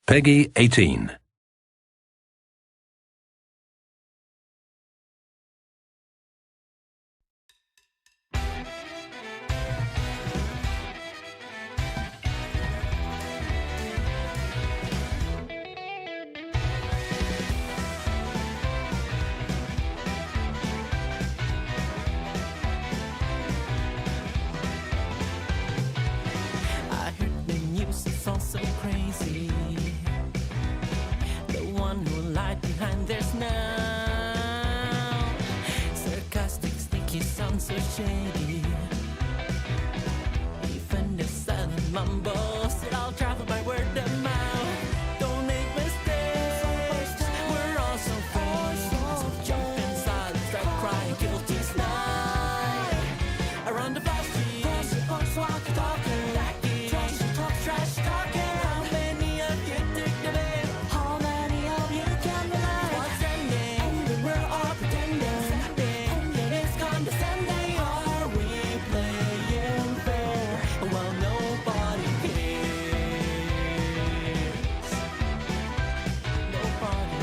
Pegi 18. I heard the news, it's all so crazy. The one who lied behind there's now sarcastic, sneaky, sounds so shady. Even the silent mumbles, it all travel by word of mouth. Don't make mistakes, we're all so free. So jump inside, start crying, guilty night. Around the flashy, folks walk talking. Trash talking, how many of you took the bait? How many of you can relate? What's trending? And we're all pretending. And it is condescending. Are we playing fair? Well, nobody cares. Nobody.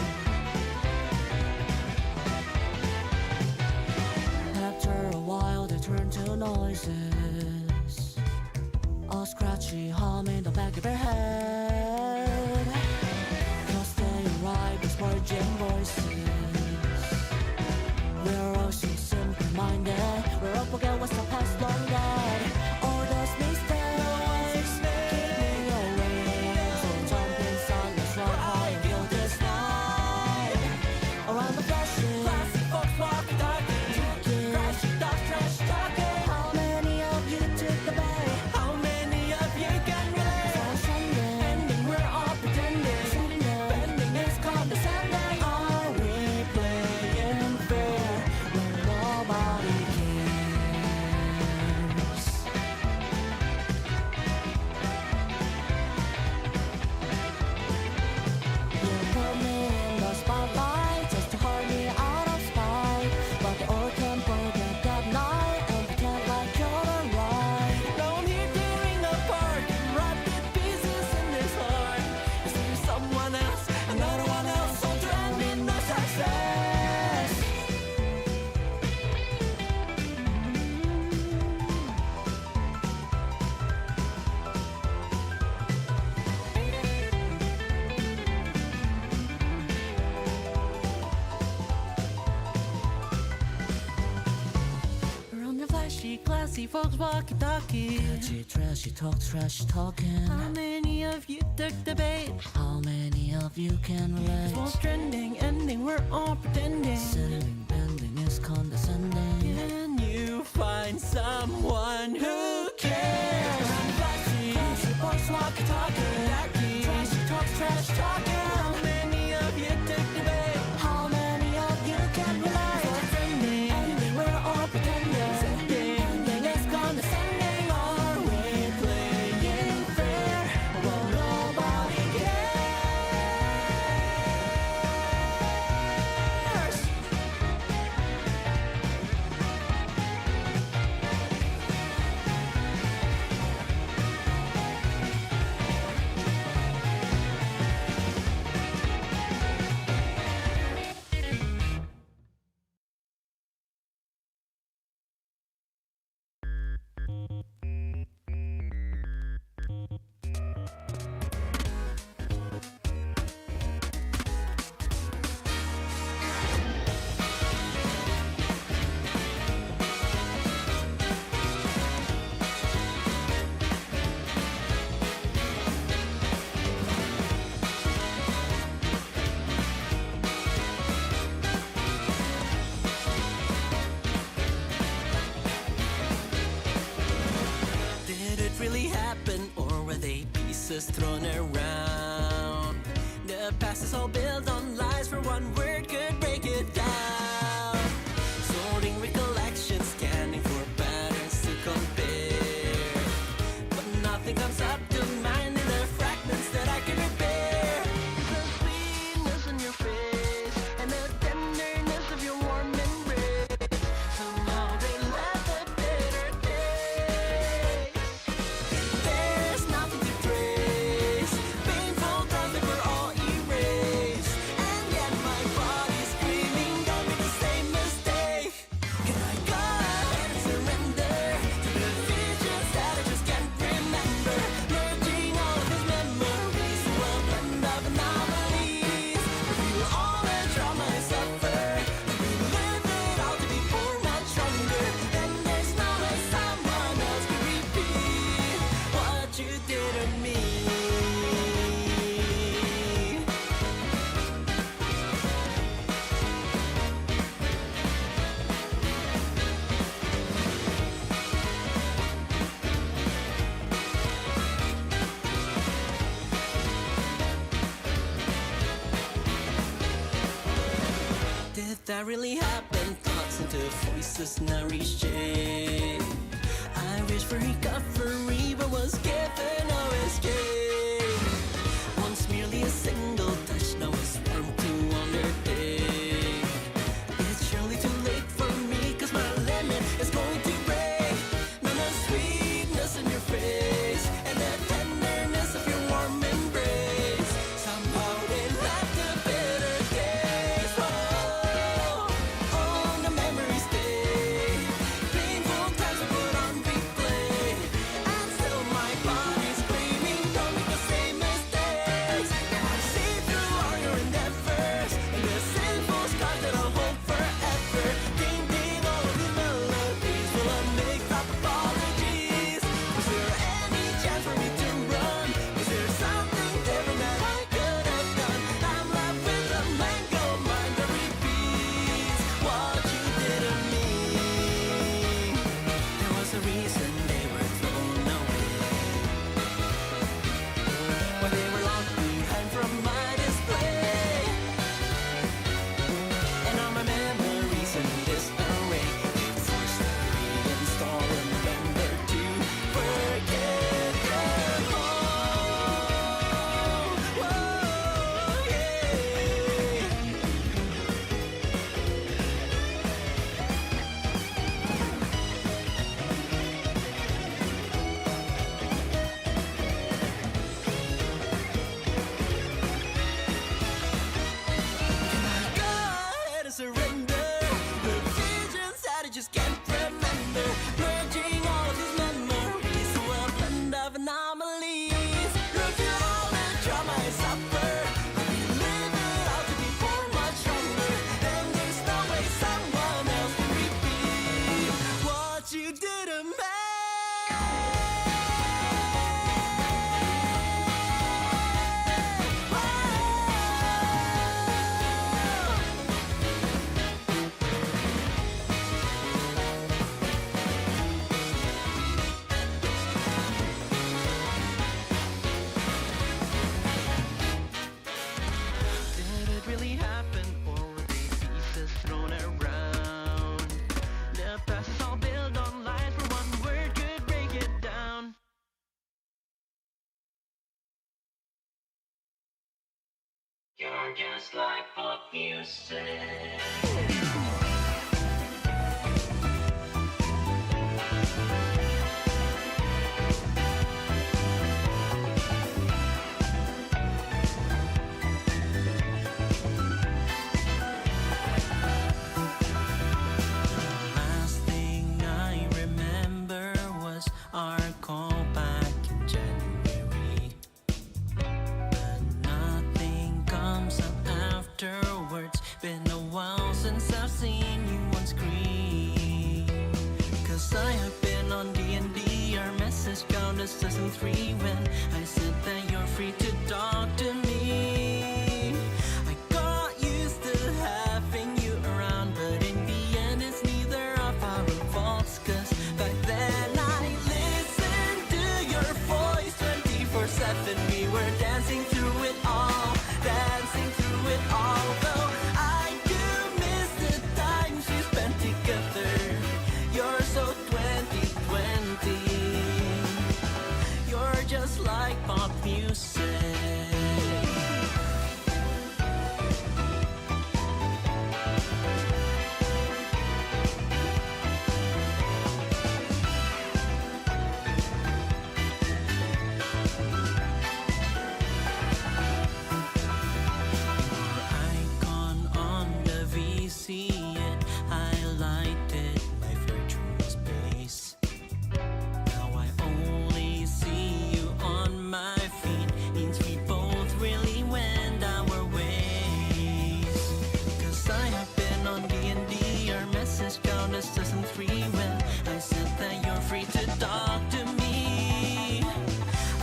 After a while, they turn to noises. All scratchy hum in the back of your head. Cause they arrive with virgin voices. We're all so simple-minded. We're up against what's the past long dead. All those mistakes keep me awake. So jump inside, let's run high and feel this night. Around the flashes, classy folks walking, talking. Trashy talks, trash talking. How many of you took the bait? How many of you can relate? Ending, we're all pretending. Bending is condescending. Are we playing fair when nobody cares? You put me in the spotlight just to hold me out of spite. But they all can forget that night and pretend like you're right. Don't hear tearing apart and rotted pieces in this heart. Is there someone else, another one else, so drowned in the success? Around the flashy, classy folks walkie-talkie. Catchy, trashy talk, trash talking. How many of you took the bait? How many of you can relate? What's trending, ending, we're all pretending. Sitting, bending is condescending. Can you find someone who cares? Around the flashy, classy folks walkie-talkie. Trashy talks, trash talking. How many of you took the bait? How many of you can relate? What's trending, ending, we're all pretending. Ending is condescending. Are we playing fair? Well, nobody cares. Did it really happen, or were they pieces thrown around? The past is all built on lies, for one word could break it down. Sorting recollections, scanning for patterns to compare, but nothing comes up to mind in the fragments that I can repair. The sweetness on your face and the tenderness of your warm embrace, somehow they left a bitter taste. There's nothing to trace. Did that really happen? Thoughts into voices now reshape. I wish for recovery, but was given no escape. Once merely a single touch, now it's warm to undertake. It's surely too late for me, cause my limit is going to break. None of sweetness in your face, and the tenderness of your warm embrace. Somehow they left a bitter taste. Oh, oh, the memories stay. Painful times I put on replay, and still my body's screaming, don't make the same mistakes. Now I see through all your endeavors, and the sinful scars that I'll hold forever. Painting all of these melodies full of mixed-up apologies. Was there any chance for me to run? Is there something different that I could have done? I'm left with a mango mind that repeats what you did to me. There was a reason they were thrown away, why they were locked behind from my display. And all my memories in disarray, you forced me to reinstall. Remember to forget them all. Whoa, yeah. Can I go ahead and surrender the visions that I just can't remember? Merging all of these memories to a blend of anomalies. Look at all the trauma I suffer. I relive it all to be more much stronger. And there's no way someone else can repeat what you did to me. Did it really happen, or were they pieces thrown around? The past is all built on lies, where one word could break it down. You're just like pop music. Last thing I remember was our call back in January. But nothing comes up afterwards. Been a while since I've seen you on screen. Cause I have been on D&D. Our message count as season 3 when I said that you're free to talk to me. I got used to having you around, but in the end it's neither of our faults. Cause back then I listened to your voice 24/7. We were dancing through it all, dancing through it all. Though I do miss the times we spent together. You're so 2020. You're just like pop music. Icon on the VC, it highlighted my virtual space. Now I only see you on my feed. Means we both really went our ways. Cause I have been on D&D. Our message count as season 3 when I said that you're free to talk to me.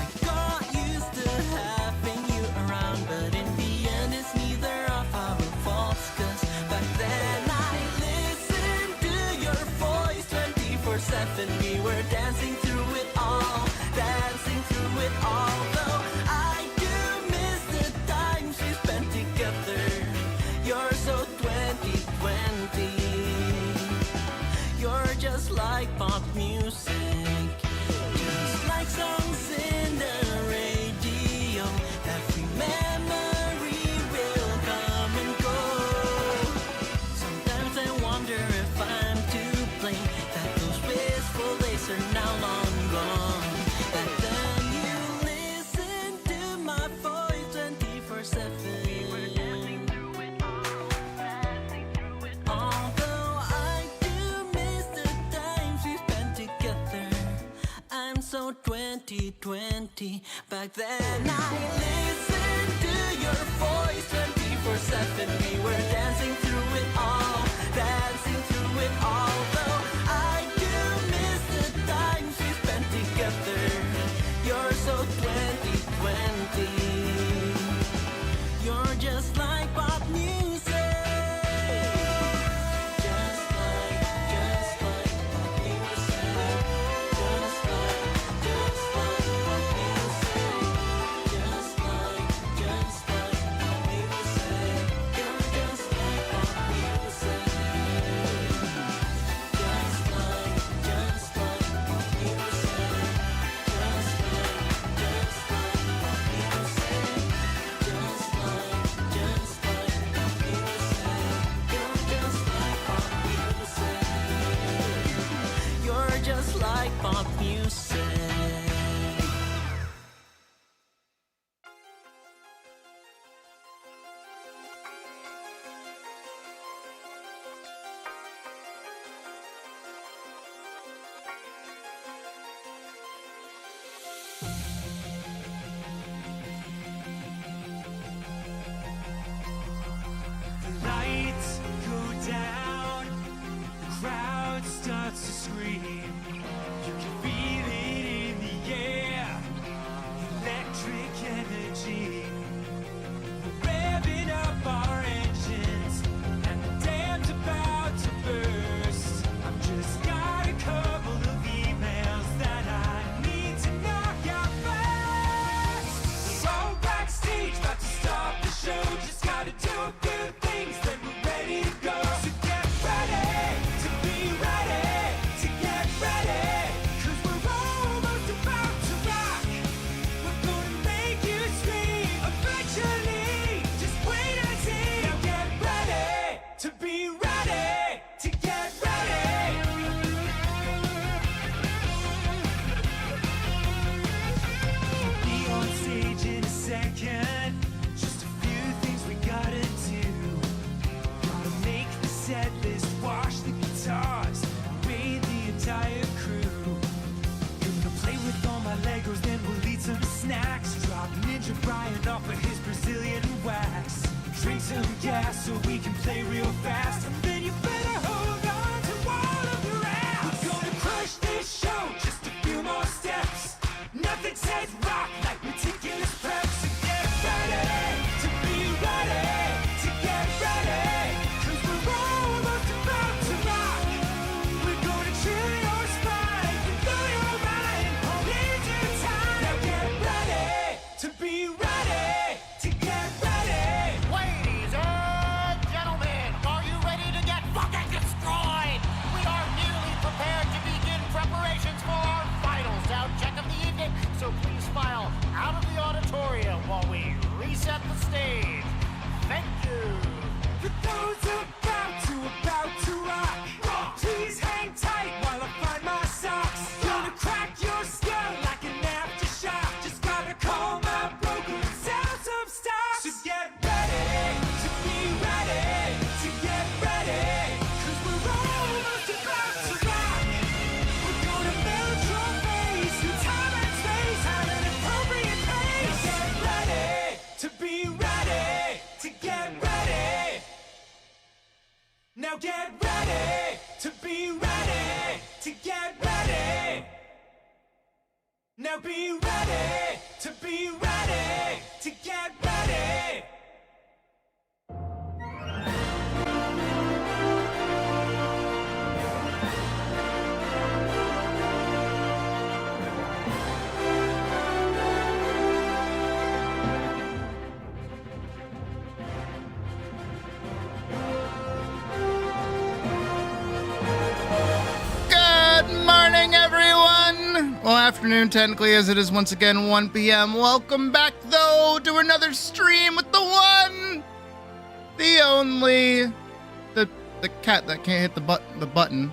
I got used to having you around, but in the end it's neither of our faults. Cause back then I listened to your voice 24/7. We were dancing through it all, dancing through it all. Though I do miss the times we spent together. You're so 2020. 2020. Back then I listened to your voice 24/7. We were dancing through it all, dancing through it all. Though I do miss the times we spent together. You're so 2020. You're just like pop music. Just like pop music. The lights go down, the crowd starts to scream. You can feel it in the air, electric energy. We're revving up our engines, and the dam's about to burst. I've just got a couple of emails that I need to knock out first. We're all backstage, about to start the show. Just gotta do a few things, then we're ready to go. So get ready to be ready. Brian off of his Brazilian wax. Drink some gas so we can play real fast. And then you better hold on to all of your ass. We're gonna crush this show, just a few more steps. Nothing says rock like meticulous prep. So get ready to be ready, to get ready. Cause we're almost about to rock. We're gonna chill your spine and blow your mind all into time. Now get ready to be ready, to get ready. Ladies and gentlemen, are you ready to get fucking destroyed? We are nearly prepared to begin preparations for our final sound check of the evening, so please file out of the auditorium while we reset the stage. Thank you. For those about to rock, please hang tight while I find my socks. Gonna crack your skull like an aftershock. Just gotta call my broker and sell some stock. So get ready to be ready, to get ready. Cause we're almost about to rock. We're gonna melt your face through time and space at an appropriate pace. Now get ready to be ready, to get ready. Now get ready to be ready, to get ready. Now be ready to be ready, to get ready. Good morning, everyone! Well, afternoon, technically, as it is once again 1 p.m. Welcome back, though, to another stream with the one, the only, the cat that can't hit the button,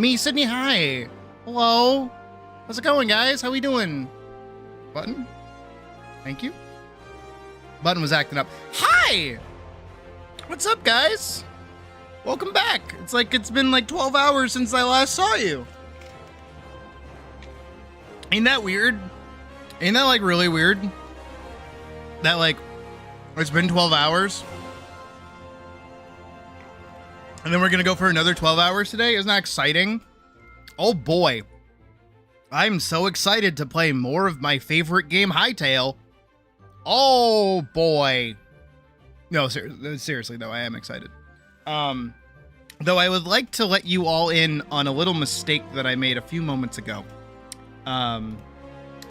me, Sydney, hi! Hello? How's it going, guys? How we doing? Button? Thank you. Button was acting up. Hi! What's up, guys? Welcome back. It's like it's been like 12 hours since I last saw you. Ain't that weird? Ain't that like really weird? That like, it's been 12 hours. And then we're going to go for another 12 hours today. Isn't that exciting? Oh boy. I'm so excited to play more of my favorite game, Hytale. Oh boy. No, seriously though, I am excited. Though I would like to let you all in on a little mistake that I made a few moments ago.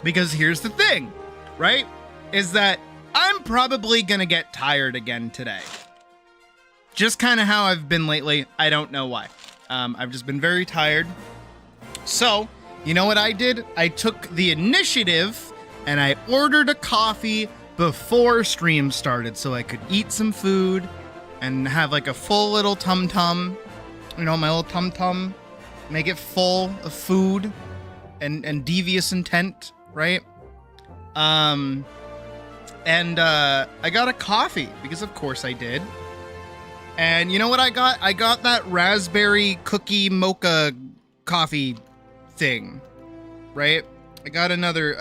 Because here's the thing, right? Is that I'm probably gonna get tired again today. Just kind of how I've been lately. I don't know why. I've just been very tired. So, you know what I did? I took the initiative and I ordered a coffee before stream started so I could eat some food and have like a full little tum-tum. You know, my little tum-tum. Make it full of food and devious intent, right? I got a coffee because of course I did. And you know what I got? I got that raspberry cookie mocha coffee thing, right? I got another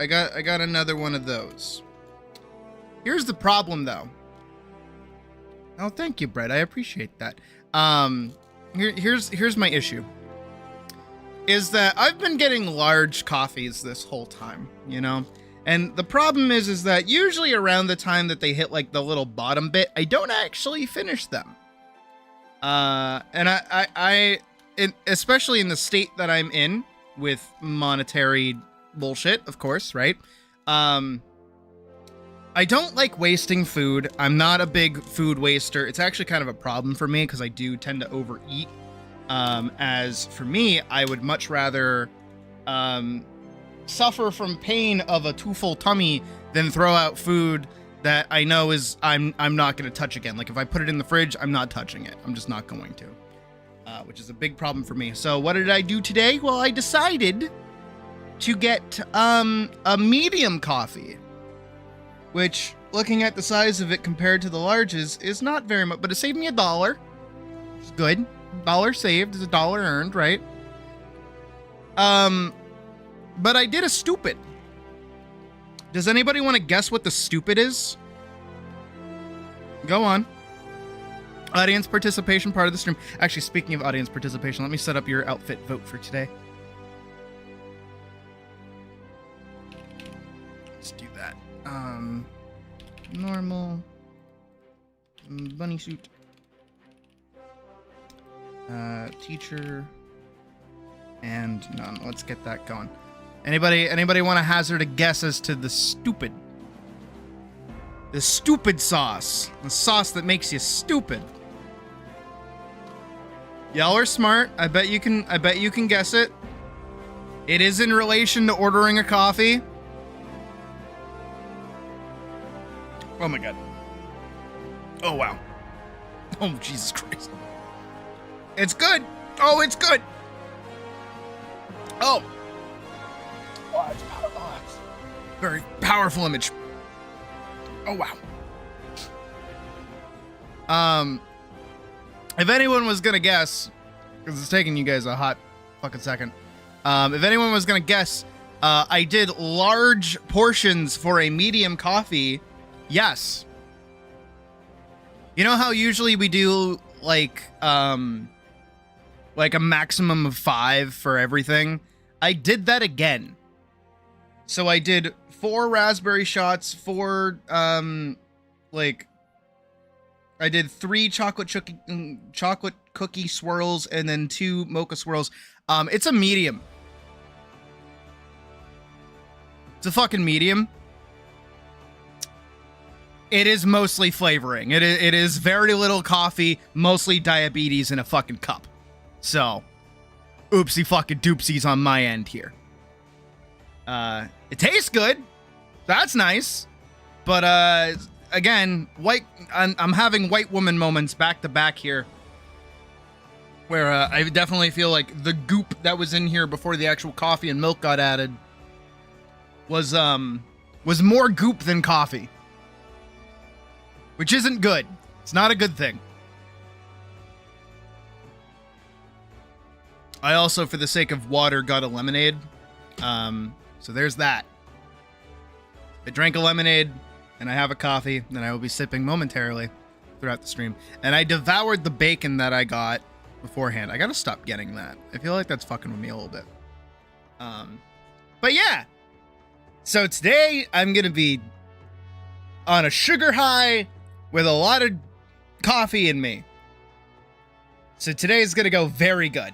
one of those. Here's the problem though. Oh, thank you, Brett. I appreciate that. Here's my issue. Is that I've been getting large coffees this whole time, you know? And the problem is that usually around the time that they hit like the little bottom bit, I don't actually finish them. And I especially in the state that I'm in with monetary bullshit, of course, right? I don't like wasting food. I'm not a big food waster. It's actually kind of a problem for me because I do tend to overeat. As for me, I would much rather suffer from pain of a too full tummy than throw out food that I know is I'm not going to touch again. Like if I put it in the fridge, I'm not touching it. I'm just not going to, which is a big problem for me. So what did I do today? Well, I decided to get a medium coffee, which looking at the size of it compared to the larges is not very much, but it saved me $1. It's good. $1 saved is $1 earned, right? But I did a stupid. Does anybody want to guess what the stupid is? Go on. Audience participation part of the stream. Actually, speaking of audience participation, let me set up your outfit vote for today. Let's do that. Normal. Bunny suit. Teacher. And none. Let's get that going. Anybody want to hazard a guess as to the stupid? The stupid sauce. The sauce that makes you stupid. Y'all are smart. I bet you can guess it. It is in relation to ordering a coffee. Oh my god. Oh wow. Oh Jesus Christ. It's good. Oh, it's good. Oh. Oh, it's very powerful image. Oh wow. If anyone was gonna guess, because it's taking you guys a hot fucking second. If anyone was gonna guess, I did large portions for a medium coffee. Yes. You know how usually we do like a maximum of 5 for everything? I did that again. So I did 4 raspberry shots, 4 I did 3 chocolate cookie swirls, and then 2 mocha swirls. It's a medium. It's a fucking medium. It is mostly flavoring. It is very little coffee, mostly diabetes in a fucking cup. So, oopsie fucking doopsies on my end here. It tastes good. That's nice. But, again, I'm having white woman moments back to back here. Where, I definitely feel like the goop that was in here before the actual coffee and milk got added was more goop than coffee. Which isn't good. It's not a good thing. I also, for the sake of water, got a lemonade. So there's that. I drank a lemonade, and I have a coffee that I will be sipping momentarily throughout the stream. And I devoured the bacon that I got beforehand. I gotta stop getting that. I feel like that's fucking with me a little bit. But yeah. So today I'm gonna be on a sugar high with a lot of coffee in me. So today is gonna go very good.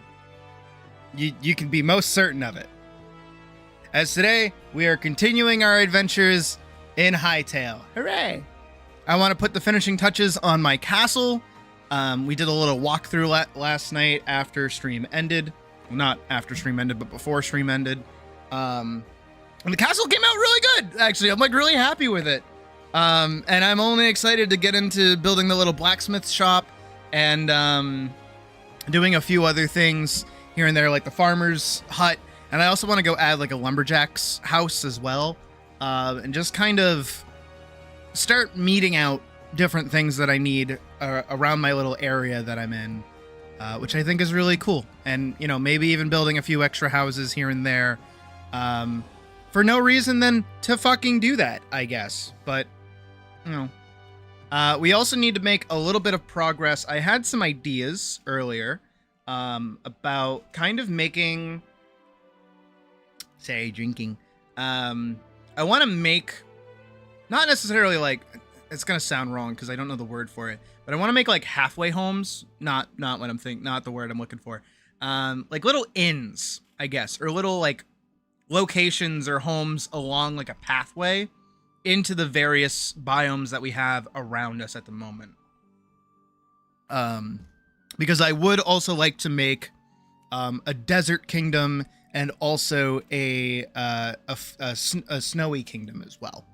You can be most certain of it. As today, we are continuing our adventures in Hytale. Hooray! I want to put the finishing touches on my castle. We did a little walkthrough last night after stream ended. Well, not after stream ended, but before stream ended. And the castle came out really good, actually. I'm like really happy with it. And I'm only excited to get into building the little blacksmith shop and doing a few other things here and there, like the farmer's hut. And I also want to go add like a lumberjack's house as well. And just kind of start meeting out different things that I need around my little area that I'm in, which I think is really cool. And, you know, maybe even building a few extra houses here and there for no reason than to fucking do that, I guess. But, you know, we also need to make a little bit of progress. I had some ideas earlier about kind of making, say, drinking. I want to make, not necessarily like, it's going to sound wrong because I don't know the word for it, but I want to make like halfway homes, not what I'm thinking, not the word I'm looking for. Like little inns, I guess, or little like locations or homes along like a pathway into the various biomes that we have around us at the moment. Because I would also like to make a desert kingdom and also a snowy kingdom as well.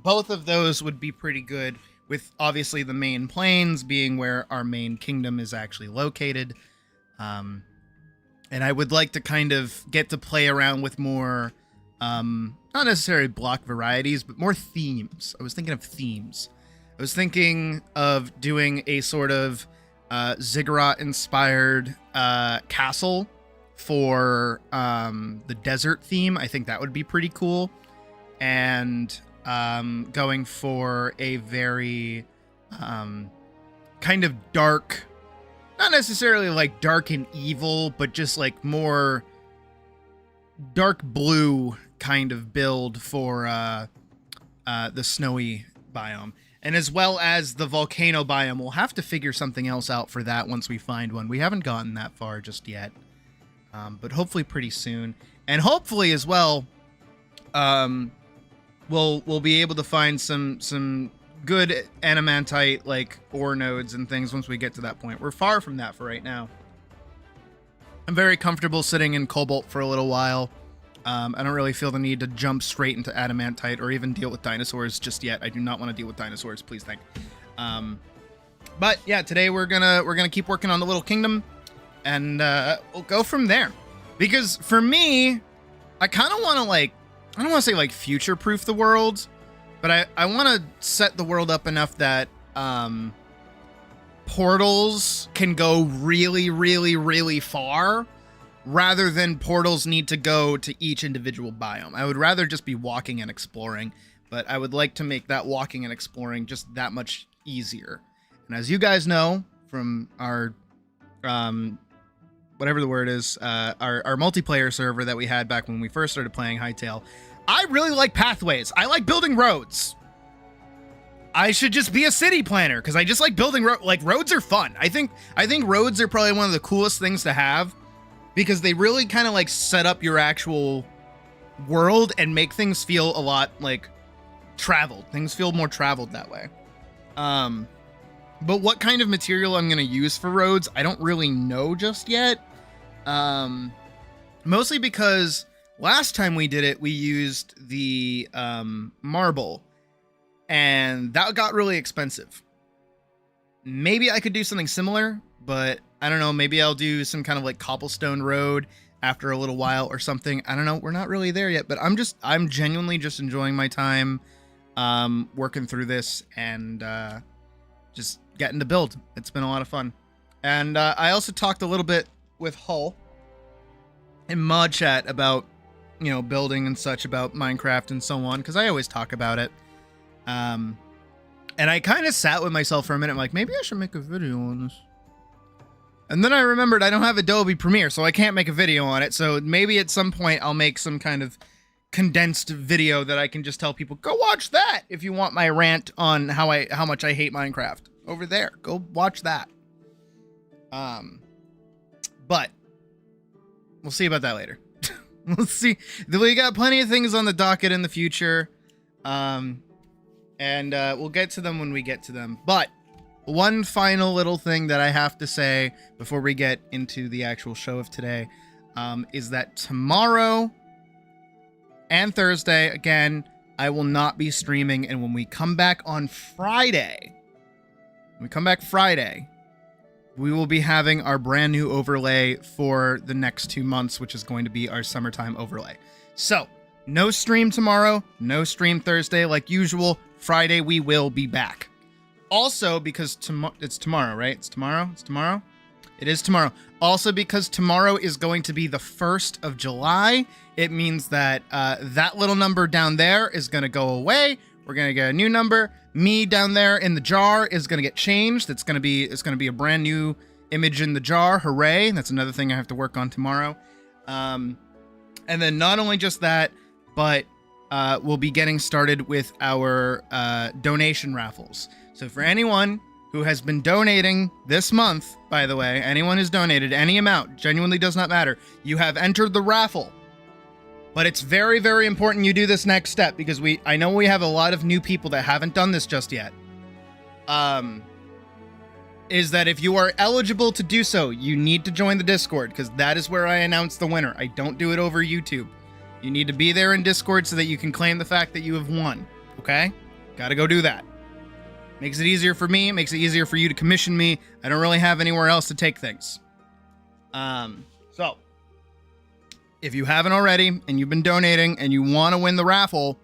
Both of those would be pretty good, with obviously the main plains being where our main kingdom is actually located. And I would like to kind of get to play around with more, not necessarily block varieties, but more themes. I was thinking of themes. I was thinking of doing a sort of Ziggurat-inspired castle for the desert theme. I think that would be pretty cool. And going for a very kind of dark, not necessarily like dark and evil, but just like more dark blue kind of build for the snowy biome. And as well as the volcano biome. We'll have to figure something else out for that once we find one. We haven't gotten that far just yet. But hopefully pretty soon. And hopefully as well, we'll be able to find some good animatite like ore nodes and things once we get to that point. We're far from that for right now. I'm very comfortable sitting in cobalt for a little while. I don't really feel the need to jump straight into adamantite or even deal with dinosaurs just yet. I do not want to deal with dinosaurs, please thank. But yeah, today we're gonna keep working on the little kingdom, and we'll go from there. Because for me, I kind of want to like, I don't want to say like future-proof the world, but I want to set the world up enough that portals can go really, really, really far, rather than portals need to go to each individual biome. I would rather just be walking and exploring, but I would like to make that walking and exploring just that much easier. And as you guys know from our whatever the word is, our multiplayer server that we had back when we first started playing Hytale, I really like pathways. I like building roads. I should just be a city planner because I just like building roads are fun. I think roads are probably one of the coolest things to have because they really kind of like set up your actual world and make things feel a lot like traveled. Things feel more traveled that way. But what kind of material I'm going to use for roads, I don't really know just yet. Mostly because last time we did it, we used the marble, and that got really expensive. Maybe I could do something similar, but I don't know. Maybe I'll do some kind of like cobblestone road after a little while or something. I don't know. We're not really there yet, but I'm genuinely just enjoying my time working through this and just getting to build. It's been a lot of fun. And I also talked a little bit with Hull in mod chat about building and such about Minecraft and so on, because I always talk about it. And I kind of sat with myself for a minute. I'm like, maybe I should make a video on this. And then I remembered I don't have Adobe Premiere, so I can't make a video on it. So maybe at some point I'll make some kind of condensed video that I can just tell people, go watch that if you want my rant on how much I hate Minecraft. Over there, go watch that. But we'll see about that later. We'll see. We got plenty of things on the docket in the future. And we'll get to them when we get to them. But one final little thing that I have to say before we get into the actual show of today is that tomorrow and Thursday, again, I will not be streaming. And when we come back on Friday, we will be having our brand new overlay for the next 2 months, which is going to be our summertime overlay. So, no stream tomorrow, no stream Thursday like usual. Friday, we will be back. Also, because it's tomorrow, right? It's tomorrow? It is tomorrow. Also, because tomorrow is going to be the 1st of July, it means that that little number down there is going to go away. We're going to get a new number. Me down there in the jar is going to get changed. It's going to be a brand new image in the jar. Hooray. That's another thing I have to work on tomorrow. And then not only just that, but we'll be getting started with our donation raffles. So for anyone who has been donating this month, by the way, anyone who's donated any amount, genuinely does not matter, you have entered the raffle. But it's very, very important you do this next step, because I know we have a lot of new people that haven't done this just yet. Is that if you are eligible to do so, you need to join the Discord, because that is where I announce the winner. I don't do it over YouTube. You need to be there in Discord so that you can claim the fact that you have won. Okay? Gotta go do that. Makes it easier for me, makes it easier for you to commission me. I don't really have anywhere else to take things. So, if you haven't already, and you've been donating, and you want to win the raffle,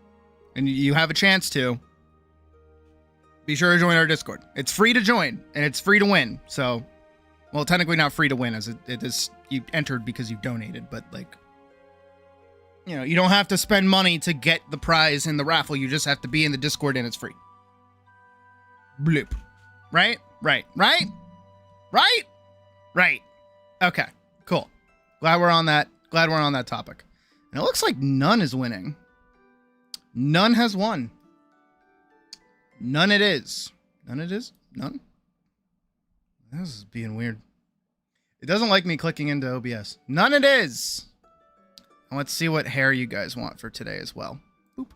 and you have a chance to, be sure to join our Discord. It's free to join, and it's free to win. So, well, technically not free to win, as it is, you entered because you donated, but like, you don't have to spend money to get the prize in the raffle. You just have to be in the Discord, and it's free. Bloop. Right? Okay, cool. Glad we're on that topic. And it looks like none is winning. None has won. None it is. None? This is being weird. It doesn't like me clicking into OBS. None it is. And let's see what hair you guys want for today as well. Boop.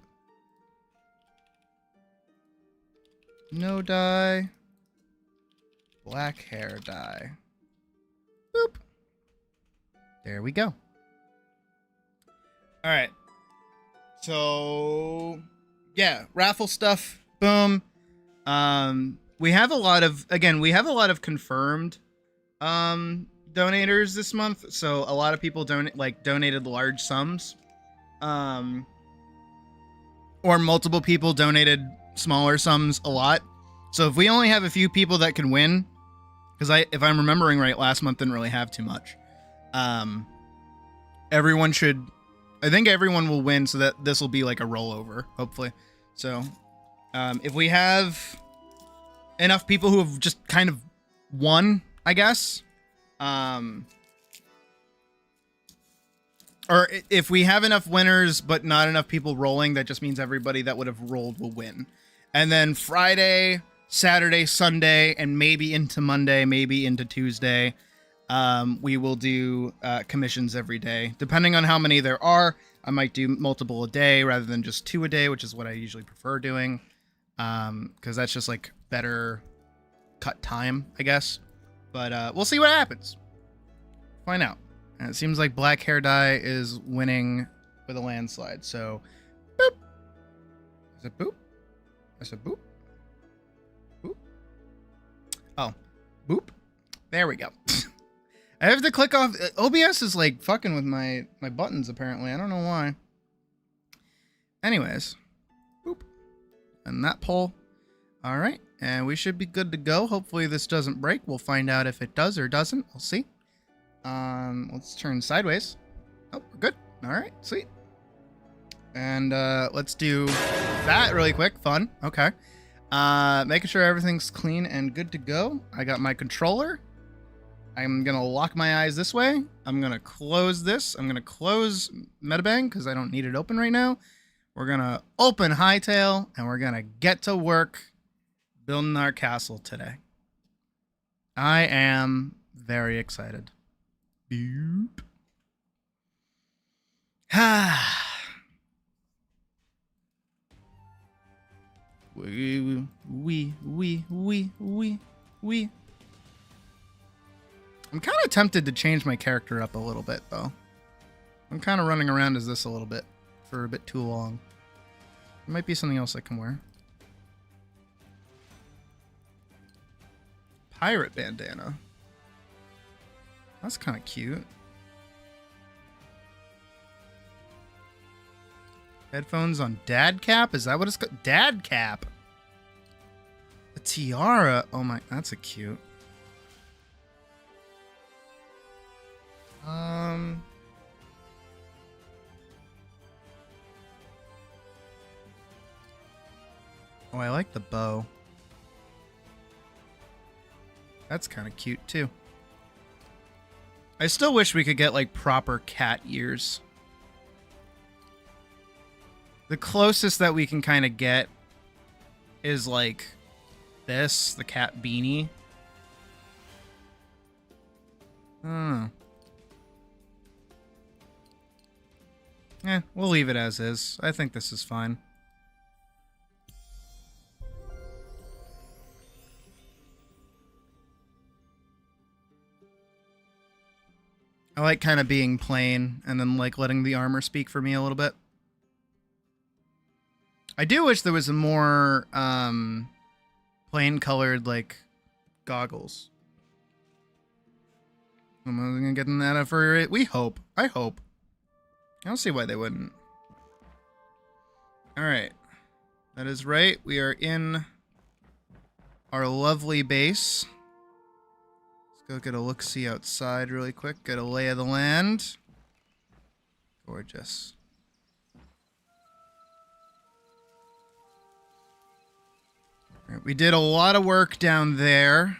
No dye. Black hair dye. Boop. There we go. All right. So, yeah, raffle stuff. Boom. We have a lot of confirmed donators this month. So a lot of people donated large sums. Or multiple people donated smaller sums a lot. So if we only have a few people that can win, because if I'm remembering right, last month didn't really have too much. I think everyone will win, so that this will be like a rollover, hopefully. So, if we have enough people who have just kind of won, I guess, or if we have enough winners but not enough people rolling, that just means everybody that would have rolled will win. And then Friday, Saturday, Sunday, and maybe into Monday, maybe into Tuesday, we will do commissions every day. Depending on how many there are, I might do multiple a day rather than just 2 a day, which is what I usually prefer doing. Because that's just like better cut time, I guess. But we'll see what happens. Find out. And it seems like black hair dye is winning with a landslide. So, boop. Is it boop? I said boop. Boop. Oh, boop. There we go. I have to click off. OBS is like fucking with my buttons, apparently. I don't know why. Anyways. Boop. And that poll. All right. And we should be good to go. Hopefully this doesn't break. We'll find out if it does or doesn't. We'll see. Let's turn sideways. Oh, we're good. All right. Sweet. And let's do that really quick. Fun. Okay. Making sure everything's clean and good to go. I got my controller. I'm going to lock my eyes this way. I'm going to close this. I'm going to close Metabang because I don't need it open right now. We're going to open Hytale, and we're going to get to work building our castle today. I am very excited. Boop. We. I'm kind of tempted to change my character up a little bit, though. I'm kind of running around as this a little bit for a bit too long. There might be something else I can wear. Pirate bandana. That's kind of cute. Headphones on dad cap? Is that what it's called? Dad cap. A tiara. Oh my, that's a cute. Oh, I like the bow. That's kind of cute too. I still wish we could get like proper cat ears. The closest that we can kind of get is like this, the cat beanie. We'll leave it as is. I think this is fine. I like kind of being plain and then like letting the armor speak for me a little bit. I do wish there was a more plain colored like goggles. I'm gonna get that for it. We hope. I hope. I don't see why they wouldn't. All right, that is right. We are in our lovely base. Let's go get a look-see outside really quick. Get a lay of the land. Gorgeous. All right, we did a lot of work down there.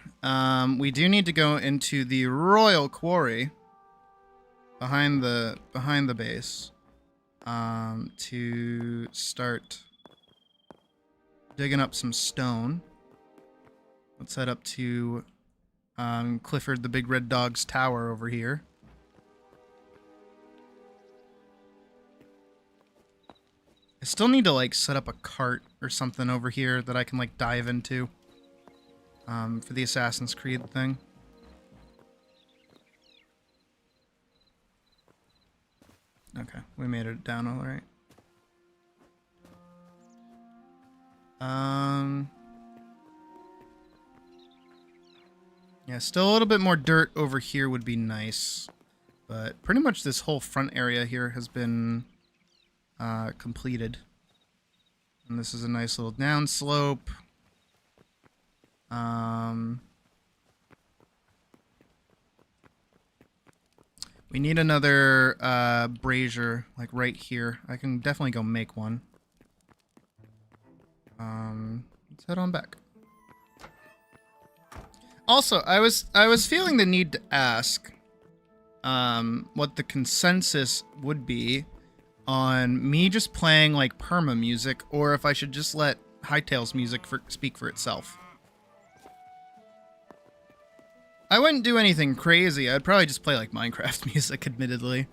We do need to go into the royal quarry behind the base to start digging up some stone. Let's head up to Clifford the Big Red Dog's tower over here. I still need to like set up a cart or something over here that I can like dive into for the Assassin's Creed thing. Okay, we made it down all right. Yeah, still a little bit more dirt over here would be nice, but pretty much this whole front area here has been completed. And this is a nice little downslope. We need another brazier, like right here. I can definitely go make one. Let's head on back. Also, I was feeling the need to ask what the consensus would be on me just playing like perma music, or if I should just let Hytale's music speak for itself. I wouldn't do anything crazy. I'd probably just play like Minecraft music, admittedly.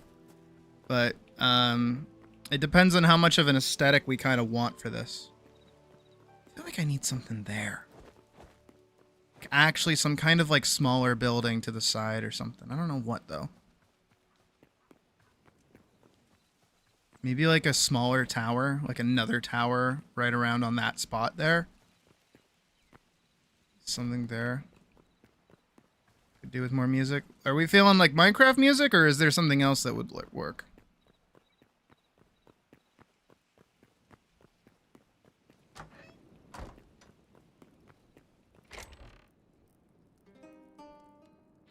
But it depends on how much of an aesthetic we kind of want for this. I feel like I need something there. Like actually some kind of like smaller building to the side or something. I don't know what though. Maybe like a smaller tower, like another tower right around on that spot there. Something there. Could do with more music. Are we feeling like Minecraft music, or is there something else that would work?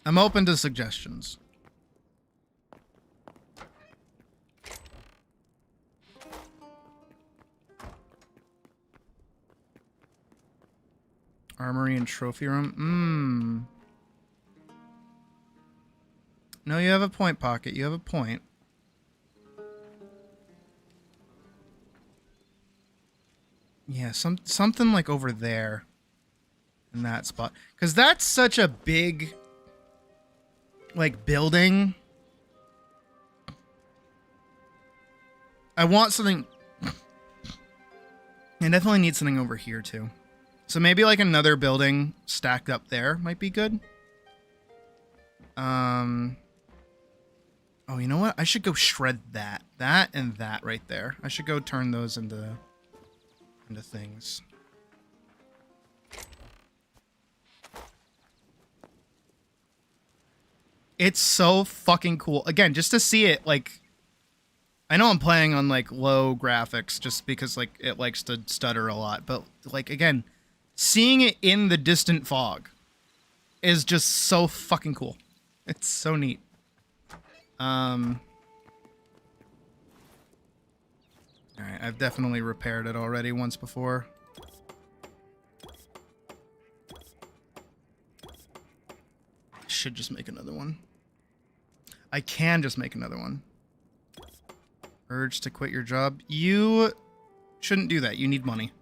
I'm open to Armory and trophy room. No, you have a point, Pocket. You have a point. Yeah, something like over there. In that spot. Because that's such a big, like, building. I want something... I definitely need something over here, too. So maybe, like, another building stacked up there might be good. Oh, you know what? I should go shred that. That and that right there. I should go turn those into things. It's so fucking cool. Again, just to see it, like... I know I'm playing on, like, low graphics just because, like, it likes to stutter a lot. But, like, again, seeing it in the distant fog is just so fucking cool. It's so neat. Alright, I've definitely repaired it already once before. Should just make another one. I can just make another one. Urge to quit your job. You shouldn't do that. You need money.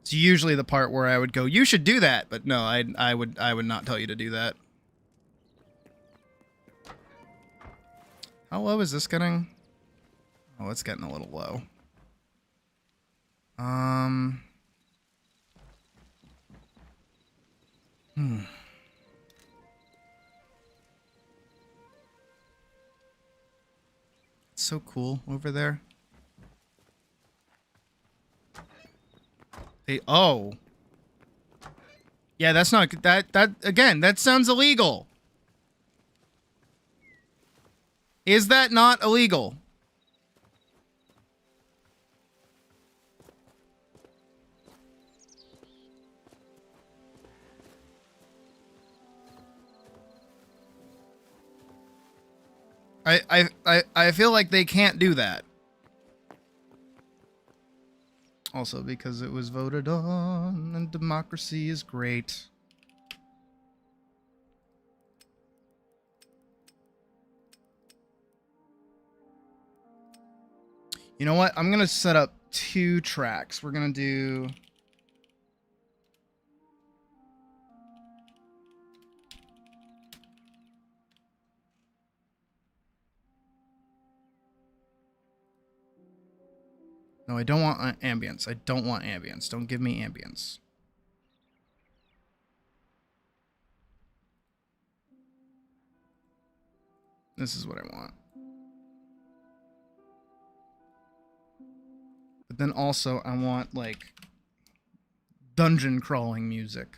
It's usually the part where I would go, you should do that, but no, I would not tell you to do that. How low is this getting? Oh, it's getting a little low. It's so cool over there. Oh. Yeah, that's not that again, that sounds illegal. Is that not illegal? I feel like they can't do that. Also because it was voted on and democracy is great. You know what? I'm going to set up 2 tracks. We're going to do... No, I don't want ambience. I don't want ambience. Don't give me ambience. This is what I want. But then also, I want, like, dungeon crawling music.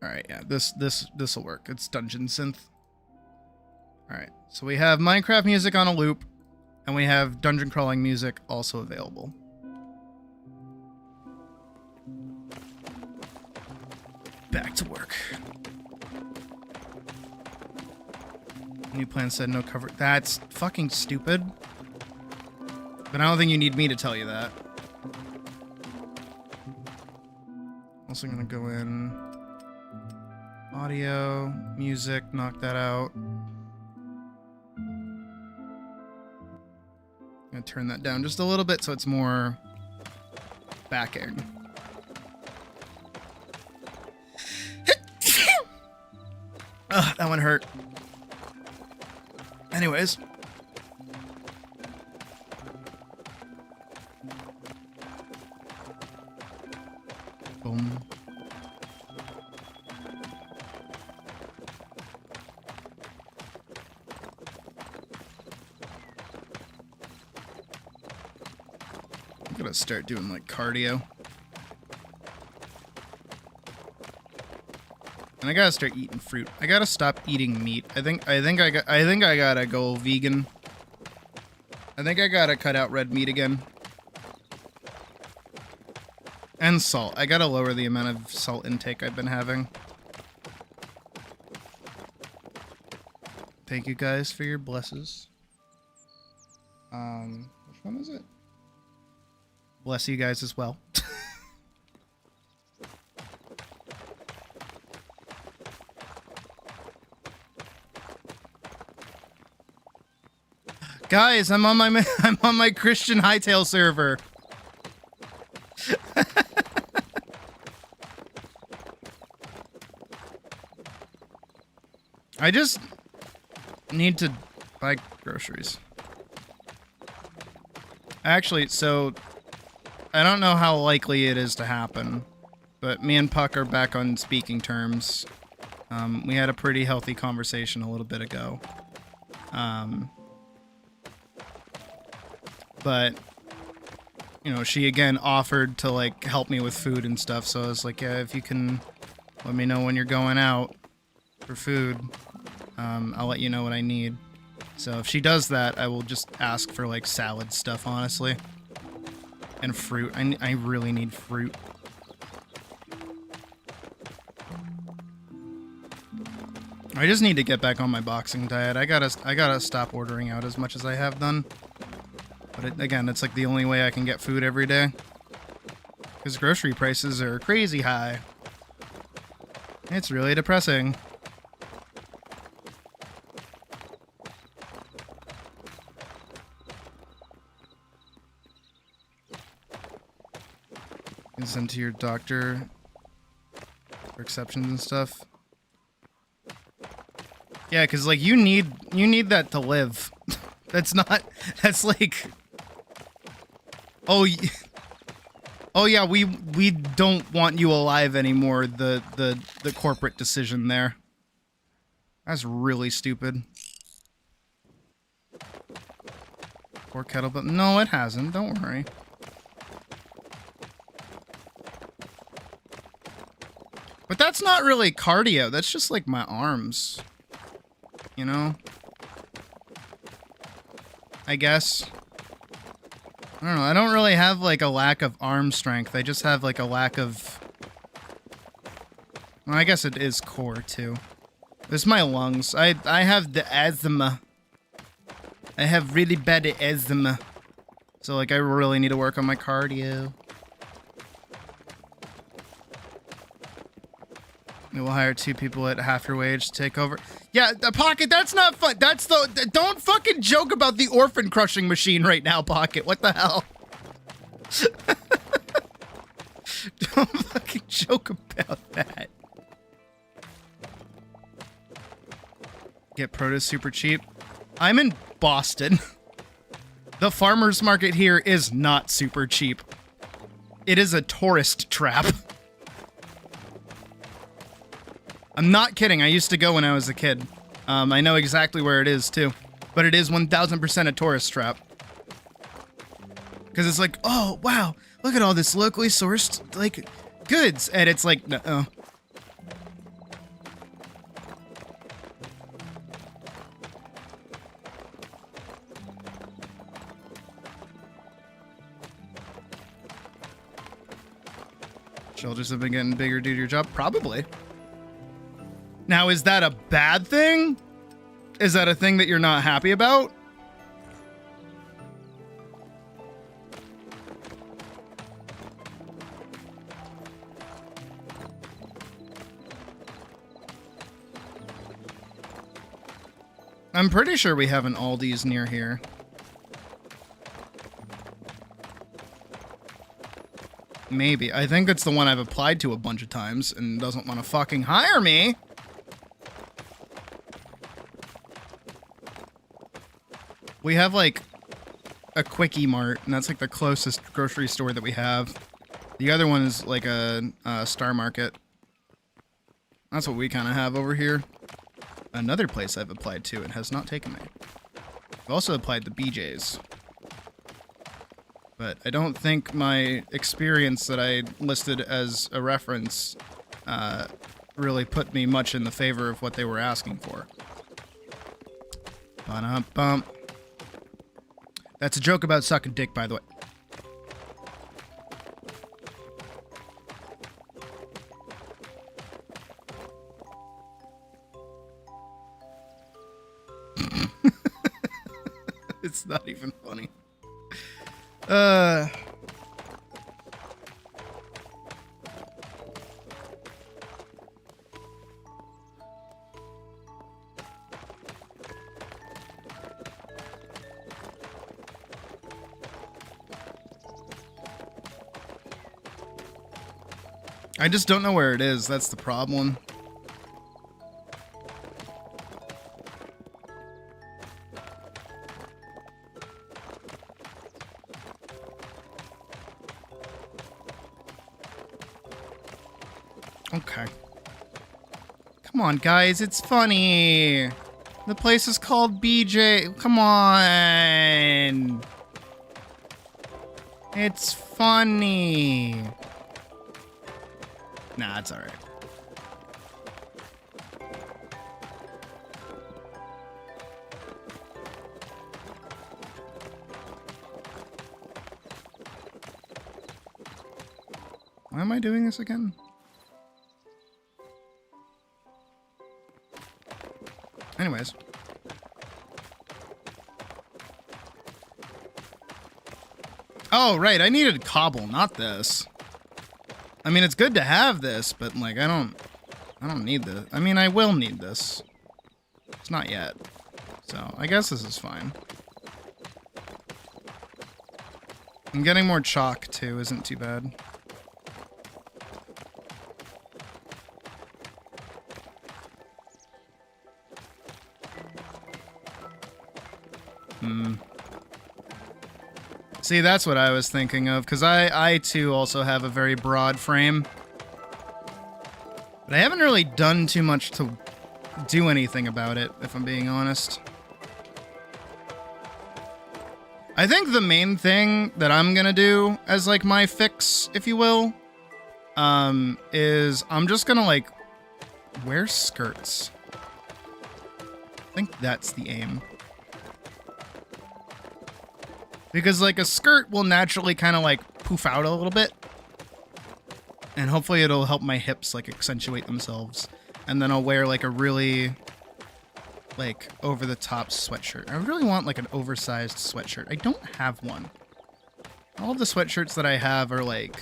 Alright, yeah, this'll work. It's dungeon synth. Alright, so we have Minecraft music on a loop, and we have dungeon crawling music also available. Back to work. New plan said no cover. That's fucking stupid. But I don't think you need me to tell you that. Also gonna go in audio, music, knock that out. Gonna turn that down just a little bit so it's more backing. Ugh, that one hurt. Anyways. Boom. I'm gonna start doing like cardio. And I gotta start eating fruit. I gotta stop eating meat. I think I gotta go vegan. I think I gotta cut out red meat again. And salt. I gotta lower the amount of salt intake I've been having. Thank you guys for your blesses. Which one is it? Bless you guys as well. Guys, I'm on my Christian Hytale server. I just need to buy groceries. Actually, so I don't know how likely it is to happen, but me and Puck are back on speaking terms. We had a pretty healthy conversation a little bit ago. But, you know, she again offered to, like, help me with food and stuff, so I was like, yeah, if you can let me know when you're going out for food, I'll let you know what I need. So if she does that, I will just ask for, like, salad stuff, honestly. And fruit. I really need fruit. I just need to get back on my boxing diet. I gotta stop ordering out as much as I have done. But again, it's like the only way I can get food every day. Because grocery prices are crazy high. It's really depressing. You can send to your doctor for exceptions and stuff. Yeah, because like you need that to live. That's like... Oh yeah, we don't want you alive anymore, the corporate decision there. That's really stupid. Poor kettlebell. No, it hasn't. Don't worry. But that's not really cardio. That's just like my arms. You know? I guess. I don't know. I don't really have like a lack of arm strength. I just have like a lack of... Well, I guess it is core too. This is my lungs. I have the asthma. I have really bad asthma. So like I really need to work on my cardio. We will hire 2 people at half your wage to take over. Yeah, the Pocket, that's not fun. That's the... Don't fucking joke about the orphan crushing machine right now, Pocket. What the hell? Don't fucking joke about that. Get produce super cheap. I'm in Boston. The farmer's market here is not super cheap. It is a tourist trap. I'm not kidding. I used to go when I was a kid. I know exactly where it is, too. But it is 1000% a tourist trap. Because it's like, oh, wow, look at all this locally sourced, like, goods. And it's like, no. Shoulders have been getting bigger due to your job? Probably. Now, is that a bad thing? Is that a thing that you're not happy about? I'm pretty sure we have an Aldi's near here. Maybe. I think it's the one I've applied to a bunch of times and doesn't want to fucking hire me. We have, like, a Quickie Mart, and that's, like, the closest grocery store that we have. The other one is, like, a Star Market. That's what we kind of have over here. Another place I've applied to and has not taken me. I've also applied to BJ's. But I don't think my experience that I listed as a reference really put me much in the favor of what they were asking for. Ba-dum-bum. That's a joke about sucking dick, by the way. It's not even funny. I just don't know where it is. That's the problem. Okay. Come on, guys. It's funny. The place is called BJ. Come on. It's funny. Nah, it's alright. Why am I doing this again? Anyways. Oh, right. I needed cobble, not this. I mean, it's good to have this, but like, I don't need this. I mean, I will need this. It's not yet. So, I guess this is fine. And getting more chalk, too, isn't too bad. See, that's what I was thinking of, because I too also have a very broad frame. But I haven't really done too much to do anything about it, if I'm being honest. I think the main thing that I'm gonna do as like my fix, if you will, is I'm just gonna like wear skirts. I think that's the aim. Because, like, a skirt will naturally kind of, like, poof out a little bit. And hopefully it'll help my hips, like, accentuate themselves. And then I'll wear, like, a really, like, over-the-top sweatshirt. I really want, like, an oversized sweatshirt. I don't have one. All of the sweatshirts that I have are, like...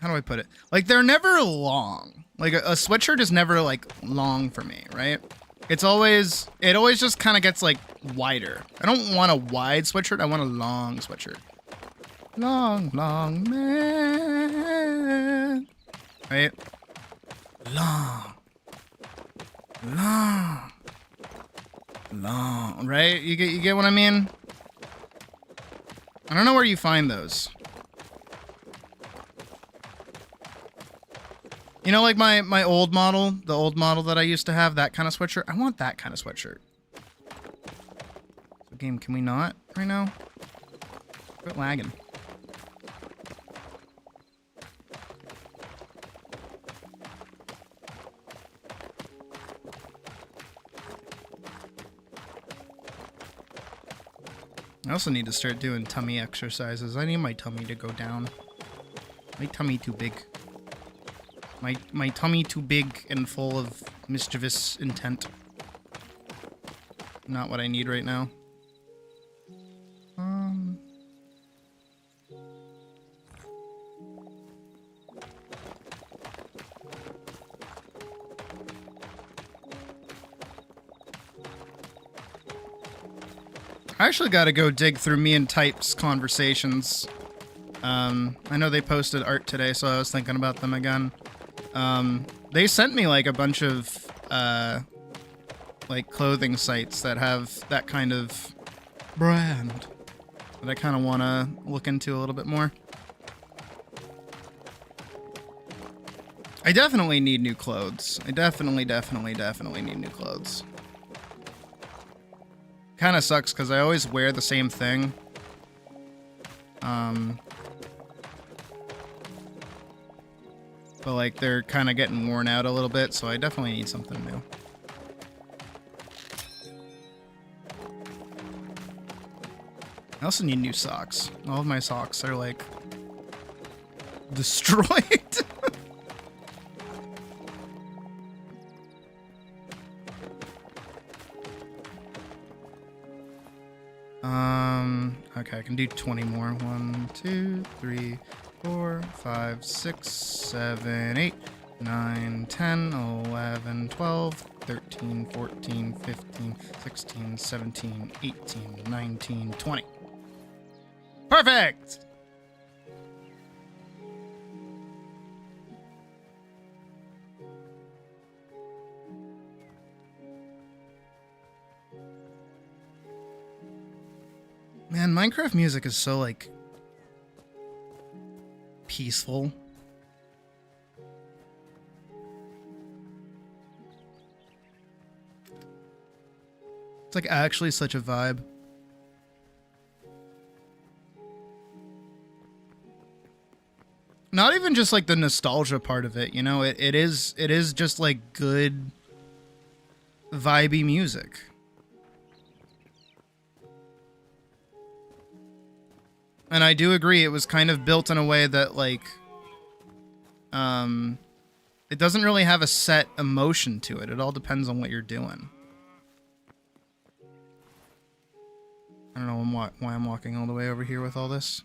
How do I put it? Like, they're never long. Like, a sweatshirt is never, like, long for me, right? It always just kind of gets, like, wider. I don't want a wide sweatshirt. I want a long sweatshirt. Long, long man. Right? Long. Long. Long. Right? You get what I mean? I don't know where you find those. You know, like my old model, the old model that I used to have, that kind of sweatshirt? I want that kind of sweatshirt. So game, can we not right now? Quit lagging. I also need to start doing tummy exercises. I need my tummy to go down. My tummy too big. My tummy too big and full of mischievous intent. Not what I need right now. I actually gotta go dig through me and Type's conversations. I know they posted art today, so I was thinking about them again. They sent me like a bunch of like clothing sites that have that kind of brand that I kind of want to look into a little bit more. I definitely need new clothes. I definitely need new clothes. Kind of sucks because I always wear the same thing. But like they're kind of getting worn out a little bit, so I definitely need something new. I also need new socks. All of my socks are like destroyed. Okay, I can do 20 more. 1, 2, 3, 4, 5, 6, 7, 8, 9, 10, 11, 12, 13, 14, 15, 16, 17, 18, 19, 20. Perfect! Man, Minecraft music is so, like, peaceful. It's, like, actually such a vibe. Not even just, like, the nostalgia part of it, you know? It is just, like, good, vibey music. And I do agree, it was kind of built in a way that, like, it doesn't really have a set emotion to it. It all depends on what you're doing. I don't know why I'm walking all the way over here with all this.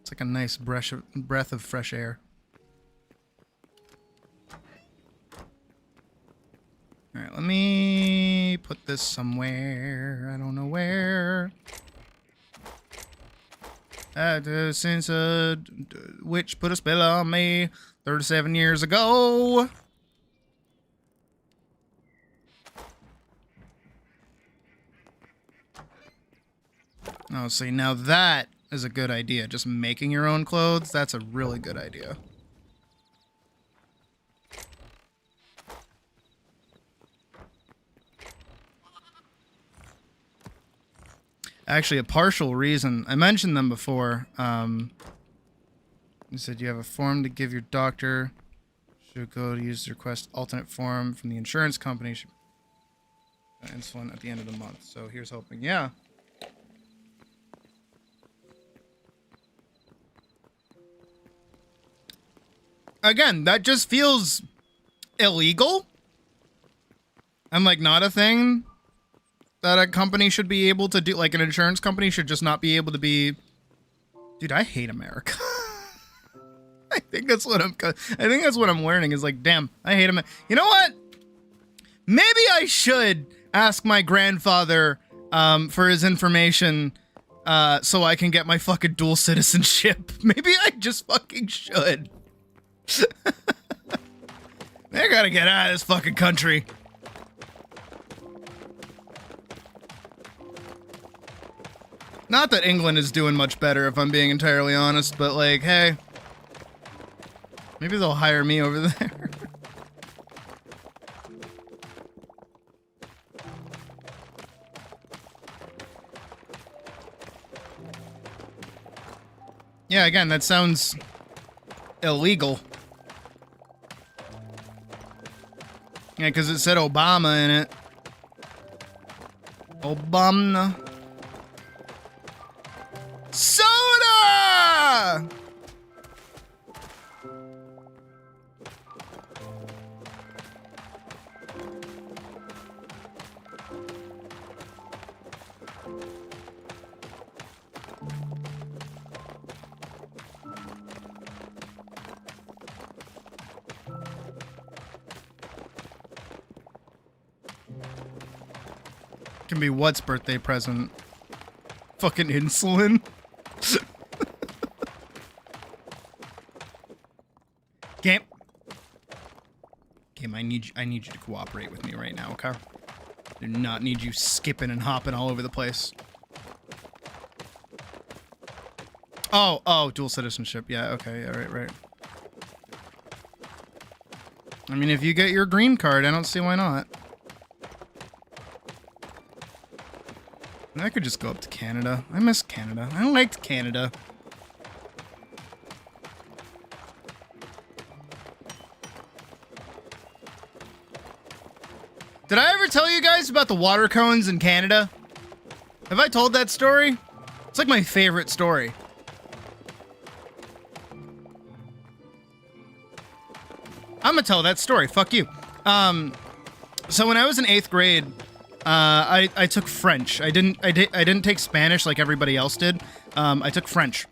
It's like a nice breath of fresh air. All right, let me put this somewhere. I don't know where. Since a witch put a spell on me 37 years ago. Oh, see, now that is a good idea. Just making your own clothes, that's a really good idea. Actually, a partial reason, I mentioned them before. You said you have a form to give your doctor. Should go to use the request alternate form from the insurance company. Should insulin at the end of the month. So here's hoping. Yeah. Again, that just feels illegal. And like not a thing that a company should be able to do. Like an insurance company should just not be able to be. Dude, I hate America. I think that's what I'm learning is like, damn, I hate America. You know what? Maybe I should ask my grandfather for his information so I can get my fucking dual citizenship. Maybe I just fucking should. They gotta get out of this fucking country. Not that England is doing much better, if I'm being entirely honest, but like, hey, maybe they'll hire me over there. Yeah, again, that sounds illegal. Yeah, because it said Obama in it. Obama. Soda! Can be what's birthday present? Fucking insulin. Game, I need you to cooperate with me right now, okay? I do not need you skipping and hopping all over the place. Oh, dual citizenship. Yeah, okay, yeah, right. I mean, if you get your green card, I don't see why not. I could just go up to Canada. I miss Canada. I liked Canada. Did I ever tell you guys about the water cones in Canada? Have I told that story? It's like my favorite story. I'm gonna tell that story. Fuck you. So when I was in 8th grade, I took French. I didn't take Spanish like everybody else did. I took French.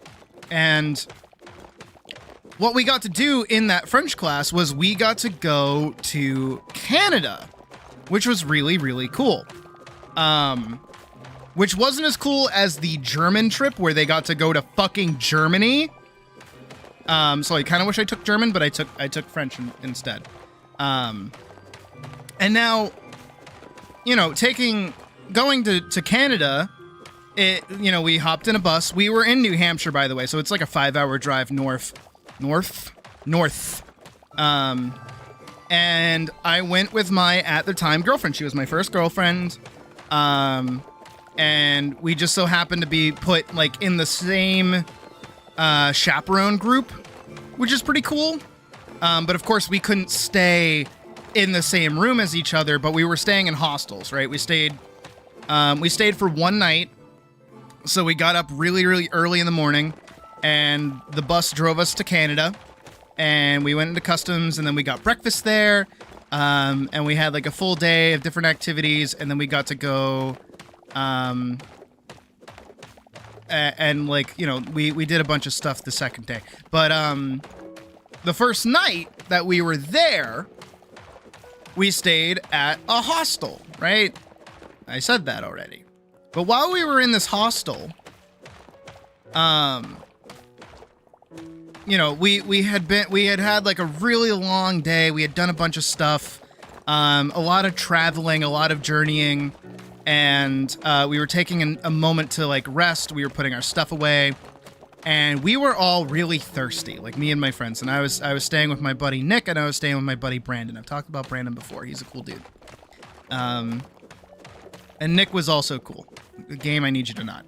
And what we got to do in that French class was we got to go to Canada, which was really, really cool. Which wasn't as cool as the German trip where they got to go to fucking Germany. So I kind of wish I took German, but I took French instead. And now, you know, going to Canada, we hopped in a bus. We were in New Hampshire, by the way, so it's like a 5-hour drive north. And I went with my, at the time, girlfriend. She was my first girlfriend. And we just so happened to be put like in the same chaperone group, which is pretty cool. But of course we couldn't stay in the same room as each other, but we were staying in hostels, right? We stayed for one night. So we got up really, really early in the morning, and the bus drove us to Canada, and we went into customs, and then we got breakfast there. And we had like a full day of different activities, and then we got to go, and like, you know, we did a bunch of stuff the second day. But the first night that we were there, we stayed at a hostel, right? I said that already. But while we were in this hostel, you know, we had like a really long day. We had done a bunch of stuff, a lot of traveling, a lot of journeying, and we were taking a moment to like rest. We were putting our stuff away, and we were all really thirsty, like me and my friends. And I was staying with my buddy Nick, and I was staying with my buddy Brandon. I've talked about Brandon before. He's a cool dude. And Nick was also cool. The game I Need You to Not.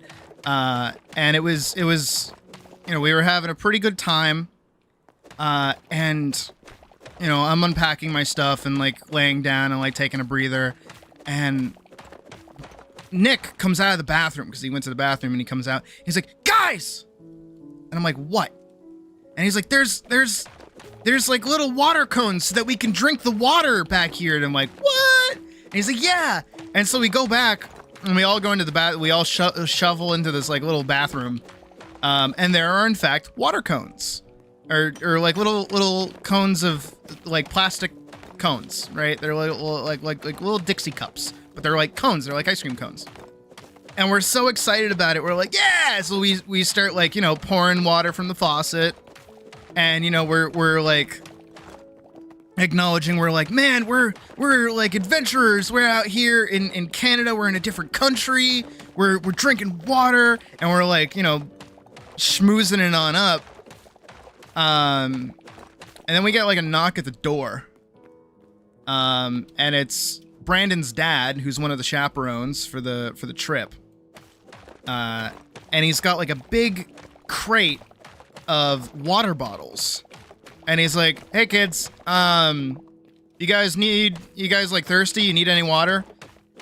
And it was, you know, we were having a pretty good time. And, you know, I'm unpacking my stuff and like laying down and like taking a breather. And Nick comes out of the bathroom because he went to the bathroom, and he comes out. He's like, "Guys!" And I'm like, "What?" And he's like, there's like little water cones so that we can drink the water back here. And I'm like, "What?" And he's like, "Yeah." And so we go back, and we all go into the bath. We all shovel into this like little bathroom, and there are in fact water cones, or like little cones of like plastic cones, right? They're like little Dixie cups, but they're like cones. They're like ice cream cones. And we're so excited about it. We're like, "Yeah!" So we start like, you know, pouring water from the faucet, and you know we're like acknowledging, we're like, "Man, we're like adventurers. We're out here in Canada. We're in a different country. We're drinking water," and we're like, you know, schmoozing it on up. And then we get like a knock at the door. And it's Brandon's dad, who's one of the chaperones for the trip. And he's got like a big crate of water bottles. And he's like, "Hey kids, you guys like thirsty? You need any water?"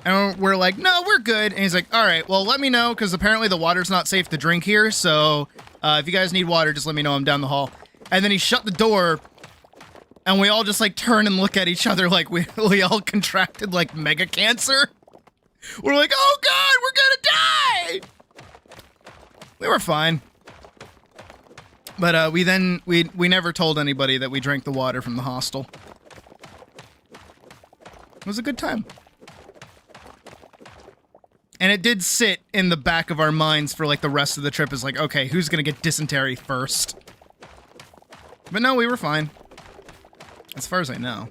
And we're like, "No, we're good." And he's like, "All right, well, let me know, because apparently the water's not safe to drink here. So if you guys need water, just let me know. I'm down the hall." And then he shut the door, and we all just like turn and look at each other like we all contracted like mega cancer. We're like, "Oh God, we're gonna die!" We were fine. But we never told anybody that we drank the water from the hostel. It was a good time. And it did sit in the back of our minds for like the rest of the trip, as like, okay, who's gonna get dysentery first? But no, we were fine. As far as I know.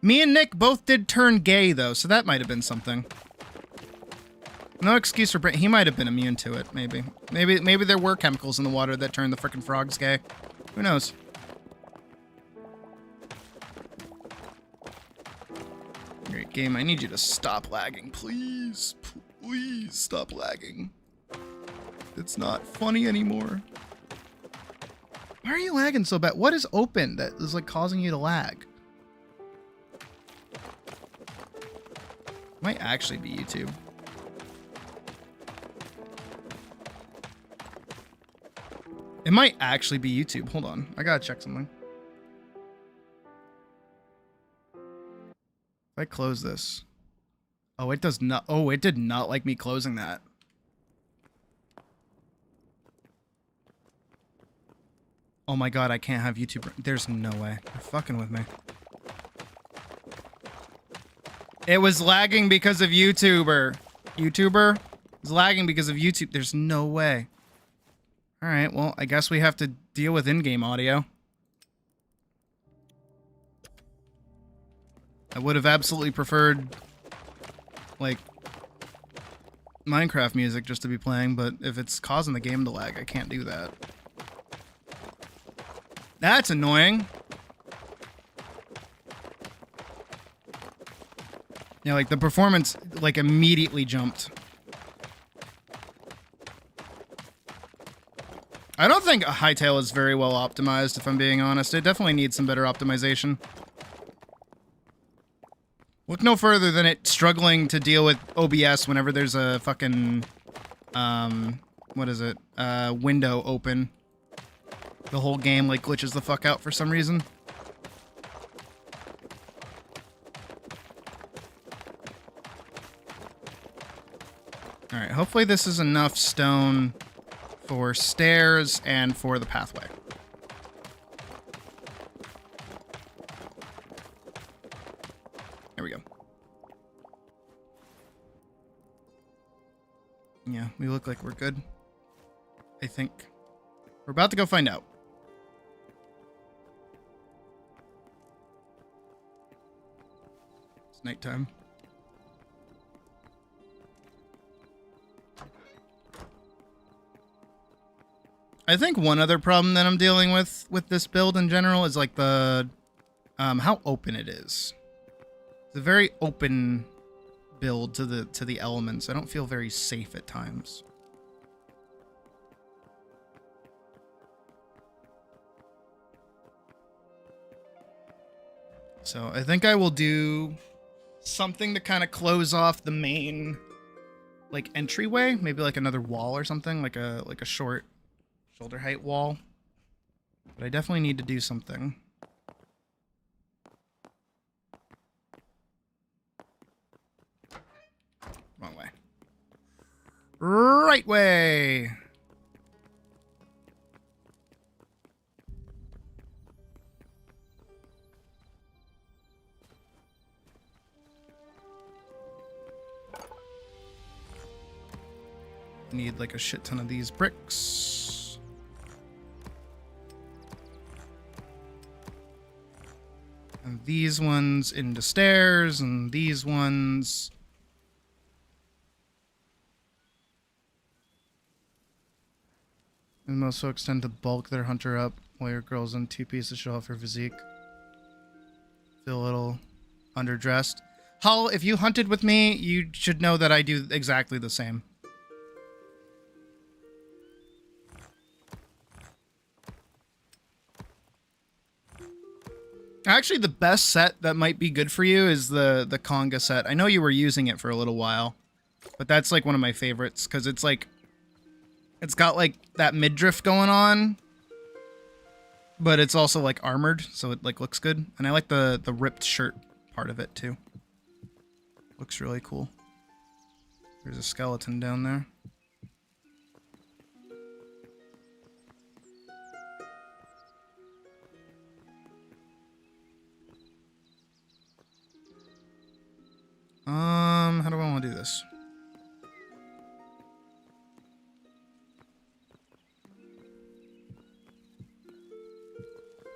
Me and Nick both did turn gay though, so that might have been something. No excuse for he might have been immune to it, maybe. Maybe there were chemicals in the water that turned the frickin' frogs gay. Who knows? Great game, I need you to stop lagging, please. Please stop lagging. It's not funny anymore. Why are you lagging so bad? What is open that is like causing you to lag? Might actually be YouTube. It might actually be YouTube. Hold on. I gotta check something. If I close this. Oh, it does not. Oh, it did not like me closing that. Oh my god, I can't have YouTube. There's no way. You're fucking with me. It was lagging because of YouTuber. YouTuber is lagging because of YouTube. There's no way. Alright, well, I guess we have to deal with in-game audio. I would have absolutely preferred, like, Minecraft music just to be playing, but if it's causing the game to lag, I can't do that. That's annoying. Yeah, like the performance like immediately jumped. I don't think Hytale is very well optimized, if I'm being honest. It definitely needs some better optimization. Look no further than it struggling to deal with OBS whenever there's a fucking what is it? Window open. The whole game like glitches the fuck out for some reason. Alright, hopefully this is enough stone for stairs and for the pathway. There we go. Yeah, we look like we're good. I think. We're about to go find out. It's nighttime. I think one other problem that I'm dealing with this build in general is like the how open it is. It's a very open build to the elements. I don't feel very safe at times. So I think I will do something to kind of close off the main like entryway, maybe like another wall or something, like a short shoulder height wall. But I definitely need to do something. Wrong way. Right way. Need like a shit ton of these bricks. And these ones into stairs, and these ones. And most folks tend to bulk their hunter up while your girl's in two pieces to show off her physique. Feel a little underdressed. Hull, if you hunted with me, you should know that I do exactly the same. Actually, the best set that might be good for you is the Conga set. I know you were using it for a little while, but that's like one of my favorites because it's like, it's got like that midriff going on, but it's also like armored, so it like looks good. And I like the ripped shirt part of it too. Looks really cool. There's a skeleton down there. How do I want to do this?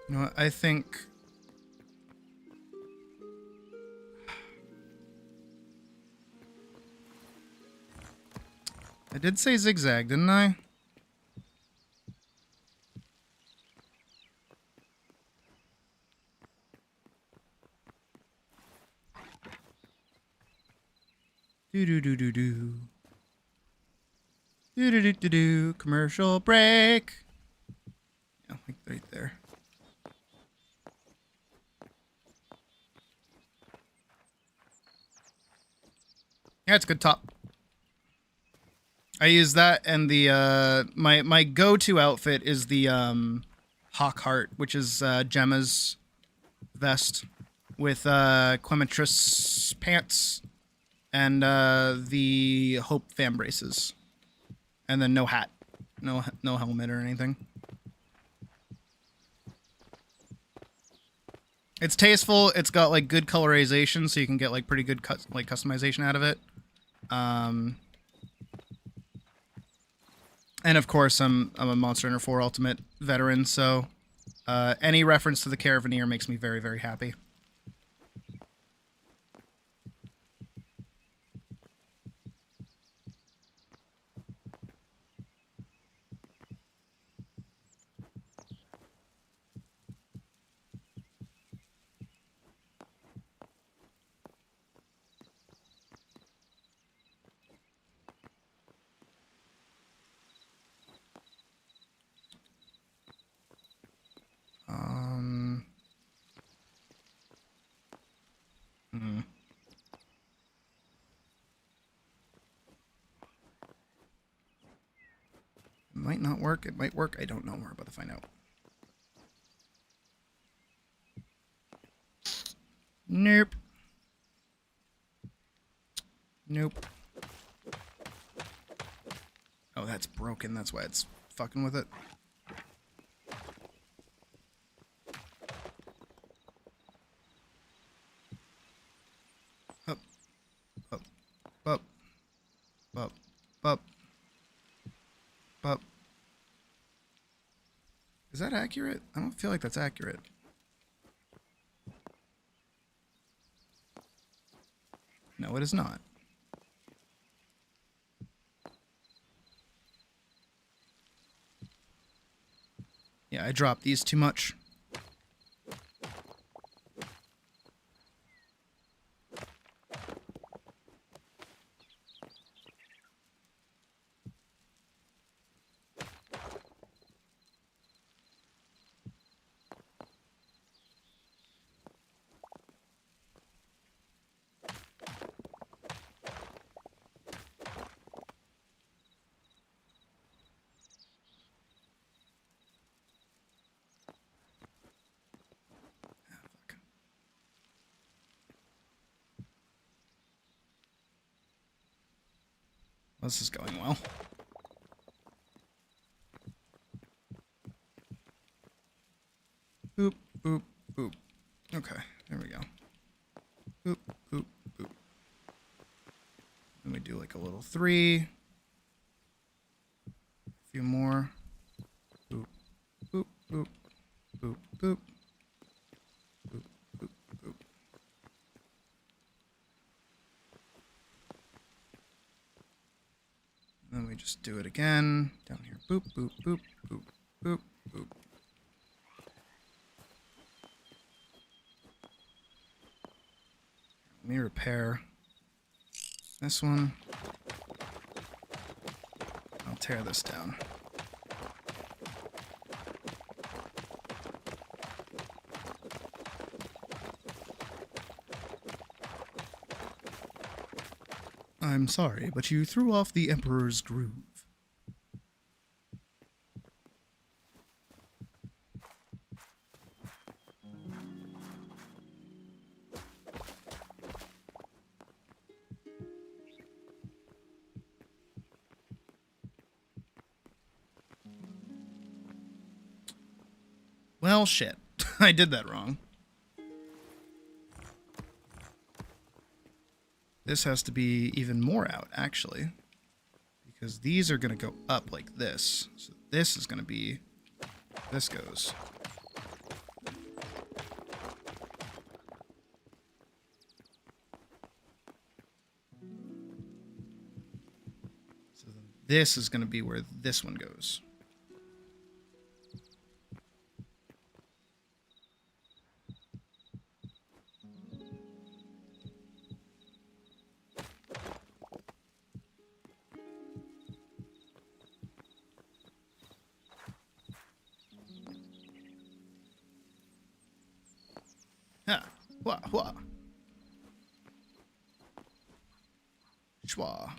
You know what, I think... I did say zigzag, didn't I? Do-do-do-do-do. Do-do-do-do-do. Commercial break. Yeah, like right there. Yeah, it's a good top. I use that, and the my go-to outfit is the Hawk Heart, which is Gemma's vest with Clementris pants and the Hope fan braces, and then no hat, no helmet or anything. It's tasteful. It's got like good colorization, so you can get like pretty good customization out of it. And of course, I'm a Monster Hunter 4 Ultimate veteran, so any reference to the Caravaneer makes me very, very happy. It might not work. It might work. I don't know. We're about to find out. Nope. Nope. Oh, that's broken. That's why it's fucking with it. Up. Up. Up. Up. Up. Up. Is that accurate? I don't feel like that's accurate. No, it is not. Yeah, I dropped these too much. This is going well. Boop, boop, boop. Okay, there we go. Boop, boop, boop. Then we do like a little 3. A few more. Boop, boop, boop, boop, boop. Boop, boop, boop. Then we just do it again. Down here. Boop, boop, boop, boop, boop, boop. Let me repair this one. I'll tear this down. I'm sorry, but you threw off the Emperor's groove. Well, shit. I did that wrong. This has to be even more out, actually. Because these are going to go up like this. So this is going to be... This goes. So then this is going to be where this one goes. Yeah. Wah, wah. Schwa.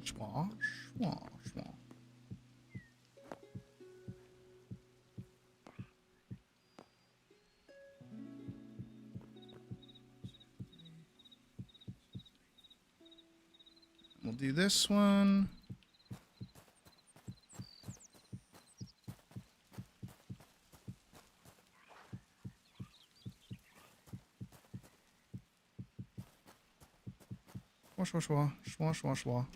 Schwa, schwa, schwa. We'll do this one. Schwa, schwa, schwa, schwa, schwa.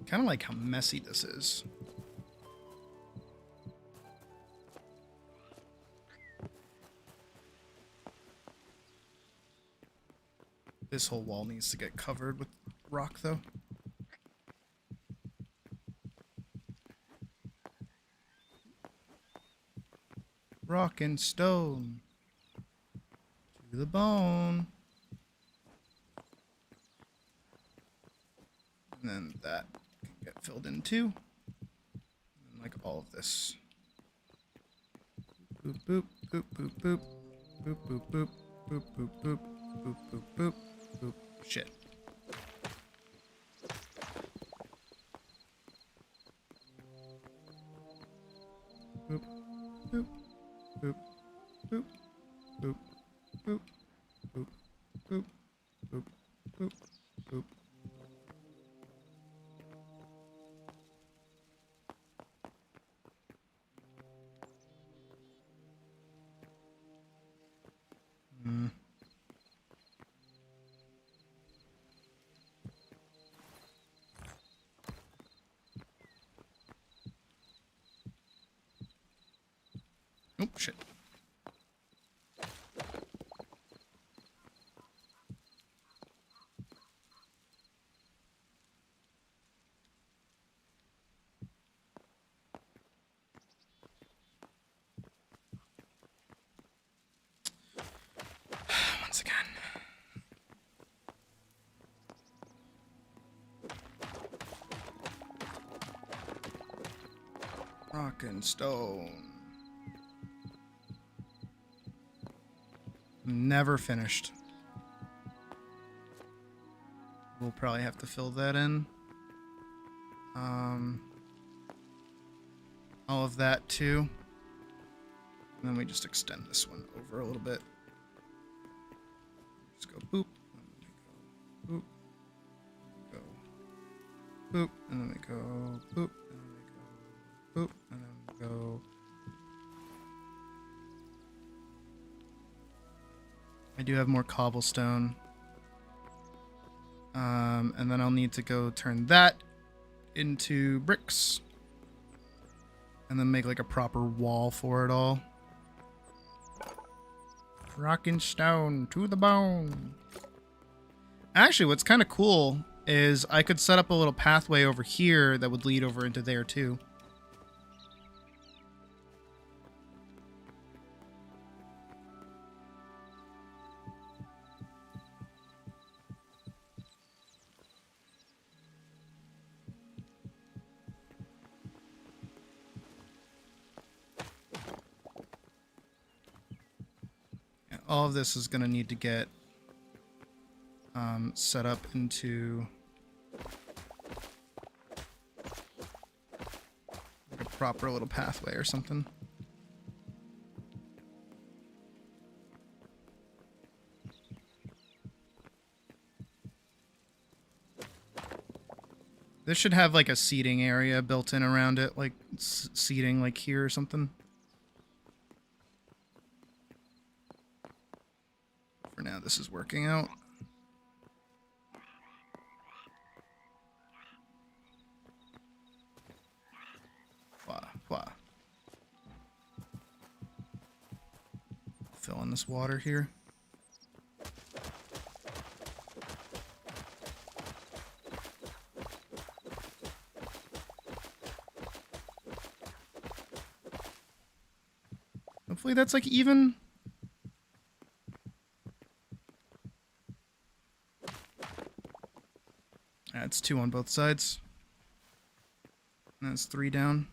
Kind of like how messy this is. This whole wall needs to get covered with rock, though. Rock and stone to the bone. And then that can get filled in too. And like all of this. Boop, boop, boop, boop, boop. Boop, boop, boop. Boop, boop, boop. Boop, boop, boop. Boop. Shit. Boop, boop, boop, boop, boop, boop, boop, boop, boop, boop, boop. Oh, shit. Once again. Rock and stone. Never finished. We'll probably have to fill that in. All of that too. And then we just extend this one over a little bit. Just go boop. And then we go boop. Go boop. And then we go boop. And then we go boop. And then we go. I do have more cobblestone. And then I'll need to go turn that into bricks. And then make like a proper wall for it all. Rock and stone to the bone. Actually, what's kind of cool is I could set up a little pathway over here that would lead over into there too. All of this is going to need to get set up into like a proper little pathway or something. This should have like a seating area built in around it, like seating like here or something. For now, this is working out. Wah, wah. on this water here. Hopefully that's like even. That's 2 on both sides. And that's 3 down.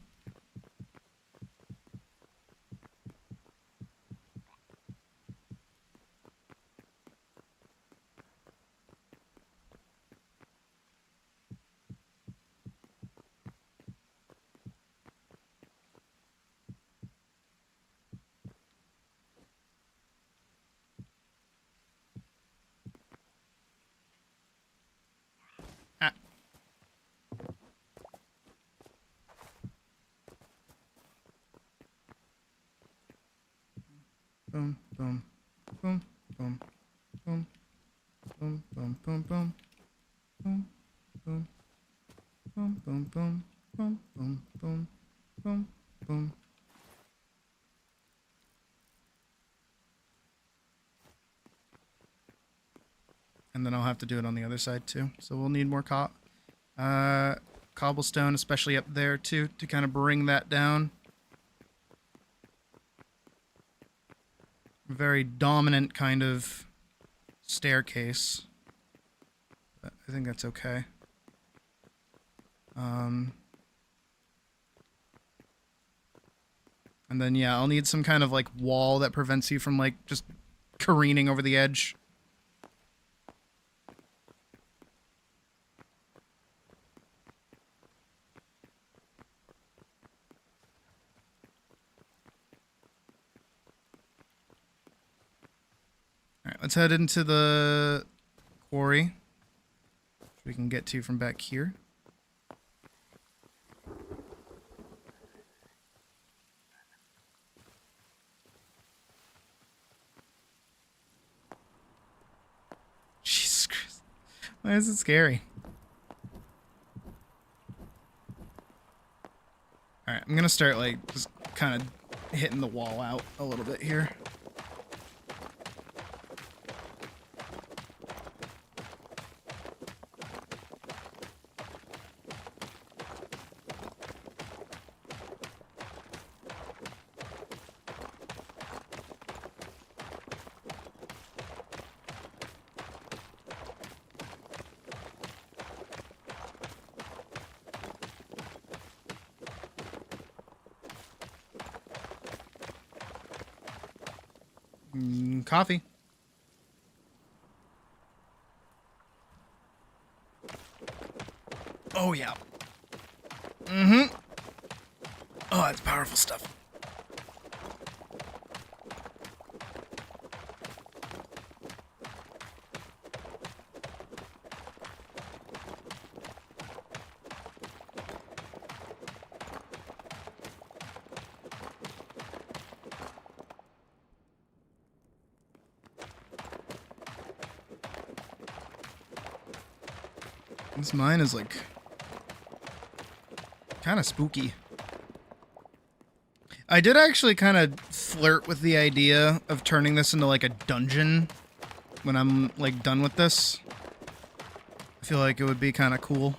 Boom, boom, boom, boom, boom, boom, boom, boom, boom, boom, boom, boom, boom, boom, boom, boom, boom, boom, boom. And then I'll have to do it on the other side too. So we'll need more cobblestone, especially up there too, to kind of bring that down. Very dominant kind of staircase. But I think that's okay. And then, yeah, I'll need some kind of, like, wall that prevents you from, like, just careening over the edge. Alright, let's head into the quarry, which we can get to from back here. Jesus Christ. Why is it scary? Alright, I'm gonna start, like, just kind of hitting the wall out a little bit here. Coffee. Oh, yeah. Mm-hmm. Oh, that's powerful stuff. This mine is, like, kind of spooky. I did actually kind of flirt with the idea of turning this into, like, a dungeon when I'm, like, done with this. I feel like it would be kind of cool.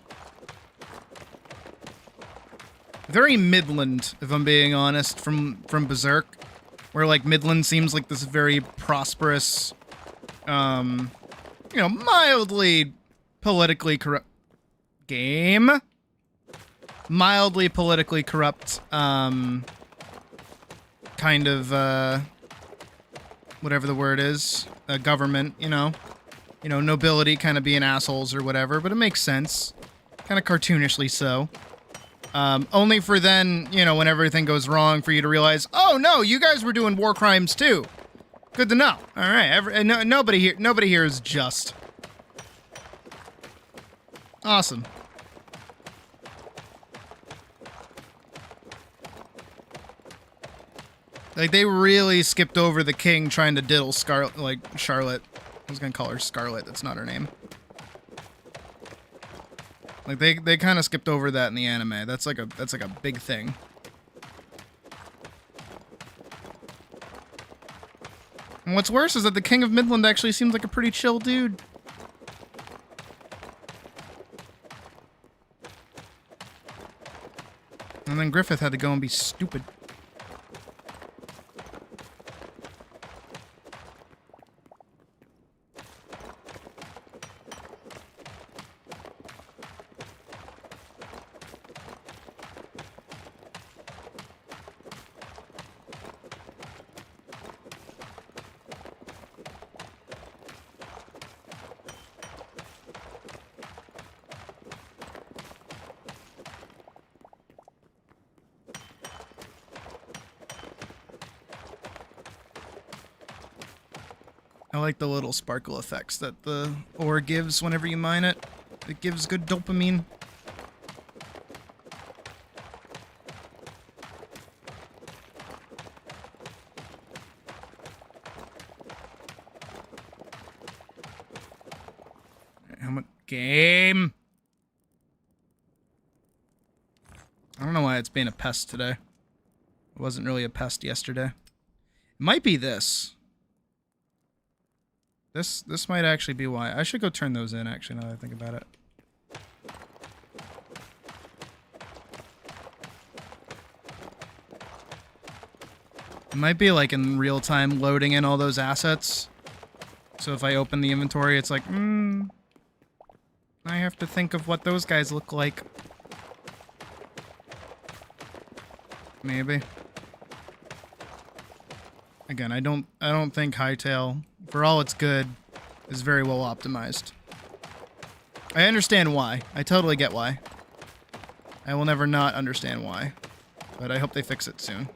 Very Midland, if I'm being honest, from Berserk. Where, like, Midland seems like this very prosperous, you know, mildly politically corrupt game. Mildly politically corrupt, kind of, whatever the word is, government, you know, nobility kind of being assholes or whatever, but it makes sense. Kind of cartoonishly so. Only for then, you know, when everything goes wrong, for you to realize, oh no, you guys were doing war crimes too. Good to know. All right, nobody here is just. Awesome. Like, they really skipped over the king trying to diddle Charlotte. I was gonna call her Scarlet, that's not her name. Like, they kind of skipped over that in the anime. That's like a big thing. And what's worse is that the King of Midland actually seems like a pretty chill dude. And then Griffith had to go and be stupid. I like the little sparkle effects that the ore gives whenever you mine it. It gives good dopamine. How much game? I don't know why it's being a pest today. It wasn't really a pest yesterday. It might be this. This might actually be why. I should go turn those in, actually, now that I think about it. It might be like in real time loading in all those assets. So if I open the inventory, it's like, I have to think of what those guys look like. Maybe. Again, I don't think Hytale, for all it's good, is very well optimized. I understand why. I totally get why. I will never not understand why. But I hope they fix it soon.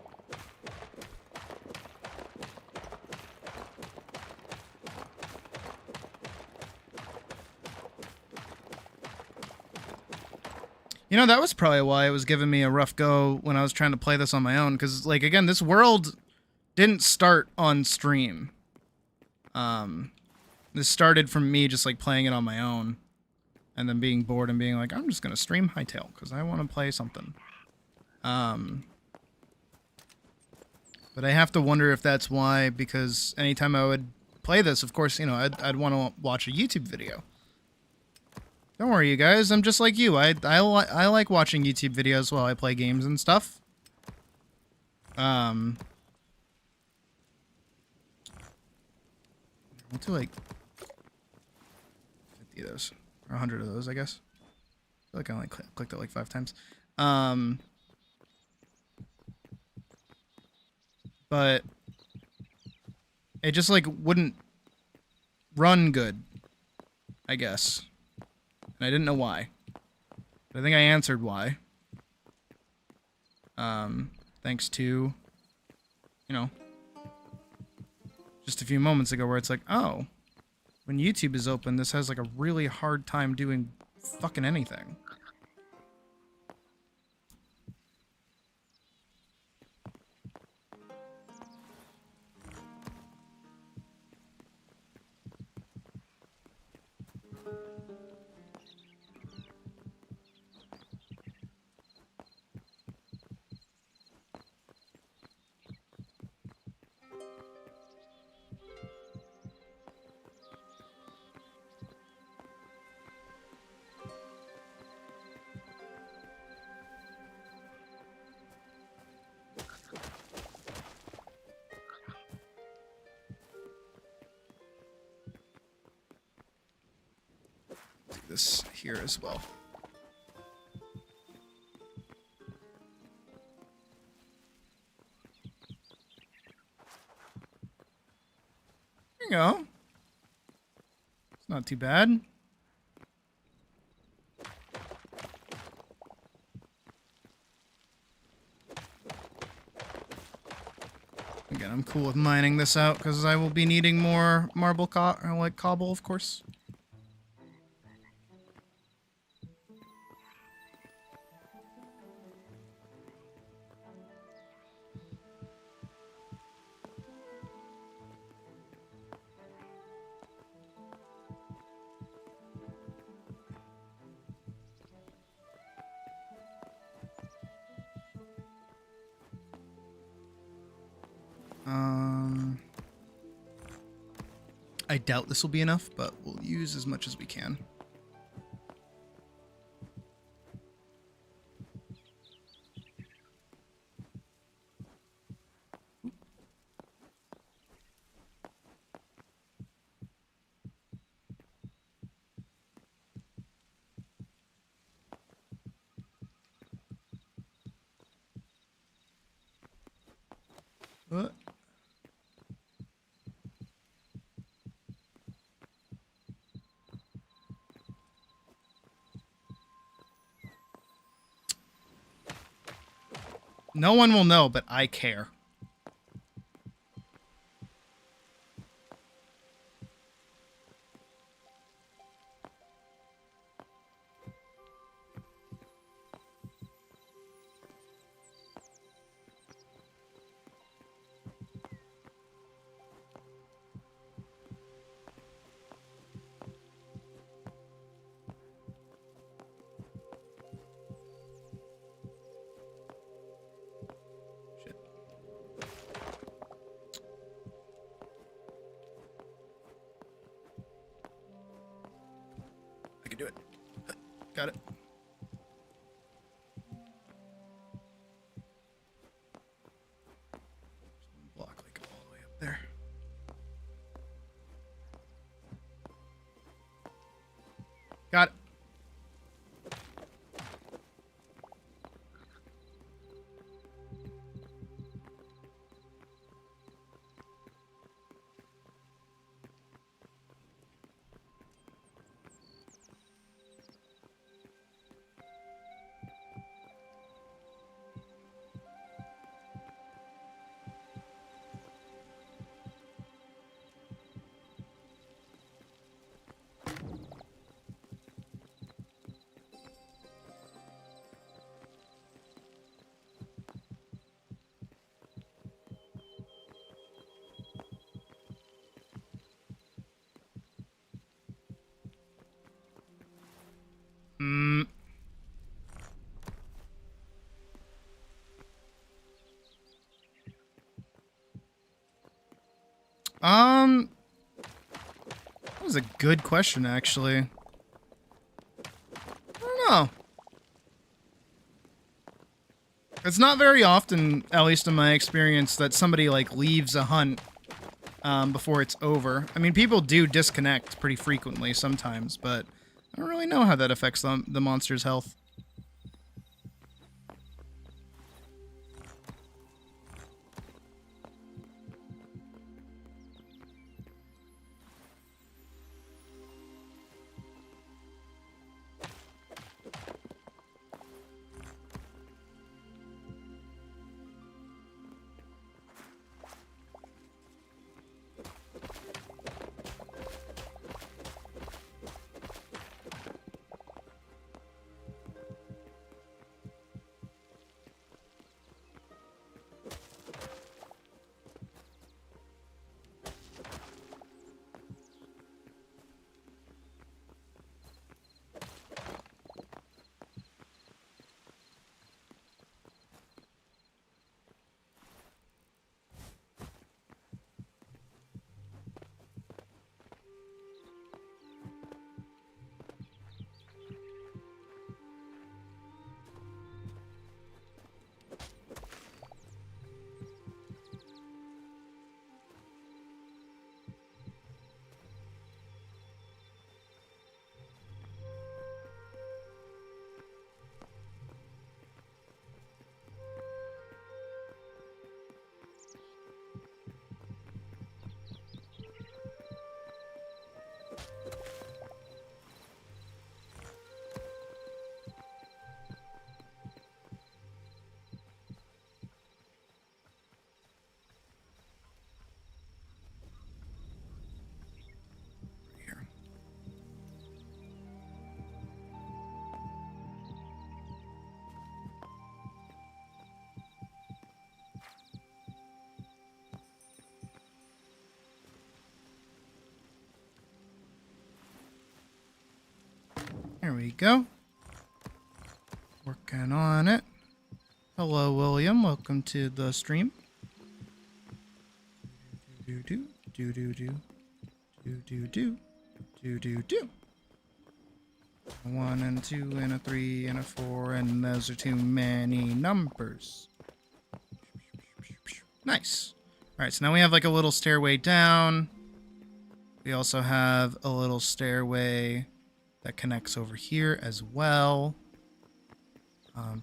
You know, that was probably why it was giving me a rough go when I was trying to play this on my own. Because, like, again, this world didn't start on stream. This started from me just, like, playing it on my own. And then being bored and being like, I'm just going to stream Hytale because I want to play something. But I have to wonder if that's why, because anytime I would play this, of course, you know, I'd want to watch a YouTube video. Don't worry, you guys. I'm just like you. I like watching YouTube videos while I play games and stuff. We'll do like 50 of those. Or 100 of those, I guess. I feel like I only clicked it like 5 times. But it just like wouldn't run good, I guess. And I didn't know why. But I think I answered why. Thanks to, you know, just a few moments ago where it's like, oh, when YouTube is open, this has like a really hard time doing fucking anything. This here as well. There you go. It's not too bad. Again, I'm cool with mining this out because I will be needing more marble like cobble, of course. I doubt this will be enough, but we'll use as much as we can. What? No one will know, but I care. I can do it. Got it. Block like all the way up there. Got it. That was a good question, actually. I don't know. It's not very often, at least in my experience, that somebody, like, leaves a hunt before it's over. I mean, people do disconnect pretty frequently sometimes, but I don't really know how that affects the monster's health. There we go. Working on it. Hello, William. Welcome to the stream. Do do do do do do Do. 1 and 2 and a 3 and a 4, and those are too many numbers. Nice. All right, so now we have like a little stairway down. We also have a little stairway that connects over here as well.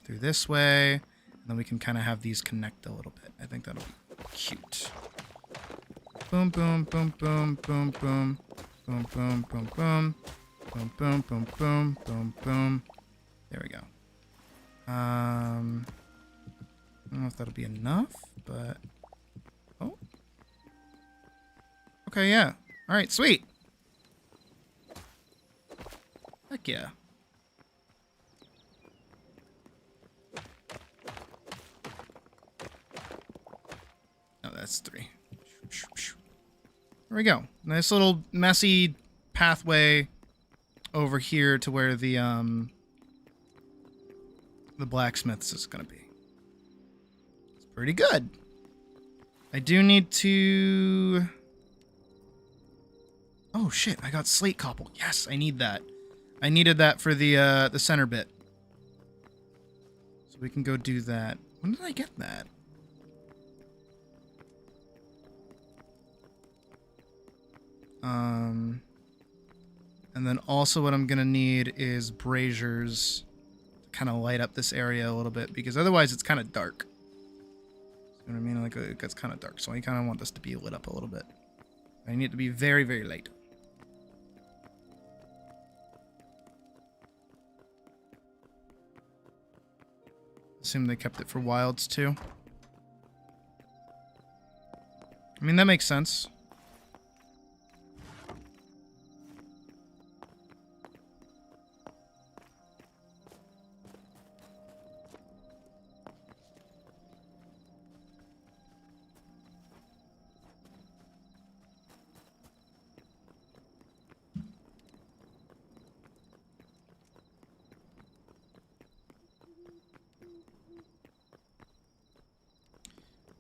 Through this way. And then we can kind of have these connect a little bit. I think that'll be cute. Boom, boom, boom, boom, boom, boom. Boom, boom, boom, boom. Boom, boom, boom, boom, boom, boom. There we go. I don't know if that'll be enough, but... Oh. Okay, yeah. Alright, sweet. Heck yeah. Oh, that's 3. There we go. Nice little messy pathway over here to where the blacksmith's is gonna be. It's pretty good. I do need to... Oh shit, I got slate cobble. Yes, I need that. I needed that for the center bit. So we can go do that. When did I get that? And then also what I'm gonna need is braziers to kind of light up this area a little bit, because otherwise it's kind of dark. You know what I mean? Like it gets kind of dark, so I kind of want this to be lit up a little bit. I need it to be very, very light. Assume they kept it for wilds too. I mean, that makes sense.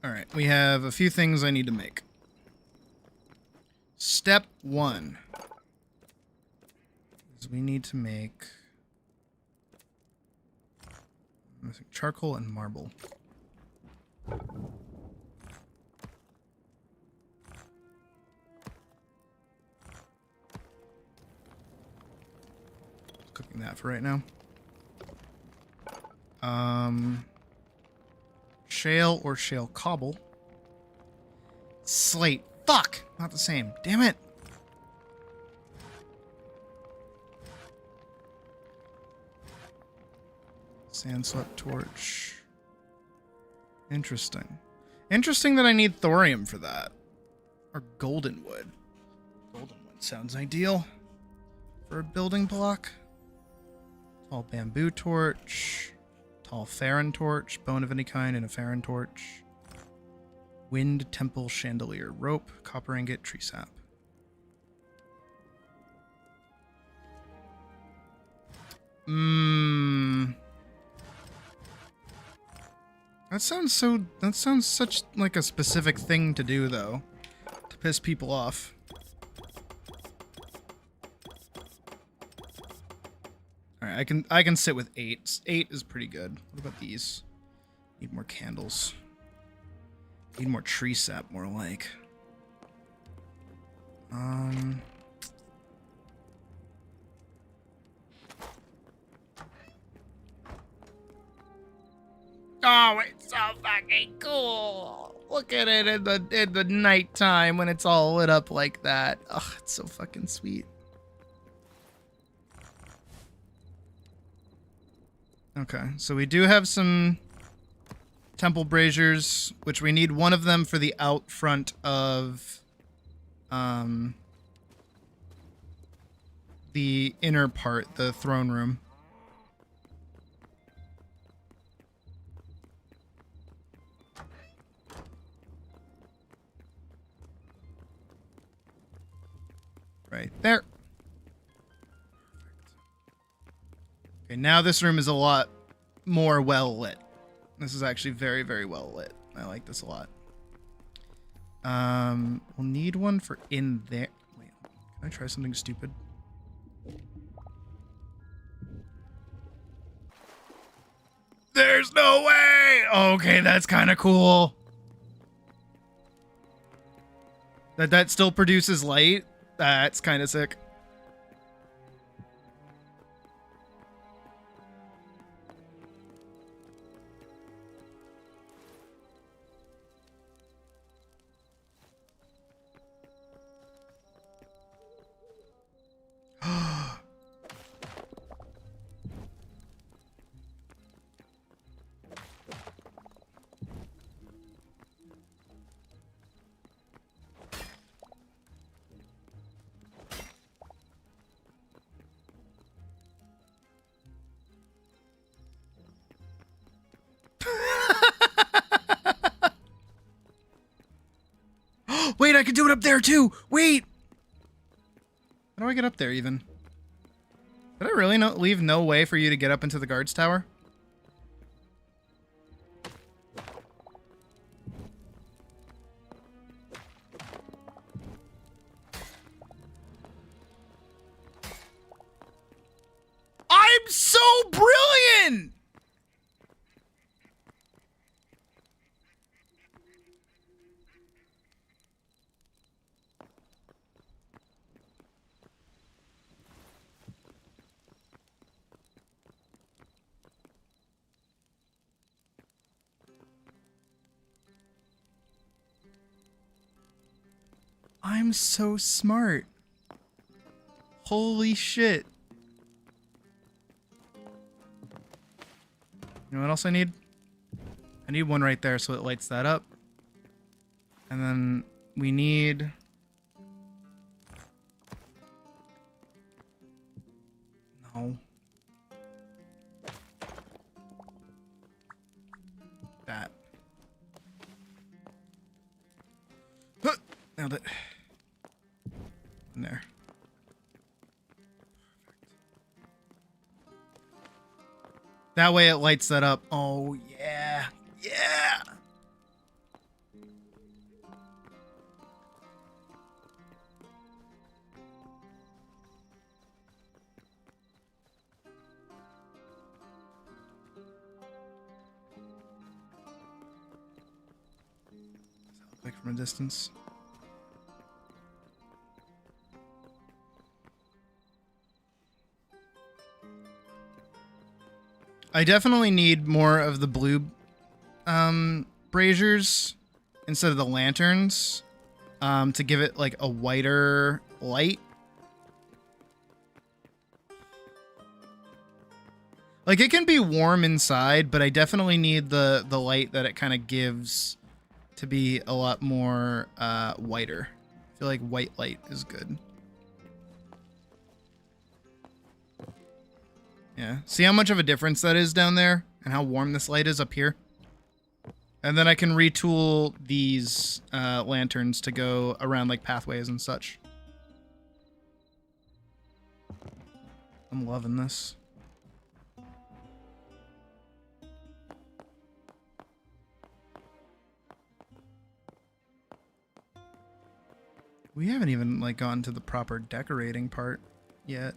Alright, we have a few things I need to make. Step 1 is we need to make charcoal and marble. Cooking that for right now. Shale or shale cobble. Slate. Fuck! Not the same. Damn it. Sand swept torch. Interesting. Interesting that I need thorium for that. Or golden wood. Golden wood sounds ideal for a building block. Tall bamboo torch. Tall Farron torch, bone of any kind, and a Farron torch. Wind temple chandelier, rope, copper ingot, tree sap. That sounds such like a specific thing to do though. To piss people off. Alright, I can sit with 8. 8 is pretty good. What about these? Need more candles. Need more tree sap, more like. Oh, it's so fucking cool. Look at it in the nighttime when it's all lit up like that. Oh, it's so fucking sweet. Okay, so we do have some temple braziers, which we need one of them for the out front of the inner part, the throne room. Right there. Okay, now this room is a lot more well lit. This is actually very, very well lit. I like this a lot. We'll need one for in there. Wait, I try something stupid. There's no way! Okay, that's kind of cool. That still produces light? That's kind of sick. Wait, I can do it up there too. Wait. How do I get up there even? Did I really leave no way for you to get up into the guards tower? I'm so brilliant! I'm so smart. Holy shit. You know what else I need? I need one right there so it lights that up. And then we need... No. That. Huh! Nailed it. In there. That way it lights that up. Oh, yeah. Yeah! Does that look like from a distance? I definitely need more of the blue braziers instead of the lanterns to give it like a whiter light. Like it can be warm inside, but I definitely need the light that it kind of gives to be a lot more whiter. I feel like white light is good. Yeah. See how much of a difference that is down there and how warm this light is up here? And then I can retool these lanterns to go around like pathways and such. I'm loving this. We haven't even like gotten to the proper decorating part yet.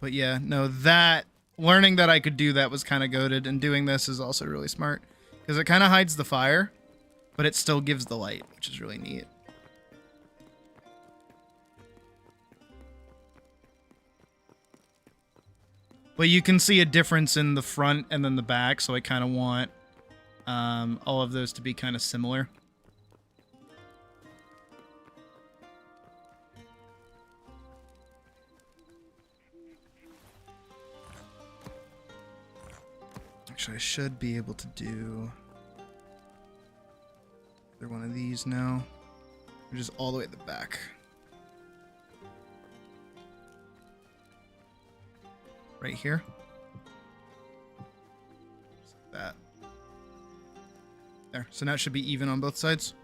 But yeah, no, that learning that I could do that was kind of goated, and doing this is also really smart because it kind of hides the fire, but it still gives the light, which is really neat. But you can see a difference in the front and then the back, so I kind of want all of those to be kind of similar. Actually, I should be able to do either one of these now, or just all the way at the back. Right here. Just like that. There. So now it should be even on both sides.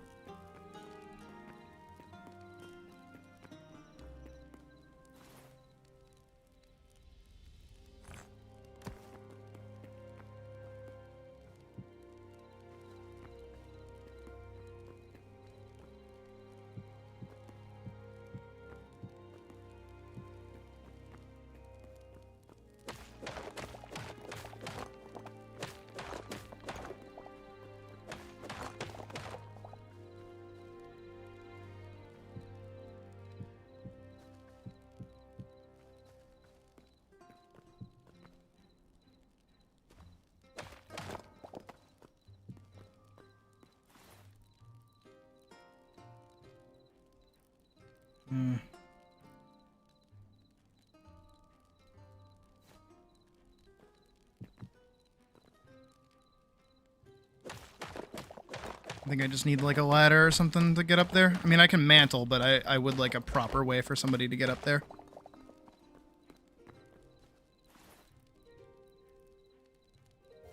I think I just need like a ladder or something to get up there. I mean, I can mantle, but I would like a proper way for somebody to get up there.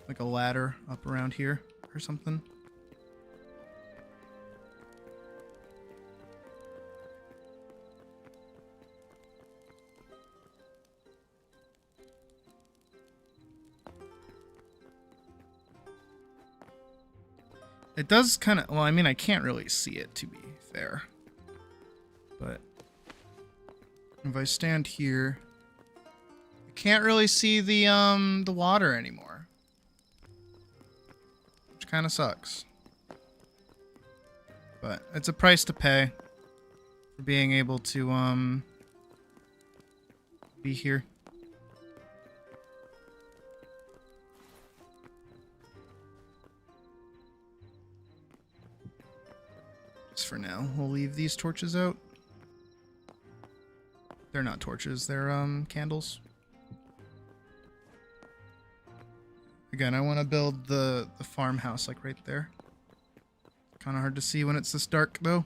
Like a ladder up around here or something. It does kind of, well, I mean, I can't really see it, to be fair. But if I stand here, I can't really see the water anymore. Which kind of sucks. But it's a price to pay for being able to be here. For now, we'll leave these torches out. They're not torches, they're candles. Again, I want to build the farmhouse like right there. Kind of hard to see when it's this dark though.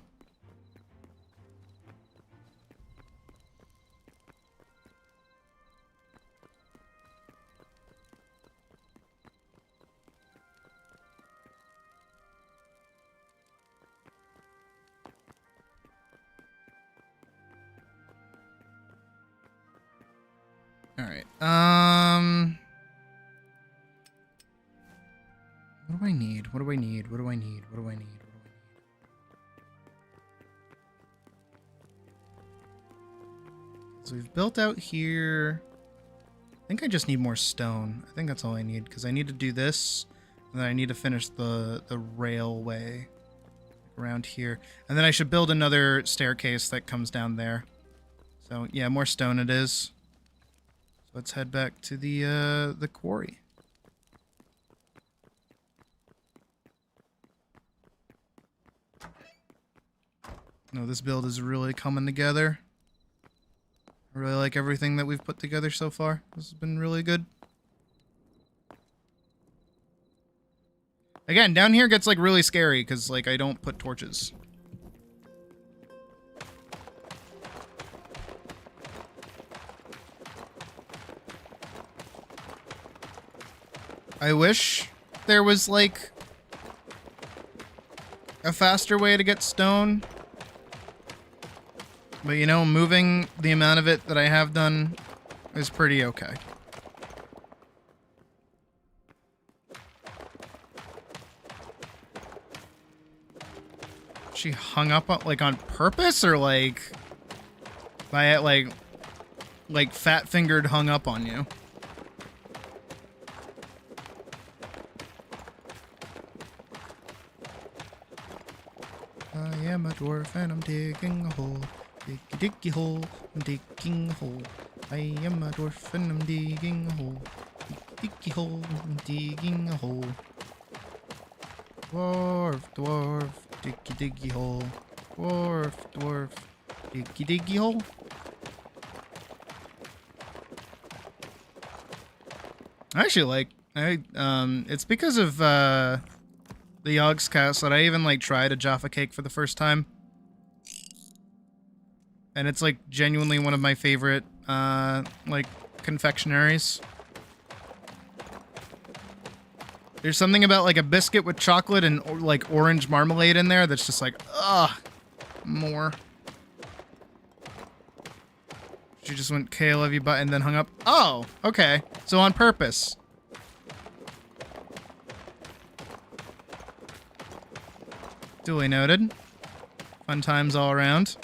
Alright, what do I need? What do I need? What do I need? What do I need? What do I need? So we've built out here. I think I just need more stone. I think that's all I need, because I need to do this, and then I need to finish the railway around here. And then I should build another staircase that comes down there. So yeah, more stone it is. Let's head back to the quarry. No, this build is really coming together. I really like everything that we've put together so far. This has been really good. Again, down here gets like really scary because like I don't put torches. I wish there was, like, a faster way to get stone. But, you know, moving the amount of it that I have done is pretty okay. She hung up on, like, on purpose, or, like, by, like fat-fingered hung up on you? I am a dwarf and I'm digging a hole. Diggy diggy hole, I'm digging a hole. I am a dwarf and I'm digging a hole. Diggy hole, I'm digging a hole. Dwarf, dwarf, diggy diggy hole. Dwarf, dwarf, diggy diggy hole. I actually like, it's because of, the Yogscast that I even like tried a Jaffa cake for the first time. And it's like genuinely one of my favorite like confectionaries. There's something about like a biscuit with chocolate and like orange marmalade in there that's just like, ugh, more. She just went, "Okay, I love you, but," and then hung up. Oh, okay. So on purpose. Duly noted. Fun times all around.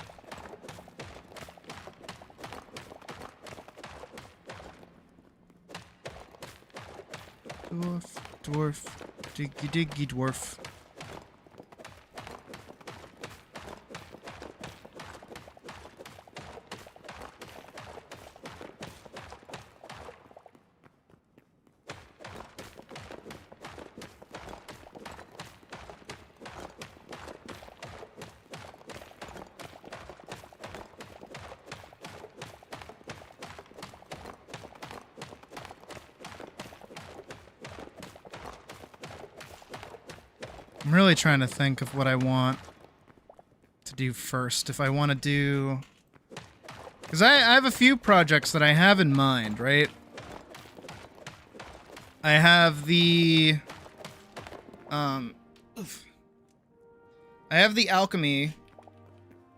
Dwarf, dwarf, diggy diggy dwarf. I'm really trying to think of what I want to do first. If I want to do... Because I have a few projects that I have in mind, right? I have the... I have the alchemy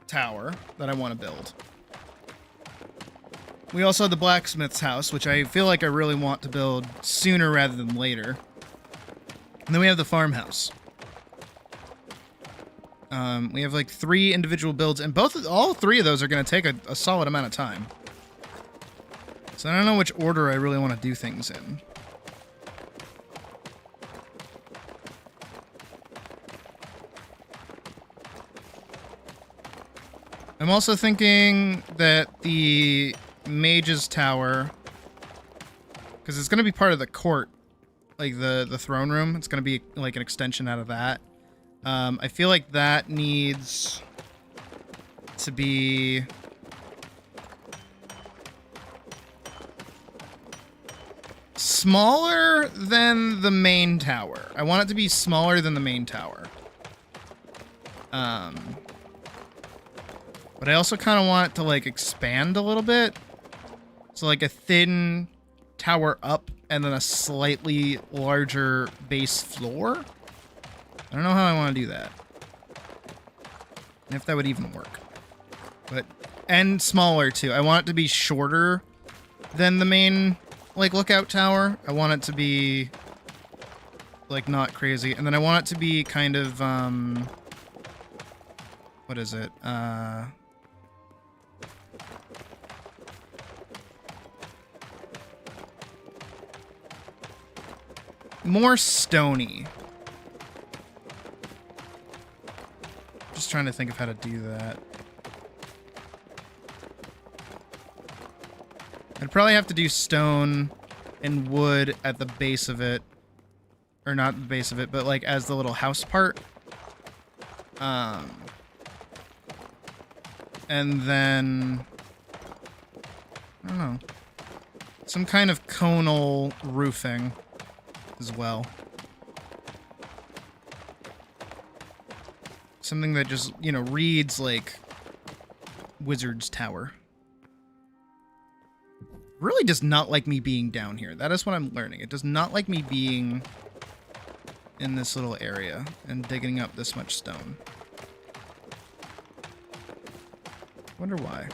tower that I want to build. We also have the blacksmith's house, which I feel like I really want to build sooner rather than later. And then we have the farmhouse. We have like 3 individual builds, and all 3 of those are going to take a solid amount of time. So I don't know which order I really want to do things in. I'm also thinking that the mage's tower, because it's going to be part of the court, like the throne room. It's going to be like an extension out of that. I feel like that needs to be smaller than the main tower. I want it to be smaller than the main tower. But I also kind of want it to like expand a little bit. So like a thin tower up and then a slightly larger base floor. I don't know how I want to do that. And if that would even work. And smaller too. I want it to be shorter than the main like lookout tower. I want it to be like not crazy. And then I want it to be kind of what is it? More stony. Just trying to think of how to do that. I'd probably have to do stone and wood at the base of it. Or not the base of it, but like as the little house part. And then... I don't know. Some kind of conal roofing as well. Something that just, you know, reads like Wizard's Tower. Really does not like me being down here. That is what I'm learning. It does not like me being in this little area and digging up this much stone. Wonder why.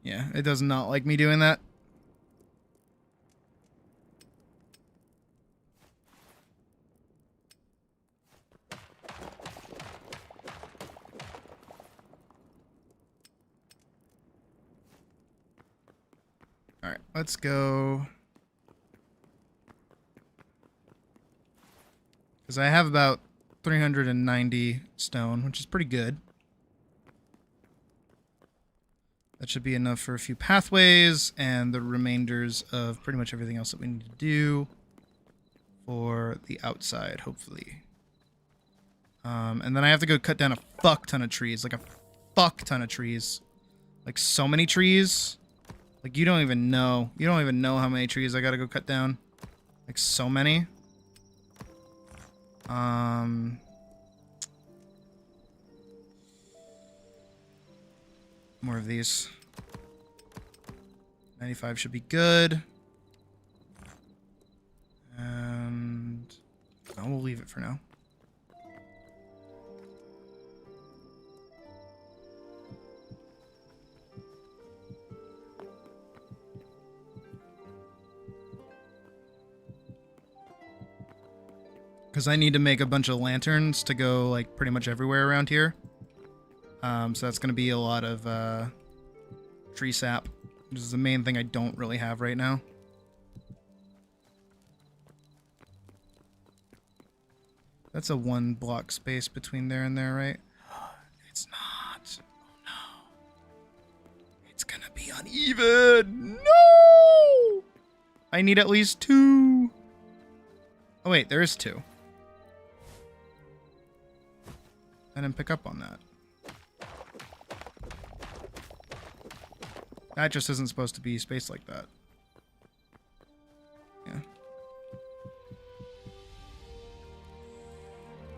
Yeah, it does not like me doing that. All right, let's go. Because I have about 390 stone, which is pretty good. That should be enough for a few pathways and the remainders of pretty much everything else that we need to do for the outside, hopefully. And then I have to go cut down a fuck ton of trees, like a fuck ton of trees. Like so many trees. Like you don't even know. You don't even know how many trees I gotta go cut down. Like so many. More of these. 95 should be good. And no, we'll leave it for now. Because I need to make a bunch of lanterns to go like pretty much everywhere around here. So that's going to be a lot of tree sap, which is the main thing I don't really have right now. That's a 1 block space between there and there, right? It's not. Oh no. It's going to be uneven. No! I need at least 2. Oh wait, there is 2. I didn't pick up on that. That just isn't supposed to be spaced like that. Yeah.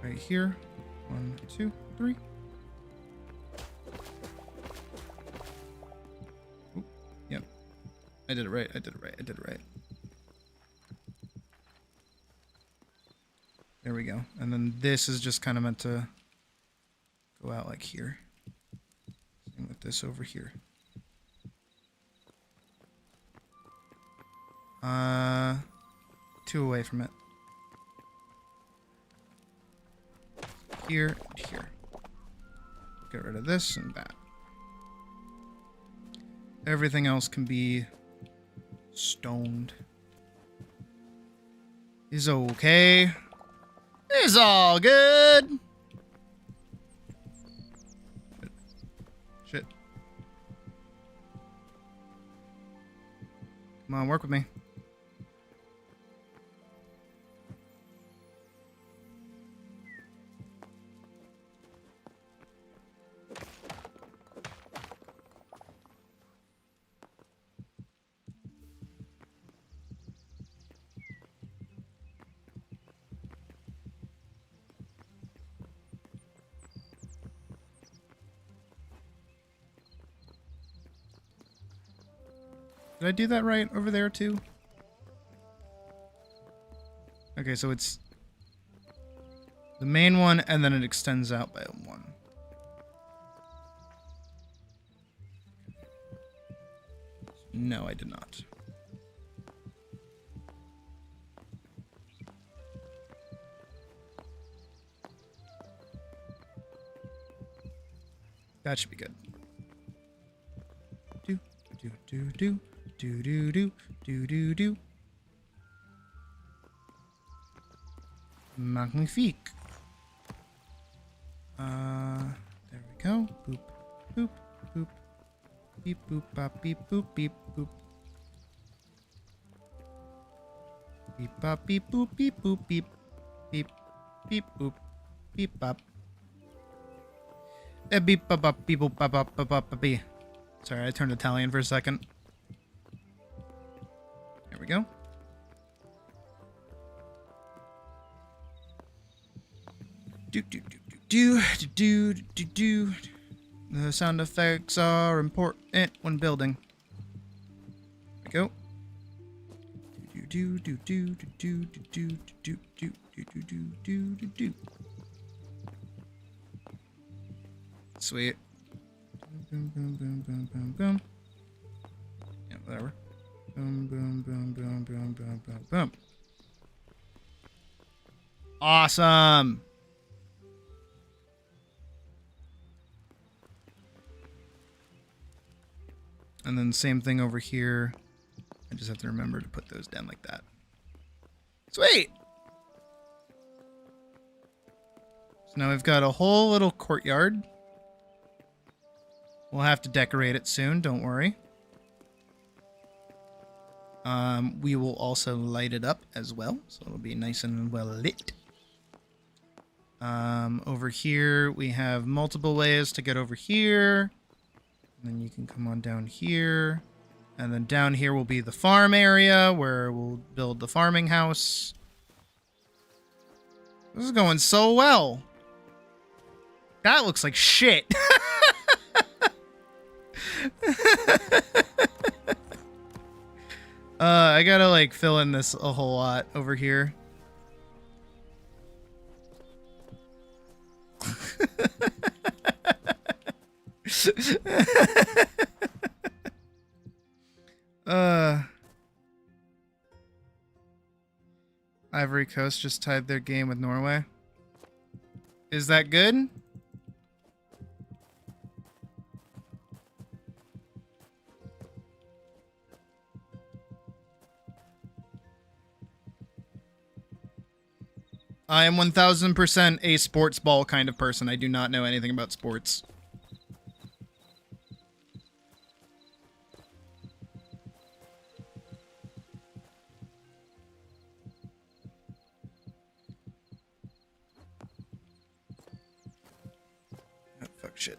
Right here. 1, 2, 3. Oop. Yep. I did it right. I did it right. I did it right. There we go. And then this is just kind of meant to go out like here. Same with this over here. 2 away from it. Here and here. Get rid of this and that. Everything else can be stoned. Is okay. It's all good. Shit. Come on, work with me. Did I do that right over there too? Okay, so it's the main one and then it extends out by 1. No, I did not. That should be good. Do do do do. Do do do do do do. Magnifique. There we go. Boop, boop, boop. Beep, boop, bop, beep, boop, beep, boop. Beep, bop, beep, boop, beep, boop, beep. Beep, beep, boop, beep, bop. Beep, bop, bop, beep, boop, bop, bop, bop, bop, beep. Sorry, I turned Italian for a second. There we go. Do do do do do do do do. The sound effects are important when building. There we go. Do do do do do do do do do do do do do do. Sweet. Boom boom boom boom boom boom. Yeah, whatever. Boom, boom, boom, boom, boom, boom, boom, boom. Awesome. And then same thing over here. I just have to remember to put those down like that. Sweet. So now we've got a whole little courtyard. We'll have to decorate it soon, don't worry. We will also light it up as well, so it'll be nice and well lit. Over here, we have multiple ways to get over here. And then you can come on down here. And then down here will be the farm area, where we'll build the farming house. This is going so well. That looks like shit. I gotta like fill in this a whole lot over here. Ivory Coast just tied their game with Norway. Is that good? I am 1000% a sports ball kind of person. I do not know anything about sports. Oh, fuck shit.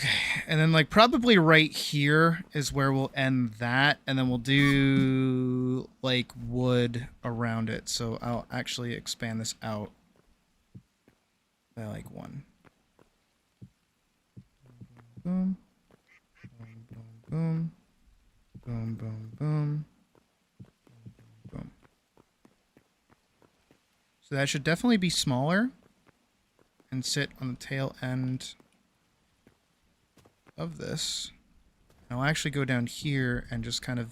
Okay, and then like probably right here is where we'll end that, and then we'll do like wood around it. So I'll actually expand this out by like 1. Boom, boom, boom, boom, boom, boom, boom, boom. So that should definitely be smaller and sit on the tail end of this. And I'll actually go down here and just kind of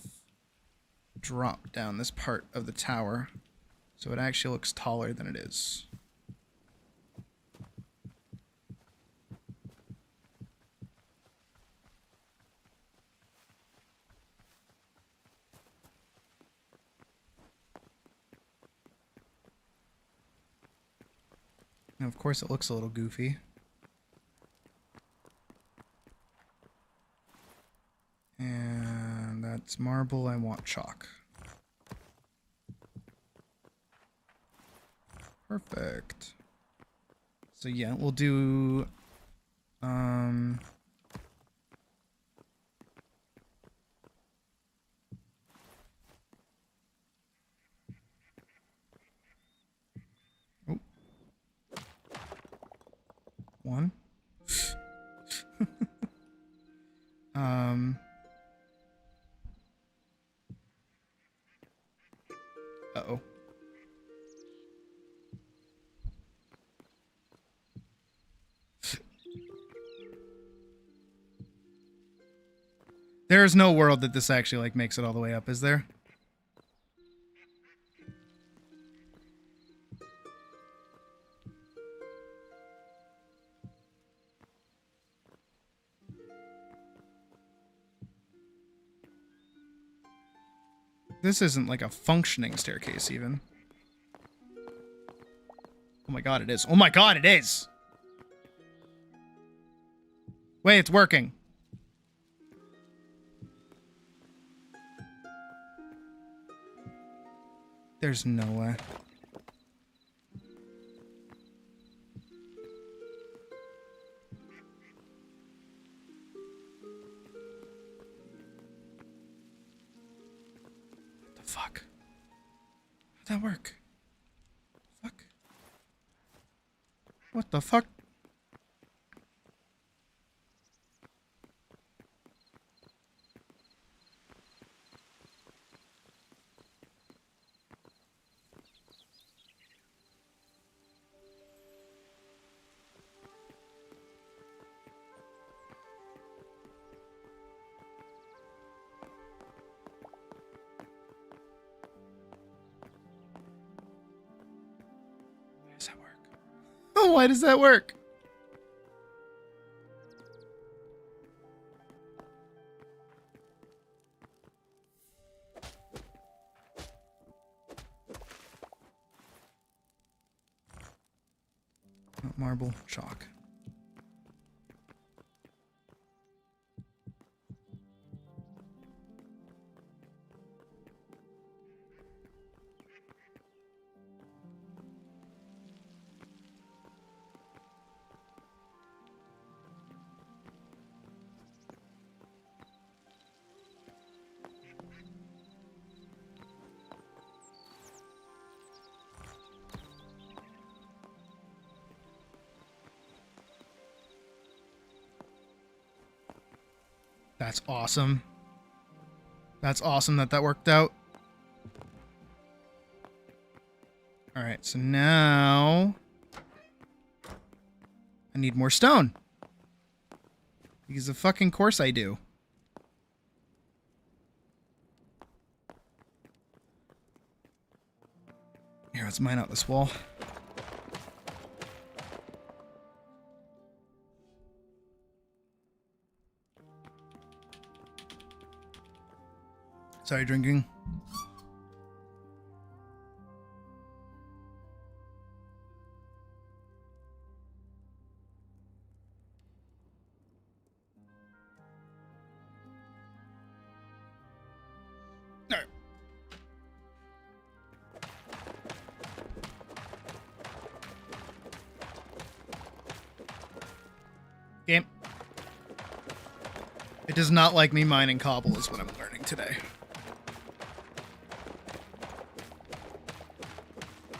drop down this part of the tower so it actually looks taller than it is. Now, of course, it looks a little goofy. And that's marble. I want chalk. Perfect. So yeah, we'll do oh. One. Uh-oh. There is no world that this actually like makes it all the way up, is there? This isn't like a functioning staircase even. Oh my god, it is. Oh my god, it is! Wait, it's working. There's no way. What the fuck? How'd that work? Fuck. What the fuck? Oh, why does that work? Marble, chalk. That's awesome. That's awesome that that worked out. All right, so now I need more stone. Because of fucking course I do. Here, let's mine out this wall. Sorry, drinking. All right. Game. It does not like me mining cobble is what I'm learning today.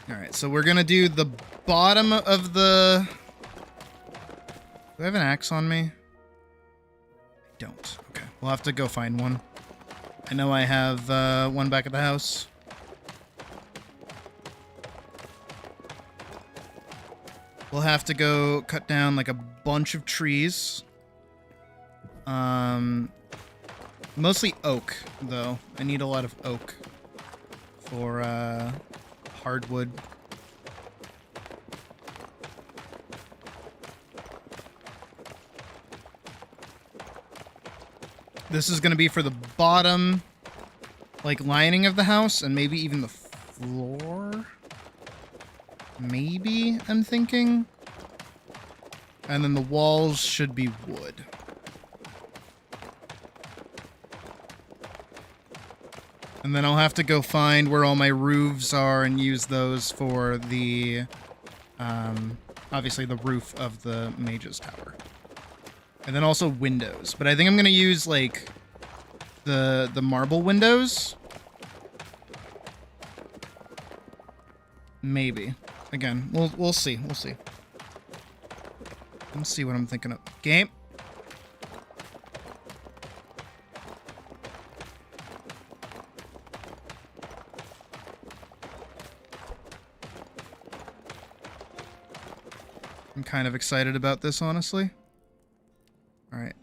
Alright, so we're gonna do the bottom of the... Do I have an axe on me? I don't. Okay, we'll have to go find one. I know I have one back at the house. We'll have to go cut down like a bunch of trees. Mostly oak, though. I need a lot of oak for hardwood. This is going to be for the bottom, like, lining of the house, and maybe even the floor? Maybe, I'm thinking. And then the walls should be wood. And then I'll have to go find where all my roofs are and use those for the, obviously the roof of the Mage's Tower. And then also windows. But I think I'm going to use, like, the marble windows. Maybe. Again, we'll see. We'll see. Let's see what I'm thinking of. Game. I'm kind of excited about this, honestly. All right.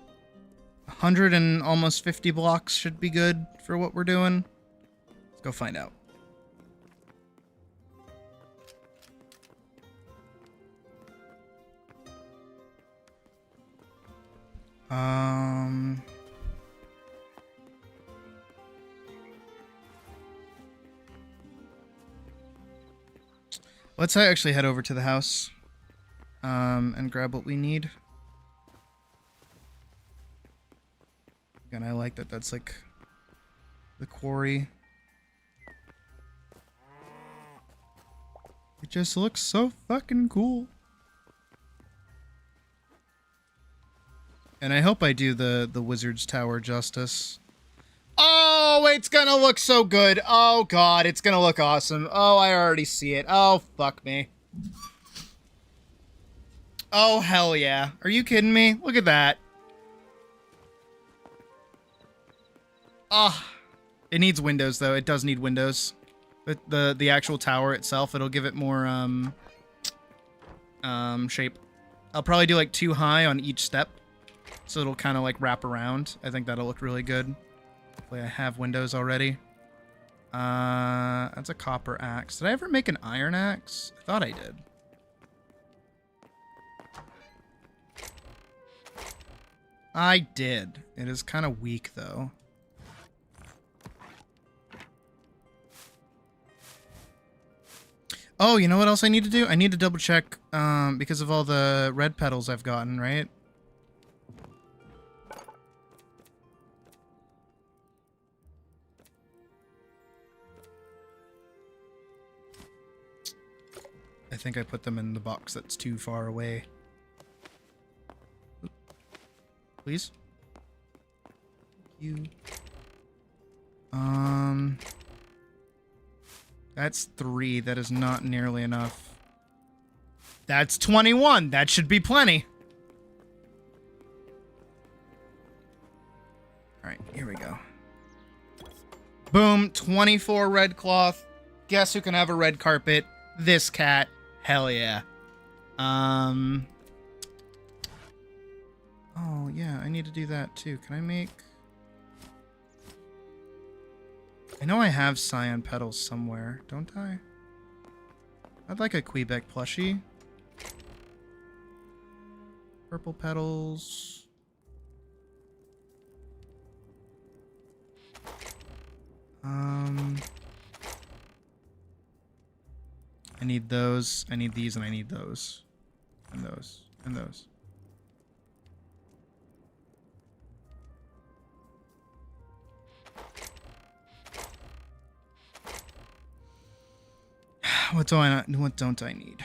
100 and almost 50 blocks should be good for what we're doing. Let's go find out. Let's actually head over to the house and grab what we need. Again, I like that that's like the quarry. It just looks so fucking cool. And I hope I do the Wizard's Tower justice. Oh, it's gonna look so good. Oh, God, it's gonna look awesome. Oh, I already see it. Oh, fuck me. Oh, hell yeah. Are you kidding me? Look at that. Ah, it needs windows, though. It does need windows. The actual tower itself, it'll give it more, shape. I'll probably do, like, 2 high on each step. So it'll kind of, like, wrap around. I think that'll look really good. Hopefully I have windows already. That's a copper axe. Did I ever make an iron axe? I thought I did. I did. It is kind of weak, though. Oh, you know what else I need to do? I need to double check, because of all the red petals I've gotten, right? I think I put them in the box that's too far away. Please? You. That's 3. That is not nearly enough. That's 21. That should be plenty. Alright, here we go. Boom. 24 red cloth. Guess who can have a red carpet? This cat. Hell yeah. Oh, yeah, I need to do that too. Can I make... I know I have cyan petals somewhere, don't I? I'd like a Quebec plushie. Purple petals. I need those, I need these, and I need those. And those, and those. What do I not, what don't I need?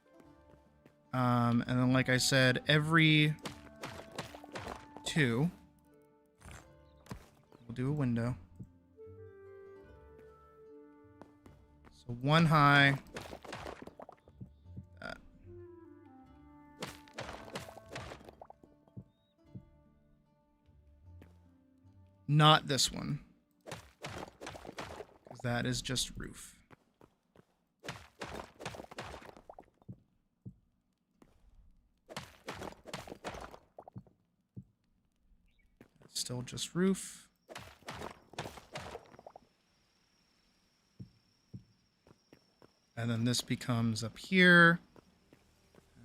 And then, like I said, every 2, we'll do a window. So 1 high. That. Not this one. Because that is just roof. Still just roof. And then this becomes up here.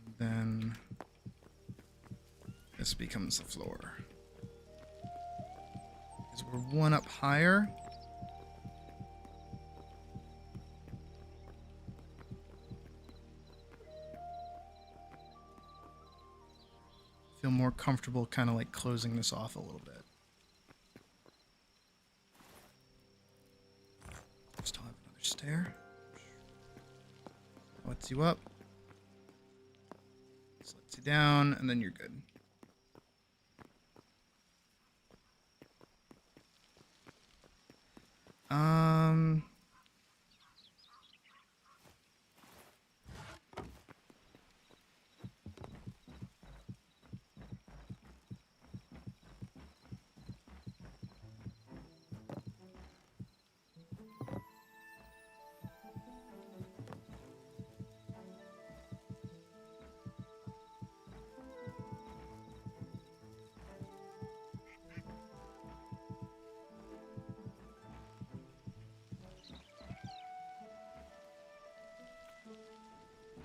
And then this becomes the floor. Because we're 1 up higher. Feel more comfortable kind of like closing this off a little bit. Still have another stair. Lets you up. This lets you down, and then you're good.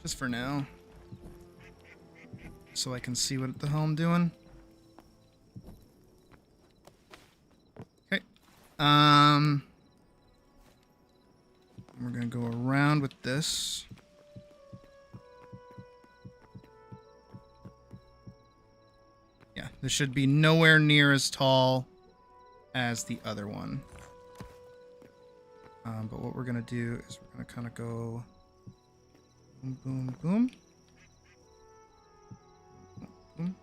Just for now. So I can see what the hell I'm doing. Okay. We're gonna go around with this. Yeah, this should be nowhere near as tall as the other one. But what we're gonna do is we're gonna kind of go boom, boom, boom. Boom,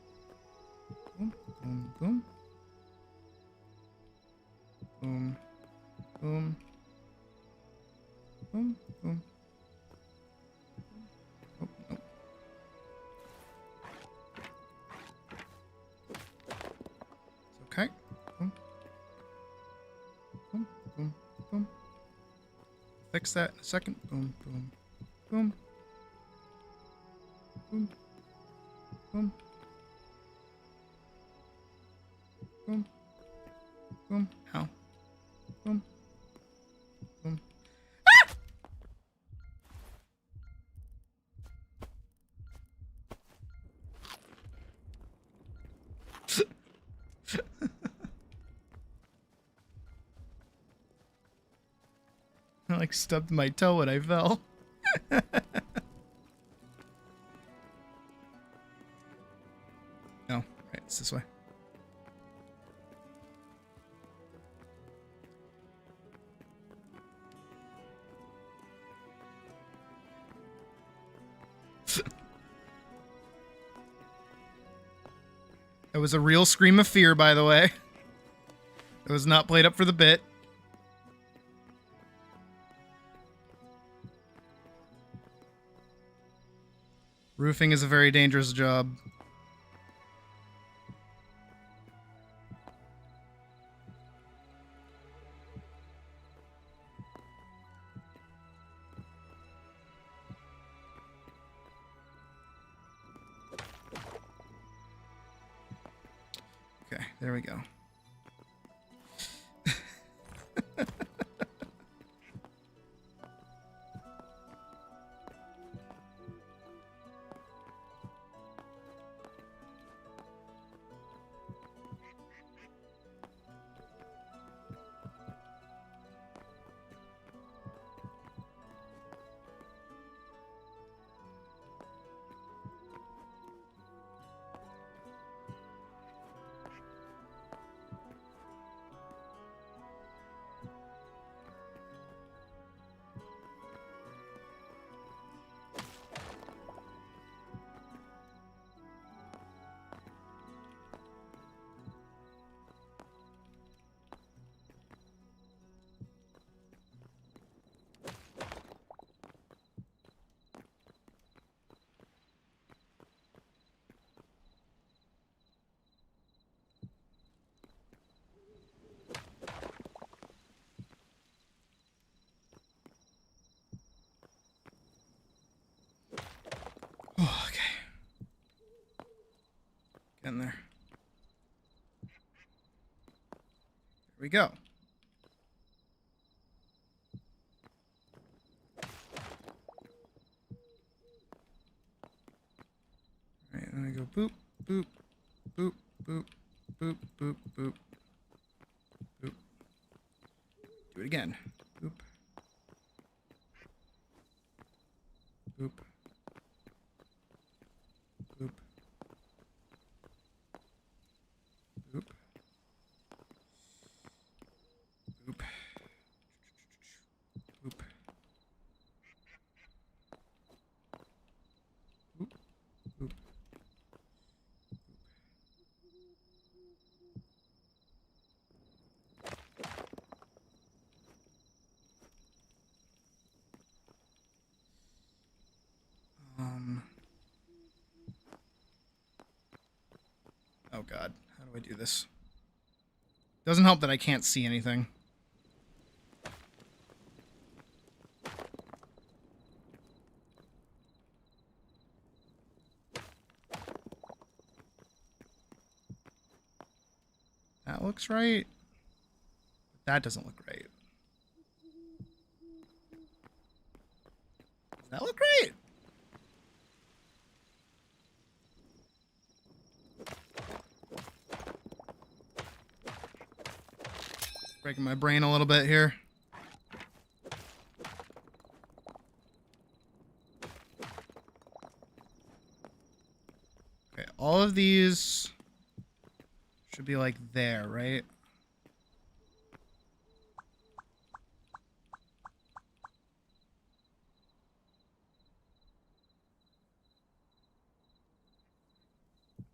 boom, boom, boom. Boom, boom. Boom, boom. Oh, no. It's okay. Boom. Boom, boom, boom. Fix that in a second. Boom, boom, boom. Boom. Boom. Boom. Boom. Ow. Boom. Boom. Ah! I like stubbed my toe when I fell. No, right, it's this way. It was a real scream of fear, by the way. It was not played up for the bit. Roofing is a very dangerous job. Okay, there we go. we go. All right, then I go boop, boop, boop, boop, boop, boop, boop, boop. Do it again. Boop. Boop. Boop. Boop. Boop. Boop. Boop. Boop. Oh God, how do I do this? Doesn't help that I can't see anything. That looks right. But that doesn't look right. Does that look right? Breaking my brain a little bit here. Okay, all of these should be like there, right?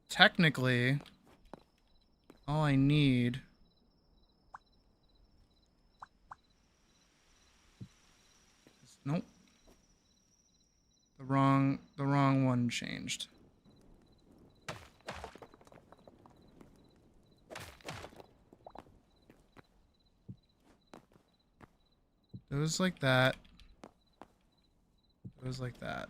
Technically, all I need is, nope. The wrong one changed. Those like that. Those like that.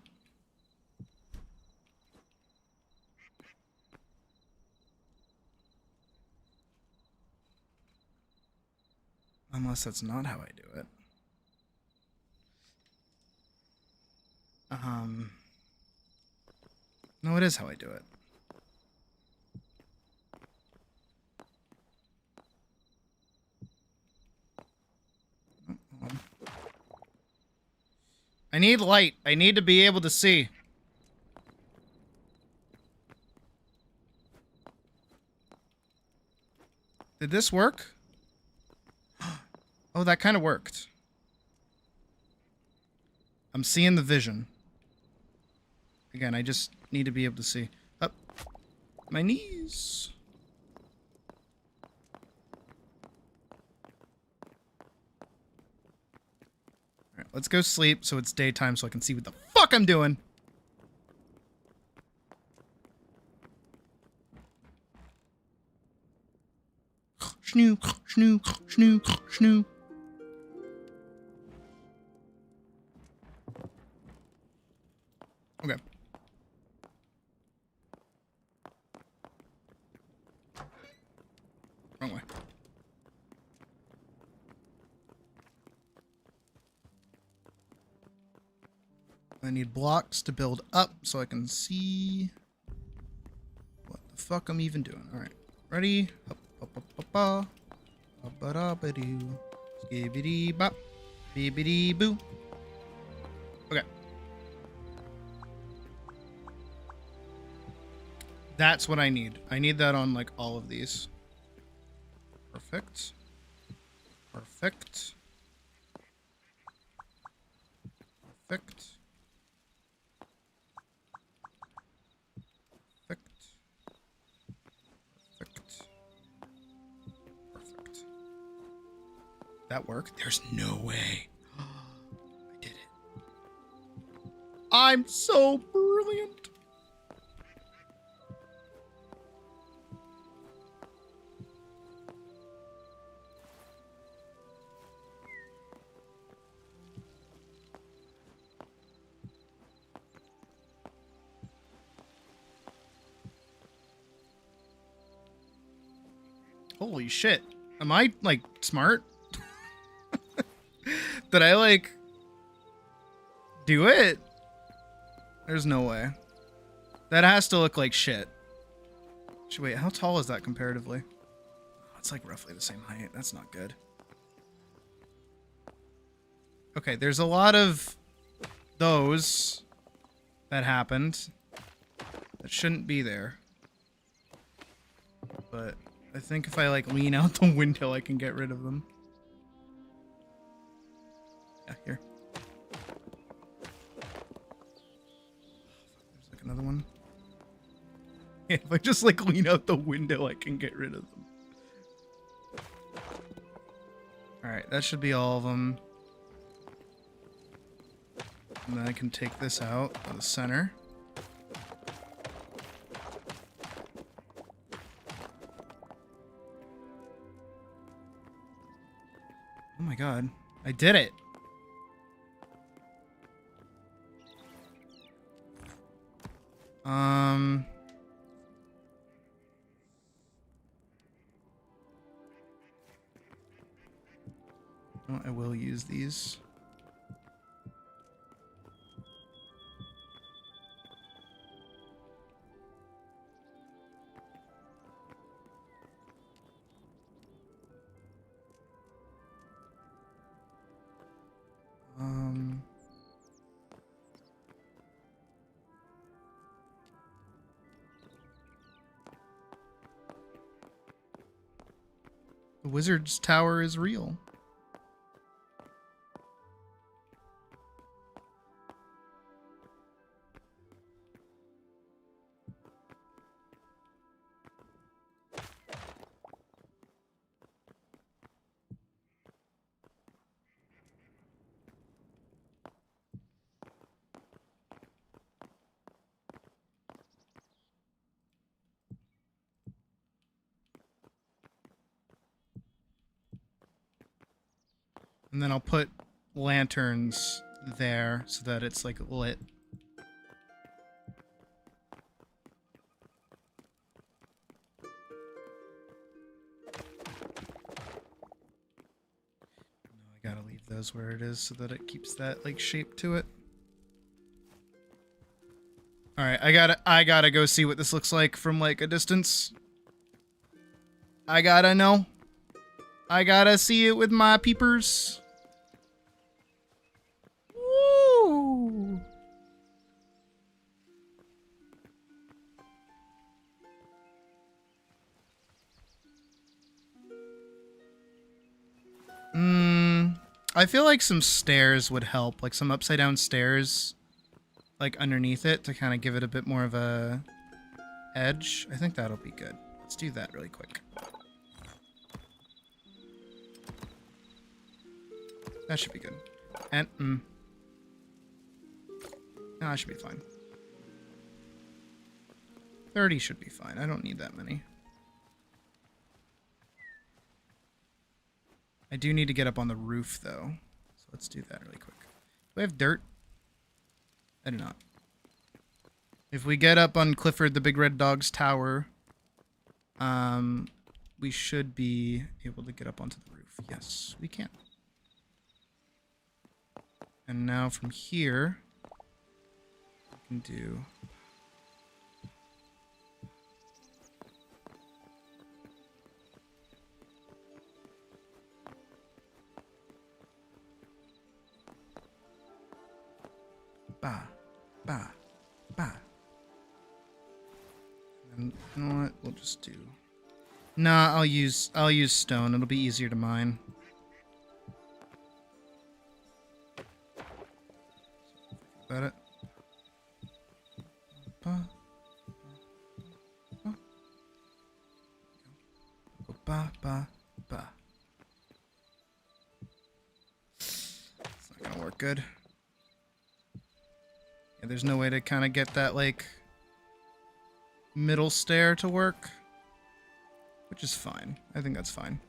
Unless that's not how I do it. No, it is how I do it. Oh, hold on. I need light. I need to be able to see. Did this work? Oh, that kind of worked. I'm seeing the vision. Again, I just need to be able to see. Up. My knees. Alright, let's go sleep so it's daytime so I can see what the fuck I'm doing. Schnoo, schnoo, schnoo, schnoo. Okay. Wrong way. I need blocks to build up so I can see what the fuck I'm even doing. Alright. Ready? Up, up, up, up, up. Ba-ba-da-ba-doo. Skibidi-bop. Bibbidi-boo. Okay. That's what I need. I need that on, like, all of these. Perfect. Perfect. Perfect. Perfect. Perfect. Perfect. That worked? There's no way. I did it. I'm so brilliant. Holy shit. Am I, like, smart? Did I, like, do it? There's no way. That has to look like shit. Wait, how tall is that comparatively? Oh, it's like roughly the same height. That's not good. Okay, there's a lot of those that happened that shouldn't be there. But I think if I, like, lean out the window, I can get rid of them. Yeah, here. There's, like, another one. Yeah, if I just, like, lean out the window, I can get rid of them. Alright, that should be all of them. And then I can take this out of the center. Oh my god. I did it! Oh, I will use these. The wizard's tower is real. And then I'll put lanterns there so that it's like lit. No, I gotta leave those where it is so that it keeps that like shape to it. Alright, I gotta go see what this looks like from like a distance. I gotta know. I gotta see it with my peepers. Woo! I feel like some stairs would help, like some upside down stairs, like underneath it to kind of give it a bit more of a edge. I think that'll be good. Let's do that really quick. That should be good. And, no, that should be fine. 30 should be fine. I don't need that many. I do need to get up on the roof, though. So let's do that really quick. Do I have dirt? I do not. If we get up on Clifford the Big Red Dog's tower, we should be able to get up onto the roof. Yes, we can. And now from here, we can do... Ba, ba, ba. And you know what? We'll just do... Nah, I'll use stone. It'll be easier to mine. About it. Ba, ba, ba, ba, ba. It's not gonna work good. Yeah, there's no way to kind of get that like middle stair to work, which is fine. I think that's fine.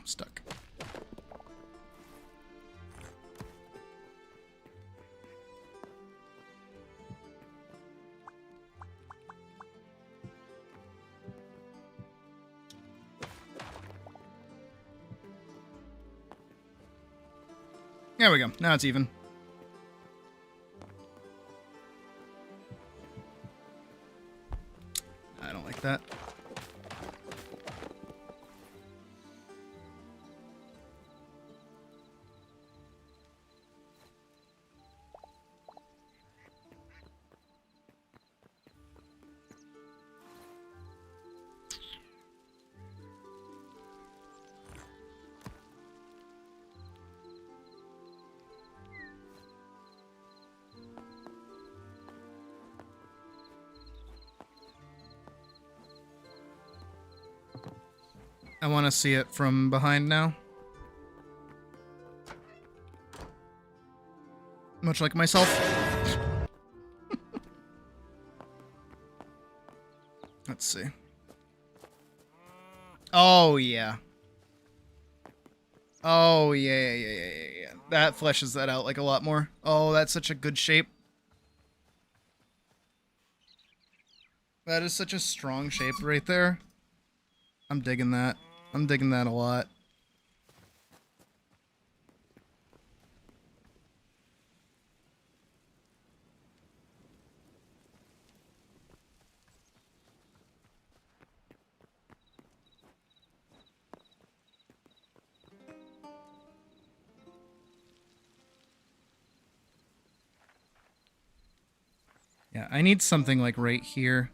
stuck. There we go. Now it's even. I don't like that. I want to see it from behind now. Much like myself. Let's see. Oh, yeah. Oh, yeah. That fleshes that out like a lot more. Oh, that's such a good shape. That is such a strong shape right there. I'm digging that. I'm digging that a lot. Yeah, I need something like right here.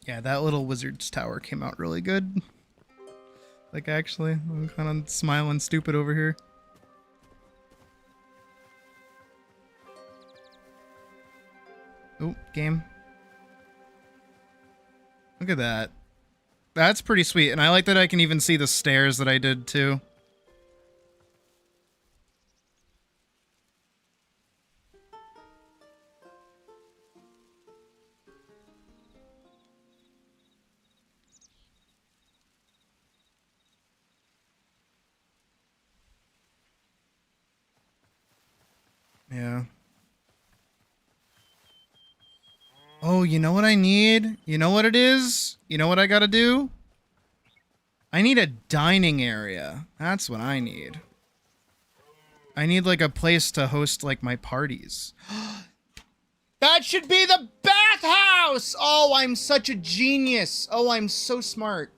Yeah, that little wizard's tower came out really good. Like, actually, I'm kind of smiling stupid over here. Oh, game. Look at that. That's pretty sweet, and I like that I can even see the stairs that I did, too. Yeah. Oh, you know what I need? You know what it is? You know what I gotta do? I need a dining area. That's what I need. I need, like, a place to host, like, my parties. That should be the bathhouse! Oh, I'm such a genius. Oh, I'm so smart.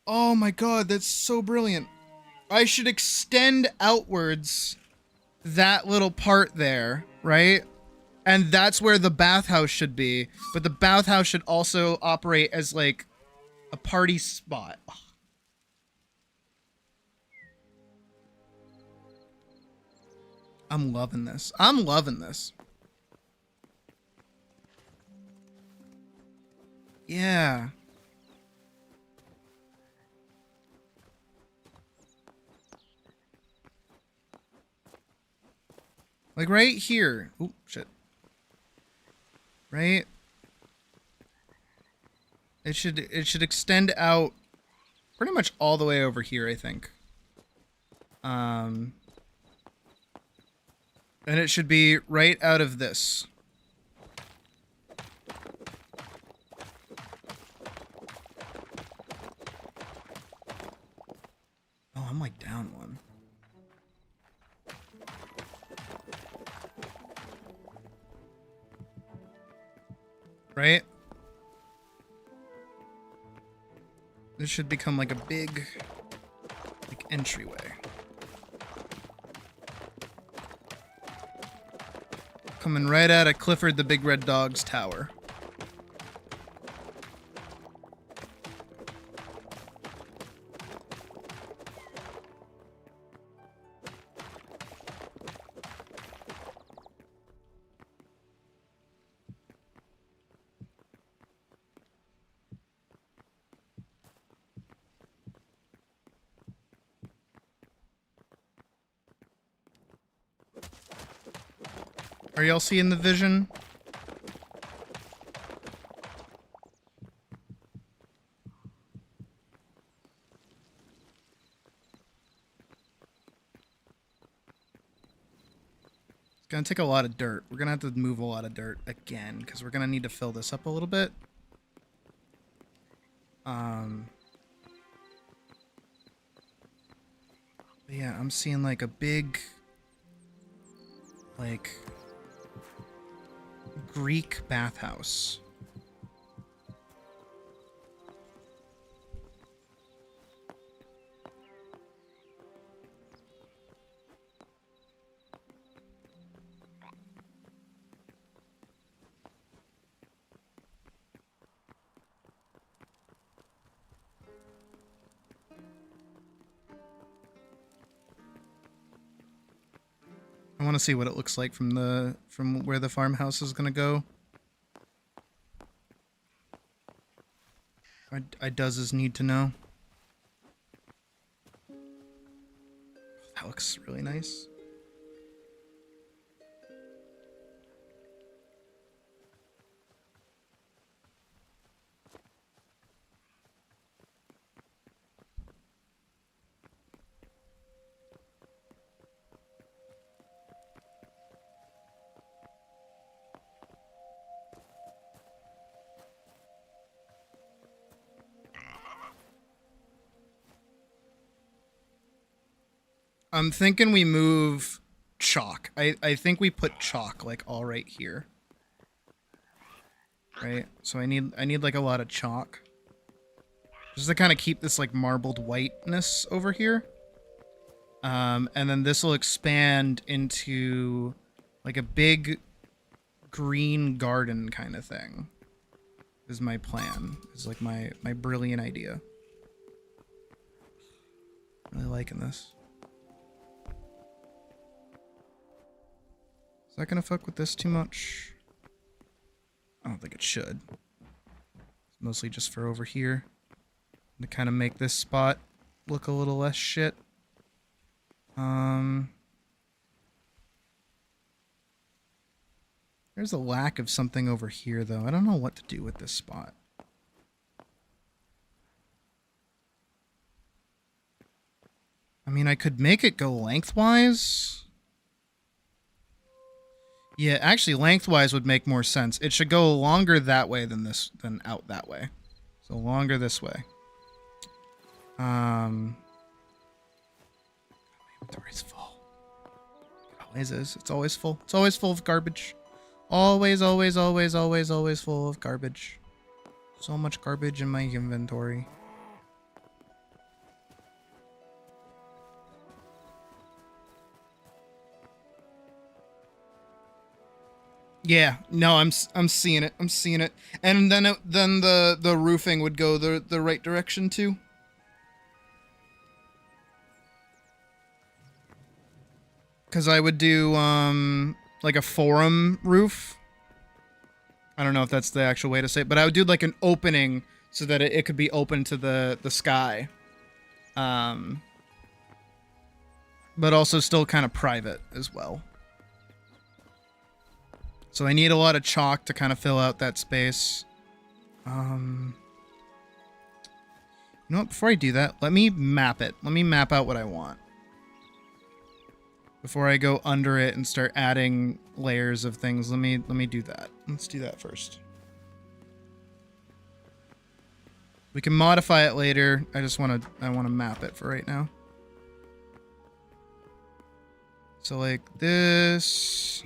Oh my god, that's so brilliant. I should extend outwards that little part there, right? And that's where the bathhouse should be. But the bathhouse should also operate as, like, a party spot. I'm loving this. I'm loving this. Yeah. Like right here. Oh, shit. Right? It should extend out pretty much all the way over here, I think. And it should be right out of this. Oh, I'm like down one. Right? This should become like a big, like, entryway. Coming right out of Clifford the Big Red Dog's tower. Are y'all seeing the vision? It's gonna take a lot of dirt. We're gonna have to move a lot of dirt again because we're gonna need to fill this up a little bit. But yeah, I'm seeing like a big, like, Greek bathhouse. I want to see what it looks like from where the farmhouse is gonna go. I does need to know. That looks really nice. I'm thinking we move chalk. I think we put chalk like all right here. Right? So I need like a lot of chalk. Just to kind of keep this like marbled whiteness over here. And then this will expand into like a big green garden kind of thing. Is my plan. Is like my brilliant idea. Really liking this. Is that gonna fuck with this too much? I don't think it should. It's mostly just for over here. To kind of make this spot look a little less shit. There's a lack of something over here though. I don't know what to do with this spot. I mean, I could make it go lengthwise. Yeah, actually, lengthwise would make more sense. It should go longer that way than out that way. So longer this way. My inventory's full. It always is. It's always full. It's always full of garbage. Always, always, always, always, always full of garbage. So much garbage in my inventory. Yeah, no, I'm seeing it. I'm seeing it. And then the roofing would go the right direction too. Cuz I would do like a forum roof. I don't know if that's the actual way to say it, but I would do like an opening so that it could be open to the sky. But also still kind of private as well. So I need a lot of chalk to kind of fill out that space. You know what? Before I do that, let me map it. Let me map out what I want. Before I go under it and start adding layers of things, let me do that. Let's do that first. We can modify it later. I want to map it for right now. So like this.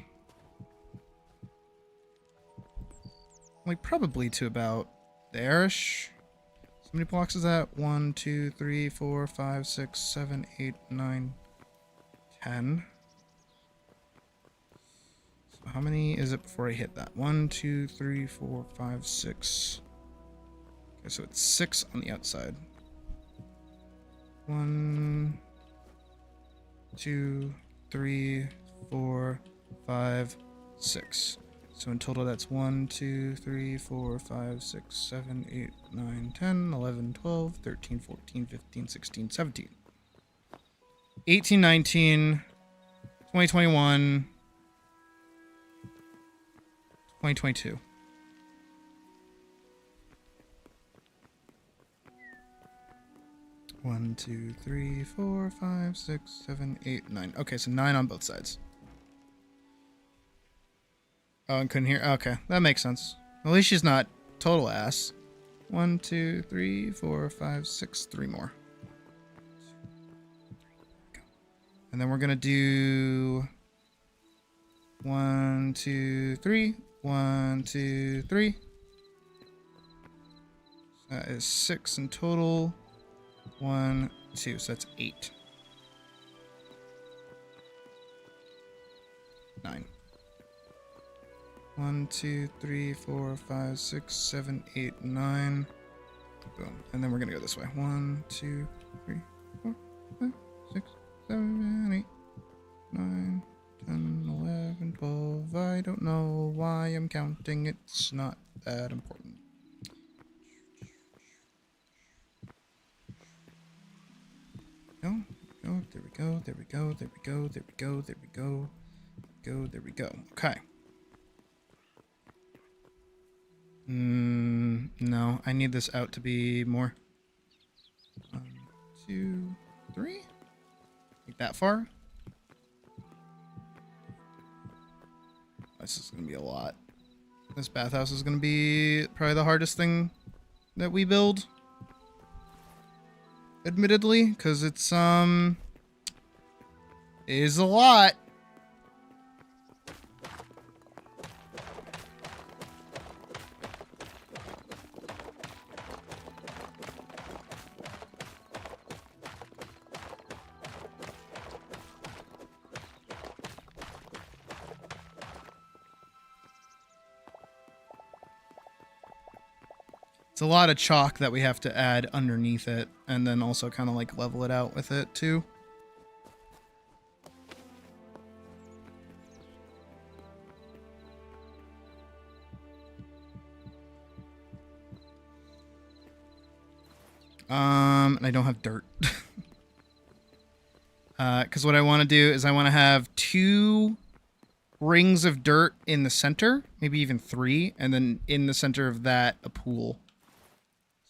Like probably to about there-ish. So many blocks is that? 1, 2, 3, 4, 5, 6, 7, 8, 9, 10. So how many is it before I hit that? 1, 2, 3, 4, 5, 6. Okay, so it's 6 on the outside. 1, 2, 3, 4, 5, 6. So in total, that's 1, 2, 3, 4, 5, 6, 7, 8, 9, 10, 11, 12, 13, 14, 15, 16, 17. 18, 19, 20, 21, 2022. One, two, three, four, five, 6, 7, 8, 9. Okay, so 9 on both sides. Oh, and couldn't hear. Okay, that makes sense. At least she's not total ass. 1, 2, 3, 4, 5, 6, 3 more. And then we're gonna do 1, 2, 3. 1, 2, 3. So that is 6 in total. 1, 2. So that's 8. 9. 1, 2, 3, 4, 5, 6, 7, 8, 9. Boom. And then we're gonna go this way. 1, 2, 3, 4, 5, 6, 7, 8, 9, 10, 11, 12. I don't know why I'm counting. It's not that important. Go. There we go. There we go. There we go. There we go. There we go. There we go. Okay. No, I need this out to be more. 1, 2, 3. Like that far. This is gonna be a lot. This bathhouse is gonna be probably the hardest thing that we build. Admittedly, because it's is a lot. It's a lot of chalk that we have to add underneath it, and then also kind of like level it out with it too. And I don't have dirt. Because what I want to do is I want to have 2 rings of dirt in the center, maybe even 3, and then in the center of that, a pool.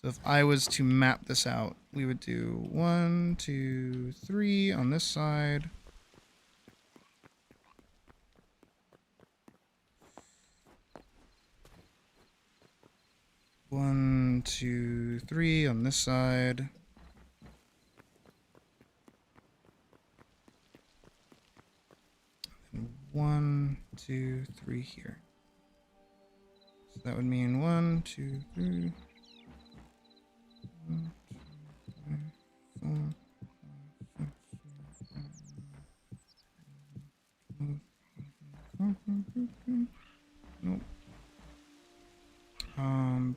So if I was to map this out, we would do 1, 2, 3 on this side. One, 2, 3 on this side. And 1, 2, 3 here. So that would mean 1, 2, 3. 1, 2, 3, 4, 5, 6, 7, 8, 9, 10, 11, 12. Nope. Boom,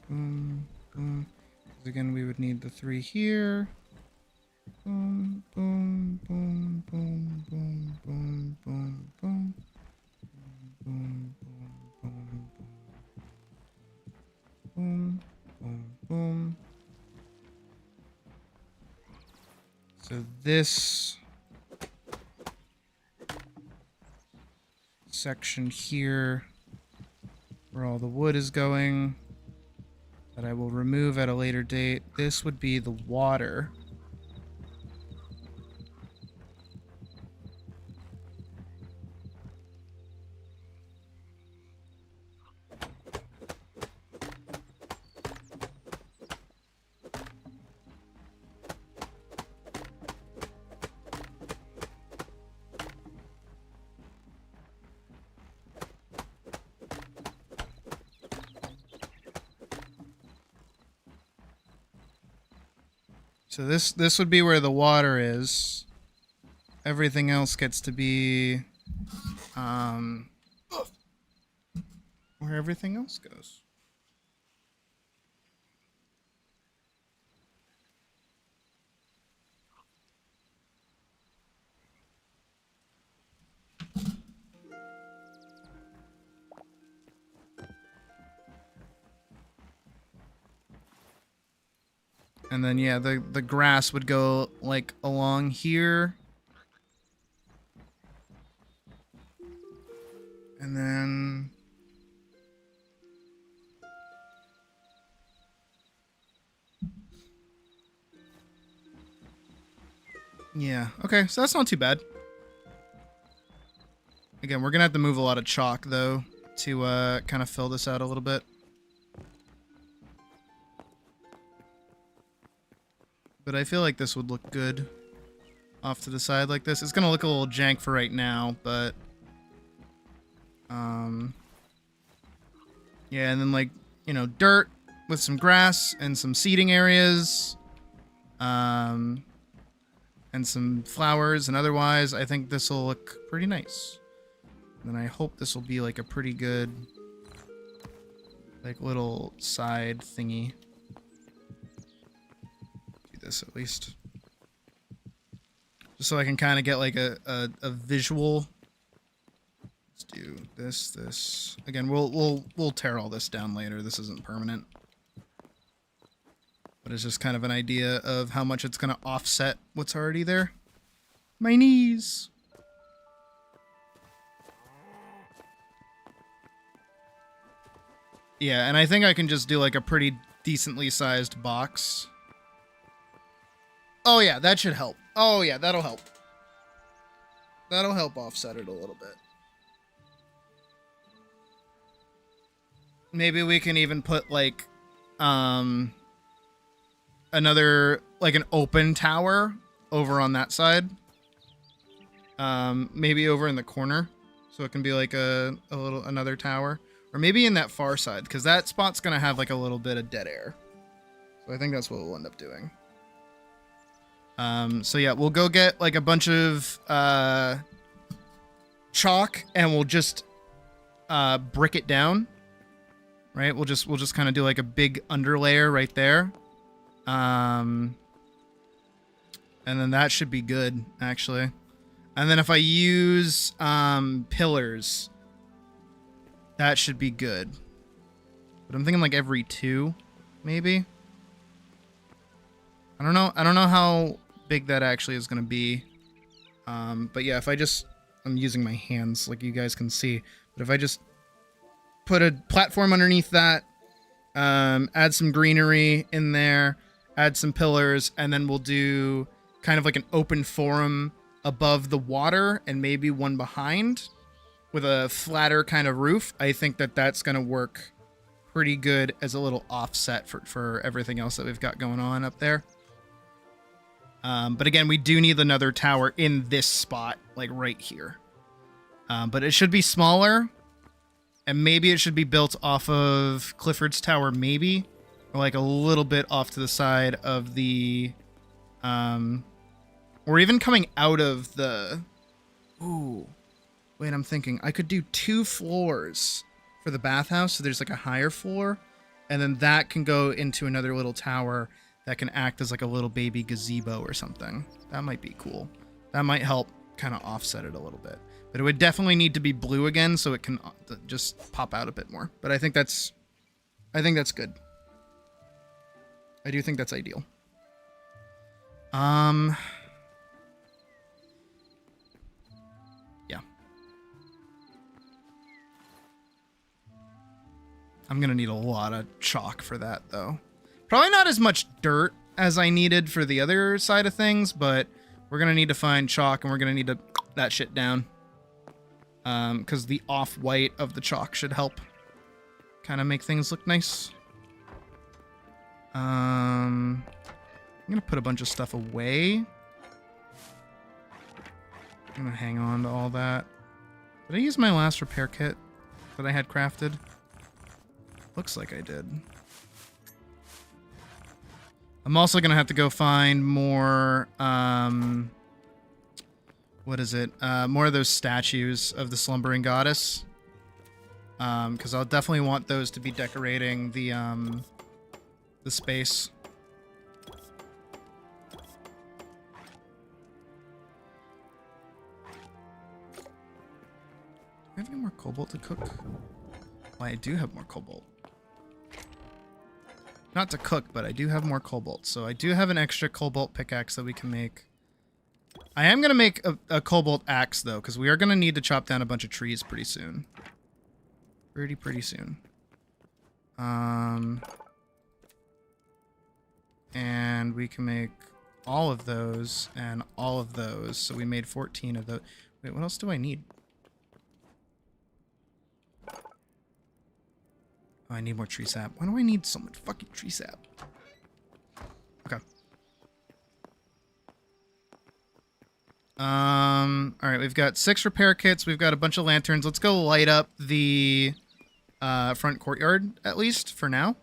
boom, boom. Because again, we would need the 3 here. Boom, boom, boom, boom, boom, boom, boom, boom. Boom, boom, boom, boom. Boom, boom, boom. So this section here, where all the wood is going, that I will remove at a later date. This would be the water. So this would be where the water is. Everything else gets to be where everything else goes. And then, yeah, the grass would go, like, along here. And then Yeah, okay, so that's not too bad. Again, we're gonna have to move a lot of chalk, though, to kind of fill this out a little bit. But I feel like this would look good off to the side like this. It's gonna look a little jank for right now, but... yeah, and then, like, you know, dirt with some grass and some seating areas. And some flowers, and otherwise, I think this will look pretty nice. And I hope this will be like a pretty good, like, little side thingy. Do this at least, just so I can kind of get like a visual. Let's do this. Again, we'll tear all this down later. This isn't permanent, but it's just kind of an idea of how much it's going to offset what's already there. My knees. Yeah, and I think I can just do like a pretty decently sized box. Oh yeah, that should help. Oh yeah, that'll help. That'll help offset it a little bit. Maybe we can even put like another, like, an open tower over on that side. Maybe over in the corner, so it can be like another tower. Or maybe in that far side, because that spot's going to have, like, a little bit of dead air. So I think that's what we'll end up doing. So yeah, we'll go get, like, a bunch of chalk, and we'll just brick it down. Right? We'll just kind of do, like, a big underlayer right there. And then that should be good, actually. And then if I use pillars... that should be good. But I'm thinking like every 2, maybe. I don't know how big that actually is going to be. But yeah, if I'm using my hands like you guys can see. But if I just put a platform underneath that, add some greenery in there, add some pillars, and then we'll do kind of like an open forum above the water and maybe one behind, with a flatter kind of roof. I think that that's going to work pretty good as a little offset for everything else that we've got going on up there. But again, we do need another tower in this spot, like right here. But it should be smaller, and maybe it should be built off of Clifford's Tower, maybe, or like a little bit off to the side of the, or even coming out of the, ooh. Wait, I'm thinking I could do 2 floors for the bathhouse, so there's like a higher floor, and then that can go into another little tower that can act as like a little baby gazebo or something. That might be cool. That might help kind of offset it a little bit. But it would definitely need to be blue again so it can just pop out a bit more. But I think that's good. I do think that's ideal. I'm going to need a lot of chalk for that, though. Probably not as much dirt as I needed for the other side of things, but we're going to need to find chalk, and we're going to need to that shit down. Because the off-white of the chalk should help kind of make things look nice. I'm going to put a bunch of stuff away. I'm going to hang on to all that. Did I use my last repair kit that I had crafted? Looks like I did. I'm also going to have to go find more, what is it? More of those statues of the slumbering goddess. Because I'll definitely want those to be decorating the space. Do I have any more cobalt to cook? Well, I do have more cobalt. Not to cook, but I do have more cobalt. So I do have an extra cobalt pickaxe that we can make. I am going to make a cobalt axe, though, because we are going to need to chop down a bunch of trees pretty soon. Pretty soon. And we can make all of those and all of those. So we made 14 of those. Wait, what else do I need? Oh, I need more tree sap. Why do I need so much fucking tree sap? Okay. All right, we've got 6 repair kits. We've got a bunch of lanterns. Let's go light up the front courtyard, at least, for now.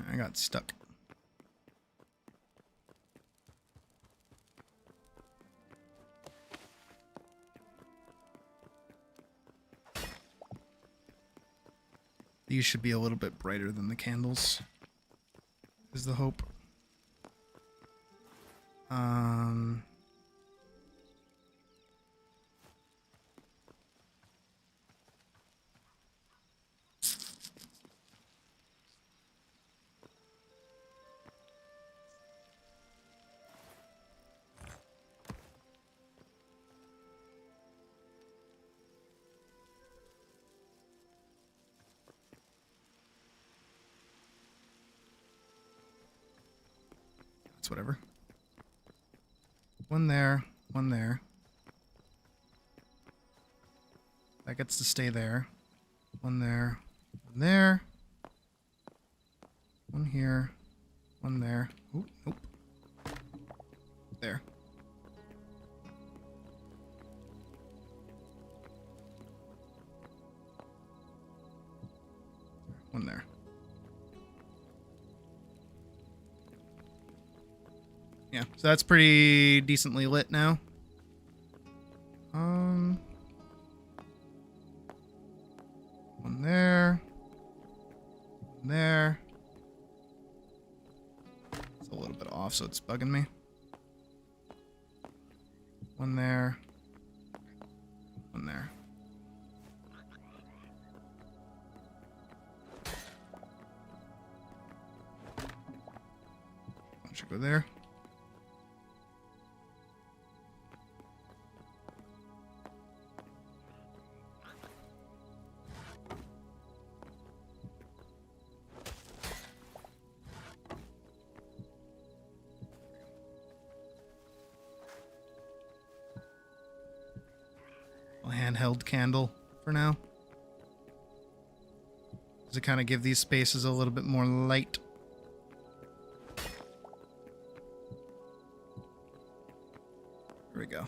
I got stuck. These should be a little bit brighter than the candles, is the hope. Whatever. One there, one there. That gets to stay there. One there, one there. One here, one there. Ooh, nope. There. One there. Yeah, so that's pretty decently lit now. One there. One there. It's a little bit off, so it's bugging me. One there. One there. One should go there. Handheld candle for now. To kind of give these spaces a little bit more light. Here we go.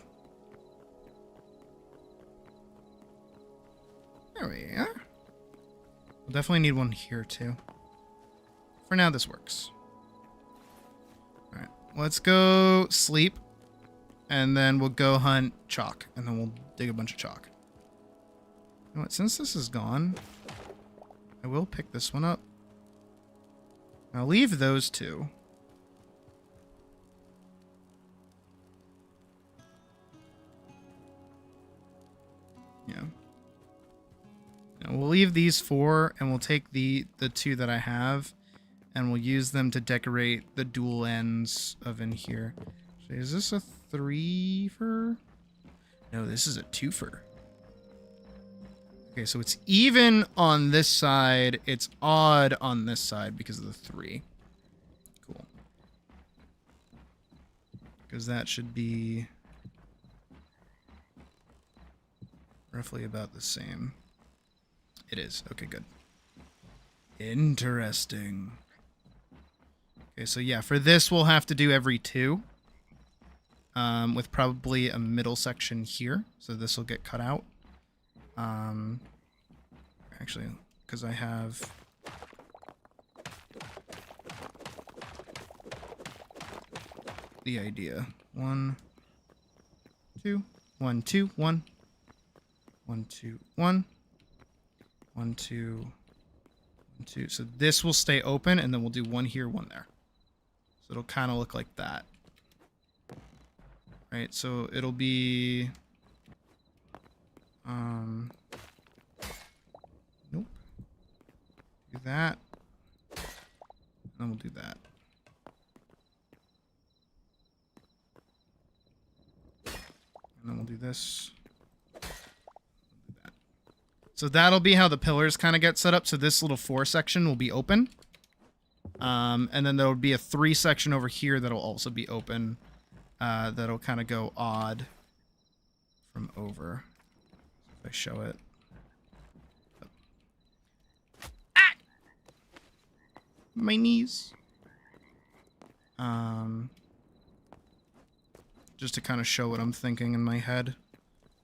There we are. We'll definitely need one here too. For now, this works. Alright, let's go sleep. And then we'll go hunt chalk. And then we'll dig a bunch of chalk. You know what? Since this is gone, I will pick this one up. I'll leave those two. Yeah. Now we'll leave these 4, and we'll take the 2 that I have, and we'll use them to decorate the dual ends of in here. So is this a 3-fer? No, this is a 2-fer. Okay, so it's even on this side. It's odd on this side because of the 3. Cool. Because that should be roughly about the same. It is. Okay, good. Interesting. Okay, so yeah, for this we'll have to do every 2. With probably a middle section here. So this will get cut out. Actually, because I have the idea. 1, 2, 1, 2, 1. 1, 2, 1. 1, 2, 1, 2. So this will stay open, and then we'll do 1 here, 1 there. So it'll kind of look like that. Right, so it'll be nope. Do that. And then we'll do that. And then we'll do this. So that'll be how the pillars kind of get set up. So this little 4 section will be open. And then there'll be a 3 section over here that'll also be open. That'll kind of go odd from over. If I show it. Ah! My knees. Just to kind of show what I'm thinking in my head.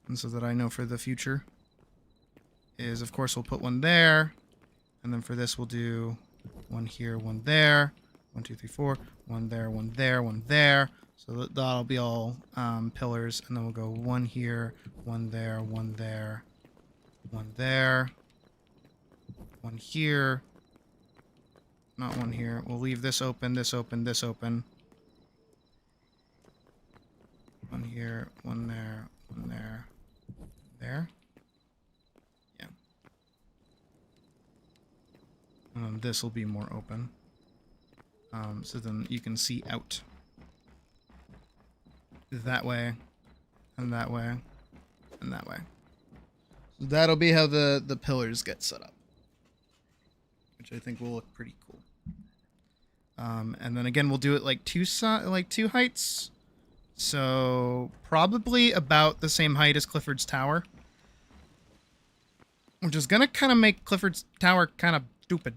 And so that I know for the future. Is, of course, we'll put one there. And then for this, we'll do one here, one there. 1, 2, 3, 4. One there, one there, one there. So that'll be all pillars. And then we'll go one here, one there, one there, one there, one here. Not one here. We'll leave this open, this open, this open. One here, one there, one there, there. Yeah. And then this will be more open. So then you can see out. That way, and that way, and that way. So that'll be how the pillars get set up. Which I think will look pretty cool. And then again, we'll do it like two heights. So probably about the same height as Clifford's Tower. Which is going to kind of make Clifford's Tower kind of stupid.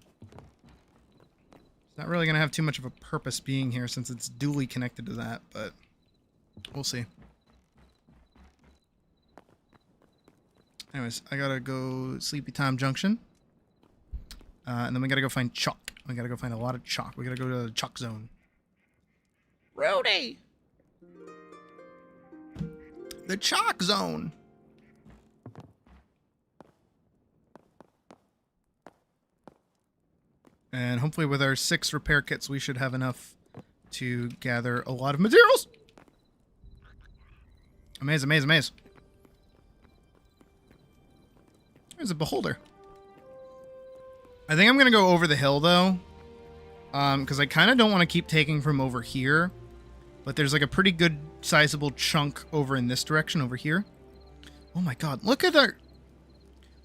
It's not really going to have too much of a purpose being here since it's duly connected to that, but we'll see. Anyways, I gotta go Sleepy Time Junction. And then we gotta go find chalk. We gotta go find a lot of chalk. We gotta go to the chalk zone. Rudy! The chalk zone! And hopefully with our 6 repair kits, we should have enough to gather a lot of materials! Amaze, amaze, amaze. There's a beholder. I think I'm going to go over the hill, though. Because I kind of don't want to keep taking from over here. But there's like a pretty good sizable chunk over in this direction over here. Oh my god, look at our...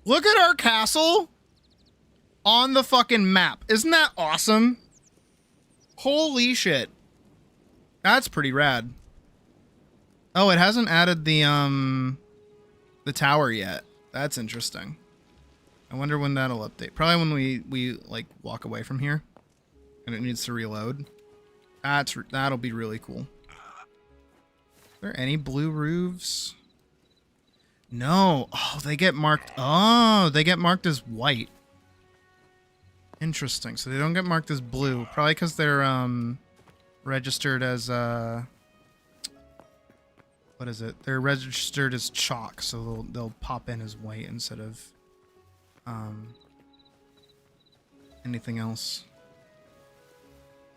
Look at our castle on the fucking map. Isn't that awesome? Holy shit. That's pretty rad. Oh, it hasn't added the tower yet. That's interesting. I wonder when that'll update. Probably when we like walk away from here and it needs to reload. That'll be really cool. Are there any blue roofs? No. Oh, they get marked. Oh, they get marked as white. Interesting. So they don't get marked as blue. Probably because they're registered as what is it? They're registered as chalk, so they'll pop in as white instead of anything else.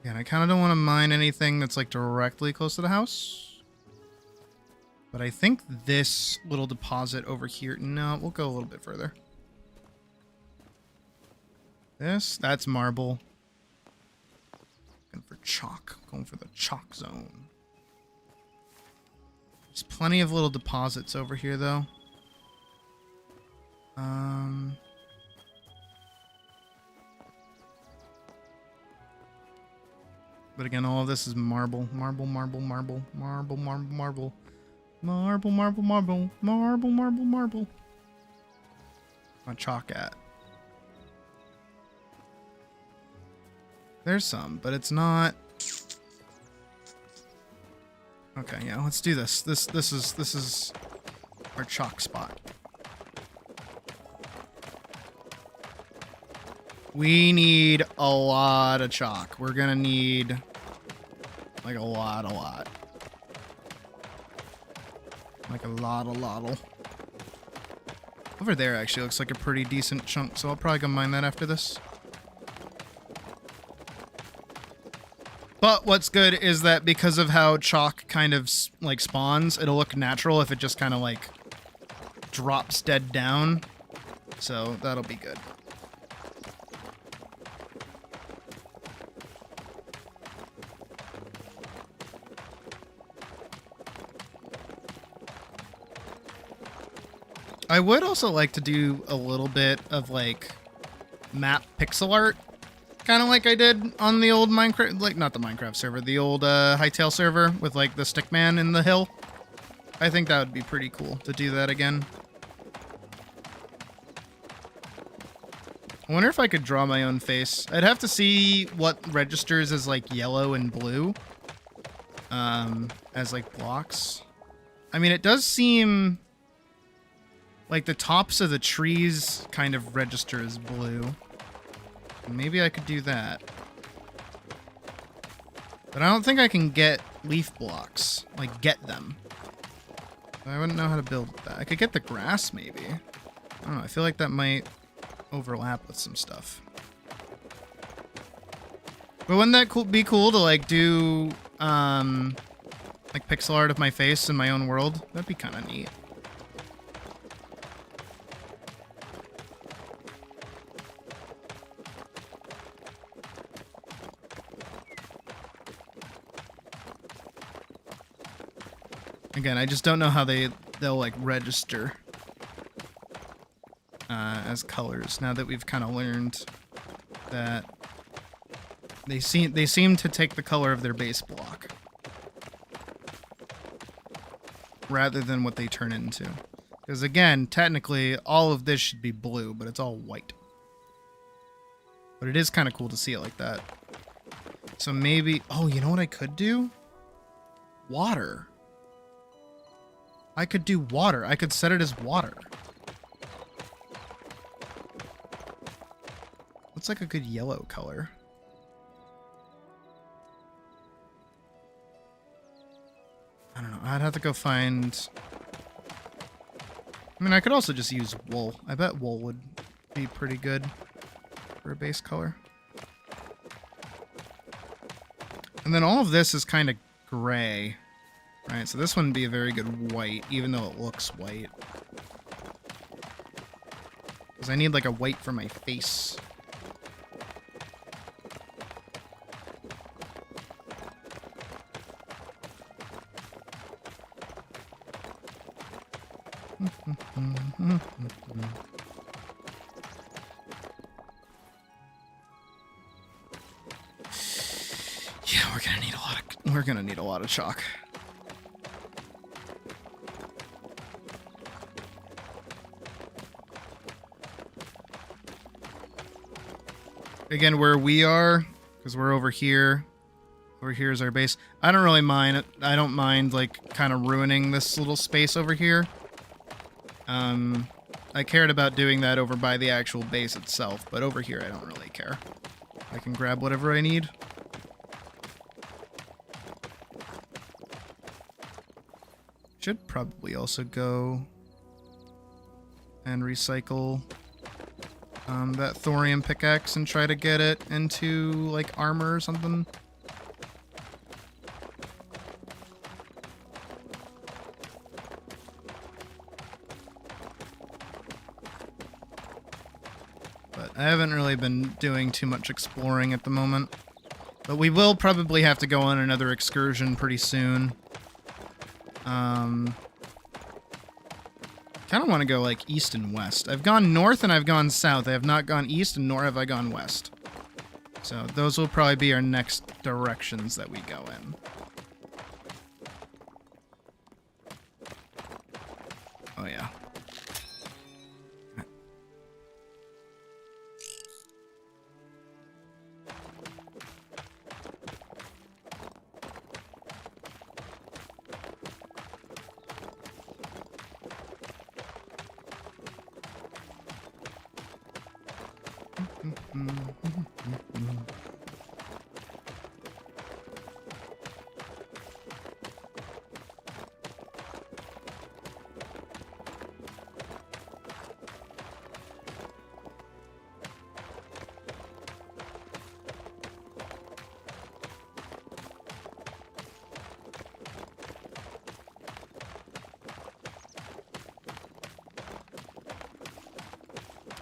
Yeah, and I kind of don't want to mine anything that's like directly close to the house. But I think this little deposit over here... No, we'll go a little bit further. That's marble. Going for chalk. Going for the chalk zone. There's plenty of little deposits over here, though. But again, all of this is marble. Marble, marble, marble, marble, marble, marble. Marble, marble, marble, marble, marble, marble. My chalk at. There's some, but it's not. Okay, yeah, let's do this. This is our chalk spot. We need a lot of chalk. We're gonna need like a lot. Like a lot. Over there actually looks like a pretty decent chunk, so I'll probably go mine that after this. But what's good is that because of how chalk kind of like spawns, it'll look natural if it just kind of like drops dead down. So that'll be good. I would also like to do a little bit of like map pixel art, kind of like I did on the old Minecraft, like not the Minecraft server, the old Hytale server with like the stickman in the hill. I think that would be pretty cool to do that again. I wonder if I could draw my own face. I'd have to see what registers as like yellow and blue as like blocks. I mean, it does seem like the tops of the trees kind of register as blue. Maybe I could do that. But I don't think I can get leaf blocks. Like, get them. I wouldn't know how to build that. I could get the grass, maybe. I don't know. I feel like that might overlap with some stuff. But wouldn't that be cool to, like, do, like, pixel art of my face in my own world? That'd be kind of neat. Again, I just don't know how they'll like register as colors. Now that we've kind of learned that they seem to take the color of their base block rather than what they turn into. Because again, technically, all of this should be blue, but it's all white. But it is kind of cool to see it like that. So maybe, oh, you know what I could do? Water. I could do water. I could set it as water. What's like a good yellow color? I don't know. I'd have to go find... I mean, I could also just use wool. I bet wool would be pretty good for a base color. And then all of this is kind of gray. Right, so this one would be a very good white, even though it looks white. Because I need like a white for my face. Yeah, we're gonna need a lot of chalk. Again, where we are, because we're over here. Over here is our base. I don't really mind it. I don't mind, like, kind of ruining this little space over here. I cared about doing that over by the actual base itself, but over here I don't really care. I can grab whatever I need. Should probably also go and recycle that thorium pickaxe and try to get it into, like, armor or something. But I haven't really been doing too much exploring at the moment. But we will probably have to go on another excursion pretty soon. Kind of want to go like east and west. I've gone north and I've gone south. I have not gone east, and nor have I gone west. So those will probably be our next directions that we go in. Oh yeah.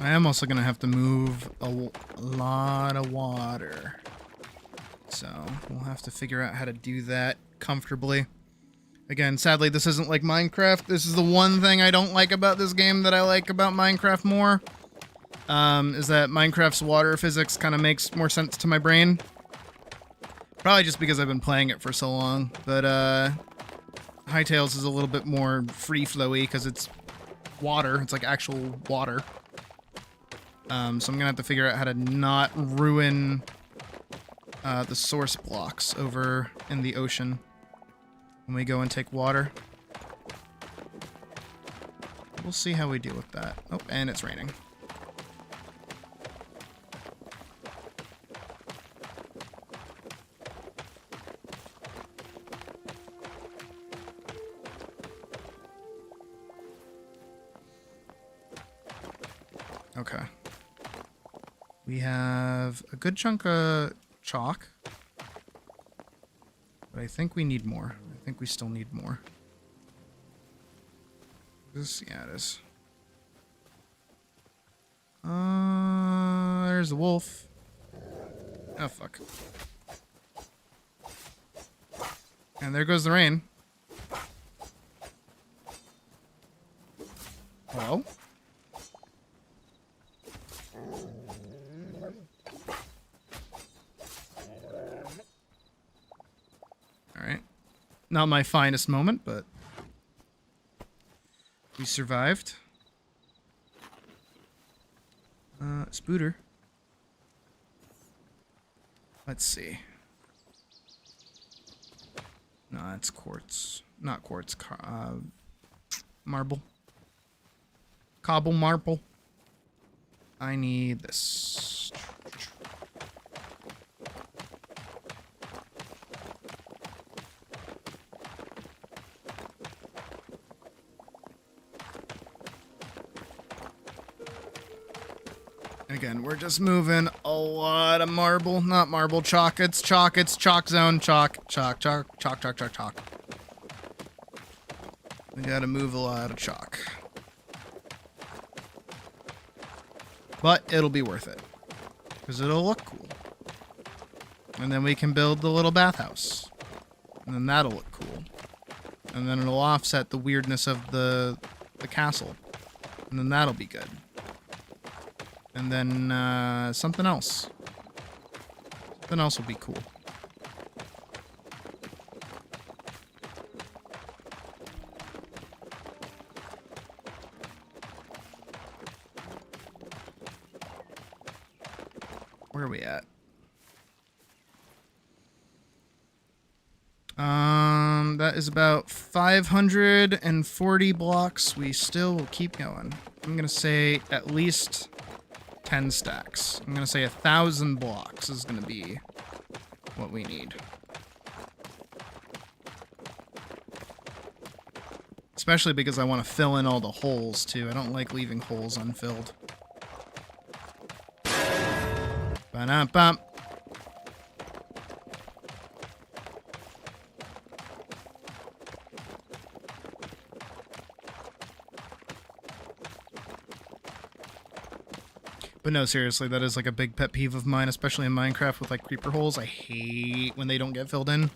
I am also going to have to move a lot of water. So we'll have to figure out how to do that comfortably. Again, sadly, this isn't like Minecraft. This is the one thing I don't like about this game that I like about Minecraft more. Is that Minecraft's water physics kind of makes more sense to my brain. Probably just because I've been playing it for so long. But, Hytale's is a little bit more free-flowy because it's water. It's like actual water. So I'm gonna have to figure out how to not ruin the source blocks over in the ocean when we go and take water. We'll see how we deal with that. Oh, and it's raining. Okay. We have a good chunk of chalk. But I think we need more. I think we still need more. This, yeah, it is. There's the wolf. Oh, fuck. And there goes the rain. Hello? Alright. Not my finest moment, but we survived. Spooter. Let's see. No, that's quartz. Not quartz. Marble. Cobble marble. I need this. Again, we're just moving a lot of marble. Not marble, chalk. It's chalk. It's chalk zone. Chalk. Chalk. Chalk. Chalk. Chalk. Chalk. Chalk. We gotta move a lot of chalk. But it'll be worth it. Because it'll look cool. And then we can build the little bathhouse. And then that'll look cool. And then it'll offset the weirdness of the castle. And then that'll be good. And then, something else. Something else will be cool. Where are we at? That is about 540 blocks. We still will keep going. I'm gonna say at least 10 stacks. I'm gonna say 1,000 blocks is gonna be what we need. Especially because I want to fill in all the holes too. I don't like leaving holes unfilled. Ba-dum-bum. But no, seriously, that is like a big pet peeve of mine, especially in Minecraft with like creeper holes. I hate when they don't get filled in.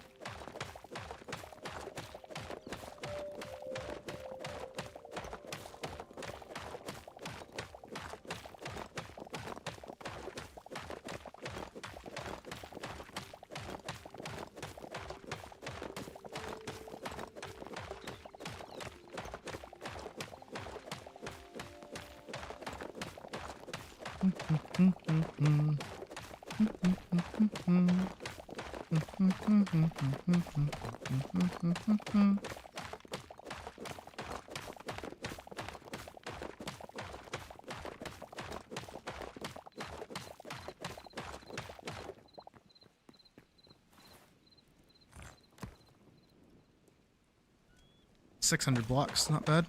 $600 blocks, not bad.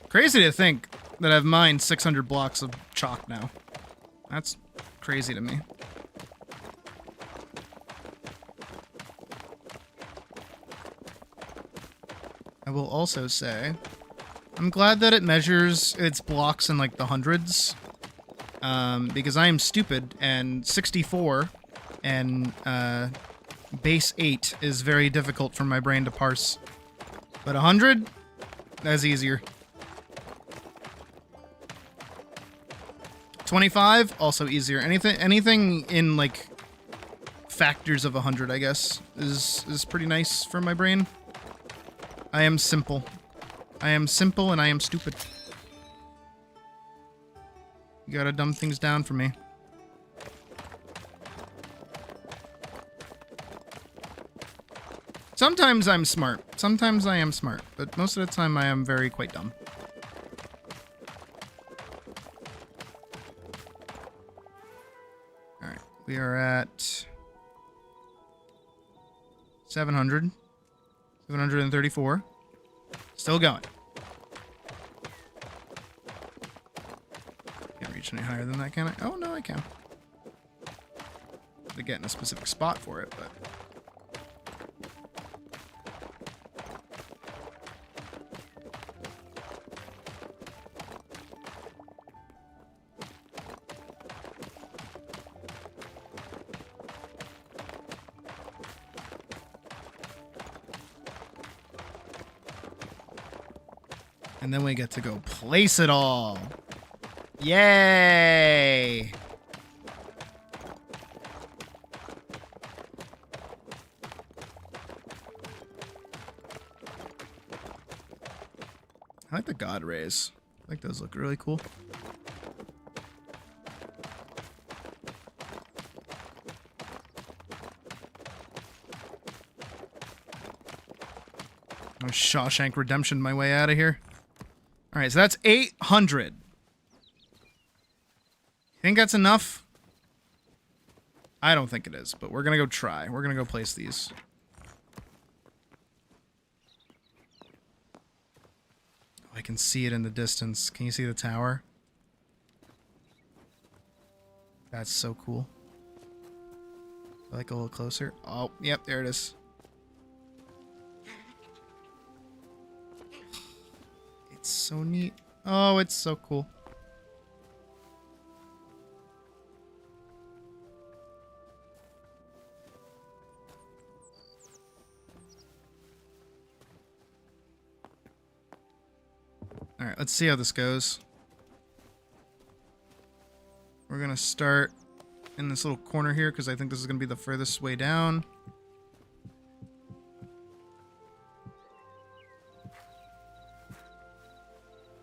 Crazy to think that I've mined 600 blocks of chalk now. That's crazy to me. I will also say, I'm glad that it measures its blocks in like the hundreds. Because I am stupid and 64 and Base 8 is very difficult for my brain to parse. But 100? That's easier. 25? Also easier. Anything in, like, factors of 100, I guess, is pretty nice for my brain. I am simple. I am simple and I am stupid. You gotta dumb things down for me. Sometimes I'm smart. Sometimes I am smart. But most of the time I am very quite dumb. Alright. We are at 700. 734. Still going. Can't reach any higher than that, can I? Oh, no, I can. To get in a specific spot for it, but... And then we get to go place it all. Yay! I like the God rays. I think those look really cool. I'm Shawshank Redemption my way out of here. All right, so that's 800. You think that's enough? I don't think it is, but we're gonna go try. We're gonna go place these. Oh, I can see it in the distance. Can you see the tower? That's so cool. Like a little closer. Oh, yep, there it is. It's so neat. Oh, it's so cool. All right, let's see how this goes. We're gonna start in this little corner here because I think this is gonna be the furthest way down.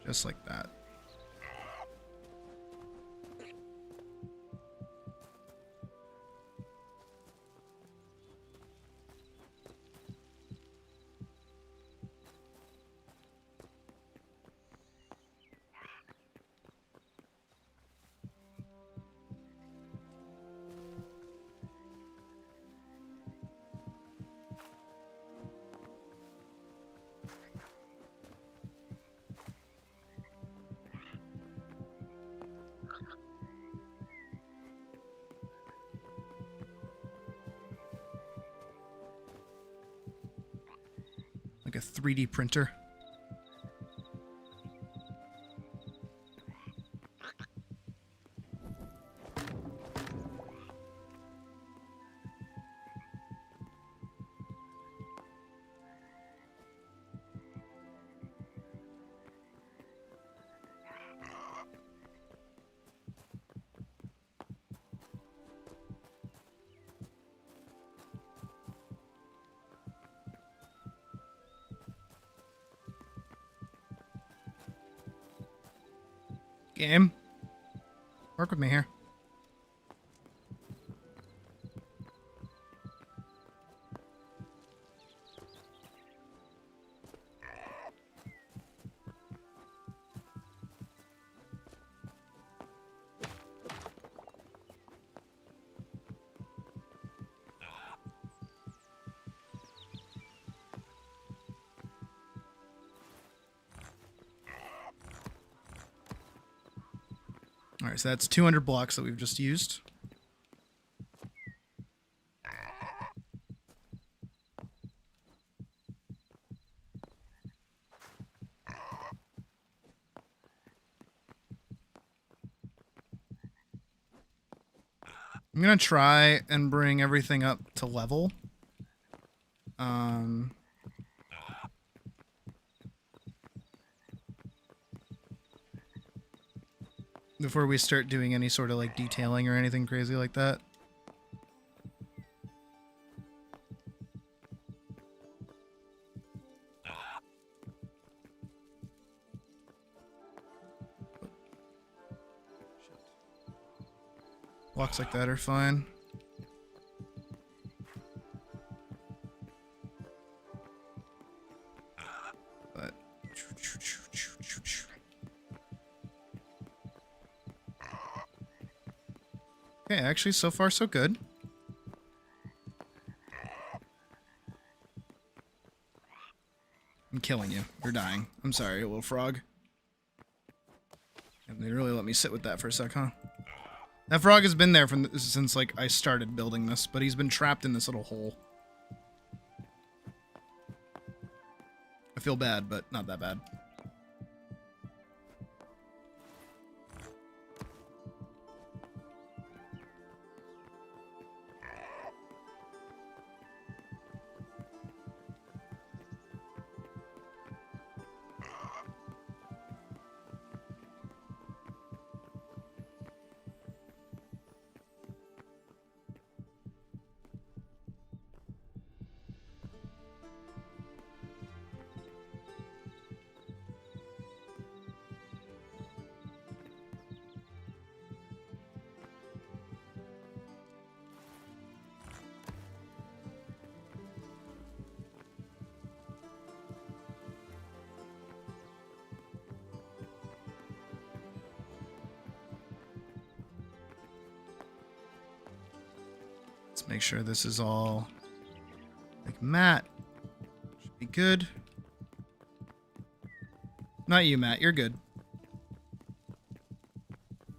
Just like that. Like a 3D printer. Game. Work with me here. All right, so that's 200 blocks that we've just used. I'm gonna try and bring everything up to level Before we start doing any sort of like detailing or anything crazy like that. Blocks like that are fine. But okay, actually, so far so good. I'm killing you. You're dying. I'm sorry, little frog. And they really let me sit with that for a sec, huh? That frog has been there since, like, I started building this, but he's been trapped in this little hole. I feel bad, but not that bad. Let's make sure this is all like Matt. Should be good. Not you, Matt. You're good.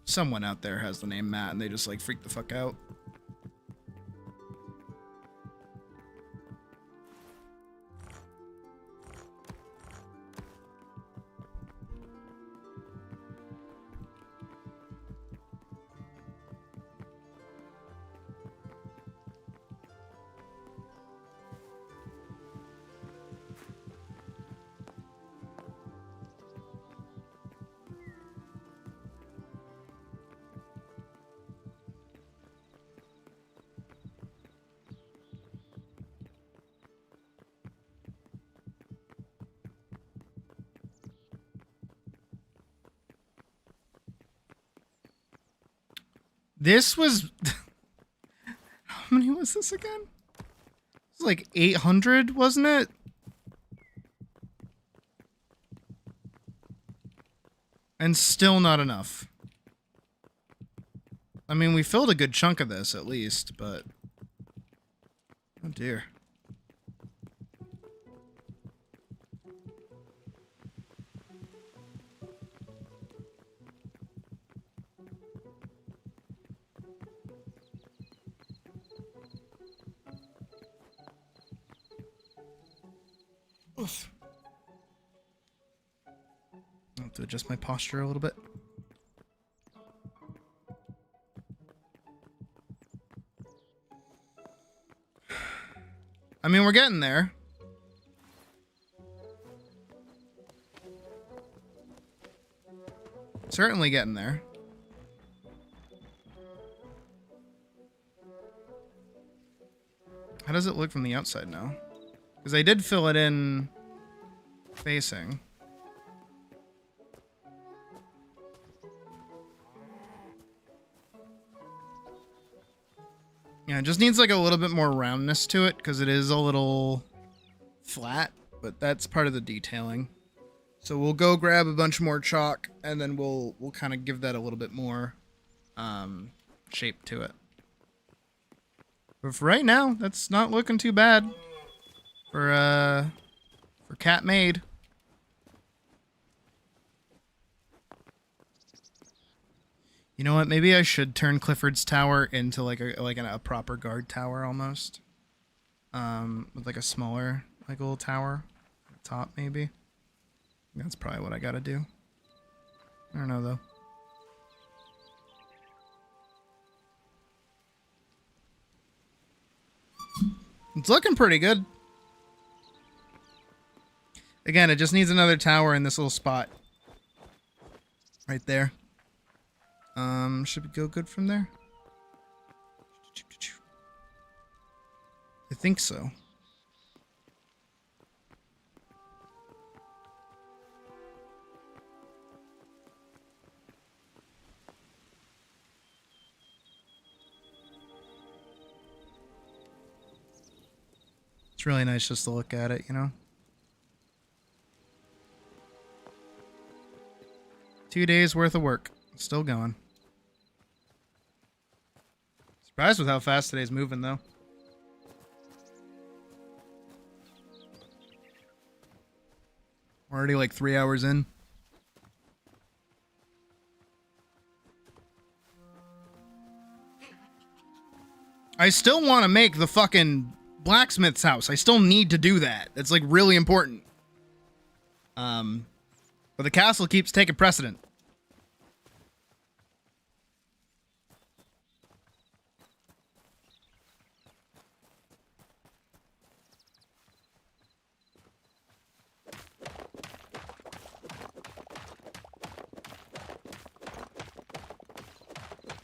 Someone out there has the name Matt and they just like freak the fuck out. This was... How many was this again? It was like 800, wasn't it? And still not enough. I mean, we filled a good chunk of this, at least, but... Oh, dear. Oof. I'll have to adjust my posture a little bit. I mean, we're getting there. Certainly getting there. How does it look from the outside now? Because I did fill it in facing. Yeah, it just needs like a little bit more roundness to it because it is a little flat, but that's part of the detailing. So we'll go grab a bunch more chalk and then we'll kind of give that a little bit more shape to it. But for right now, that's not looking too bad for cat made. You know what? Maybe I should turn Clifford's tower into like a proper guard tower almost. With like a smaller like little tower at the top maybe. That's probably what I gotta do. I don't know though. It's looking pretty good. Again, it just needs another tower in this little spot. Right there. Should we go good from there? I think so. It's really nice just to look at it, you know? 2 days worth of work. Still going. Surprised with how fast today's moving, though. We're already like 3 hours in. I still want to make the fucking blacksmith's house. I still need to do that. It's like really important. But the castle keeps taking precedent.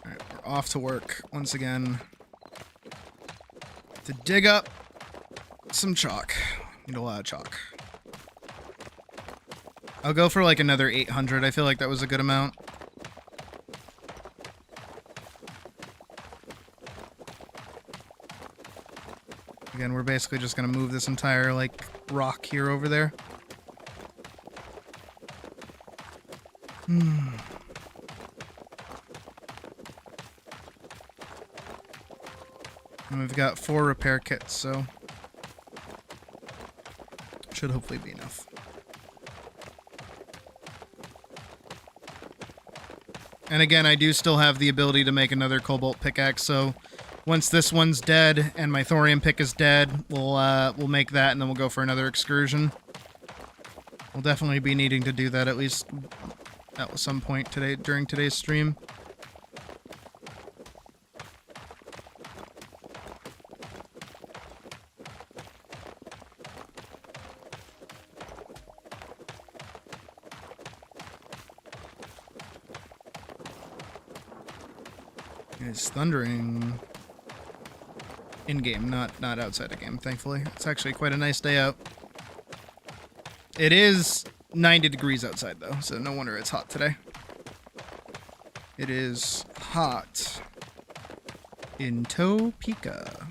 Alright, we're off to work once again. To dig up some chalk. Need a lot of chalk. I'll go for like another 800. I feel like that was a good amount. Again, we're basically just gonna move this entire like rock here over there. And we've got 4 repair kits, so should hopefully be enough. And again, I do still have the ability to make another cobalt pickaxe, so once this one's dead and my thorium pick is dead, we'll make that and then we'll go for another excursion. We'll definitely be needing to do that at least at some point today during today's stream. It's thundering in-game, not outside the game, thankfully. It's actually quite a nice day out. It is 90 degrees outside, though, so no wonder it's hot today. It is hot in Topeka.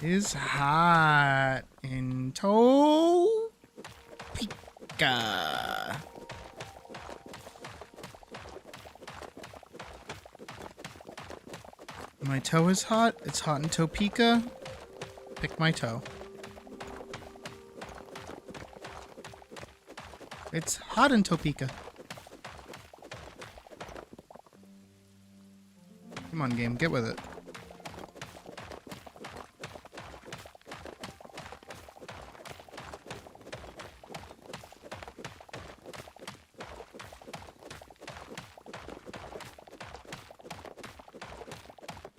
Is hot in Topeka. My toe is hot. It's hot in Topeka. Pick my toe. It's hot in Topeka. Come on, game. Get with it.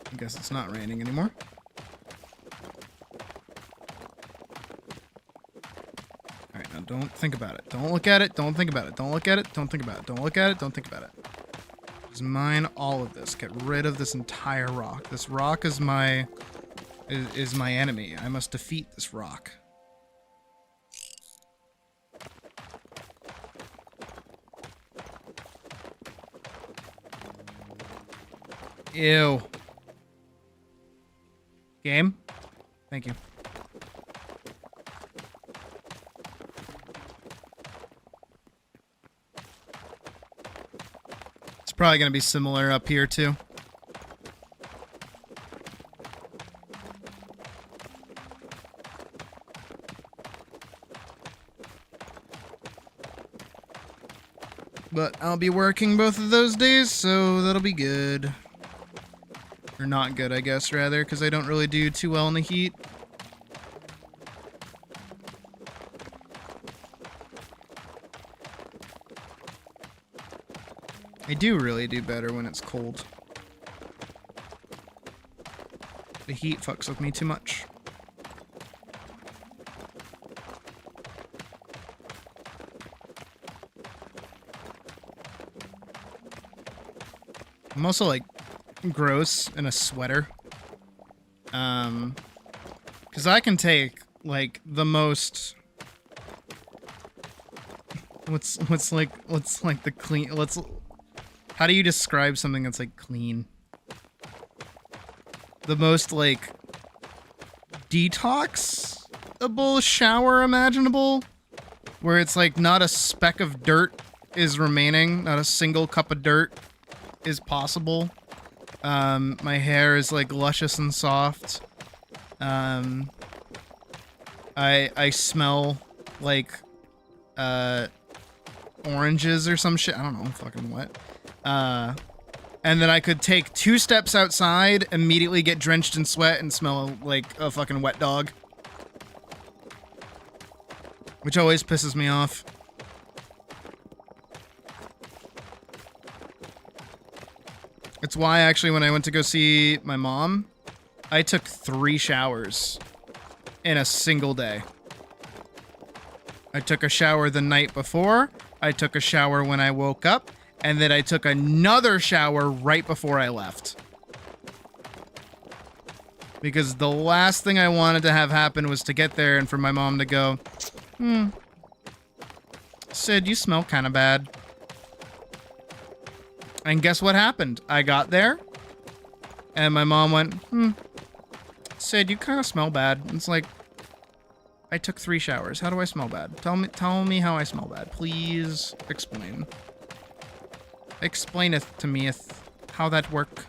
I guess it's not raining anymore. Alright, now don't think about it. Don't look at it. Don't think about it. Don't look at it. Don't think about it. Don't look at it. Don't think about it. Just mine all of this. Get rid of this entire rock. This rock is my enemy. I must defeat this rock. Ew. Game? Thank you. It's probably going to be similar up here, too. But I'll be working both of those days, so that'll be good. Or not good, I guess, rather, because I don't really do too well in the heat. I do really do better when it's cold. The heat fucks with me too much. I'm also like gross in a sweater. Because I can take like the most. What's like the clean? How do you describe something that's like clean? The most like detoxable shower imaginable, where it's like not a speck of dirt is remaining, not a single cup of dirt is possible. My hair is like luscious and soft. I smell like oranges or some shit. I don't know, fucking what. And then I could take 2 steps outside, immediately get drenched in sweat, and smell like a fucking wet dog. Which always pisses me off. It's why, actually, when I went to go see my mom, I took 3 showers in a single day. I took a shower the night before, I took a shower when I woke up, and then I took another shower right before I left. Because the last thing I wanted to have happen was to get there and for my mom to go, Sid, you smell kind of bad. And guess what happened? I got there, and my mom went, Sid, you kind of smell bad. And it's like, I took 3 showers. How do I smell bad? Tell me how I smell bad. Please explain. Explaineth to meeth how that work.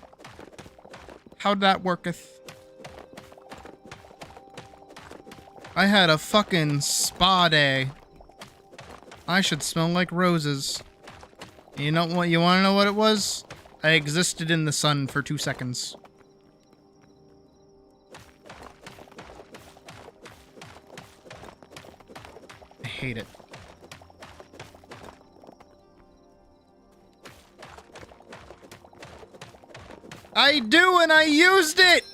How that worketh. I had a fucking spa day. I should smell like roses. You know what? You want to know what it was? I existed in the sun for 2 seconds. I hate it. I do, and I used it!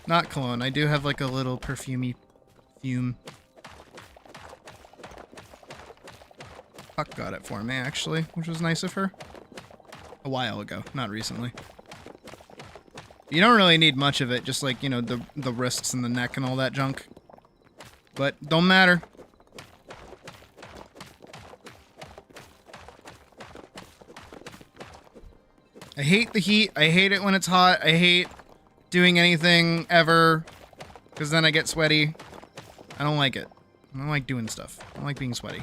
Not cologne. I do have like a little perfumey fume. Puck got it for me, actually, which was nice of her. A while ago, not recently. You don't really need much of it, just like, you know, the wrists and the neck and all that junk. But don't matter. I hate the heat. I hate it when it's hot. I hate doing anything ever, because then I get sweaty. I don't like it. I don't like doing stuff. I don't like being sweaty.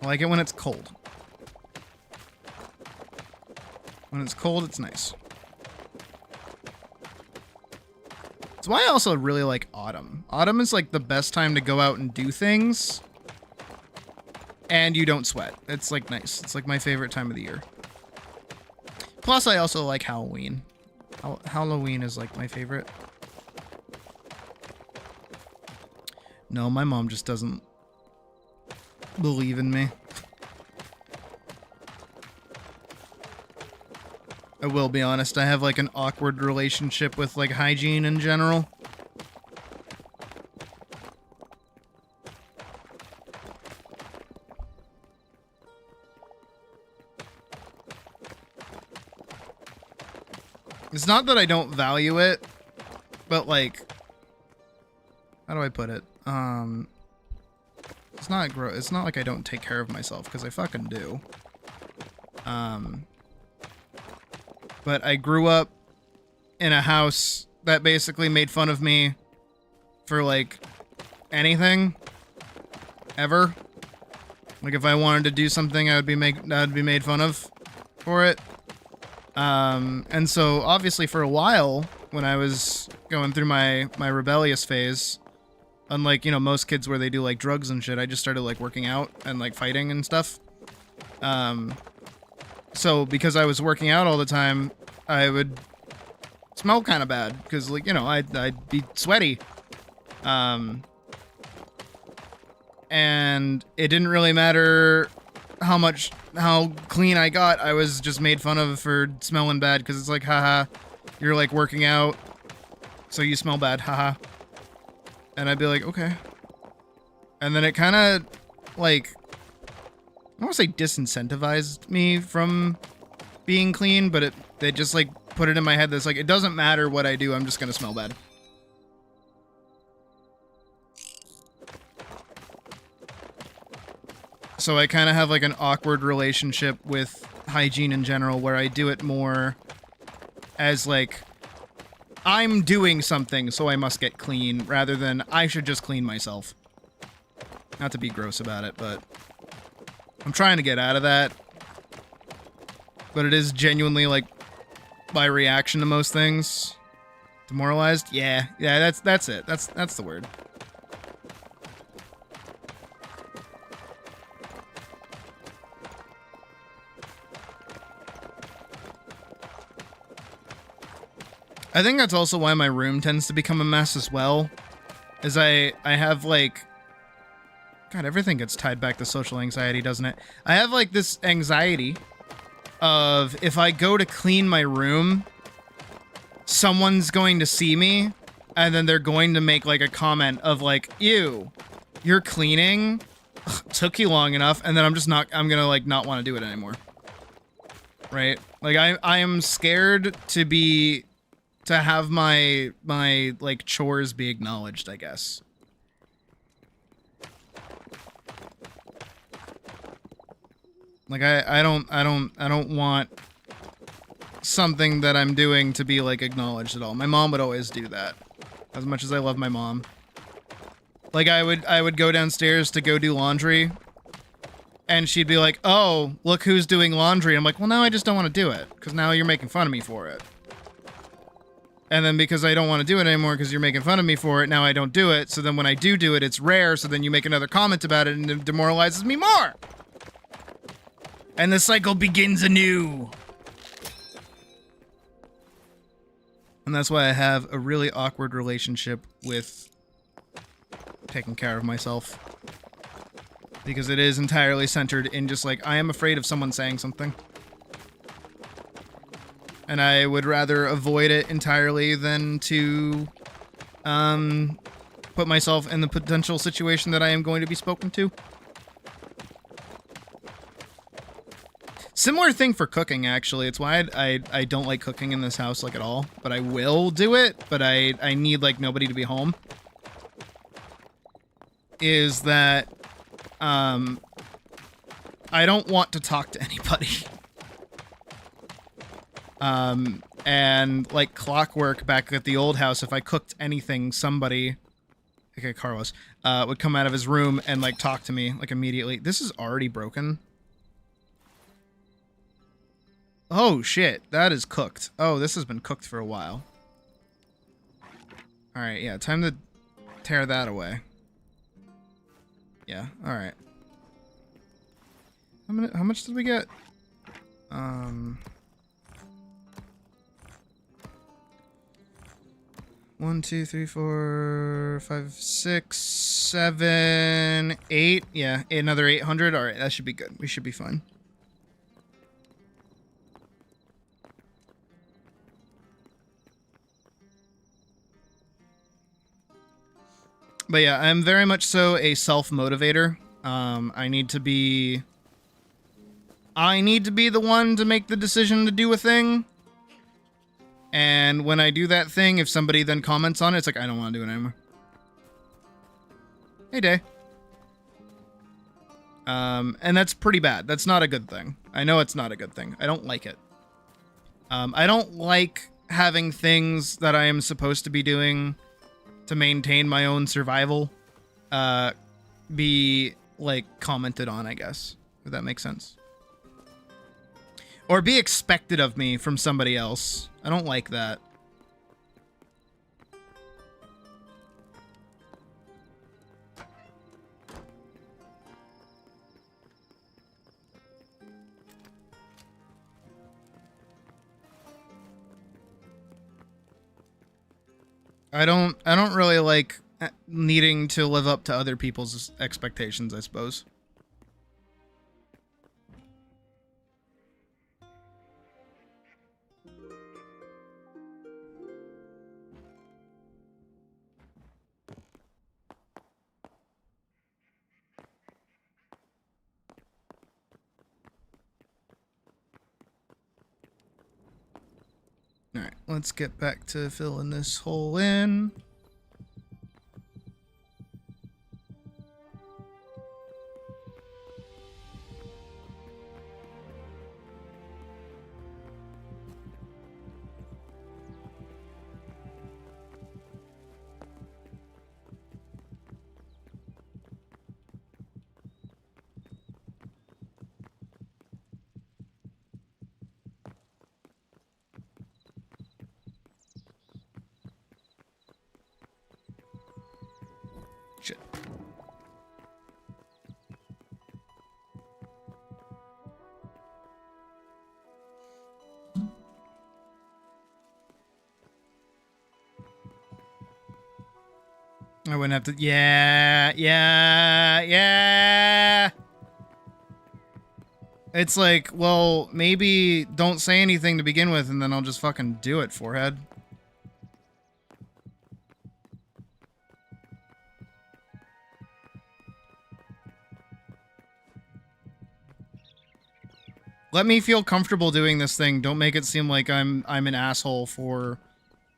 I like it when it's cold. When it's cold, it's nice. That's why I also really like autumn. Autumn is like the best time to go out and do things, and you don't sweat. It's like nice. It's like my favorite time of the year. Plus, I also like Halloween. Halloween is like my favorite. No, my mom just doesn't believe in me. I will be honest, I have like an awkward relationship with like hygiene in general. It's not that I don't value it, but like, how do I put it? It's not it's not like I don't take care of myself, because I fucking do. But I grew up in a house that basically made fun of me for like anything ever. Like if I wanted to do something, I would be made fun of for it. And so obviously for a while when I was going through my rebellious phase, unlike, you know, most kids where they do like drugs and shit, I just started like working out and like fighting and stuff. So because I was working out all the time, I would smell kind of bad because, like, you know, I'd be sweaty. And it didn't really matter how clean I got. I was just made fun of for smelling bad because it's like, haha, you're like working out, so you smell bad, haha. And I'd be like, okay. And then it kind of, like, I don't want to say disincentivized me from being clean, but they just, like, put it in my head that's like, it doesn't matter what I do, I'm just going to smell bad. So I kind of have, like, an awkward relationship with hygiene in general, where I do it more as, like, I'm doing something, so I must get clean, rather than I should just clean myself. Not to be gross about it, but I'm trying to get out of that. But it is genuinely, like, my reaction to most things. Demoralized? Yeah, that's it. That's the word. I think that's also why my room tends to become a mess as well. Is I have, like... God, everything gets tied back to social anxiety, doesn't it? I have, like, this anxiety of if I go to clean my room, someone's going to see me, and then they're going to make, like, a comment of, like, ew, you're cleaning? Ugh, took you long enough, and then I'm gonna, like, not want to do it anymore. Right? Like, I am scared to have my like chores be acknowledged, I guess. Like I don't want something that I'm doing to be like acknowledged at all. My mom would always do that. As much as I love my mom. Like I would go downstairs to go do laundry, and she'd be like, "Oh, look who's doing laundry." I'm like, "Well, now I just don't want to do it because now you're making fun of me for it." And then because I don't want to do it anymore because you're making fun of me for it, now I don't do it. So then when I do it, it's rare. So then you make another comment about it and it demoralizes me more. And the cycle begins anew. And that's why I have a really awkward relationship with taking care of myself. Because it is entirely centered in just like, I am afraid of someone saying something. And I would rather avoid it entirely than to put myself in the potential situation that I am going to be spoken to. Similar thing for cooking, actually. It's why I don't like cooking in this house, like, at all. But I will do it, but I need, like, nobody to be home. Is that, I don't want to talk to anybody. And like clockwork back at the old house, if I cooked anything, somebody, okay, Carlos, would come out of his room and like talk to me like immediately. This is already broken. Oh shit, that is cooked. Oh, this has been cooked for a while. All right, yeah, time to tear that away. Yeah, all right. How much did we get? 1, 2, 3, 4, 5, 6, 7, 8. Yeah, another 800. All right, that should be good. We should be fine. But yeah, I'm very much so a self-motivator. I need to be the one to make the decision to do a thing. And when I do that thing, if somebody then comments on it, it's like, I don't want to do it anymore. Hey, Day. And that's pretty bad. That's not a good thing. I know it's not a good thing. I don't like it. I don't like having things that I am supposed to be doing to maintain my own survival be, like, commented on, I guess. If that makes sense. Or be expected of me from somebody else. I don't like that. I don't really like needing to live up to other people's expectations, I suppose. let's get back to filling this hole in. Shit. I wouldn't have to. Yeah. It's like, well, maybe don't say anything to begin with, and then I'll just fucking do it, forehead. Let me feel comfortable doing this thing. Don't make it seem like I'm an asshole for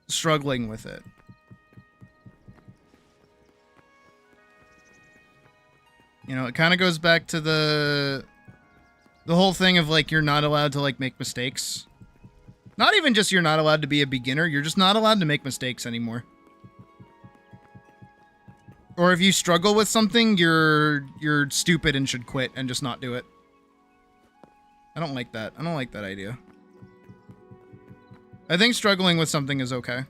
struggling with it. You know, it kind of goes back to the whole thing of like you're not allowed to like make mistakes. Not even just you're not allowed to be a beginner, you're just not allowed to make mistakes anymore. Or if you struggle with something, you're stupid and should quit and just not do it. I don't like that. I don't like that idea. I think struggling with something is okay.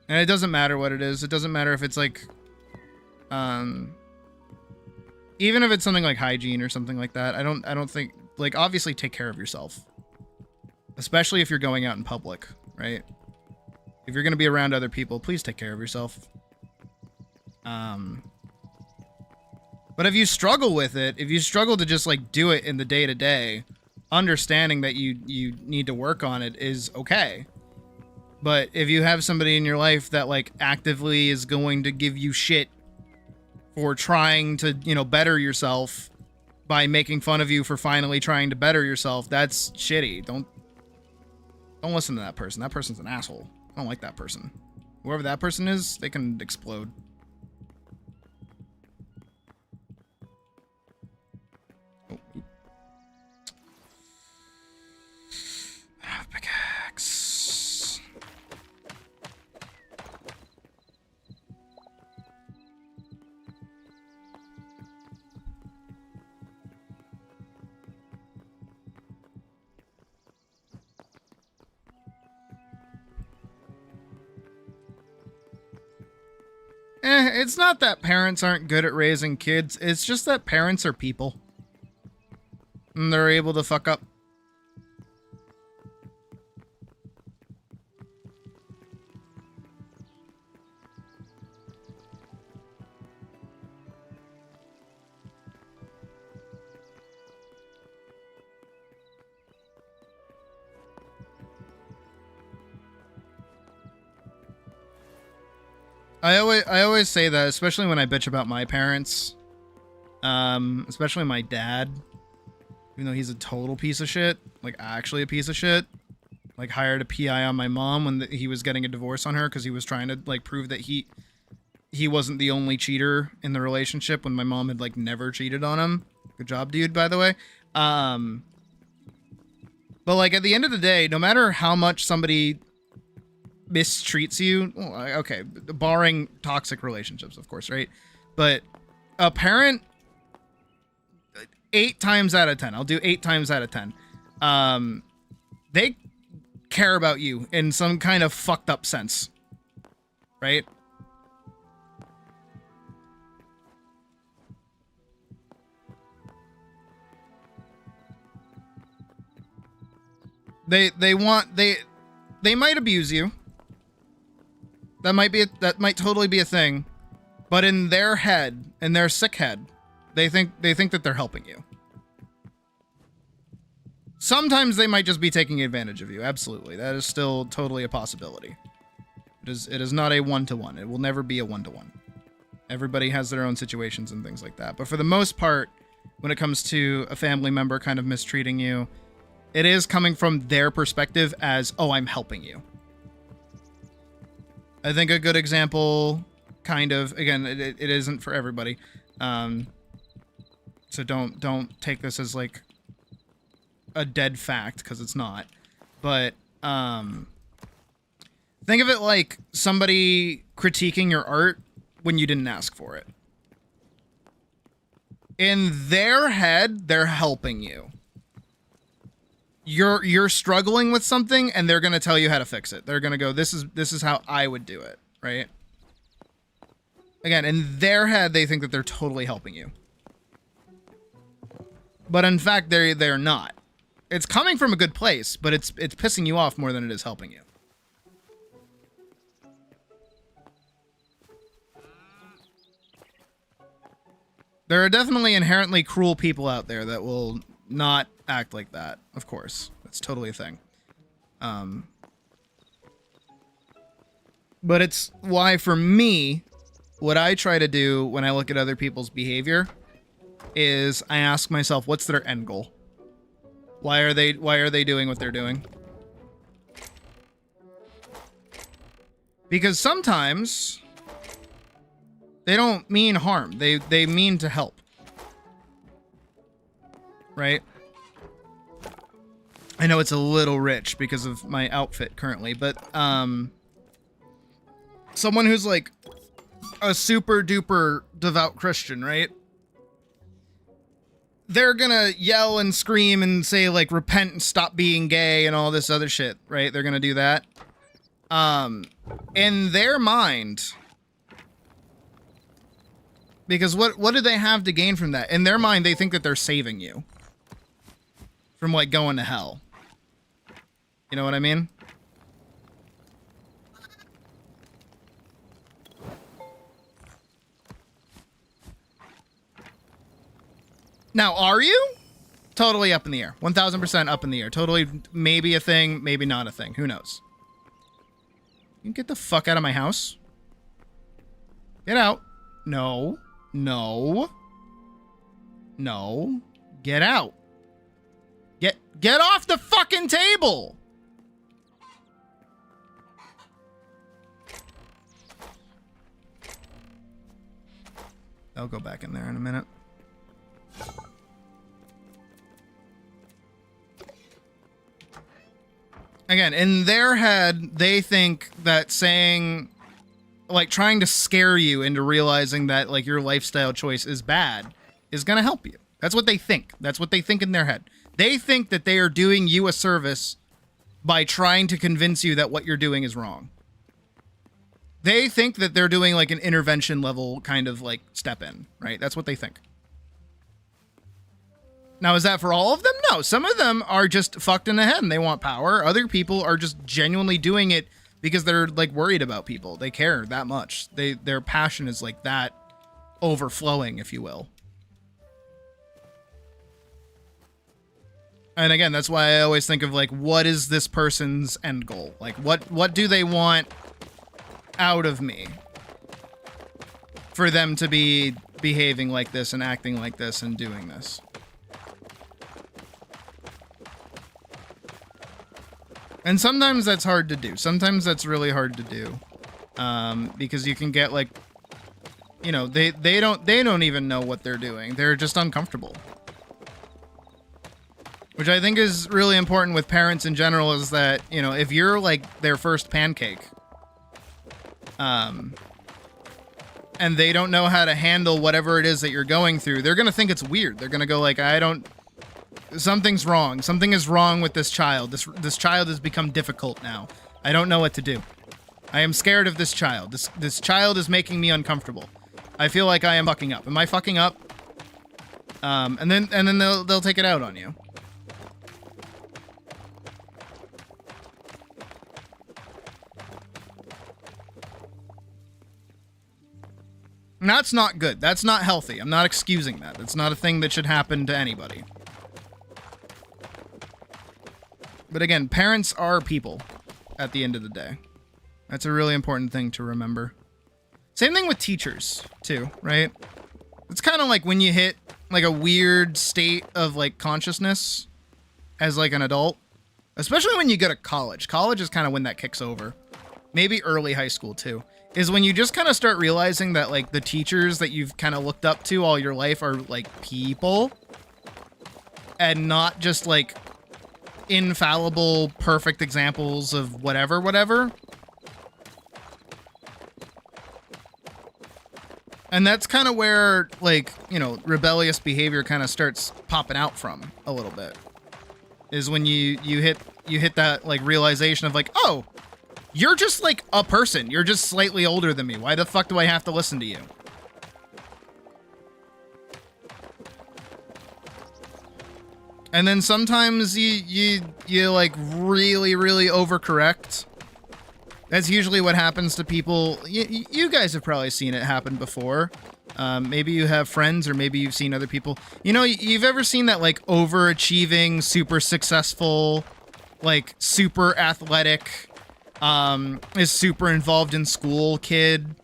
And it doesn't matter what it is. It doesn't matter if it's like, even if it's something like hygiene or something like that. I don't think, like, obviously take care of yourself. Especially if you're going out in public, right? If you're going to be around other people, please take care of yourself. But if you struggle with it, if you struggle to just like do it in the day to day, understanding that you need to work on it is okay. But if you have somebody in your life that like actively is going to give you shit for trying to, you know, better yourself by making fun of you for finally trying to better yourself, that's shitty. Don't listen to that person. That person's an asshole. I don't like that person. Whoever that person is, they can explode. Pickaxe. It's not that parents aren't good at raising kids. It's just that parents are people. And they're able to fuck up. I always say that, especially when I bitch about my parents, especially my dad, even though he's a total piece of shit, like actually a piece of shit, like hired a PI on my mom when he was getting a divorce on her because he was trying to like prove that he wasn't the only cheater in the relationship when my mom had like never cheated on him. Good job, dude, by the way. But like at the end of the day, no matter how much somebody mistreats you, well, okay, barring toxic relationships, of course, right? But a parent, 8 times out of 10, I'll do 8 times out of 10, they care about you in some kind of fucked up sense, right? They might abuse you. That might totally be a thing, but in their head, in their sick head, they think that they're helping you. Sometimes they might just be taking advantage of you. Absolutely, that is still totally a possibility. It is not a one-to-one. It will never be a one-to-one. Everybody has their own situations and things like that. But for the most part, when it comes to a family member kind of mistreating you, It is coming from their perspective as, oh, I'm helping you. I think a good example, kind of, again, it isn't for everybody. So don't take this as like a dead fact, because it's not. But think of it like somebody critiquing your art when you didn't ask for it. In their head, they're helping you. You're struggling with something, and they're gonna tell you how to fix it. They're gonna go, this is how I would do it, right? Again, in their head, they think that they're totally helping you, but in fact, they're not. It's coming from a good place, but it's pissing you off more than it is helping you. There are definitely inherently cruel people out there that will not act like that, of course. That's totally a thing. But it's why, for me, what I try to do when I look at other people's behavior is I ask myself, what's their end goal? Why are they doing what they're doing? Because sometimes they don't mean harm. They mean to help. Right? I know it's a little rich because of my outfit currently, but someone who's like a super duper devout Christian, right? They're gonna yell and scream and say like repent and stop being gay and all this other shit, right? They're gonna do that. In their mind, because what do they have to gain from that? In their mind, they think that they're saving you from like going to hell. You know what I mean? Now, are you? Totally up in the air. 1000% up in the air. Totally maybe a thing, maybe not a thing. Who knows? You can get the fuck out of my house. Get out. No. No. No. Get out. Get off the fucking table! I'll go back in there in a minute. Again, in their head, they think that saying, like, trying to scare you into realizing that, like, your lifestyle choice is bad is gonna help you. That's what they think. That's what they think in their head. They think that they are doing you a service by trying to convince you that what you're doing is wrong. They think that they're doing, like, an intervention level kind of, like, step in, right? That's what they think. Now, is that for all of them? No. Some of them are just fucked in the head and they want power. Other people are just genuinely doing it because they're, like, worried about people. They care that much. Their passion is, like, that overflowing, if you will. And again, that's why I always think of, like, what is this person's end goal? Like, what do they want out of me for them to be behaving like this and acting like this and doing this? And sometimes that's hard to do. Sometimes that's really hard to do. Because you can get, like, you know, they don't even know what they're doing. They're just uncomfortable. Which I think is really important with parents in general, is that, you know, if you're like their first pancake, and they don't know how to handle whatever it is that you're going through, they're going to think it's weird. They're going to go like, something's wrong. Something is wrong with this child. This child has become difficult now. I don't know what to do. I am scared of this child. This child is making me uncomfortable. I feel like I am fucking up. Am I fucking up? And then they'll take it out on you. And that's not good. That's not healthy. I'm not excusing that. It's not a thing that should happen to anybody. But again, parents are people at the end of the day. That's a really important thing to remember. Same thing with teachers, too, right? It's kind of like when you hit like a weird state of like consciousness as like an adult, especially when you go to college. College is kind of when that kicks over. Maybe early high school too, is when you just kind of start realizing that like the teachers that you've kind of looked up to all your life are like people and not just like infallible, perfect examples of whatever. And that's kind of where, like, you know, rebellious behavior kind of starts popping out from a little bit. Is when you hit that, like, realization of, like, oh, you're just, like, a person. You're just slightly older than me. Why the fuck do I have to listen to you? And then sometimes you like, really, really overcorrect. That's usually what happens to people. You guys have probably seen it happen before. Maybe you have friends, or maybe you've seen other people. You know, you've ever seen that, like, overachieving, super successful, like, super athletic, is super involved in school kid,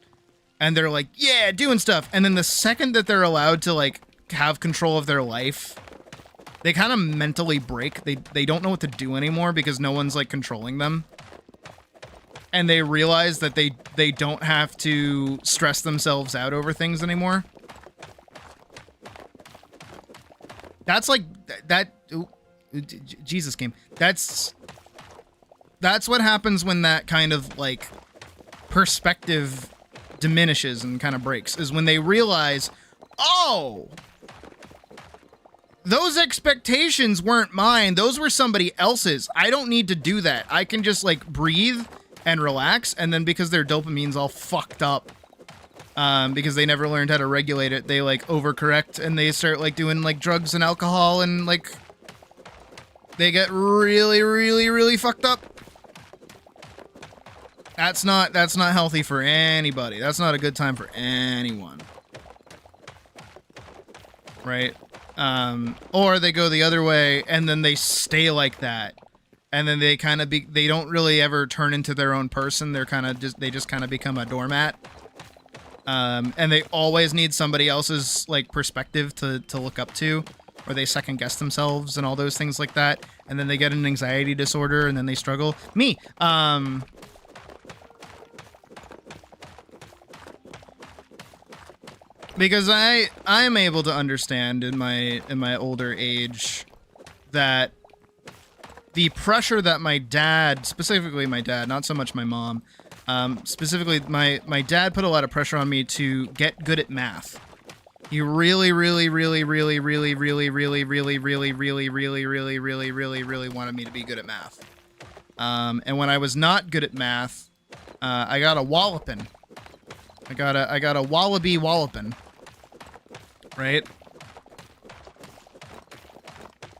and they're like, yeah, doing stuff. And then the second that they're allowed to, like, have control of their life, they kind of mentally break. They don't know what to do anymore because no one's, like, controlling them. And they realize that they don't have to stress themselves out over things anymore. That's like that. Ooh, Jesus game. That's what happens when that kind of like perspective diminishes and kind of breaks. Is when they realize, oh, those expectations weren't mine. Those were somebody else's. I don't need to do that. I can just like breathe and relax, and then because their dopamine's all fucked up, because they never learned how to regulate it, they like overcorrect and they start like doing like drugs and alcohol, and like they get really, really, really fucked up. That's not healthy for anybody. That's not a good time for anyone. Right? Or they go the other way and then they stay like that. And then they kind of they don't really ever turn into their own person. They're kind of they just kind of become a doormat. And they always need somebody else's like perspective to look up to, or they second guess themselves and all those things like that. And then they get an anxiety disorder and then they struggle. Me, because I am able to understand in my older age that the pressure that my dad, specifically my dad, not so much my mom, specifically my dad put a lot of pressure on me to get good at math. He really, really, really, really, really, really, really, really, really, really, really, really, really, really, really wanted me to be good at math. And when I was not good at math, I got a walloping. I got a wallaby walloping. Right?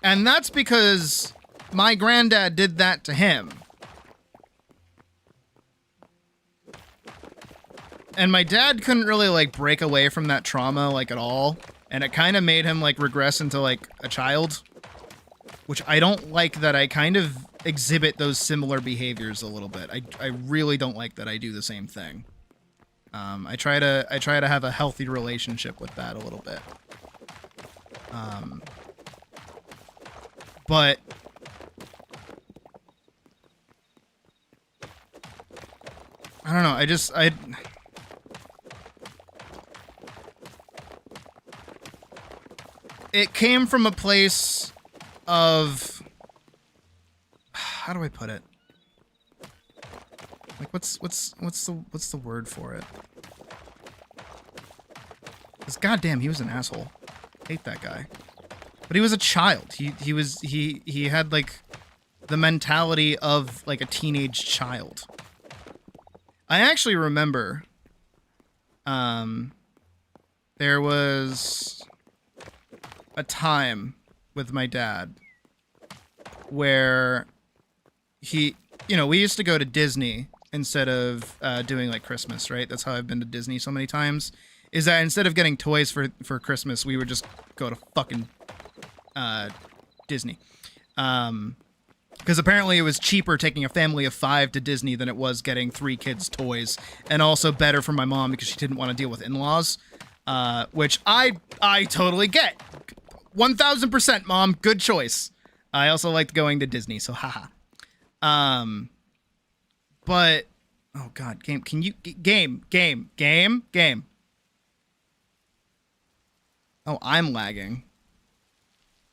And that's because my granddad did that to him. And my dad couldn't really, like, break away from that trauma, like, at all. And it kind of made him, like, regress into, like, a child. Which I don't like that I kind of exhibit those similar behaviors a little bit. I really don't like that I do the same thing. I try to have a healthy relationship with that a little bit. But I don't know. It came from a place of, how do I put it? Like, what's the word for it? Because goddamn, he was an asshole. Hate that guy. But he was a child. He had like the mentality of like a teenage child. I actually remember there was a time with my dad where we used to go to Disney instead of doing like Christmas, right? That's how I've been to Disney so many times, is that instead of getting toys for Christmas, we would just go to fucking Disney. Because apparently it was cheaper taking a family of 5 to Disney than it was getting 3 kids toys, and also better for my mom because she didn't want to deal with in-laws, which I totally get. 1000%, Mom. Good choice. I also liked going to Disney, so haha. But oh god, game, can you game? Oh, I'm lagging.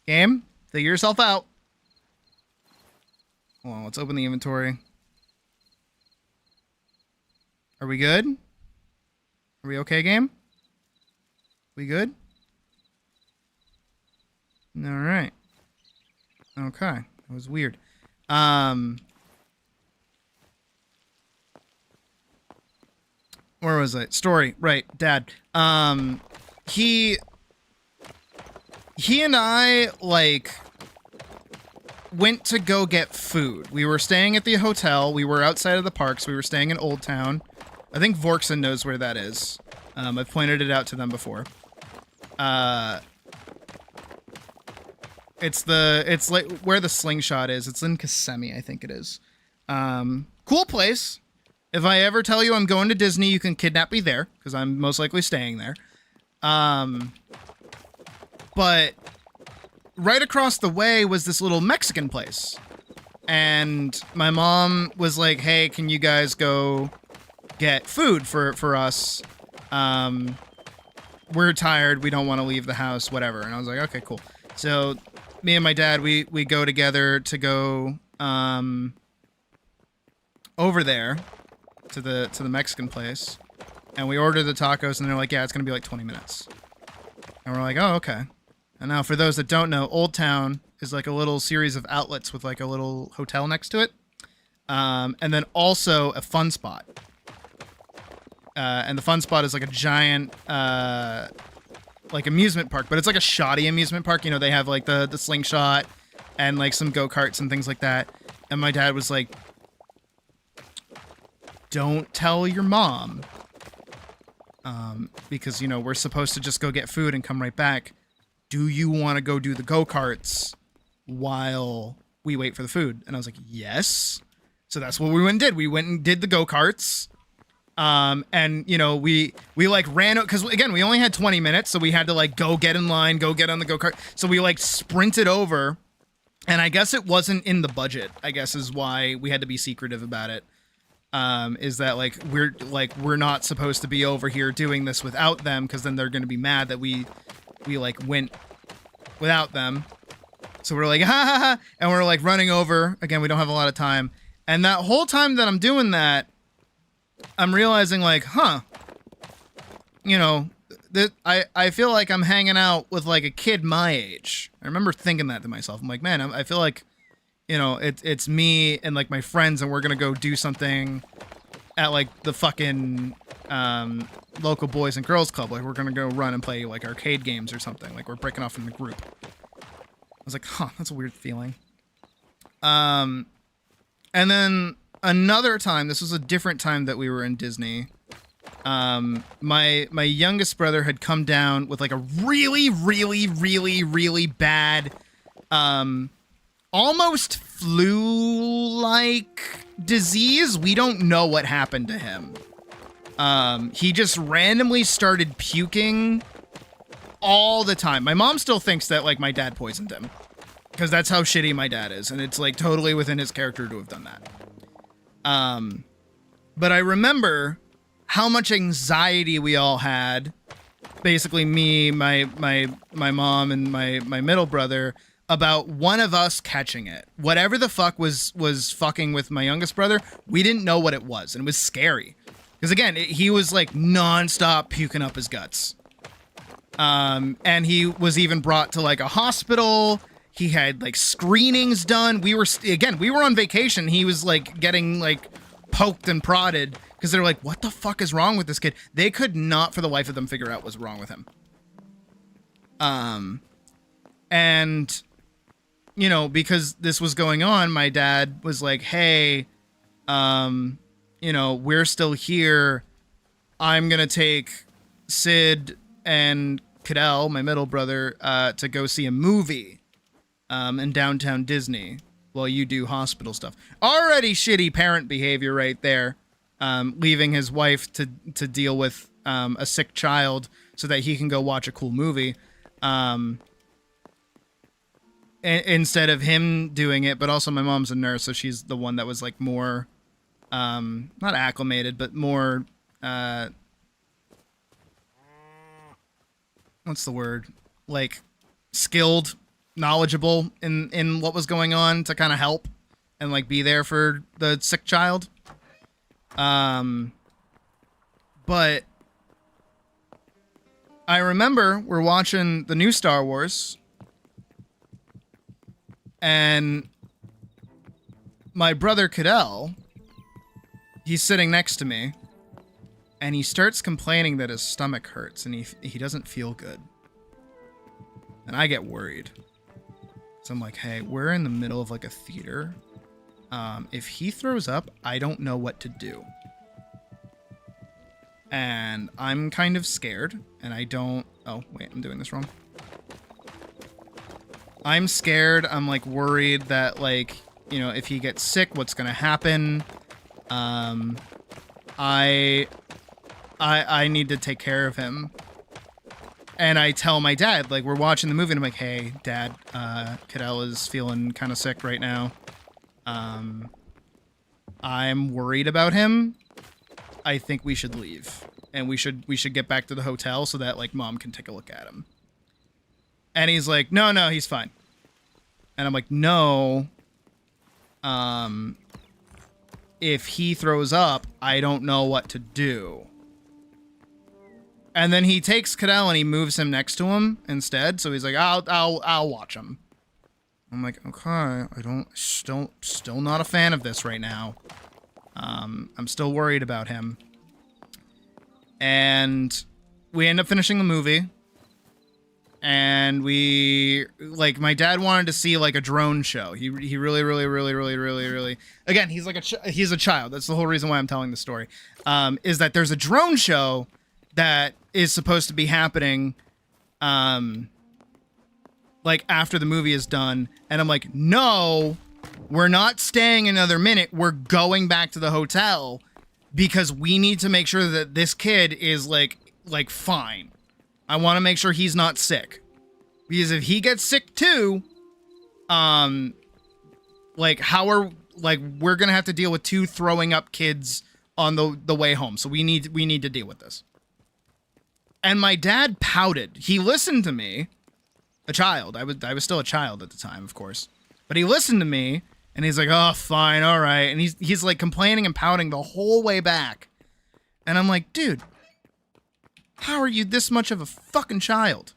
Game, figure yourself out. Hold on, let's open the inventory. Are we good? Are we okay, game? We good? All right. Okay, that was weird. Where was I? Story, right? Dad. He and I like went to go get food. We were staying at the hotel. We were outside of the parks. We were staying in Old Town. I think Vorkson knows where that is. I've pointed it out to them before. It's like where the slingshot is. It's in Kissimmee, I think it is. Cool place. If I ever tell you I'm going to Disney, you can kidnap me there, because I'm most likely staying there. But right across the way was this little Mexican place. And my mom was like, hey, can you guys go get food for us? We're tired. We don't want to leave the house, whatever. And I was like, okay, cool. So me and my dad, we go together to go over there to the Mexican place. And we order the tacos, and they're like, yeah, it's going to be like 20 minutes. And we're like, oh, okay. And now for those that don't know, Old Town is like a little series of outlets with like a little hotel next to it. And then also a fun spot. And the fun spot is like a giant, like amusement park, but it's like a shoddy amusement park. You know, they have like the slingshot and like some go-karts and things like that. And my dad was like, don't tell your mom. Because, you know, we're supposed to just go get food and come right back. Do you want to go do the go-karts while we wait for the food? And I was like, yes. So that's what we went and did. We went and did the go-karts. And, you know, we like ran out, because again, we only had 20 minutes. So we had to like go get in line, go get on the go-kart. So we like sprinted over, and I guess it wasn't in the budget, I guess is why we had to be secretive about it. Is that like we're not supposed to be over here doing this without them, because then they're going to be mad that we like went without them. So we're like, ha ha ha, and we're like running over. Again, we don't have a lot of time. And that whole time that I'm doing that, I'm realizing like, you know, that I feel like I'm hanging out with like a kid my age. I remember thinking that to myself. I'm like, man, I feel like, you know, it's me and like my friends, and we're gonna go do something at like the fucking local boys and girls club. Like we're gonna go run and play like arcade games or something. Like we're breaking off from the group. I was like, that's a weird feeling. And then another time, this was a different time that we were in Disney. My youngest brother had come down with like a really bad, almost flu-like disease. We don't know what happened to him. He just randomly started puking all the time. My mom still thinks that like my dad poisoned him, because that's how shitty my dad is, and it's like totally within his character to have done that. But I remember how much anxiety we all had, basically me, my mom, and my middle brother, about one of us catching it. Whatever the fuck was fucking with my youngest brother, we didn't know what it was, and it was scary. Because again, he was like nonstop puking up his guts. And he was even brought to like a hospital. He had like screenings done. We were on vacation. He was like getting like poked and prodded because they're like, what the fuck is wrong with this kid? They could not for the life of them figure out what's wrong with him. And you know, because this was going on, my dad was like, hey, you know, we're still here. I'm going to take Sid and Cadell, my middle brother, to go see a movie in downtown Disney while you do hospital stuff. Already shitty parent behavior right there. Leaving his wife to deal with a sick child so that he can go watch a cool movie. instead of him doing it, but also my mom's a nurse, so she's the one that was like more, not acclimated, but more, what's the word? Like skilled, knowledgeable in what was going on to kind of help and like be there for the sick child. But I remember we're watching the new Star Wars, and my brother Cadell, he's sitting next to me, and he starts complaining that his stomach hurts and he doesn't feel good. And I get worried. So I'm like, hey, we're in the middle of like a theater. If he throws up, I don't know what to do. And I'm kind of scared, and I don't... Oh, wait, I'm doing this wrong. I'm scared. I'm, like, worried that, like, you know, if he gets sick, what's gonna happen? I need to take care of him. And I tell my dad, like, we're watching the movie, and I'm like, hey, Dad, Cadell is feeling kind of sick right now. I'm worried about him. I think we should leave, and we should get back to the hotel so that like Mom can take a look at him. And he's like, no, he's fine. And I'm like, no. If he throws up, I don't know what to do. And then he takes Cadell and he moves him next to him instead. So he's like, I'll watch him. I'm like, okay, still not a fan of this right now. I'm still worried about him. And we end up finishing the movie. And my dad wanted to see like a drone show. He really, again, he's like he's a child. That's the whole reason why I'm telling the story. Is that there's a drone show that is supposed to be happening, like after the movie is done. And I'm like, no, we're not staying another minute. We're going back to the hotel because we need to make sure that this kid is like fine. I want to make sure he's not sick, because if he gets sick too, we're going to have to deal with 2 throwing up kids on the way home. So we need to deal with this. And my dad pouted. He listened to me, a child. I was still a child at the time, of course. But he listened to me, and he's like, oh, fine, all right. And he's like complaining and pouting the whole way back. And I'm like, dude, how are you this much of a fucking child?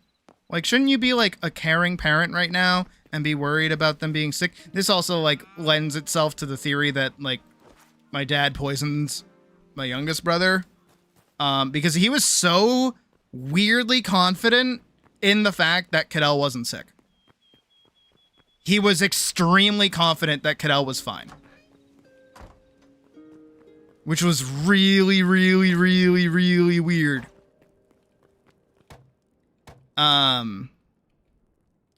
Like, shouldn't you be like a caring parent right now and be worried about them being sick? This also like lends itself to the theory that like my dad poisoned my youngest brother, because he was so weirdly confident in the fact that Cadell wasn't sick. He was extremely confident that Cadell was fine. Which was really, really, really, really weird.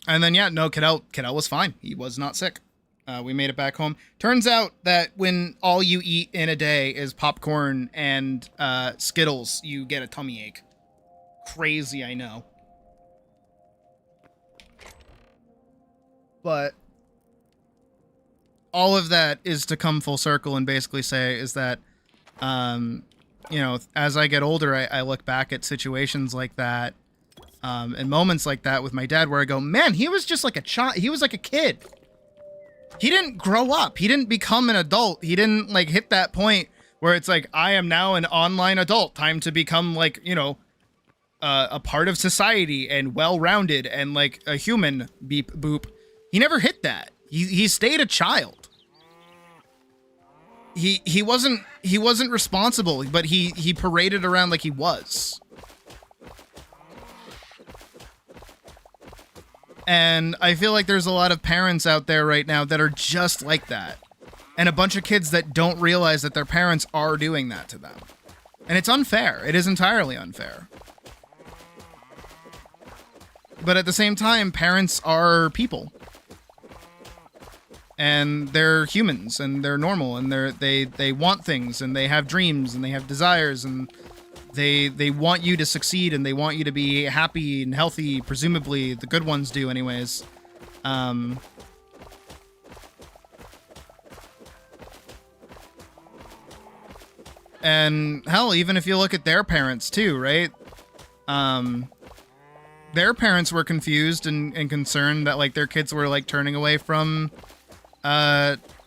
And then, yeah, no, Cadell was fine. He was not sick. We made it back home. Turns out that when all you eat in a day is popcorn and Skittles, you get a tummy ache. Crazy, I know. But all of that is to come full circle and basically say is that, you know, as I get older, I look back at situations like that, and moments like that with my dad where I go, man, he was just like a child. He was like a kid. He didn't grow up. He didn't become an adult. He didn't like hit that point where it's like, I am now an online adult. Time to become like, you know, a part of society and well-rounded and like a human. Beep boop. He never hit that. He stayed a child. He wasn't responsible, but he paraded around like he was. And I feel like there's a lot of parents out there right now that are just like that. And a bunch of kids that don't realize that their parents are doing that to them. And it's unfair. It is entirely unfair. But at the same time, parents are people. And they're humans, and they're normal, and they want things, and they have dreams, and they have desires, and they want you to succeed, and they want you to be happy and healthy. Presumably, the good ones do, anyways. And hell, even if you look at their parents too, right? Their parents were confused and concerned that like their kids were like turning away from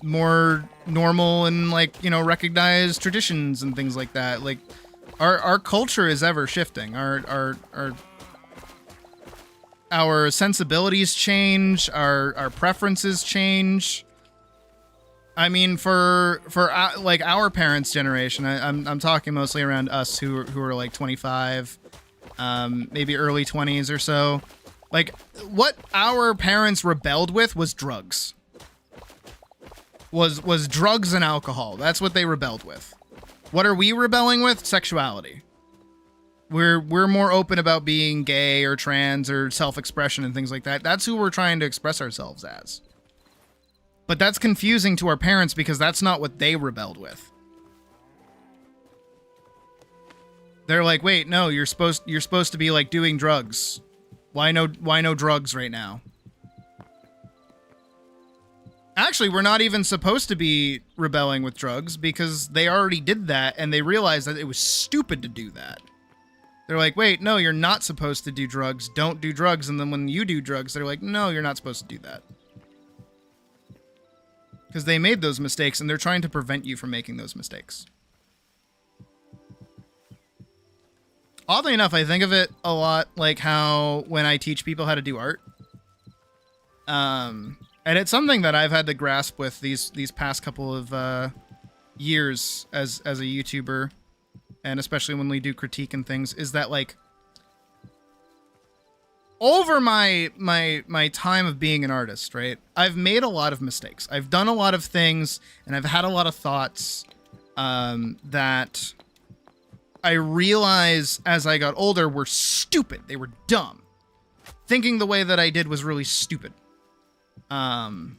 more normal and like, you know, recognized traditions and things like that. Like our culture is ever shifting. Our sensibilities change, our preferences change. I mean, for like our parents' generation, I'm talking mostly around us who are like 25, maybe early 20s or so. Like, what our parents rebelled with was drugs. Was drugs and alcohol. That's what they rebelled with. What are we rebelling with? Sexuality. We're more open about being gay or trans or self-expression and things like that. That's who we're trying to express ourselves as. But that's confusing to our parents because that's not what they rebelled with. They're like, wait, no, you're supposed to be like doing drugs. Why no drugs right now? Actually, we're not even supposed to be rebelling with drugs because they already did that and they realized that it was stupid to do that. They're like, wait, no, you're not supposed to do drugs. Don't do drugs. And then when you do drugs, they're like, no, you're not supposed to do that. Because they made those mistakes and they're trying to prevent you from making those mistakes. Oddly enough, I think of it a lot like how when I teach people how to do art. And it's something that I've had to grasp with these past couple of years as a YouTuber. And especially when we do critique and things, is that like over my time of being an artist, right? I've made a lot of mistakes. I've done a lot of things, and I've had a lot of thoughts that I realize as I got older were stupid. They were dumb. Thinking the way that I did was really stupid. And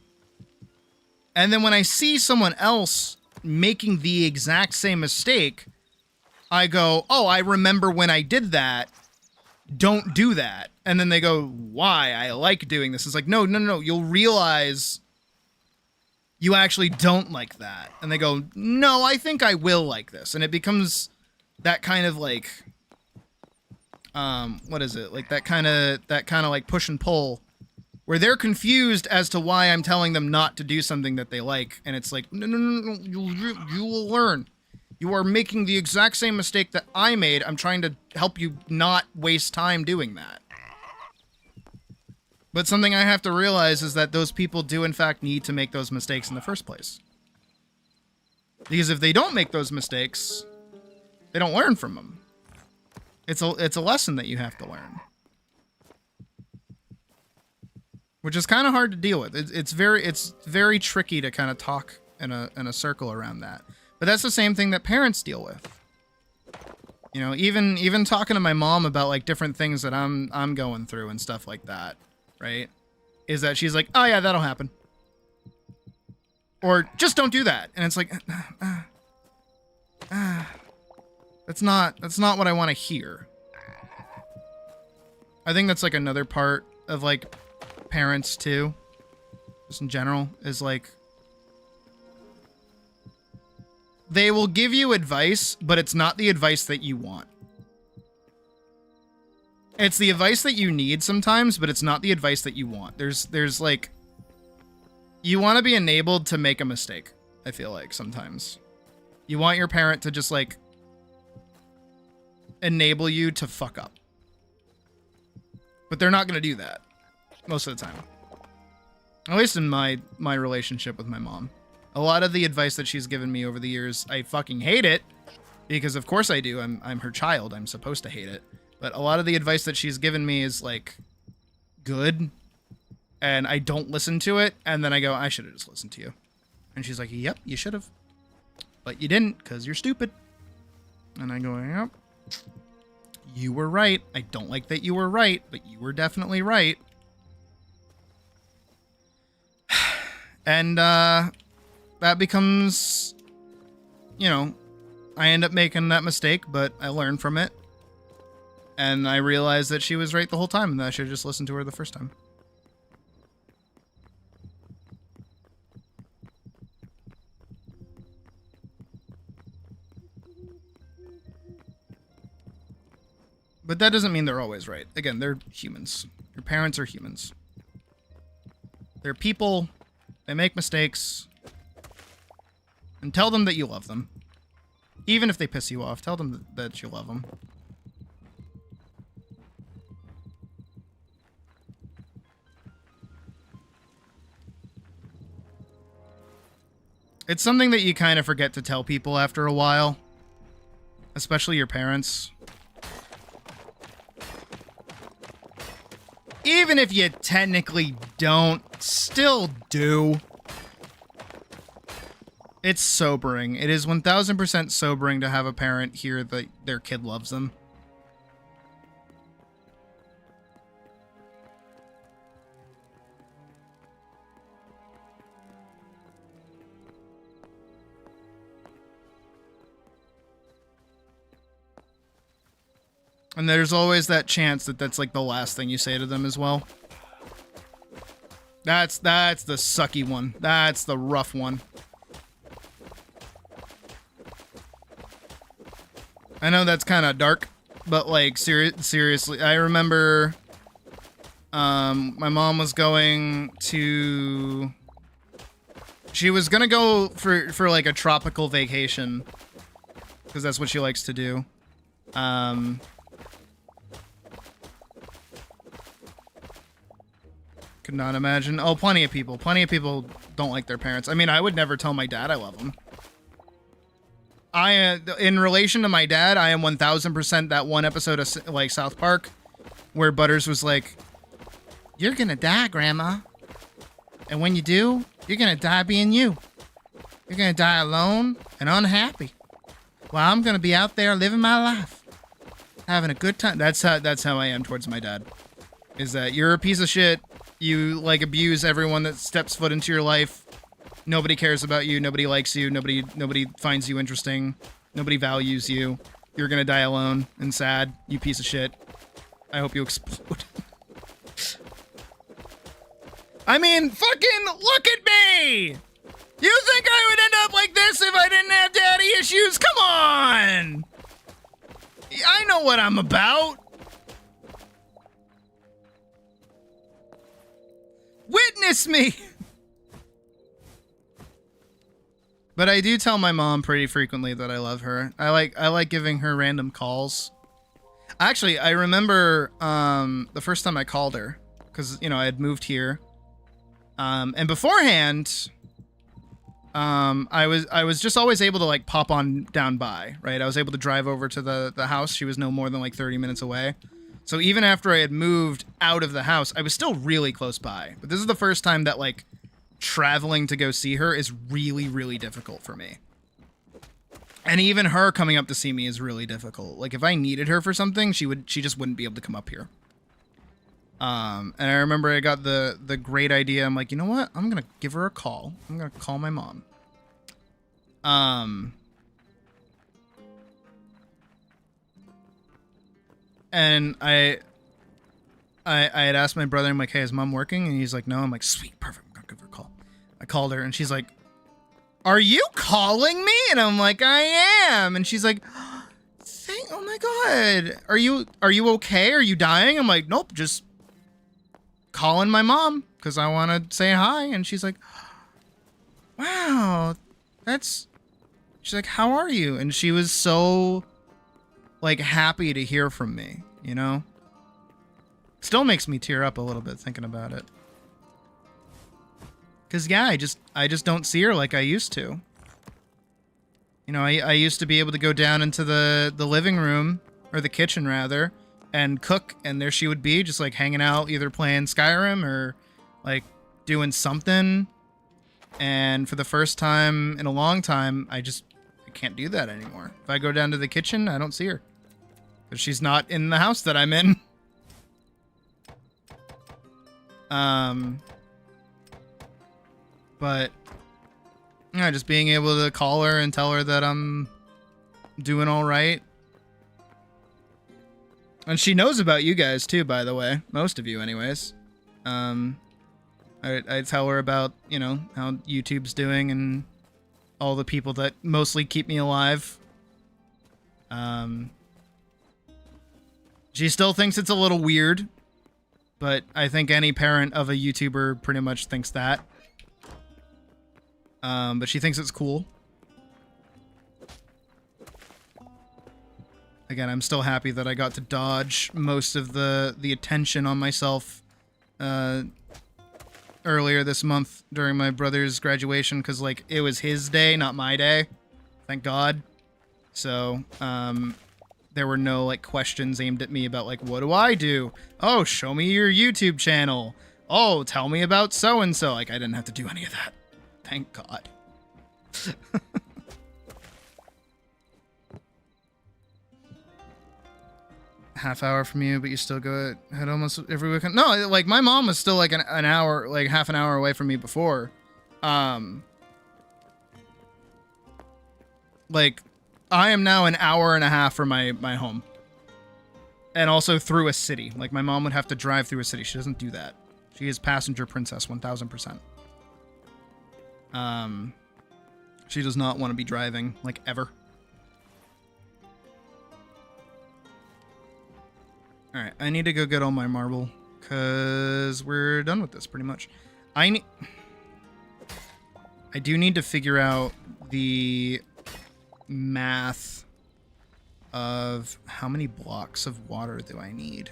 then when I see someone else making the exact same mistake, I go, oh, I remember when I did that. Don't do that. And then they go, why? I like doing this. It's like, no. You'll realize you actually don't like that. And they go, no, I think I will like this. And it becomes that kind of like, what is it? Like that kind of like push and pull where they're confused as to why I'm telling them not to do something that they like. And it's like, no, you will learn. You are making the exact same mistake that I made. I'm trying to help you not waste time doing that. But something I have to realize is that those people do in fact need to make those mistakes in the first place. Because if they don't make those mistakes, they don't learn from them. It's a lesson that you have to learn. Which is kind of hard to deal with. It's very tricky to kind of talk in a circle around that. But that's the same thing that parents deal with. You know, even talking to my mom about like different things that I'm going through and stuff like that, right? Is that she's like, "Oh yeah, that'll happen." Or just don't do that. And it's like that's not what I want to hear. I think that's like another part of like parents too, just in general, is like they will give you advice, but it's not the advice that you want. It's the advice that you need sometimes, but it's not the advice that you want. There's like, you want to be enabled to make a mistake, I feel like sometimes. You want your parent to just like enable you to fuck up. But they're not going to do that most of the time. At least in my relationship with my mom. A lot of the advice that she's given me over the years, I fucking hate it. Because of course I do. I'm her child. I'm supposed to hate it. But a lot of the advice that she's given me is like good. And I don't listen to it. And then I go, I should have just listened to you. And she's like, yep, you should have. But you didn't because you're stupid. And I go, yep. You were right. I don't like that you were right, but you were definitely right. And that becomes, you know, I end up making that mistake, but I learn from it. And I realized that she was right the whole time and that I should have just listened to her the first time. But that doesn't mean they're always right. Again, they're humans. Your parents are humans. They're people. They make mistakes. And tell them that you love them. Even if they piss you off, tell them that you love them. It's something that you kind of forget to tell people after a while. Especially your parents. Even if you technically don't, still do. It's sobering. It is 1000% sobering to have a parent hear that their kid loves them. And there's always that chance that that's like the last thing you say to them as well. That's the sucky one. That's the rough one. I know that's kind of dark, but like seriously, I remember my mom was going to, she was gonna go for like a tropical vacation because that's what she likes to do. Could not imagine. Oh, plenty of people don't like their parents. I mean, I would never tell my dad I love him. In relation to my dad, I am 1000% that one episode of like South Park where Butters was like, "You're gonna die, Grandma. And when you do, you're gonna die being you. You're gonna die alone and unhappy. Well, I'm gonna be out there living my life, having a good time." That's how I am towards my dad. Is that you're a piece of shit. You like abuse everyone that steps foot into your life. Nobody cares about you. Nobody likes you. Nobody finds you interesting. Nobody values you. You're gonna die alone and sad. You piece of shit. I hope you explode. I mean, fucking look at me! You think I would end up like this if I didn't have daddy issues? Come on! I know what I'm about. Witness me! But I do tell my mom pretty frequently that I love her. I like giving her random calls. Actually, I remember the first time I called her, because you know I had moved here, and beforehand, I was just always able to like pop on down by, right? I was able to drive over to the house. She was no more than like 30 minutes away. So even after I had moved out of the house, I was still really close by. But this is the first time that like traveling to go see her is really, really difficult for me. And even her coming up to see me is really difficult. Like if I needed her for something, she just wouldn't be able to come up here. And I remember I got the great idea. I'm like, you know what? I'm gonna give her a call. I'm gonna call my mom. And I had asked my brother, I'm like, hey, is mom working? And he's like, no. I'm like, sweet, perfect. I'm gonna give her a call. I called her and she's like, are you calling me? And I'm like, I am. And she's like, oh my God, are you okay? Are you dying? I'm like, nope, just calling my mom because I want to say hi. And she's like, wow, she's like, how are you? And she was so like happy to hear from me, you know? Still makes me tear up a little bit thinking about it. Cause yeah, I just don't see her like I used to. You know, I used to be able to go down into the living room, or the kitchen rather, and cook, and there she would be, just like hanging out, either playing Skyrim or like doing something. And for the first time in a long time, I can't do that anymore. If I go down to the kitchen, I don't see her. Because she's not in the house that I'm in. But yeah, just being able to call her and tell her that I'm doing all right. And she knows about you guys too, by the way. Most of you anyways. I tell her about, you know, how YouTube's doing and all the people that mostly keep me alive. She still thinks it's a little weird, but I think any parent of a YouTuber pretty much thinks that. But she thinks it's cool. Again, I'm still happy that I got to dodge most of the attention on myself earlier this month during my brother's graduation, because, like, it was his day, not my day. Thank God. So, there were no, like, questions aimed at me about, like, what do I do? Oh, show me your YouTube channel. Oh, tell me about so-and-so. Like, I didn't have to do any of that. Thank God. Half hour from you, but you still go ahead almost every weekend. No, like, my mom was still like an hour, like half an hour away from me before. Like, I am now an hour and a half from my home. And also through a city. Like, my mom would have to drive through a city. She doesn't do that. She is passenger princess 1000%. She does not want to be driving, like, ever. Alright, I need to go get all my marble, because we're done with this, pretty much. I do need to figure out the math of how many blocks of water do I need.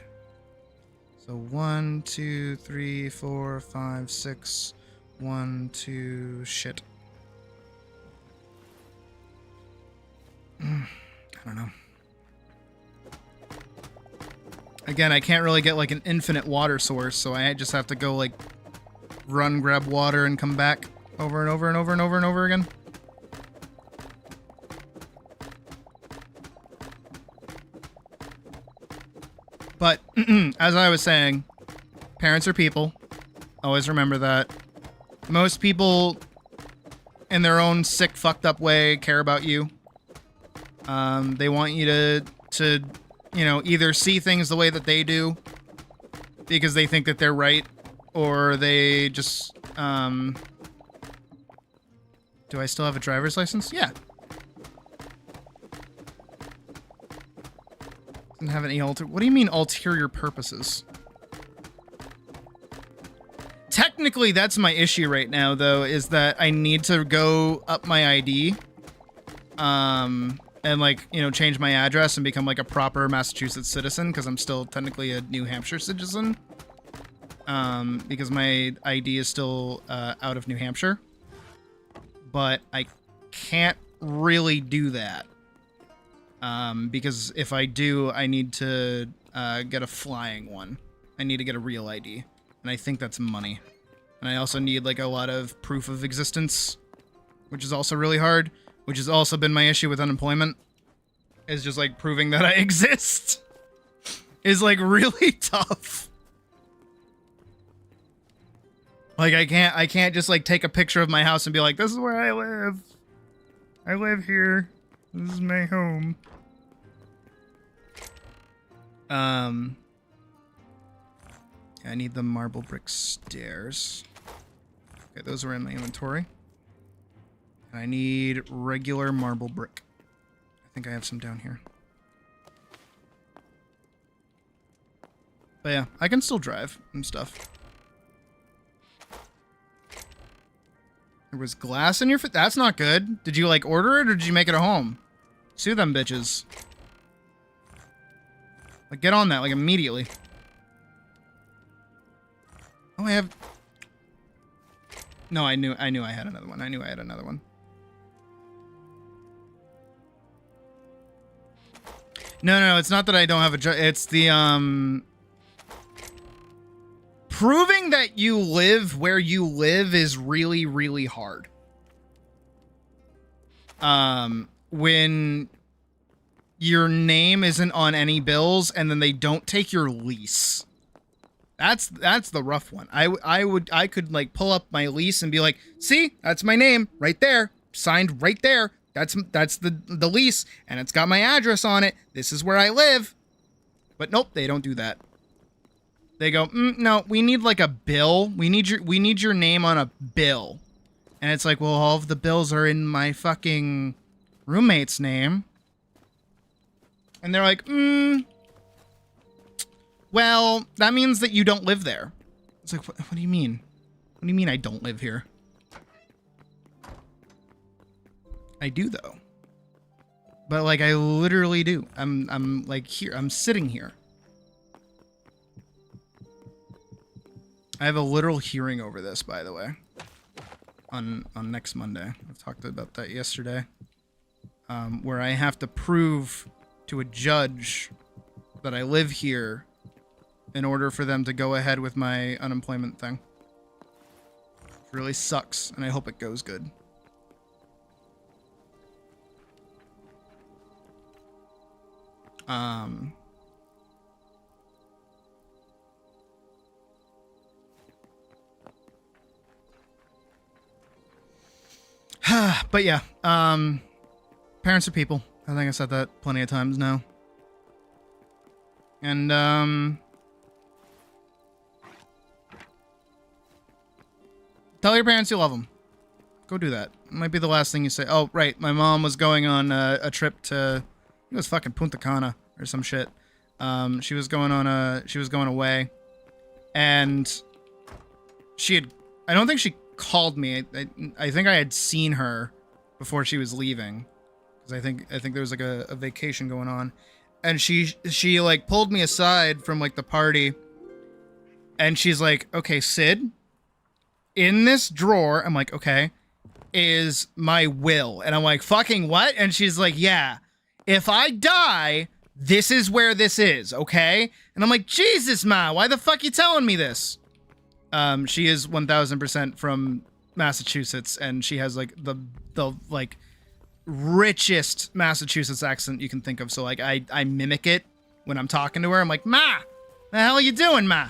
So 1, 2, 3, 4, 5, 6, 1, 2, shit. I don't know. Again, I can't really get, like, an infinite water source, so I just have to go, like, run, grab water, and come back over and over and over and over and over again. But, as I was saying, parents are people. Always remember that. Most people, in their own sick, fucked up way, care about you. They want you to you know, either see things the way that they do because they think that they're right, or they just, do I still have a driver's license? Yeah. Doesn't have any what do you mean ulterior purposes? Technically, that's my issue right now, though, is that I need to go up my ID, and, like, you know, change my address and become, like, a proper Massachusetts citizen, because I'm still technically a New Hampshire citizen. Because my ID is still out of New Hampshire. But I can't really do that. Because if I do, I need to get a flying one. I need to get a real ID. And I think that's money. And I also need, like, a lot of proof of existence, which is also really hard. Which has also been my issue with unemployment, is just, like, proving that I exist is, like, really tough. Like, I can't just, like, take a picture of my house and be like, this is where I live. I live here. This is my home. I need the marble brick stairs. Okay, those are in my inventory. I need regular marble brick. I think I have some down here. But yeah, I can still drive and stuff. There was glass in your foot? That's not good. Did you, like, order it, or did you make it at home? Sue them bitches. Like, get on that, like, immediately. Oh, I have... No, I knew I had another one. I knew I had another one. No, it's not that I don't have a job. It's the, proving that you live where you live is really, really hard. When your name isn't on any bills and then they don't take your lease. That's the rough one. I could, like, pull up my lease and be like, see, that's my name right there, signed right there. That's the lease, and it's got my address on it. This is where I live. But nope, they don't do that. They go, no, we need, like, a bill. We need your name on a bill. And it's like, well, all of the bills are in my fucking roommate's name. And they're like, well, that means that you don't live there. It's like, what do you mean? What do you mean I don't live here? I do, though. But, like, I literally do. I'm like, here. I'm sitting here. I have a literal hearing over this, by the way. On next Monday. I talked about that yesterday. Where I have to prove to a judge that I live here in order for them to go ahead with my unemployment thing. It really sucks, and I hope it goes good. But yeah, parents are people. I think I said that plenty of times now. And, tell your parents you love them. Go do that. It might be the last thing you say. Oh, right. My mom was going on a trip to, it was fucking Punta Cana or some shit. She was going away. And I don't think she called me. I think I had seen her before she was leaving. Because I think there was like a vacation going on. And she like pulled me aside from like the party. And she's like, okay, Sid, in this drawer, I'm like, okay, is my will. And I'm like, fucking what? And she's like, yeah, if I die, this is where this is, okay? And I'm like, Jesus, ma, why the fuck you telling me this? She is 1000% from Massachusetts, and she has like the like richest Massachusetts accent you can think of. So like I mimic it when I'm talking to her. I'm like, ma, the hell are you doing, ma?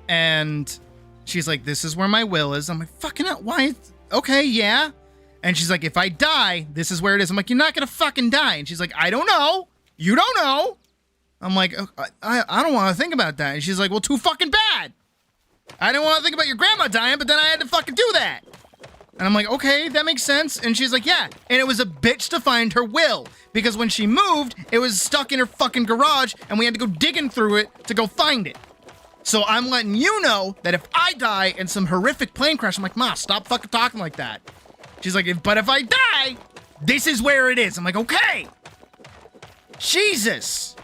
And she's like, this is where my will is. I'm like, fucking hell, why? Okay, yeah. And she's like, if I die, this is where it is. I'm like, you're not gonna fucking die. And she's like, I don't know. You don't know. I'm like, I don't want to think about that. And she's like, well, too fucking bad. I didn't want to think about your grandma dying, but then I had to fucking do that. And I'm like, okay, that makes sense. And she's like, yeah. And it was a bitch to find her will. Because when she moved, it was stuck in her fucking garage, and we had to go digging through it to go find it. So I'm letting you know that if I die in some horrific plane crash, I'm like, ma, stop fucking talking like that. She's like, but if I die, this is where it is. I'm like, okay. Jesus.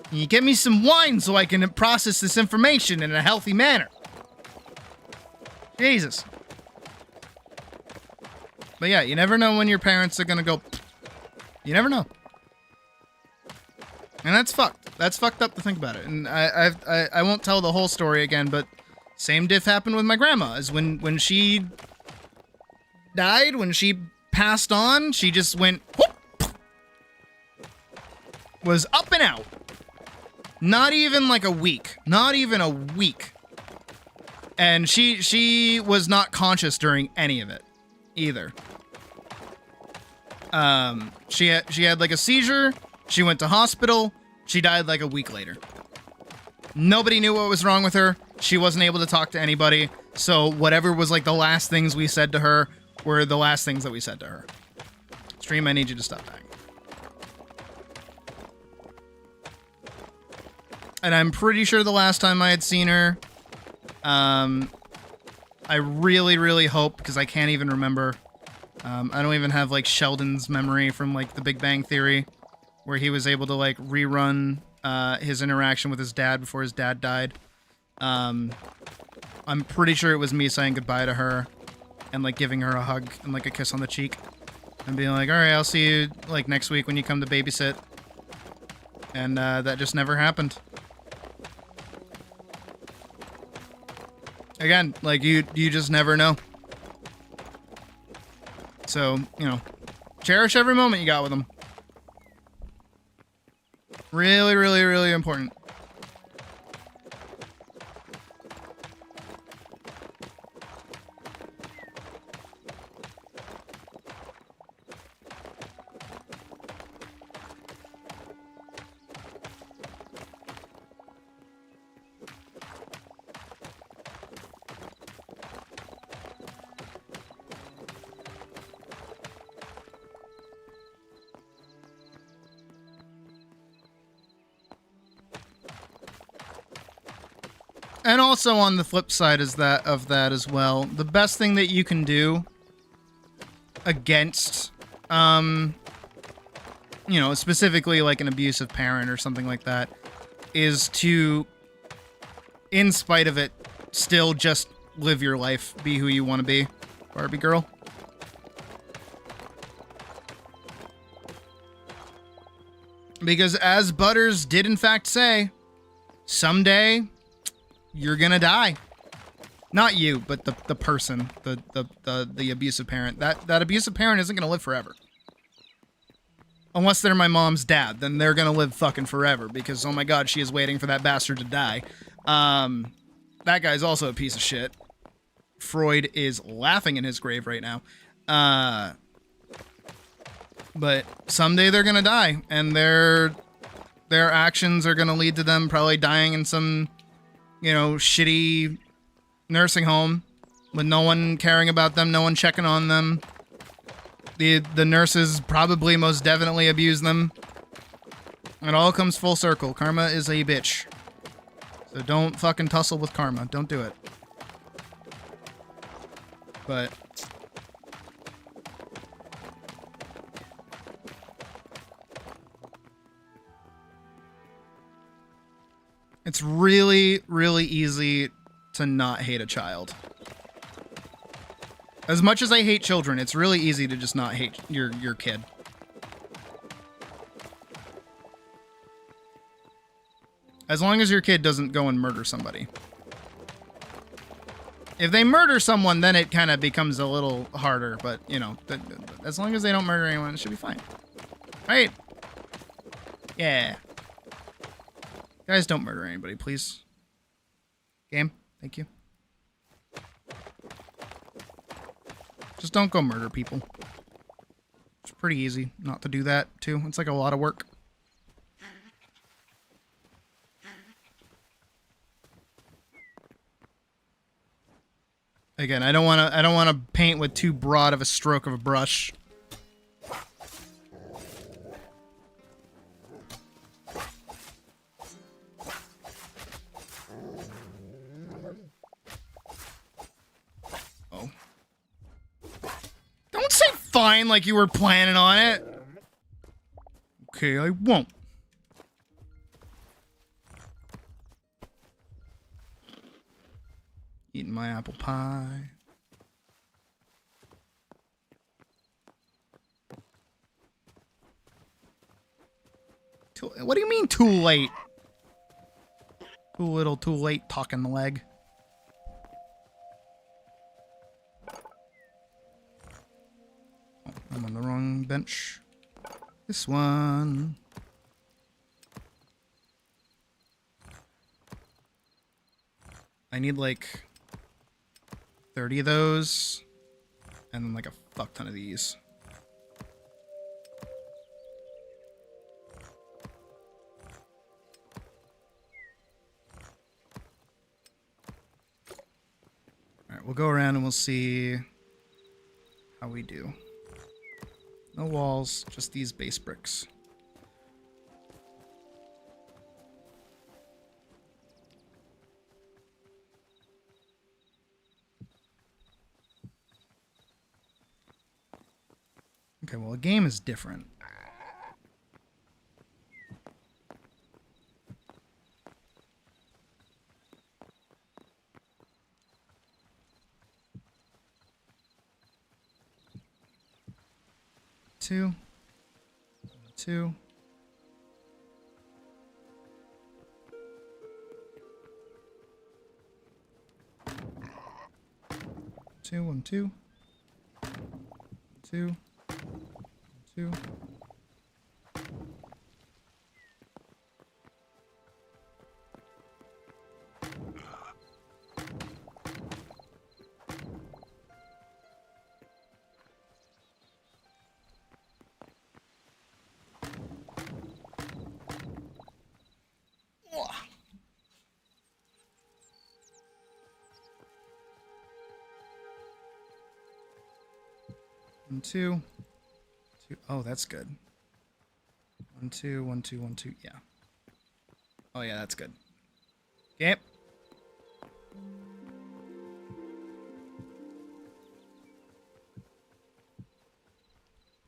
Can you get me some wine so I can process this information in a healthy manner? Jesus. But yeah, you never know when your parents are gonna go. You never know. And that's fucked. That's fucked up to think about it. And I won't tell the whole story again, but same diff happened with my grandma. Is when she died, when she passed on, she just went whoop, was up and out. Not even like a week. Not even a week. And she was not conscious during any of it either. She had like a seizure. She went to hospital. She died like a week later. Nobody knew what was wrong with her. She wasn't able to talk to anybody. So whatever was like the last things we said to her were the last things that we said to her. Stream, I need you to stop dying. And I'm pretty sure the last time I had seen her, I really, really hope, because I can't even remember. I don't even have like Sheldon's memory from like The Big Bang Theory, where he was able to like rerun his interaction with his dad before his dad died. I'm pretty sure it was me saying goodbye to her and like giving her a hug and like a kiss on the cheek and being like, all right, I'll see you like next week when you come to babysit. And that just never happened. Again, like you just never know. So, you know, cherish every moment you got with them. Really, really, really important. And also on the flip side is that as well, the best thing that you can do against, you know, specifically like an abusive parent or something like that, is to, in spite of it, still just live your life, be who you want to be, Barbie girl. Because as Butters did in fact say, someday you're gonna die. Not you, but the person, the abusive parent. That abusive parent isn't gonna live forever. Unless they're my mom's dad, then they're gonna live fucking forever because, oh my god, she is waiting for that bastard to die. That guy's also a piece of shit. Freud is laughing in his grave right now. But someday they're gonna die, and their actions are gonna lead to them probably dying in some, you know, shitty nursing home with no one caring about them, no one checking on them. The nurses probably most definitely abuse them. It all comes full circle. Karma is a bitch. So don't fucking tussle with karma. Don't do it. But it's really, really easy to not hate a child. As much as I hate children, it's really easy to just not hate your kid. As long as your kid doesn't go and murder somebody. If they murder someone, then it kind of becomes a little harder, but, you know, as long as they don't murder anyone, it should be fine. Right? Yeah. Guys, don't murder anybody, please. Game, thank you. Just don't go murder people. It's pretty easy not to do that, too. It's like a lot of work. Again, I don't want to paint with too broad of a stroke of a brush. Oh. Don't say fine like you were planning on it. Okay, I won't. Eating my apple pie. What do you mean too late? Too little, too late, talking the leg. Oh, I'm on the wrong bench. This one. I need like 30 of those, and then like a fuck ton of these. Alright, we'll go around and we'll see how we do. No walls, just these base bricks. Okay, well, a game is different. Two. Two. Two, 1, 2. 2. 2. One, 2. 2. Oh, that's good. 1, 2, 1, 2, 1, 2. Yeah. Oh, yeah, that's good. Yep.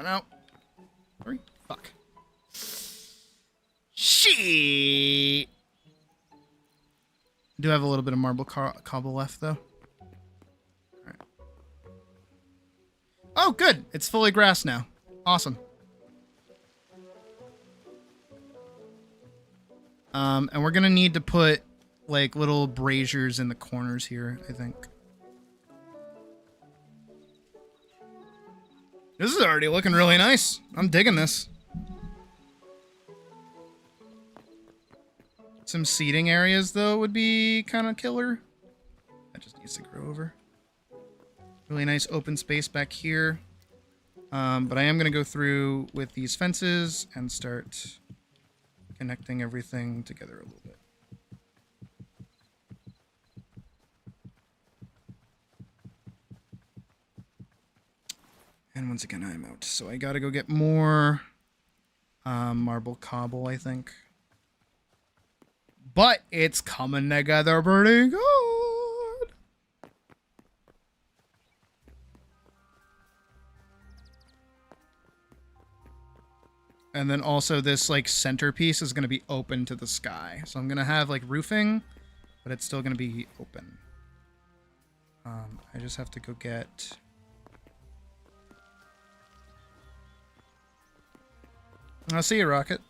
run out. 3. Fuck. Shit. Do have a little bit of marble cobble left, though. All right. Oh, good. It's fully grass now. Awesome. And we're gonna need to put like little braziers in the corners here, I think. This is already looking really nice. I'm digging this. Some seating areas, though, would be kind of killer. That just needs to grow over. Really nice open space back here. But I am going to go through with these fences and start connecting everything together a little bit. And once again, I'm out. So I got to go get more marble cobble, I think. But it's coming together pretty good. And then also this like centerpiece is going to be open to the sky. So I'm going to have like roofing, but it's still going to be open. I just have to go get... I'll see you, Rocket.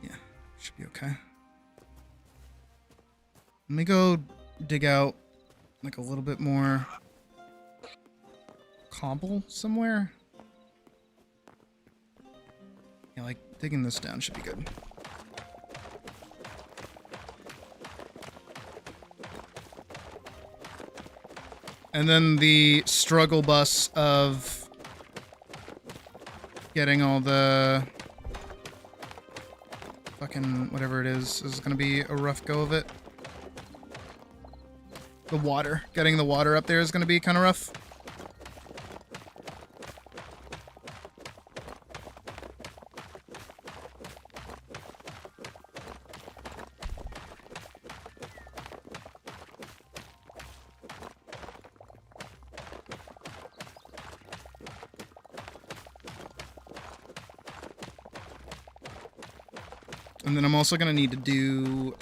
Yeah, should be okay. Let me go dig out like a little bit more cobble somewhere. Yeah, like digging this down should be good. And then the struggle bus of getting all the fucking whatever it is going to be a rough go of it. The water. Getting the water up there is going to be kind of rough. And then I'm also going to need to do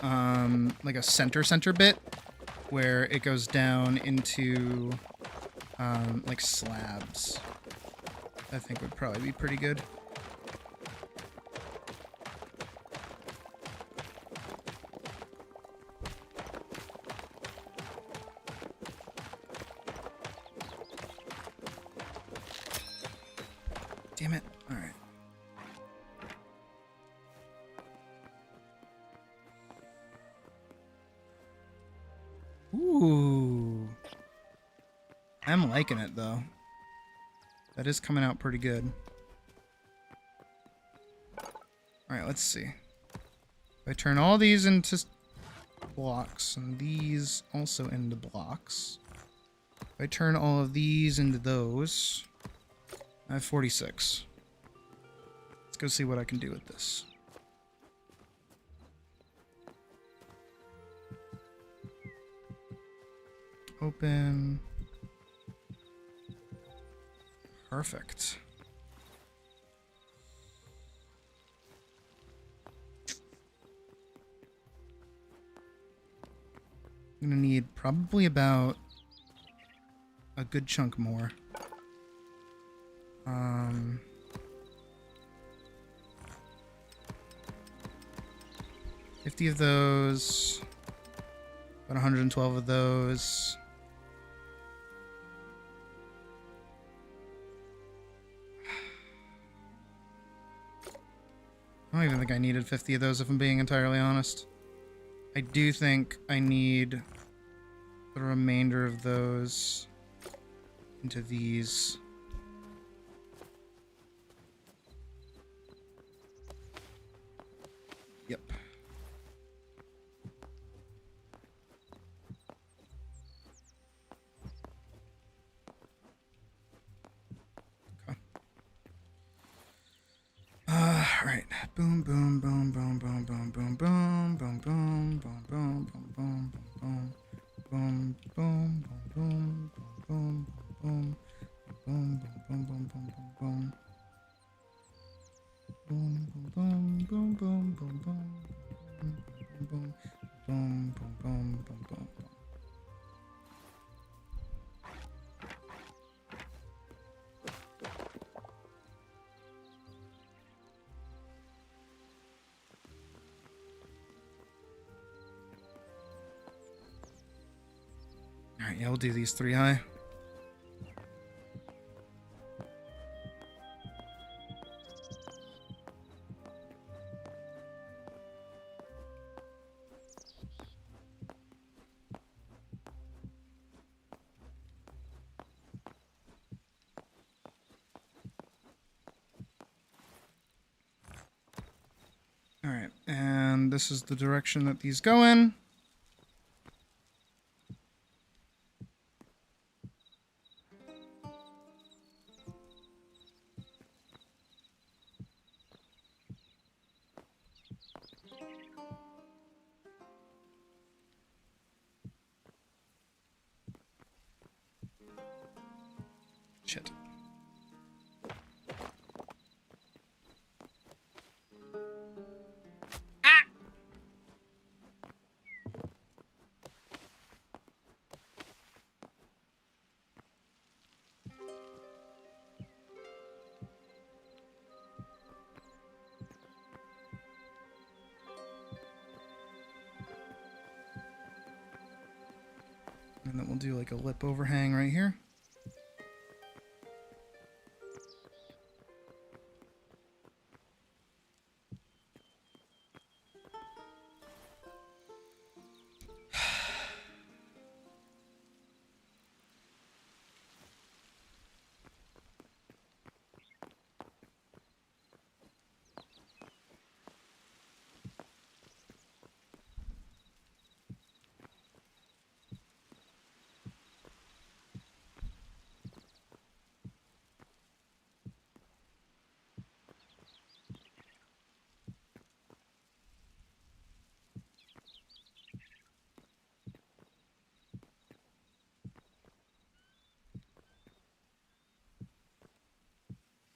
like a center bit where it goes down into like slabs. I think would probably be pretty good. Damn it. All right. Ooh. I'm liking it, though. That is coming out pretty good. Alright, let's see. If I turn all these into blocks, and these also into blocks. If I turn all of these into those, I have 46. Let's go see what I can do with this. Open. Perfect. I'm gonna need probably about a good chunk more. 50 of those. About 112 of those. I don't even think I needed 50 of those, if I'm being entirely honest. I do think I need the remainder of those into these. Yep. Right. Boom, boom, boom, boom, boom, boom, boom, boom, boom, boom, boom, boom, boom, boom, boom, boom, boom, boom, boom, boom, boom, boom, boom, boom, boom, boom, boom, boom. All right, yeah, we'll do these 3 high. All right, and this is the direction that these go in. Shit. And then we'll do like a lip overhang right here.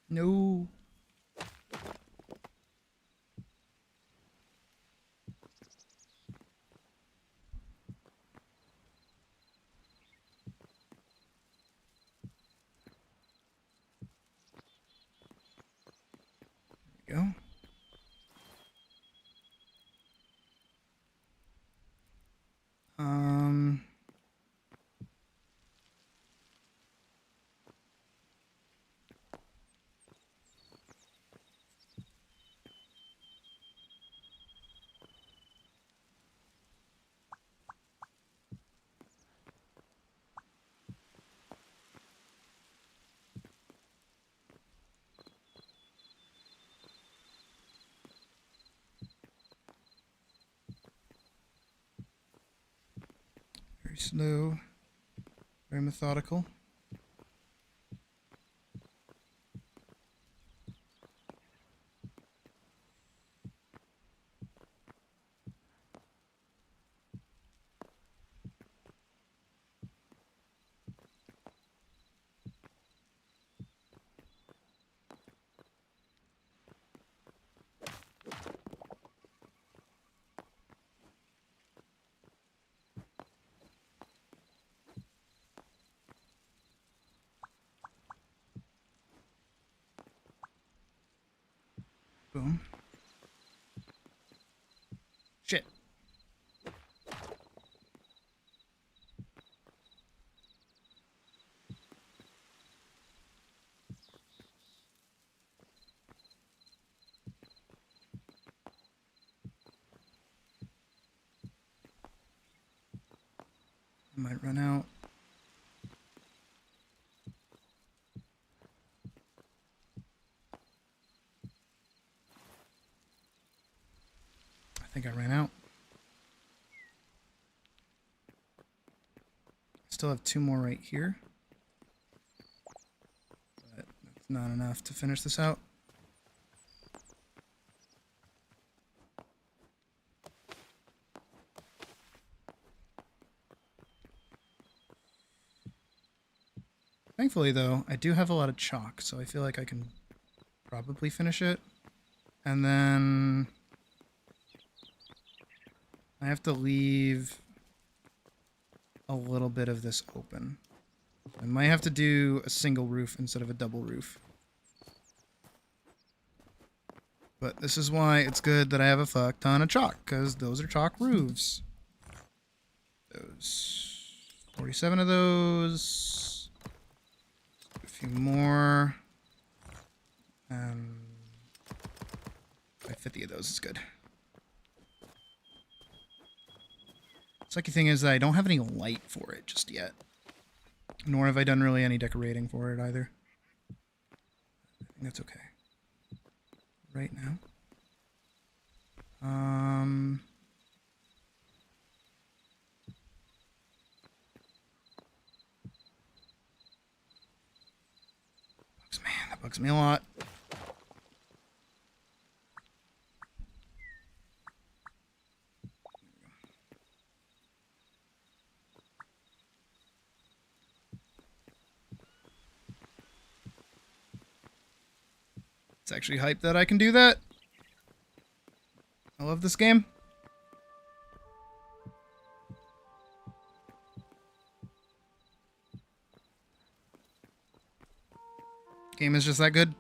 No. There we go. Very slow, very methodical. Boom. Shit. I might run out. I think I ran out. Still have 2 more right here. But that's not enough to finish this out. Thankfully, though, I do have a lot of chalk, so I feel like I can probably finish it. And then I have to leave a little bit of this open. I might have to do a single roof instead of a double roof. But this is why it's good that I have a fuck ton of chalk, because those are chalk roofs. Those 47 of those. A few more. And 50 of those is good. Sucky thing is that I don't have any light for it just yet. Nor have I done really any decorating for it either. I think that's okay. Right now. That bugs me a lot. It's actually hype that I can do that. I love this game. Game is just that good.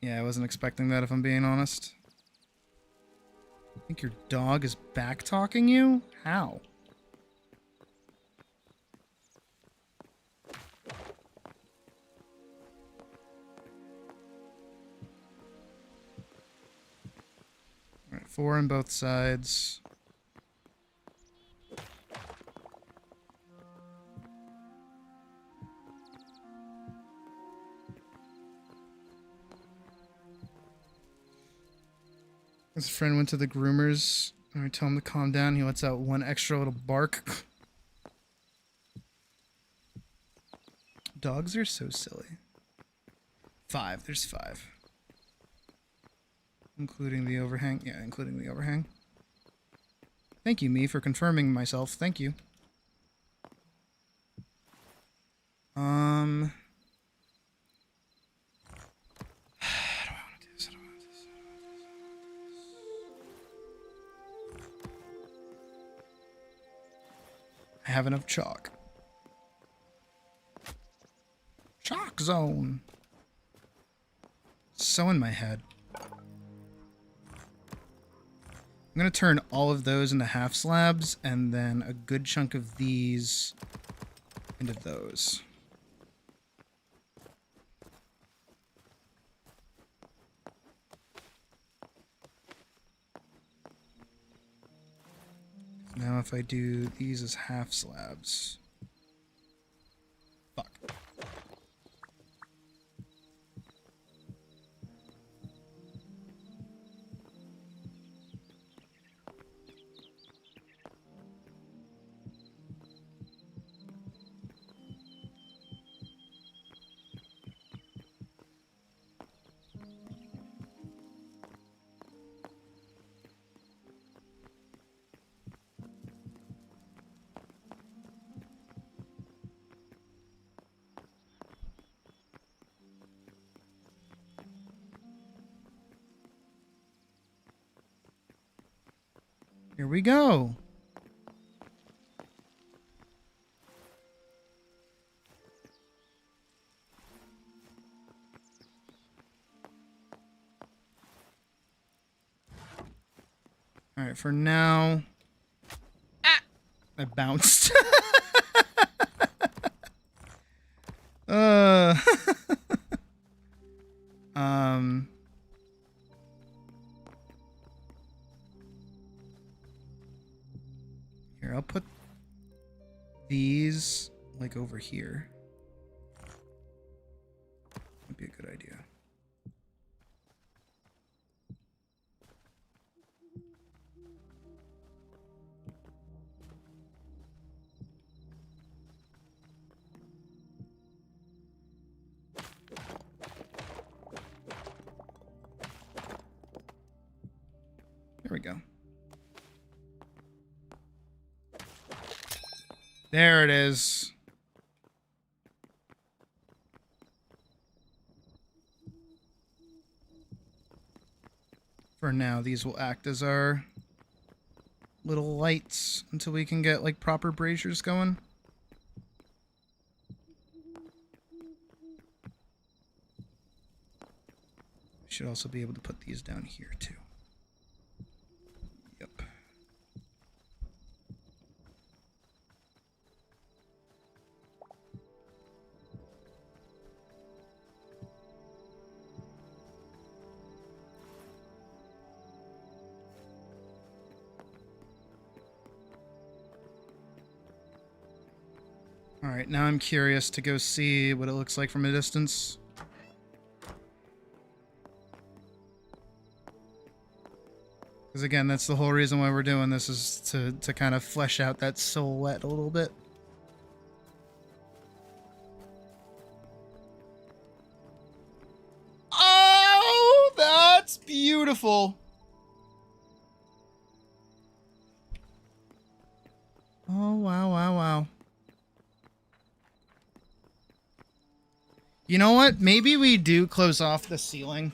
Yeah, I wasn't expecting that if I'm being honest. I think your dog is back-talking you? How? Alright, 4 on both sides. His friend went to the groomers, and I tell him to calm down. He lets out one extra little bark. Dogs are so silly. 5. There's 5. Including the overhang. Yeah, including the overhang. Thank you, me, for confirming myself. Thank you. I have enough chalk. Chalk zone. So in my head. I'm going to turn all of those into half slabs and then a good chunk of these into those. Now if I do these as half slabs. Fuck. Here we go. All right, for now. Ah! I bounced. Here, I'll put these like over here. Would be a good idea. go. There it is. For now, these will act as our little lights until we can get like proper braziers going. Should also be able to put these down here too. Yep. All right, now I'm curious to go see what it looks like from a distance. Because again, that's the whole reason why we're doing this, is to kind of flesh out that silhouette a little bit. Oh, that's beautiful. Oh, wow, wow, wow. You know what? Maybe we do close off the ceiling.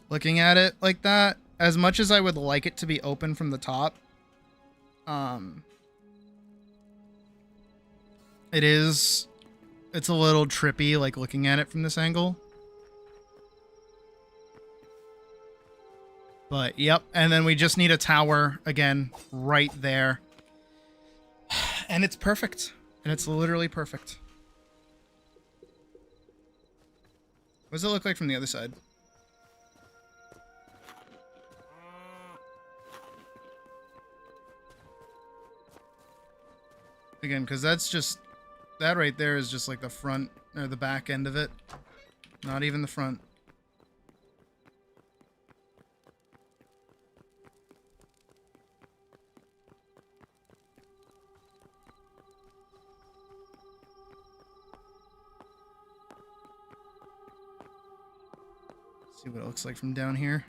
Looking at it like that. As much as I would like it to be open from the top, it's a little trippy, like looking at it from this angle. But yep, and then we just need a tower again right there. And it's perfect. And it's literally perfect. What does it look like from the other side? Again, because that's just... That right there is just like the front, or the back end of it. Not even the front. See what it looks like from down here.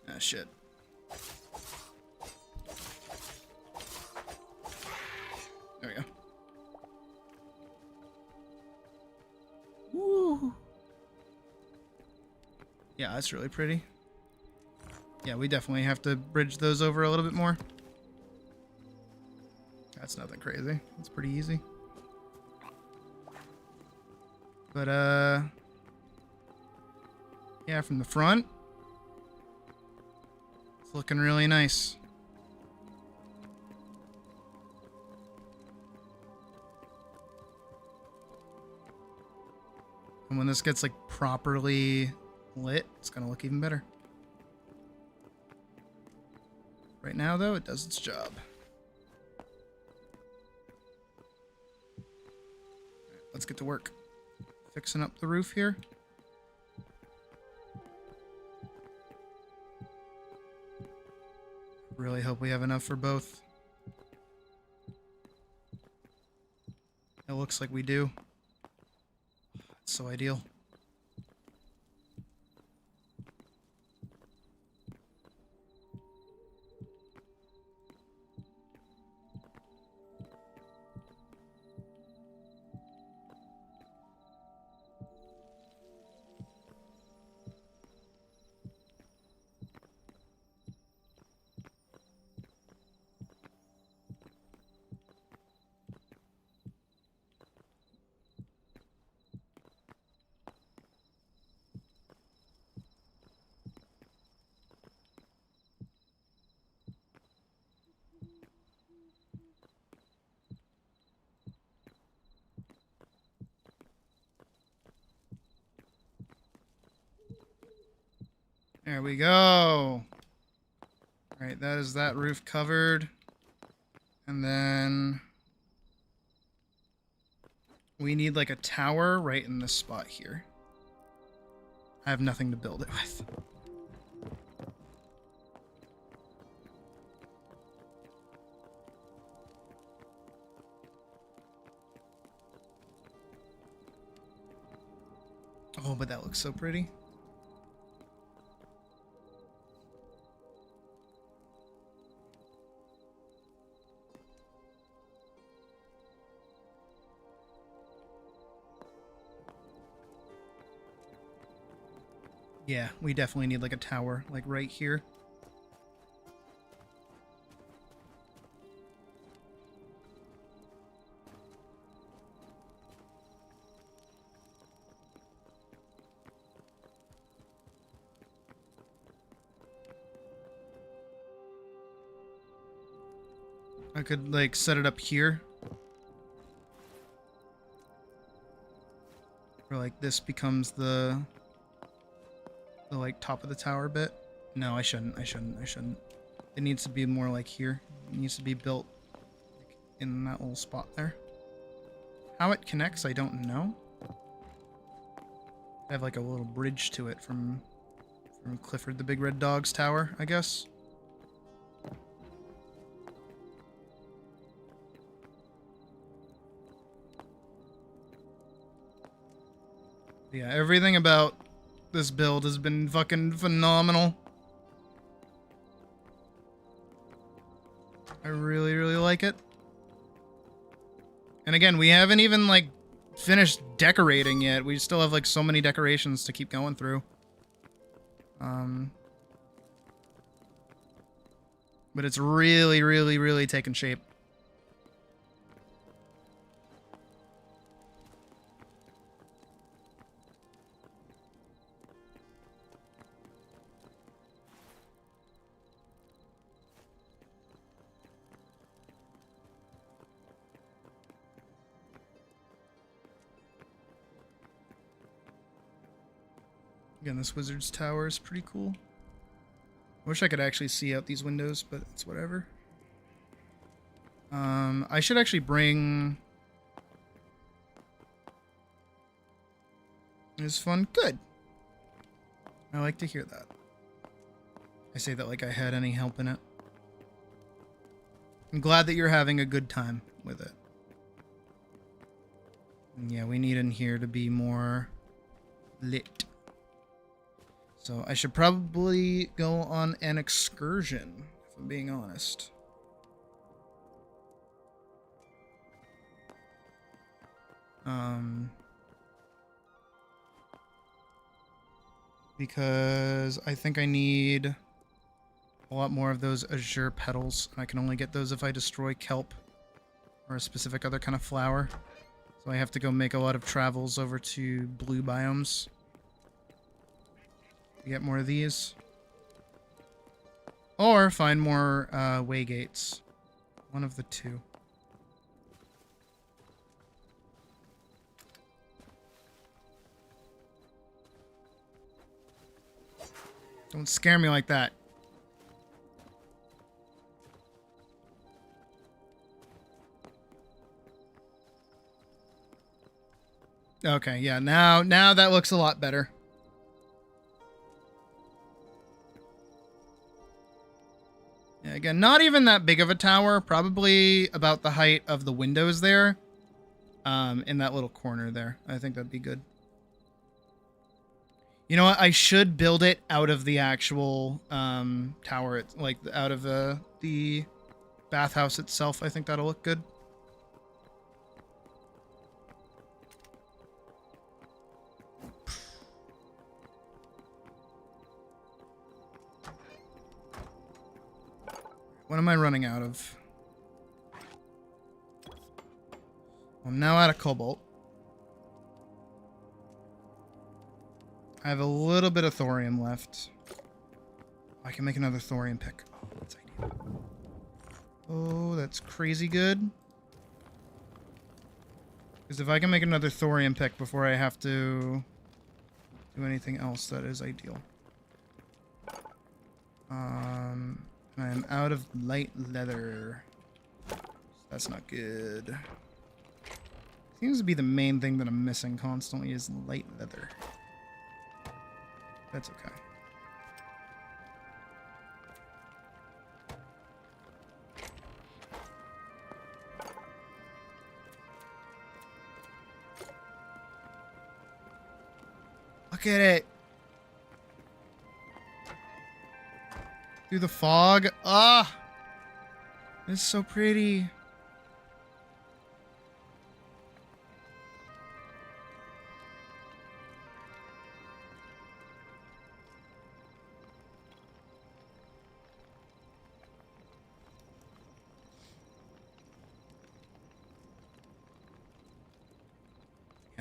Ah, shit. There we go. Woo! Yeah, that's really pretty. Yeah, we definitely have to bridge those over a little bit more. That's nothing crazy. It's pretty easy. But, yeah, from the front, it's looking really nice. And when this gets, like, properly lit, it's gonna look even better. Right now, though, it does its job. Alright, let's get to work. Fixing up the roof here. Really hope we have enough for both. It looks like we do. It's so ideal. There we go. All right, that is that roof covered. And then we need like a tower right in this spot here. I have nothing to build it with. Oh, but that looks so pretty. Yeah, we definitely need like a tower, like right here. I could like set it up here. Or like this becomes the like top of the tower bit. No, I shouldn't. It needs to be more like here. It needs to be built like, in that little spot there. How it connects, I don't know. I have like a little bridge to it from Clifford the Big Red Dog's tower, I guess. Yeah, everything about this build has been fucking phenomenal. I really, really like it. And again, we haven't even, like, finished decorating yet. We still have, like, so many decorations to keep going through. But it's really, really, really taken shape. Again, this wizard's tower is pretty cool. I wish I could actually see out these windows, but it's whatever. I should actually bring... Is fun? Good. I like to hear that. I say that like I had any help in it. I'm glad that you're having a good time with it. And yeah, we need in here to be more lit. So I should probably go on an excursion, if I'm being honest. Because I think I need a lot more of those azure petals, and I can only get those if I destroy kelp or a specific other kind of flower. So I have to go make a lot of travels over to blue biomes to get more of these. Or find more way gates. One of the two. Don't scare me like that. Okay, yeah, now that looks a lot better. Yeah, again, not even that big of a tower, probably about the height of the windows there. In that little corner there. I think that'd be good. You know what? I should build it out of the actual tower. It's like out of the bathhouse itself. I think that'll look good. What am I running out of? I'm now out of cobalt. I have a little bit of thorium left. I can make another thorium pick. Oh, that's ideal. Oh, that's crazy good. Because if I can make another thorium pick before I have to do anything else, that is ideal. And I'm out of light leather. That's not good. Seems to be the main thing that I'm missing constantly is light leather. That's okay. Look at it. Through the fog. Ah! It's so pretty.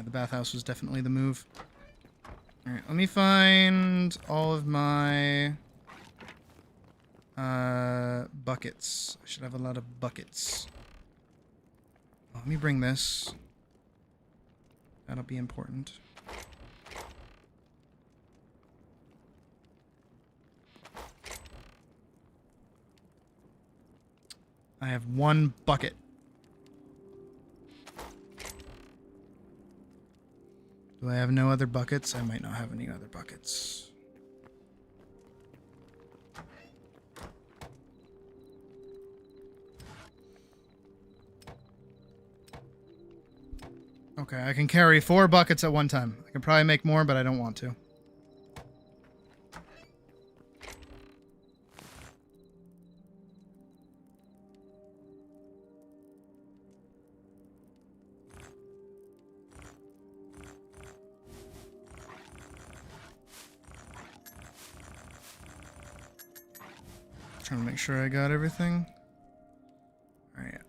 the bathhouse was definitely the move. Alright, let me find all of my buckets. I should have a lot of buckets. Oh, let me bring this. That'll be important. I have one bucket. Do I have no other buckets? I might not have any other buckets. Okay, I can carry 4 buckets at one time. I can probably make more, but I don't want to. Trying to make sure I got everything. Alright,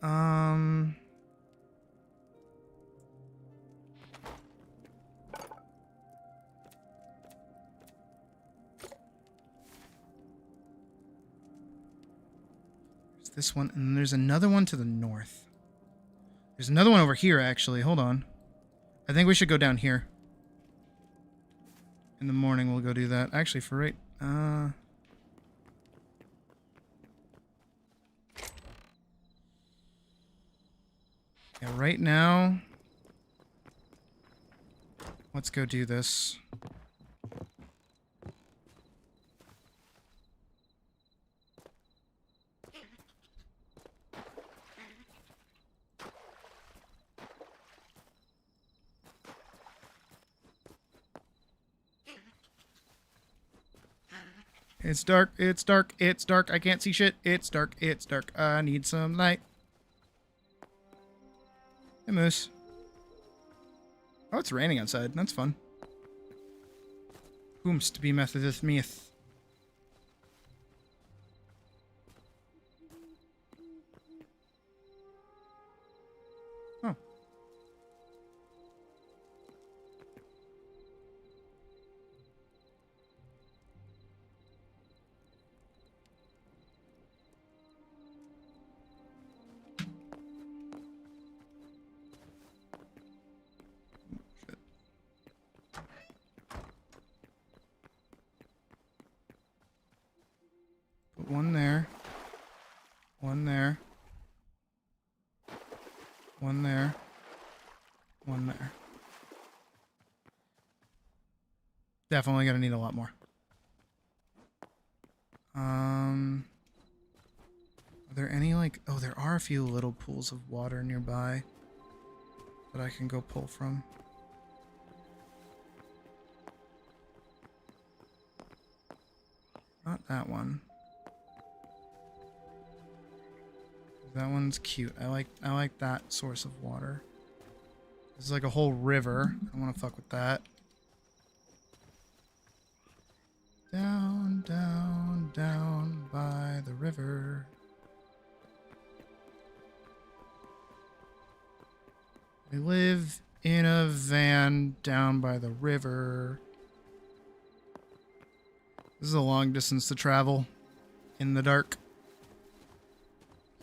there's this one, and there's another one to the north. There's another one over here, actually. Hold on. I think we should go down here. In the morning, we'll go do that. Actually, for right... yeah, right now... Let's go do this. It's dark, it's dark, it's dark. I can't see shit. It's dark, it's dark. I need some light. Hey, Moose. Oh, it's raining outside. That's fun. Whomst to be Methodist meeth. Oh. Put one there. One there. One there. One there. Definitely gonna need a lot more. Are there any, like... Oh, there are a few little pools of water nearby that I can go pull from. Not that one. That one's cute. I like that source of water. This is like a whole river. I don't want to fuck with that. Down, down, down by the river. We live in a van down by the river. This is a long distance to travel in the dark.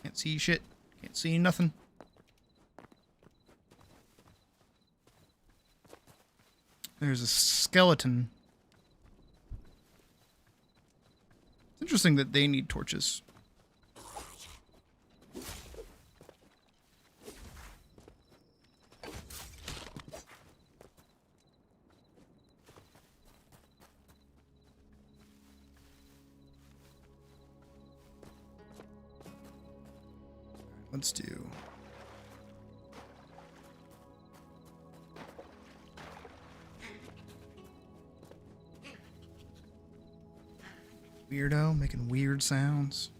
Can't see shit. Can't see nothing. There's a skeleton. It's interesting that they need torches. Let's do... Weirdo, making weird sounds.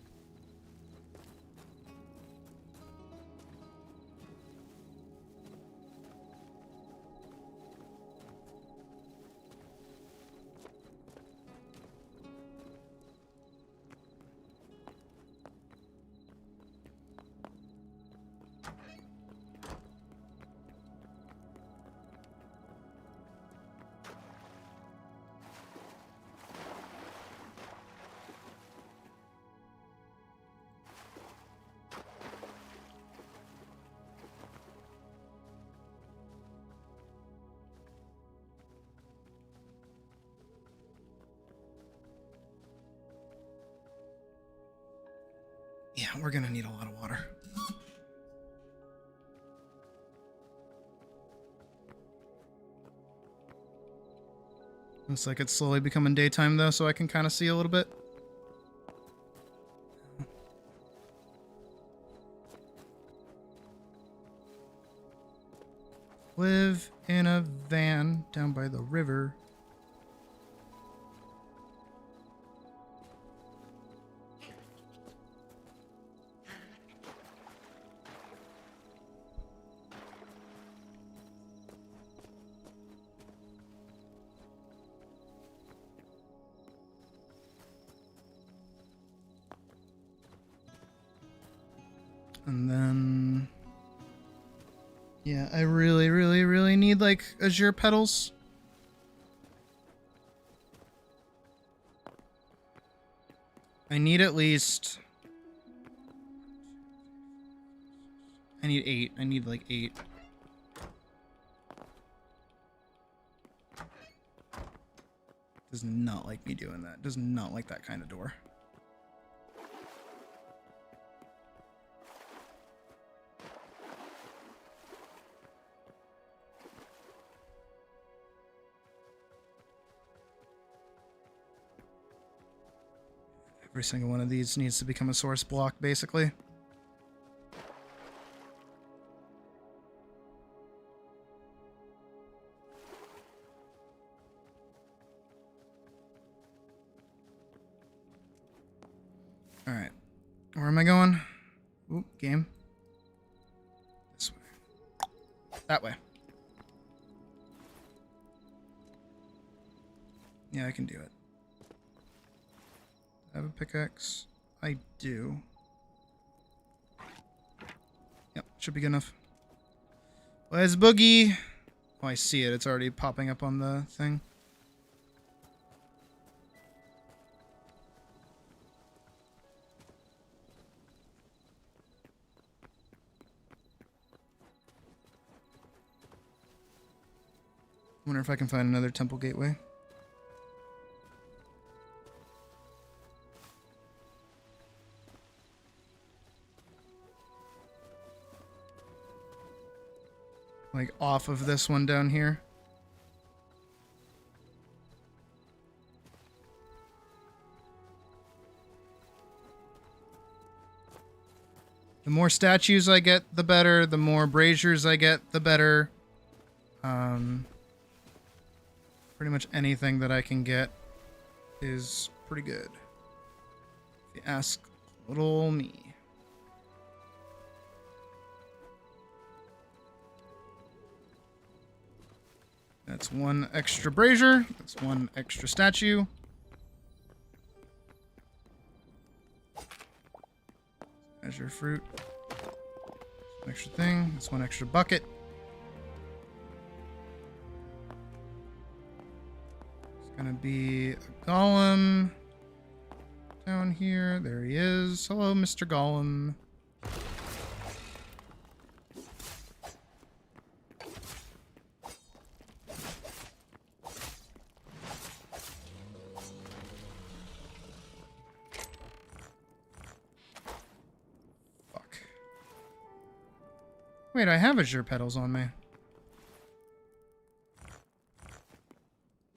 Yeah, we're gonna need a lot of water. Looks like it's slowly becoming daytime though, so I can kind of see a little bit. Live in a van down by the river. And then, yeah, I really, really, really need like azure petals. I need at least, I need 8. I need like 8. Does not like me doing that. Does not like that kind of door. Every single one of these needs to become a source block, basically. Alright. Where am I going? Ooh, game. This way. That way. Yeah, I can do it. I have a pickaxe. I do. Yep, should be good enough. Where's Boogie? Oh, I see it. It's already popping up on the thing. Wonder if I can find another temple gateway. Like off of this one down here. The more statues I get, the better. The more braziers I get, the better. Pretty much anything that I can get is pretty good. If you ask little me. That's one extra brazier. That's one extra statue. Azure fruit. One extra thing. That's one extra bucket. It's gonna be a golem down here. There he is. Hello, Mr. Golem. Wait, I have azure petals on me.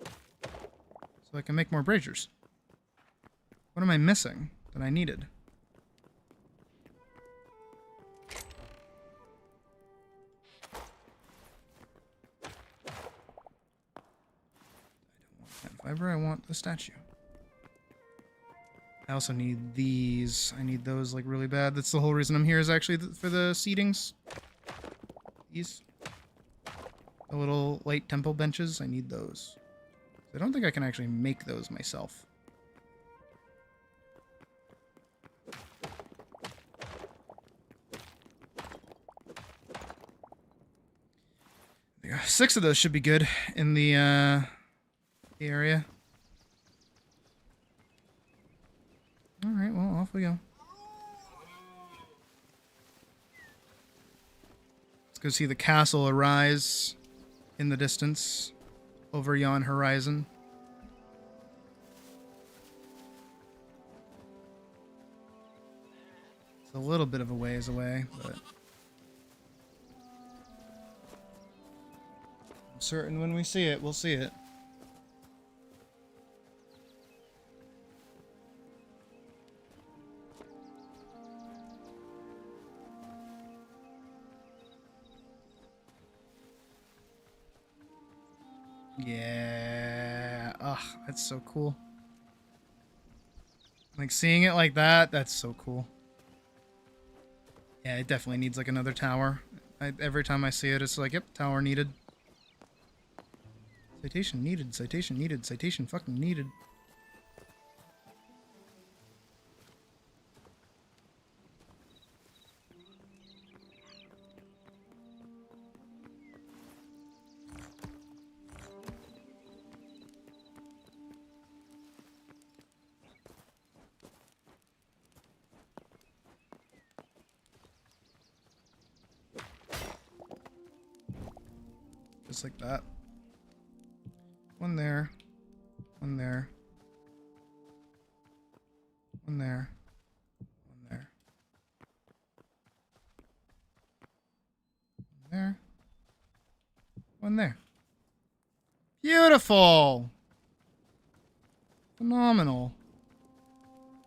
So I can make more braziers. What am I missing that I needed? I don't want that fiber, I want the statue. I also need these. I need those like really bad. That's the whole reason I'm here, is actually for the seatings. These. The little light temple benches. I need those. I don't think I can actually make those myself. Yeah, 6 of those should be good in the area. Alright, well, off we go. Let's go see the castle arise in the distance over yon horizon. It's a little bit of a ways away, but I'm certain when we see it, we'll see it. Yeah. Ugh, that's so cool. Like, seeing it like that, that's so cool. Yeah, it definitely needs, like, another tower. Every time I see it, it's like, yep, tower needed. Citation needed, citation needed, citation fucking needed. Just like that. One there. One there. One there. One there. One there. One there. Beautiful! Phenomenal.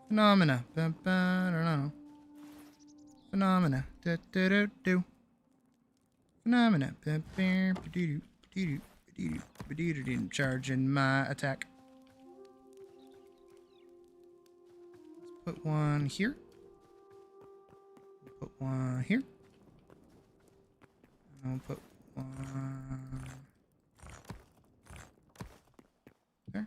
Phenomena. I don't know. Phenomena. Do. Phenomena. Charging my attack. Let's put one here. Put one here. I'll put one there.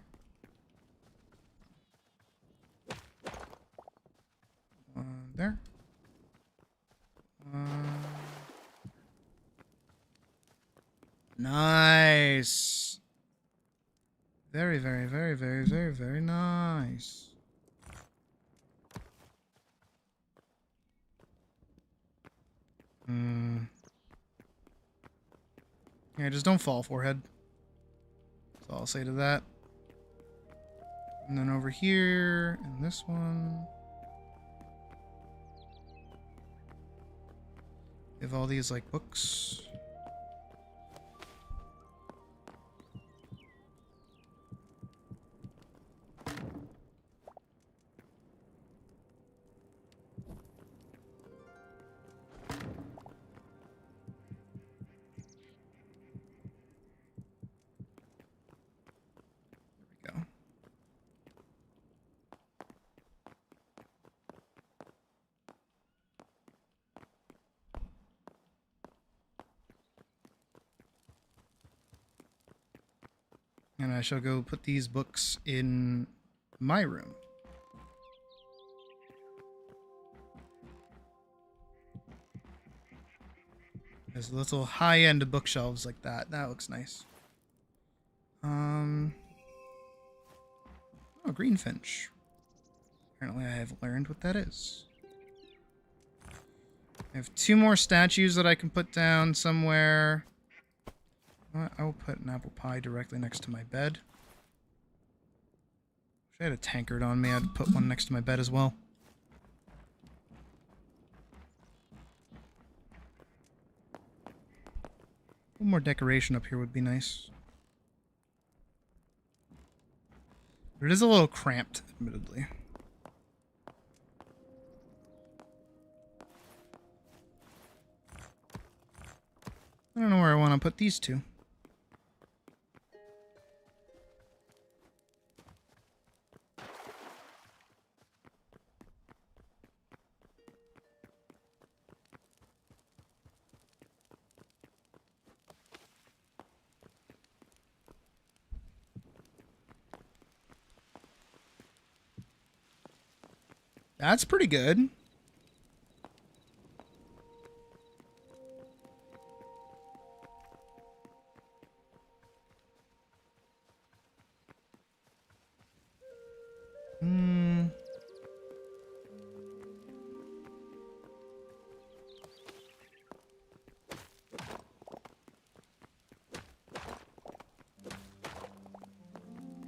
One there. Nice. Very, very, very, very, very, very nice. Yeah, just don't fall, forehead. That's all I'll say to that. And then over here, and this one. We have all these, like, books. And I shall go put these books in my room. There's little high-end bookshelves like that. That looks nice. Oh, greenfinch. Apparently I have learned what that is. I have 2 more statues that I can put down somewhere. I will put an apple pie directly next to my bed. If I had a tankard on me, I'd put one next to my bed as well. A little more decoration up here would be nice. But it is a little cramped, admittedly. I don't know where I want to put these 2. That's pretty good.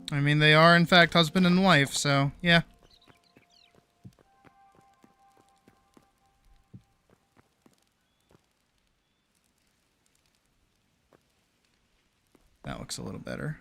I mean, they are, in fact, husband and wife, so, yeah. looks a little better.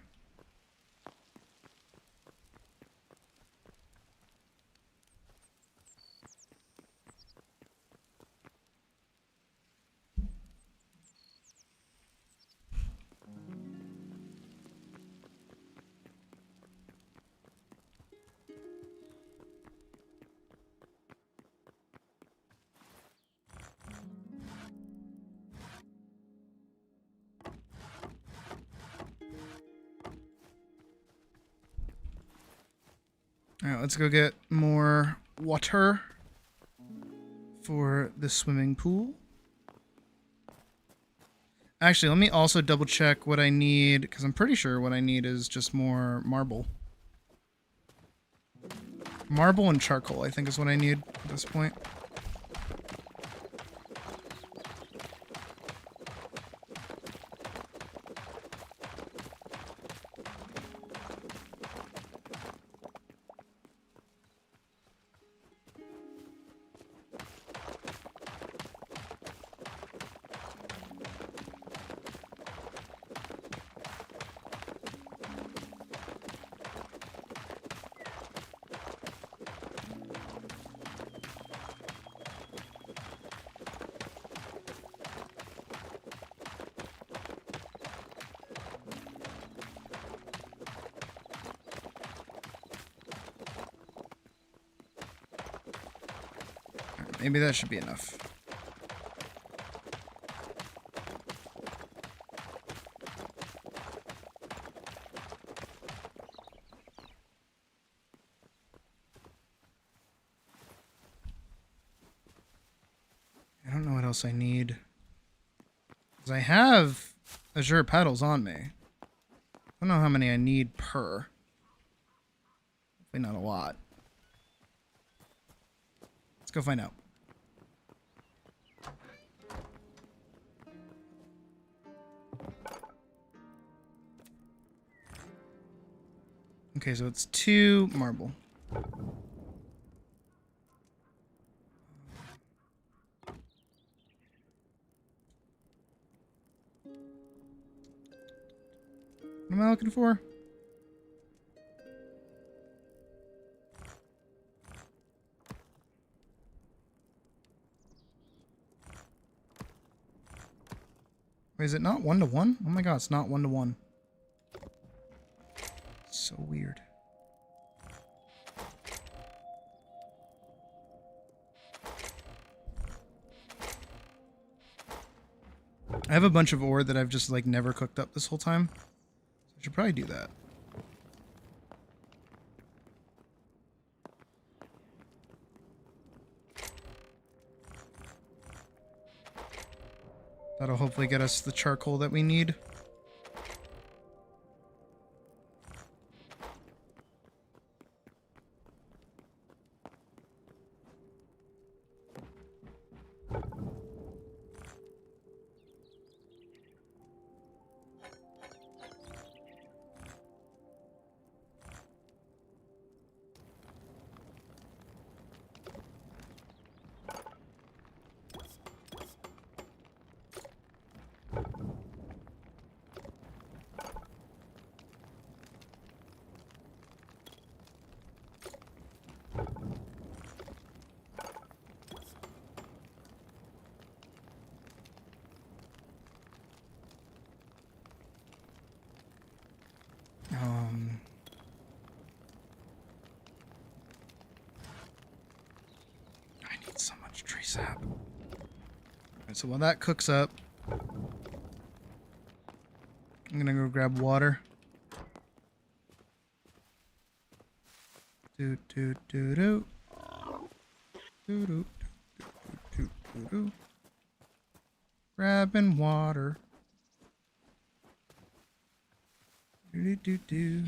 All right, let's go get more water for the swimming pool. Actually, let me also double check what I need, because I'm pretty sure what I need is just more marble. Marble and charcoal, I think, is what I need at this point. Maybe that should be enough. I don't know what else I need. Because I have Azure petals on me. I don't know how many I need per. Hopefully not a lot. Let's go find out. Okay, so it's 2 marble. What am I looking for? Wait, is it not 1-to-1? Oh my god, it's not 1-to-1. So weird. I have a bunch of ore that I've just like never cooked up this whole time. So I should probably do that. That'll hopefully get us the charcoal that we need. I need so much tree sap. Alright, so while that cooks up, I'm gonna go grab water. Do do do do. Do do do do do. Grabbing water. Do do do.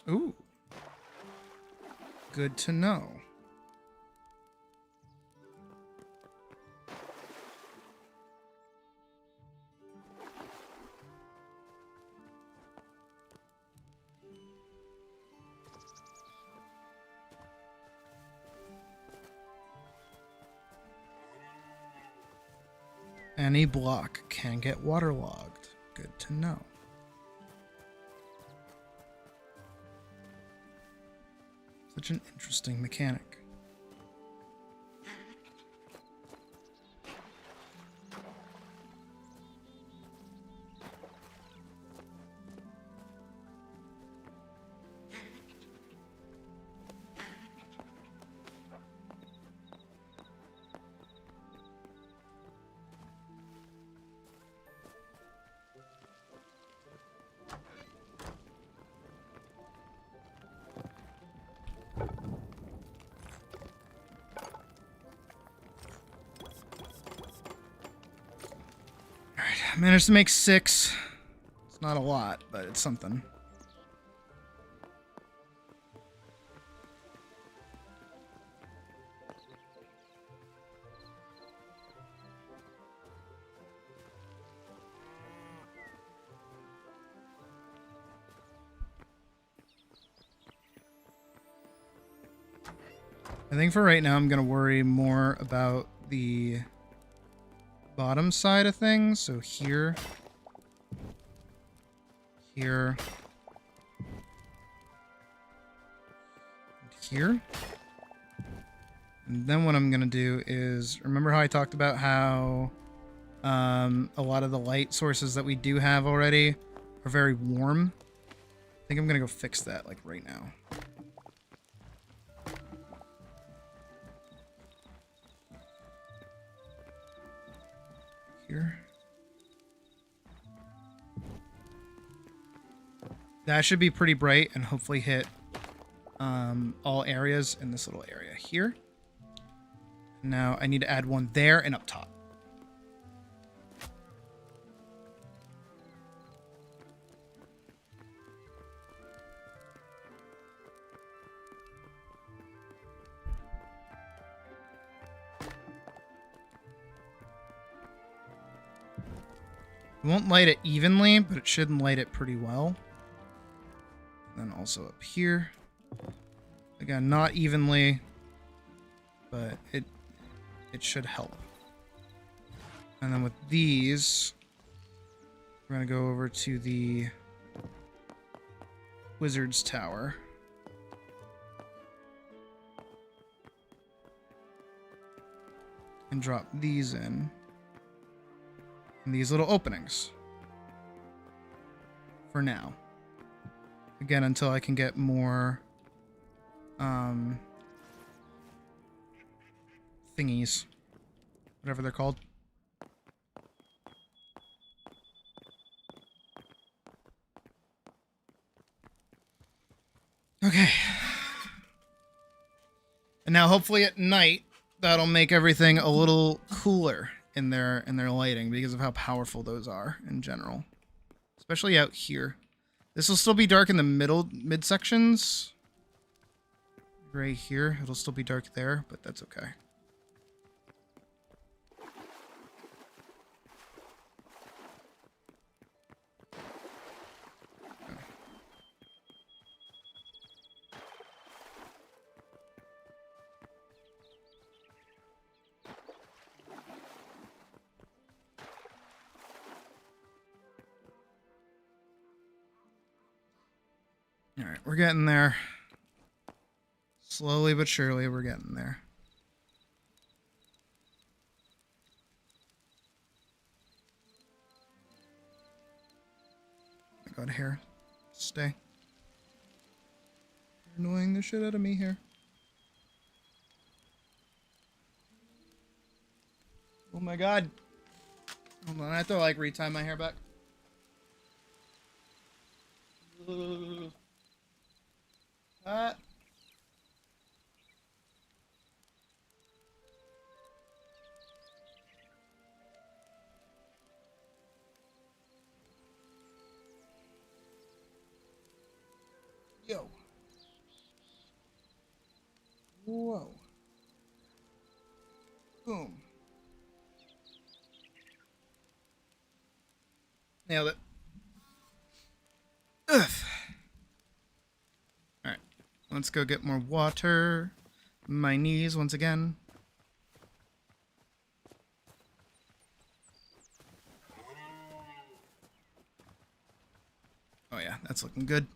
Ooh. Good to know. Any block can get waterlogged. Good to know. Such an interesting mechanic. I managed to make 6. It's not a lot, but it's something. I think for right now, I'm going to worry more about the bottom side of things. So here, here, and here. And then what I'm going to do is, remember how I talked about how a lot of the light sources that we do have already are very warm? I think I'm going to go fix that like right now. Here. That should be pretty bright and hopefully hit all areas in this little area here. Now I need to add one there and up top. It won't light it evenly, but it should light it pretty well. And then also up here. Again, not evenly, but it should help. And then with these, we're going to go over to the Wizard's Tower. And drop these in. And these little openings. For now. Again, until I can get more thingies. Whatever they're called. Okay. And now hopefully at night that'll make everything a little cooler in their lighting because of how powerful those are in general. Especially out here. This will still be dark in the mid sections. Right here. It'll still be dark there, but that's okay. Alright, we're getting there. Slowly but surely, we're getting there. Oh my god, hair. Stay. You're annoying the shit out of me here. Oh my god. Hold on, I have to like retie my hair back. Yo. Whoa. Boom. Nailed it. Ugh. Alright. Let's go get more water. My knees once again. Oh yeah, that's looking good.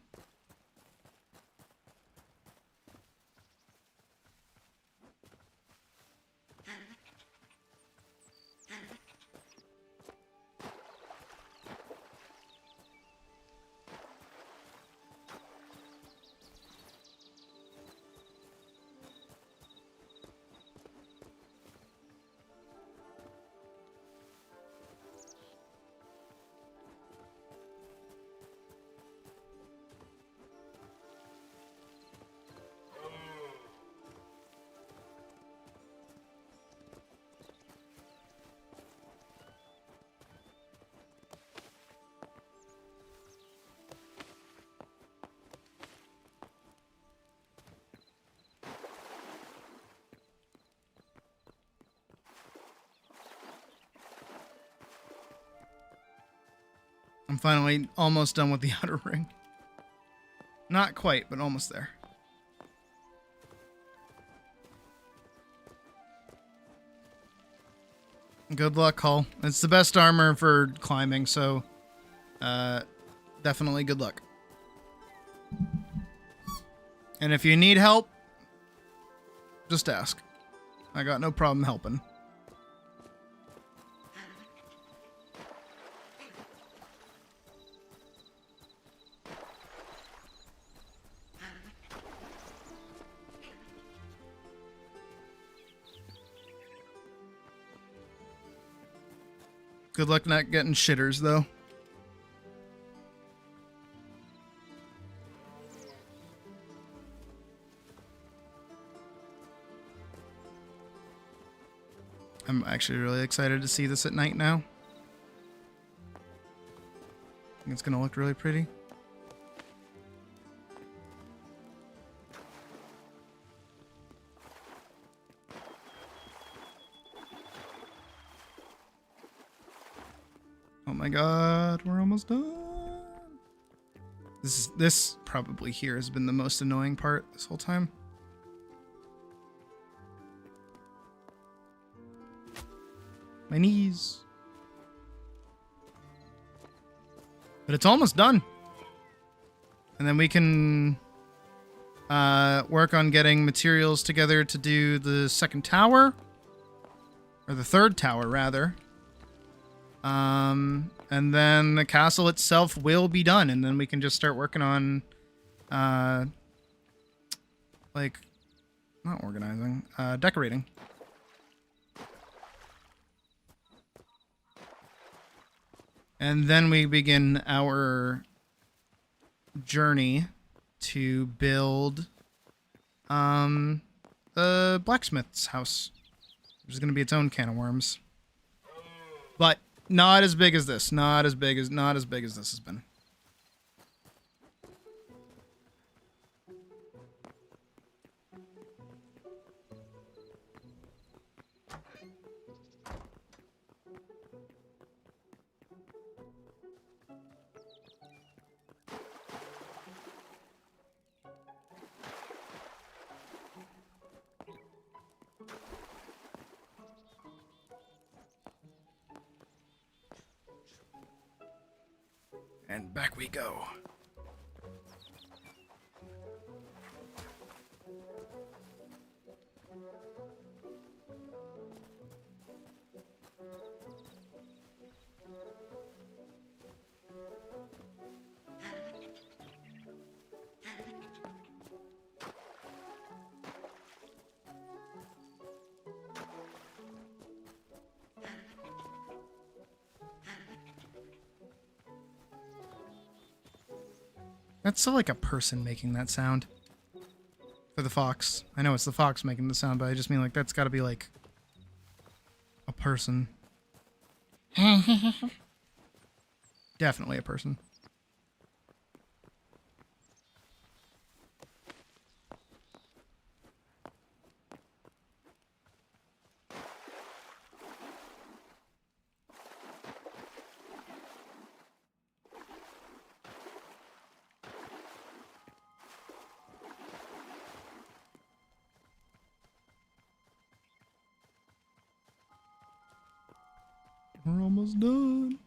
I'm finally almost done with the outer ring. Not quite, but almost there. Good luck, Hull. It's the best armor for climbing, so definitely good luck. And if you need help, just ask. I got no problem helping. Good luck not getting shitters, though. I'm actually really excited to see this at night now. I think it's gonna look really pretty. Oh my god, we're almost done. This probably here has been the most annoying part this whole time. My knees. But it's almost done. And then we can work on getting materials together to do the second tower. Or the third tower, rather. And then the castle itself will be done, and then we can just start working on, like, not organizing, decorating. And then we begin our journey to build, the blacksmith's house, which is going to be its own can of worms. But not as big as this. Not as big as this has been. And back we go. That's so like a person making that sound. For the fox. I know it's the fox making the sound, but I just mean like that's gotta be like a person. Definitely a person. We're almost done.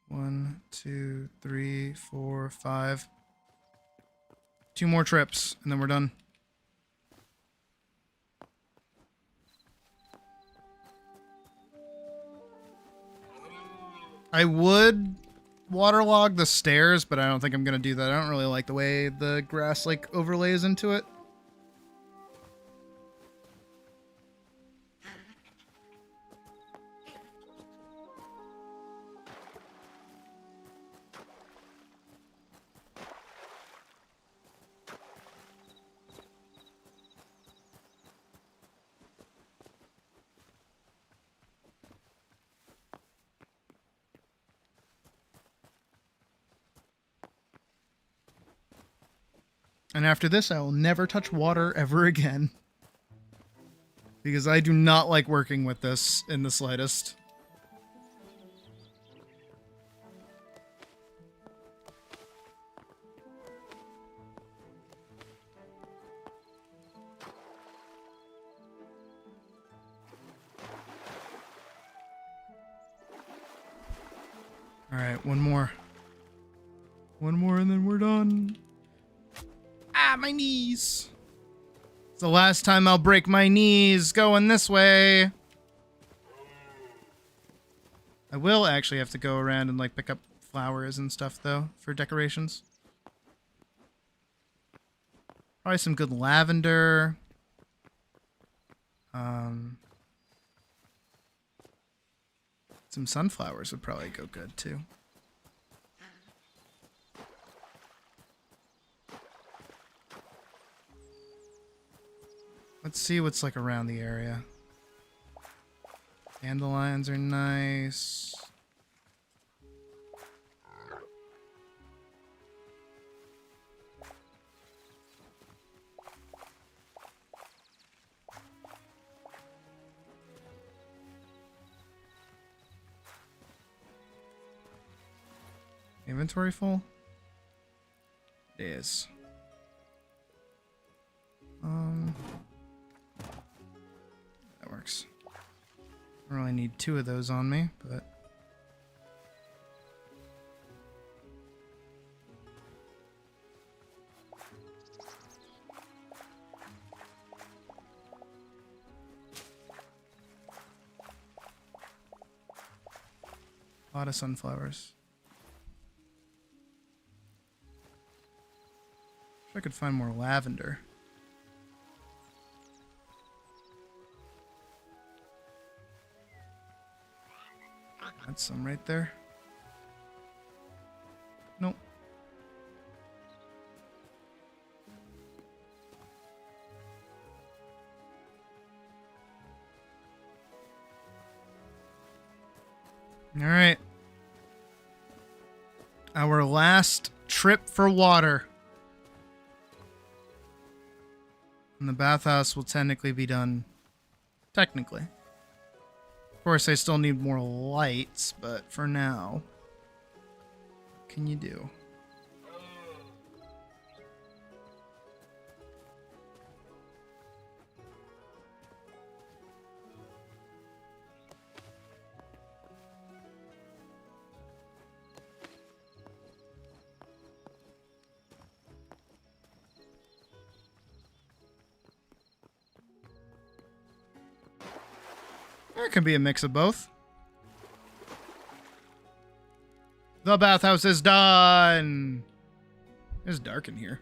1, 2, 3, 4, 5. 2 more trips, and then we're done. I would waterlog the stairs, but I don't think I'm going to do that. I don't really like the way the grass, like, overlays into it. And after this, I will never touch water ever again. Because I do not like working with this in the slightest. Alright, one more. One more and then we're done. Ah, my knees. It's the last time I'll break my knees going this way. I will actually have to go around and like pick up flowers and stuff though for decorations. Probably some good lavender. Some sunflowers would probably go good too. Let's see what's like around the area. Dandelions are nice. Inventory full? It is. That works. I don't really need 2 of those on me, but a lot of sunflowers. Wish I could find more lavender. That's some right there. Nope. All right. Our last trip for water. And the bathhouse will technically be done. Technically. Of course, I still need more lights, but for now, what can you do? There can be a mix of both. The bathhouse is done. It's dark in here.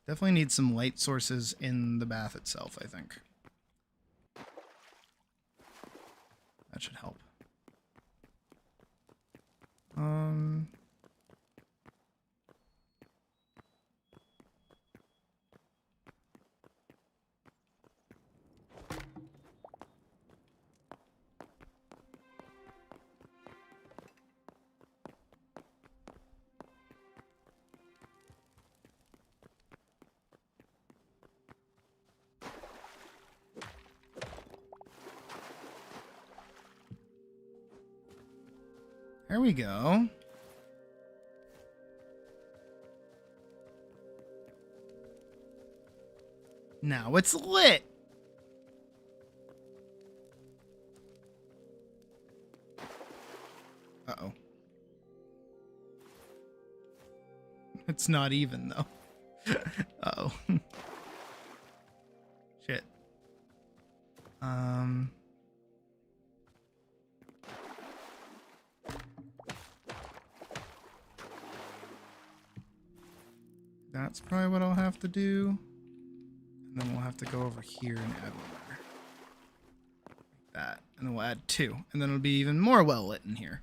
Definitely need some light sources in the bath itself, I think. That should help. There we go. Now it's lit. Uh-oh. It's not even, though. Uh-oh. Shit. That's probably what I'll have to do. And then we'll have to go over here and add one more. Like that. And then we'll add 2. And then it'll be even more well lit in here.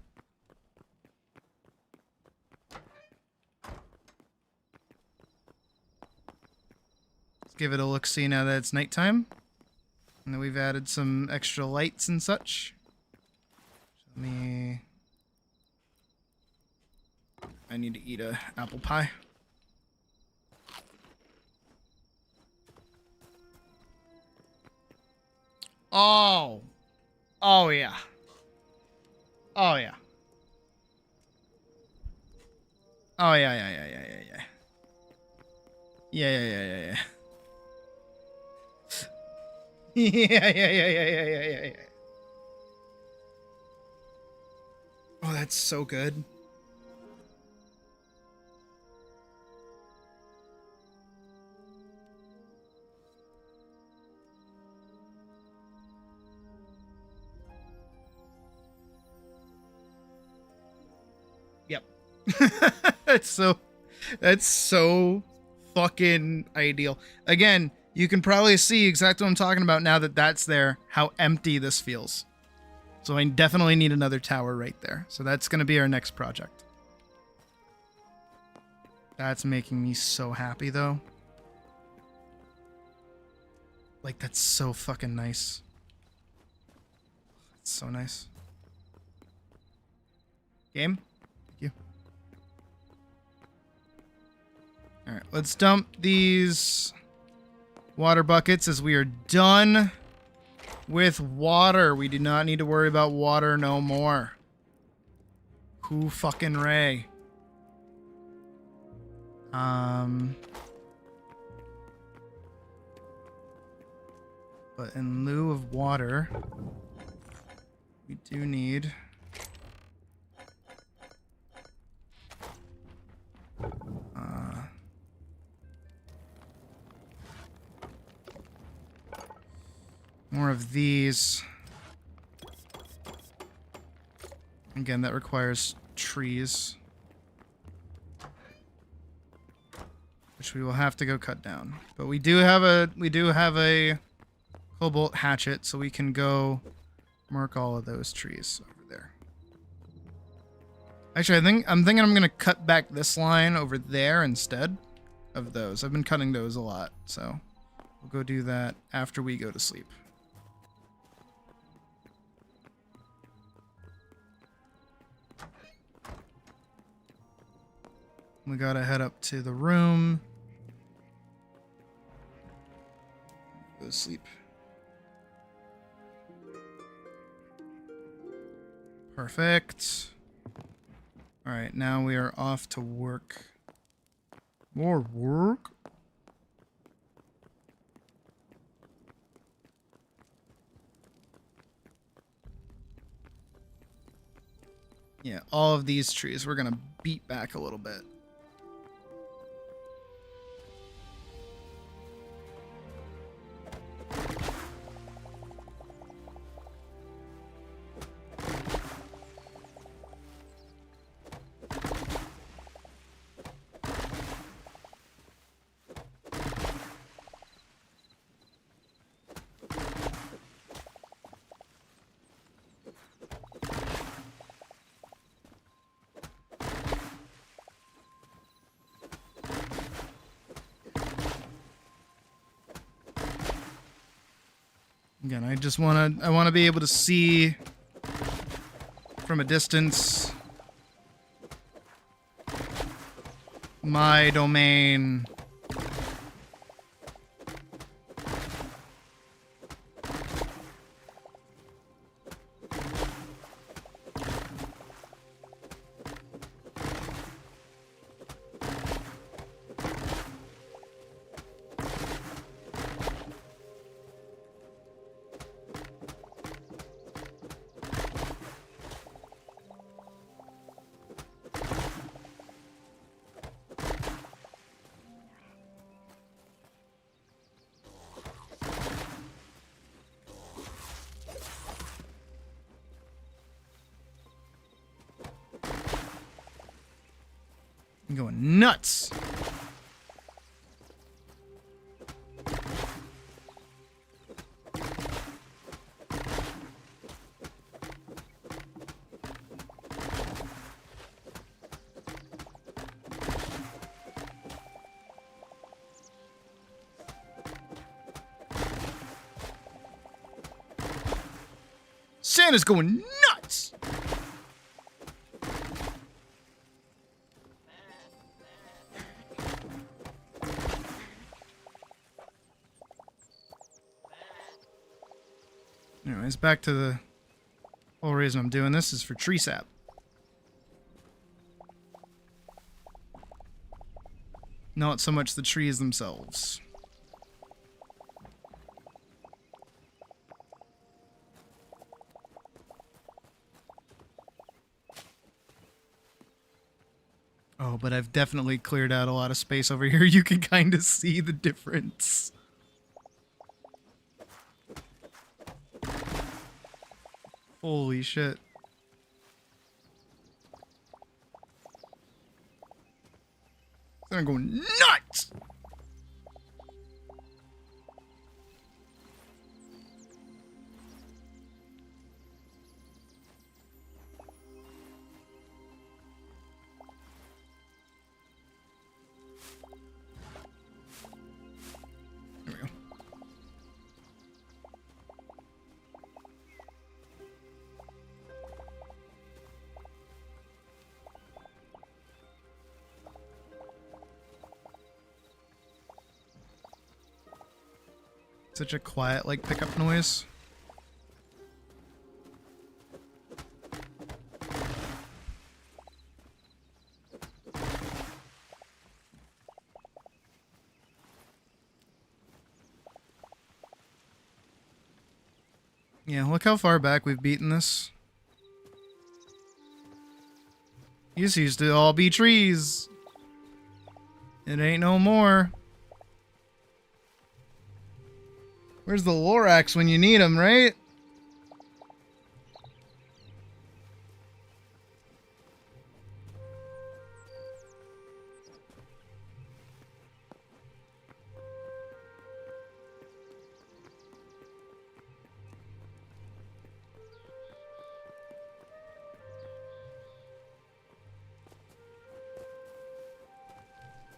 Let's give it a look-see now that it's nighttime. And then we've added some extra lights and such. Let me... I need to eat a apple pie. Oh. Oh, yeah. Oh, yeah. Oh, yeah, yeah, yeah, yeah, yeah, yeah. Yeah, yeah, yeah, yeah, yeah. Yeah, yeah, yeah, yeah, yeah, yeah, yeah, yeah. Oh, that's so good. Yep. That's so fucking ideal. Again, you can probably see exactly what I'm talking about now that that's there, how empty this feels. So I definitely need another tower right there. So that's going to be our next project. That's making me so happy, though. Like, that's so fucking nice. It's so nice. Game? Thank you. Alright, let's dump these water buckets as we are done with water. We do not need to worry about water no more. Who fucking Ray? But in lieu of water, we do need more of these. Again, that requires trees, which we will have to go cut down. But we do have a cobalt hatchet, so we can go mark all of those trees over there. Actually, I'm thinking I'm gonna cut back this line over there instead of those. I've been cutting those a lot, so we'll go do that after we go to sleep. We gotta head up to the room. Go to sleep. Perfect. Alright, now we are off to work. More work? Yeah, all of these trees we're gonna beat back a little bit. Again, I want to be able to see from a distance my domain. I'm going nuts. Santa's going nuts. Anyways, back to the whole reason I'm doing this is for tree sap. Not so much the trees themselves. Oh, but I've definitely cleared out a lot of space over here. You can kind of see the difference. Holy shit. I'm going nuts! There we go. Such a quiet, like, pickup noise. Yeah, look how far back we've beaten this. These used to all be trees. It ain't no more. Where's the Lorax when you need him, right?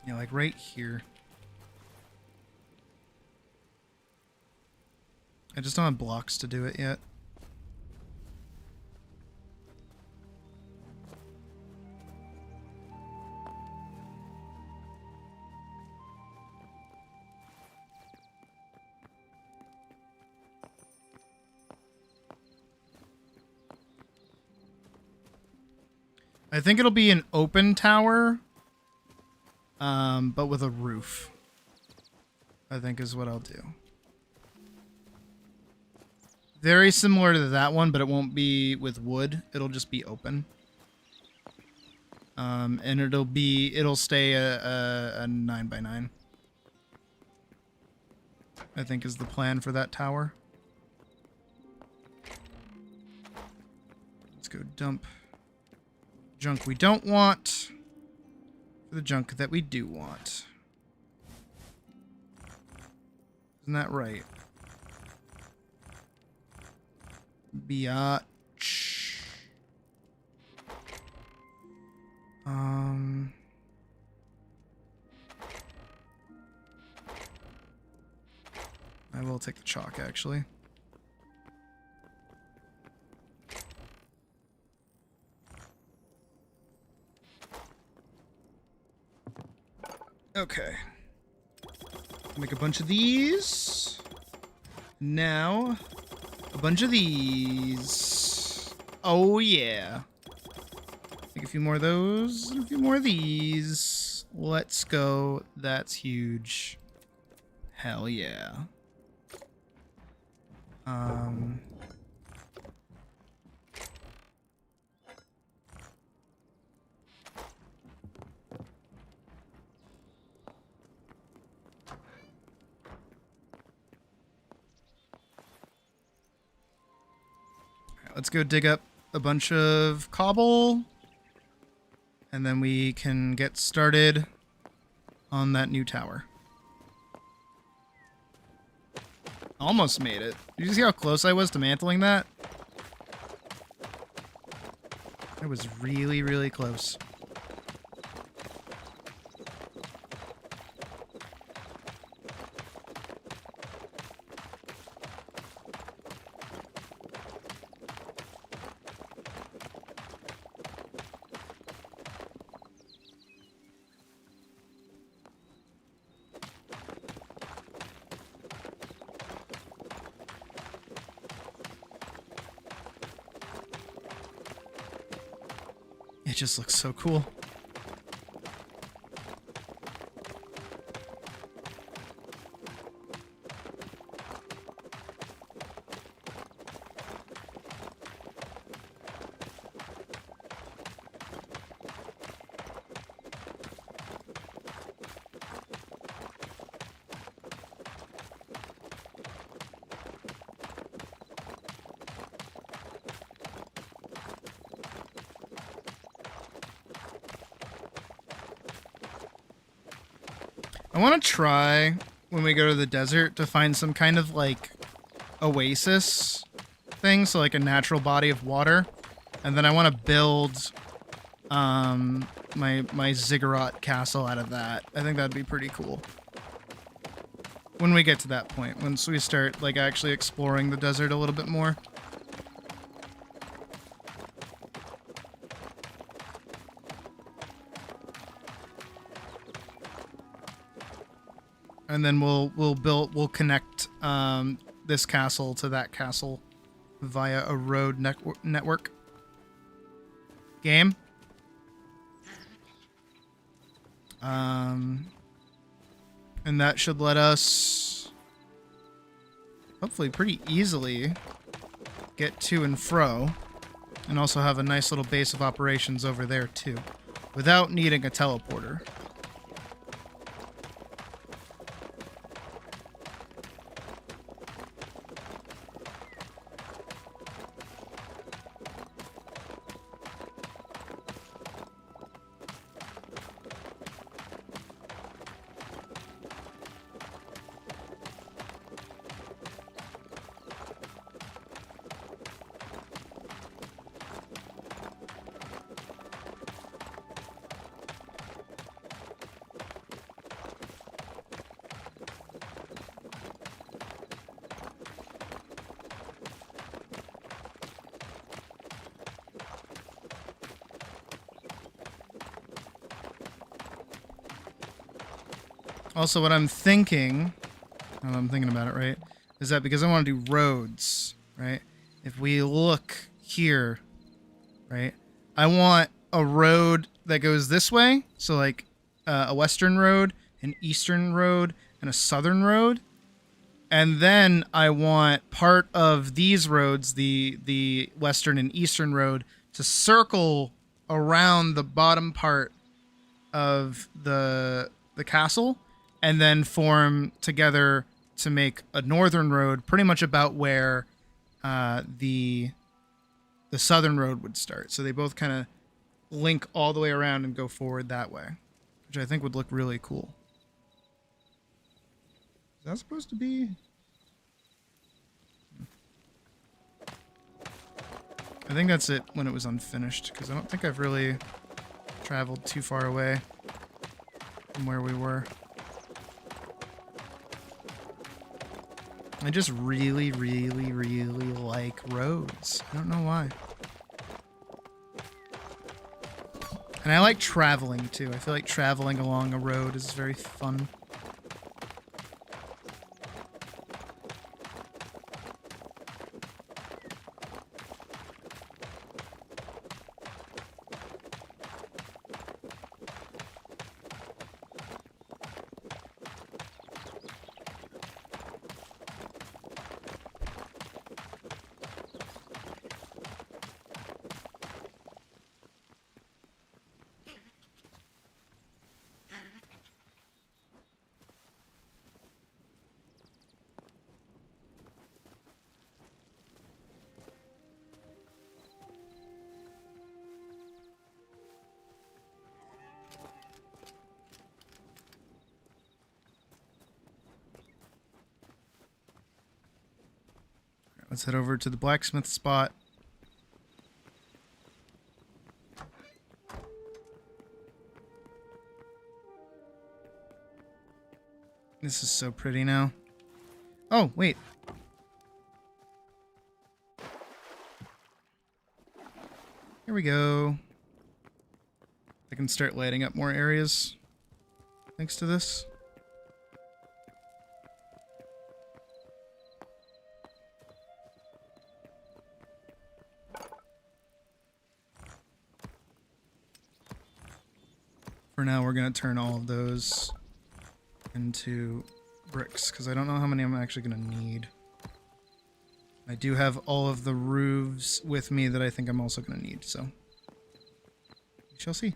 Yeah, like right here. I just don't have blocks to do it yet. I think it'll be an open tower, but with a roof, I think is what I'll do. Very similar to that one, but it won't be with wood. It'll just be open. And it'll stay a 9x9. I think is the plan for that tower. Let's go dump junk we don't want for the junk that we do want. Isn't that right? Biatch. I will take the chalk, actually. Okay. Make a bunch of these. Now, a bunch of these. Oh, yeah. Make a few more of those and a few more of these. Let's go. That's huge. Hell yeah. Let's go dig up a bunch of cobble, and then we can get started on that new tower. Almost made it. Did you see how close I was to mantling that? I was really, really close. It just looks so cool. I want to try, when we go to the desert, to find some kind of, like, oasis thing, so like a natural body of water. And then I want to build my ziggurat castle out of that. I think that'd be pretty cool. When we get to that point, once we start, like, actually exploring the desert a little bit more. And then we'll connect this castle to that castle via a road network. Game. And that should let us hopefully pretty easily get to and fro, and also have a nice little base of operations over there too, without needing a teleporter. Also, what I'm thinking, now that I'm thinking about it, right, is that because I want to do roads, right, if we look here, right, I want a road that goes this way, so like a western road, an eastern road, and a southern road, and then I want part of these roads, the western and eastern road, to circle around the bottom part of the castle and then form together to make a northern road pretty much about where the southern road would start. So they both kind of link all the way around and go forward that way, which I think would look really cool. Is that supposed to be? I think that's it when it was unfinished, because I don't think I've really traveled too far away from where we were. I just really, really, really like roads. I don't know why. And I like traveling too. I feel like traveling along a road is very fun. Let's head over to the blacksmith spot. This is so pretty now. Oh, wait. Here we go. I can start lighting up more areas thanks to this. For now, we're going to turn all of those into bricks, because I don't know how many I'm actually going to need. I do have all of the roofs with me that I think I'm also going to need, so we shall see.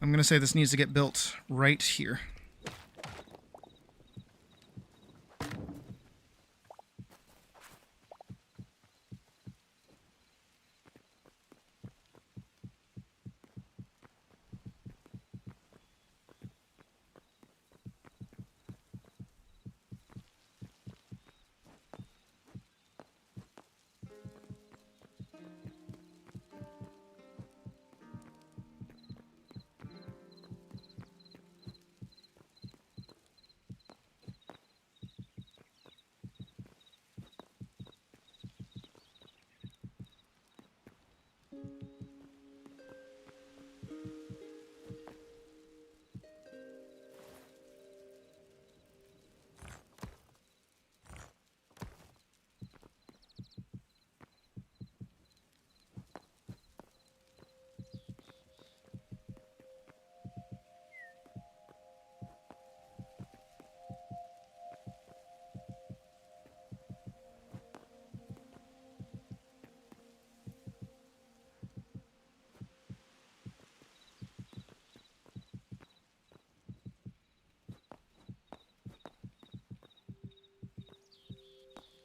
I'm going to say this needs to get built right here.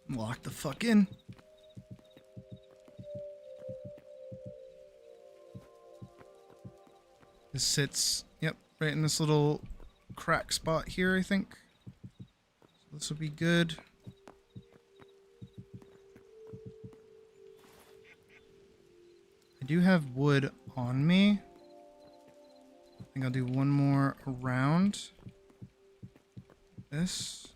Lock the fuck in. This sits, yep, right in this little crack spot here, I think. So this will be good. I do have wood on me. I think I'll do one more around this.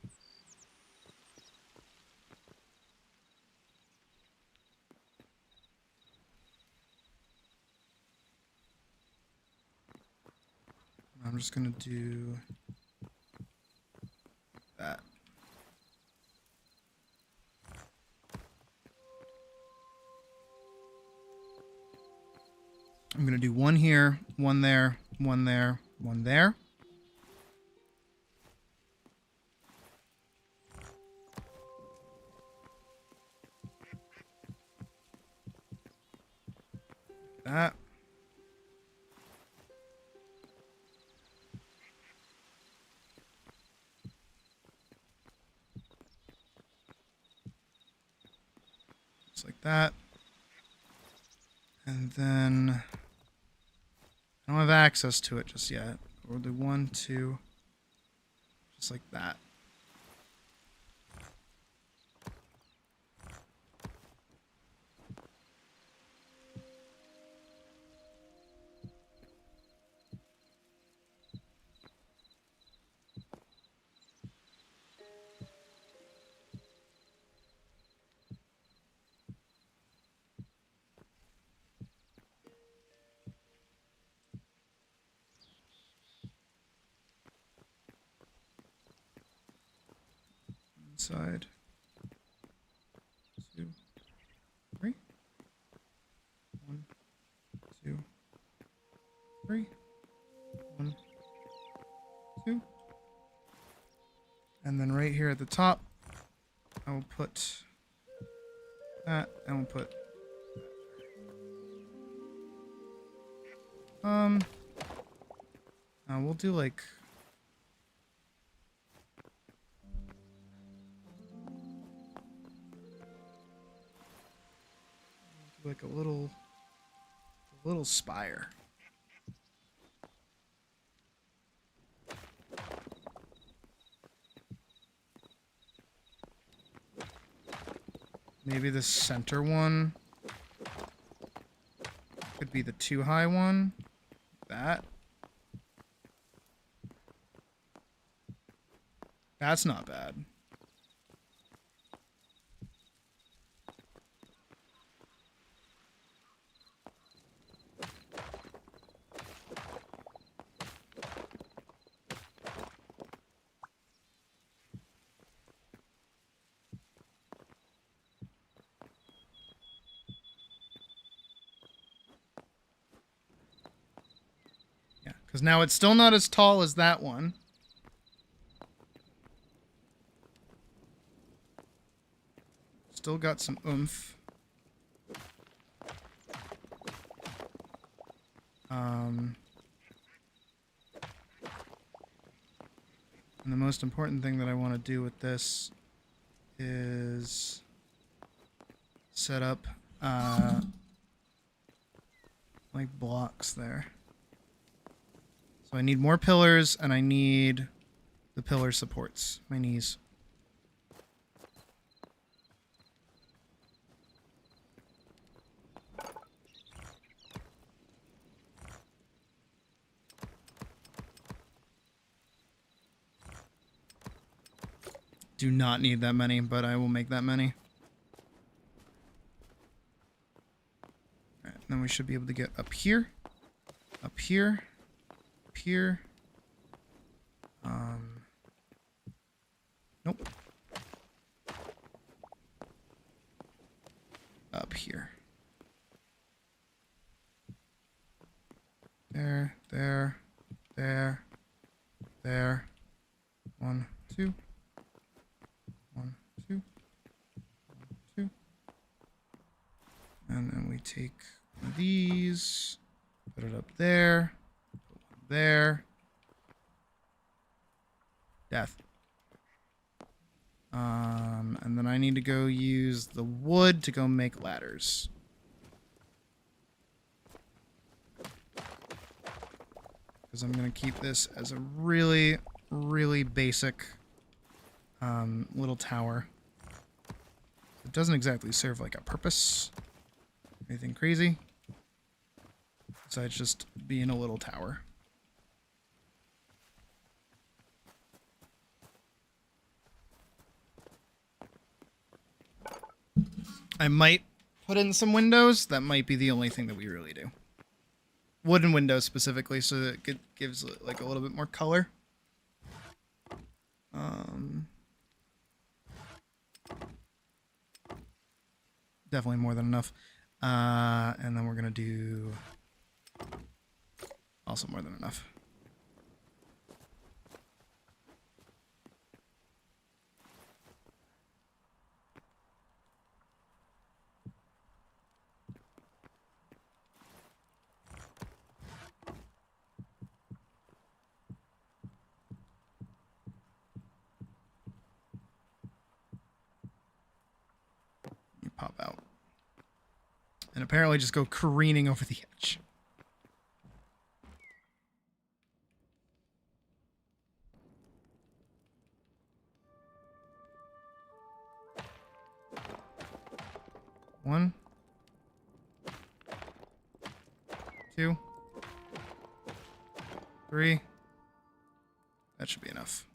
I'm just gonna do that. I'm gonna do one here, one there, one there, one there. that. Just like that. And then I don't have access to it just yet. We'll do 1, 2, just like that. Inside. 2, 3. 1, 2, 3. 1, 2. And then right here at the top, I will put that, and we'll put we'll do like a little spire. Maybe the center one could be the too high one. That. That's not bad. Yeah, because now it's still not as tall as that one. Still got some oomph. And the most important thing that I want to do with this is set up like blocks there. So I need more pillars, and I need the pillar supports, my knees. Do not need that many, but I will make that many. Alright, then we should be able to get up here. Up here. Up here. Nope. Up here. There, there, there, there. 1, 2. 1, 2. 1, 2. And then we take one of these, put it up there, put one there. Death. And then I need to go use the wood to go make ladders. Because I'm going to keep this as a really, really basic little tower. It doesn't exactly serve like a purpose. Anything crazy. Besides just being a little tower. I might put in some windows. That might be the only thing that we really do. Wooden windows specifically, so that it gives like a little bit more color. Definitely more than enough. And then we're gonna do also more than enough. and apparently just go careening over the edge. One, two, three. That should be enough.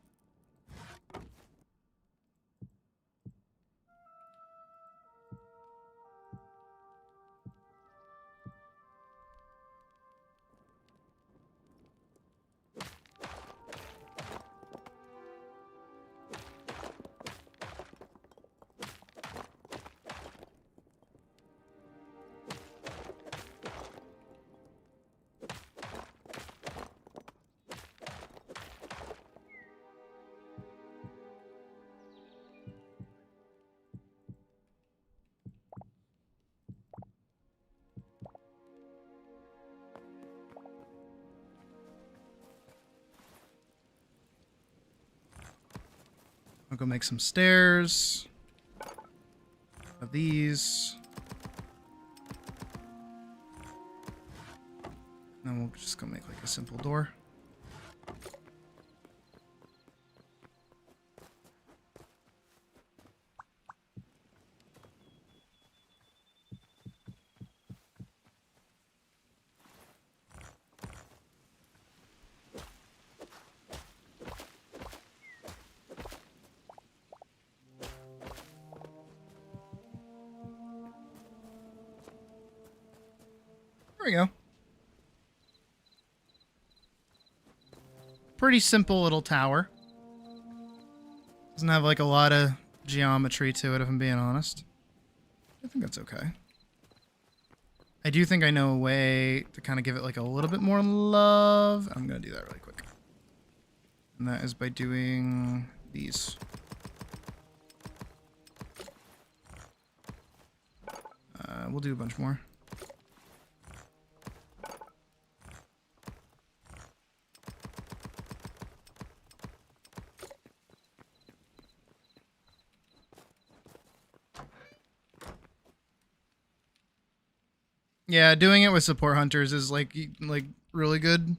I'll go make some stairs. Of these. And we'll just go make like a simple door. There we go. Pretty simple little tower. Doesn't have like a lot of geometry to it, if I'm being honest. I think that's okay. I do think I know a way to kind of give it like a little bit more love. I'm going to do that really quick. And that is by doing these. We'll do a bunch more. Yeah, doing it with support hunters is like really good.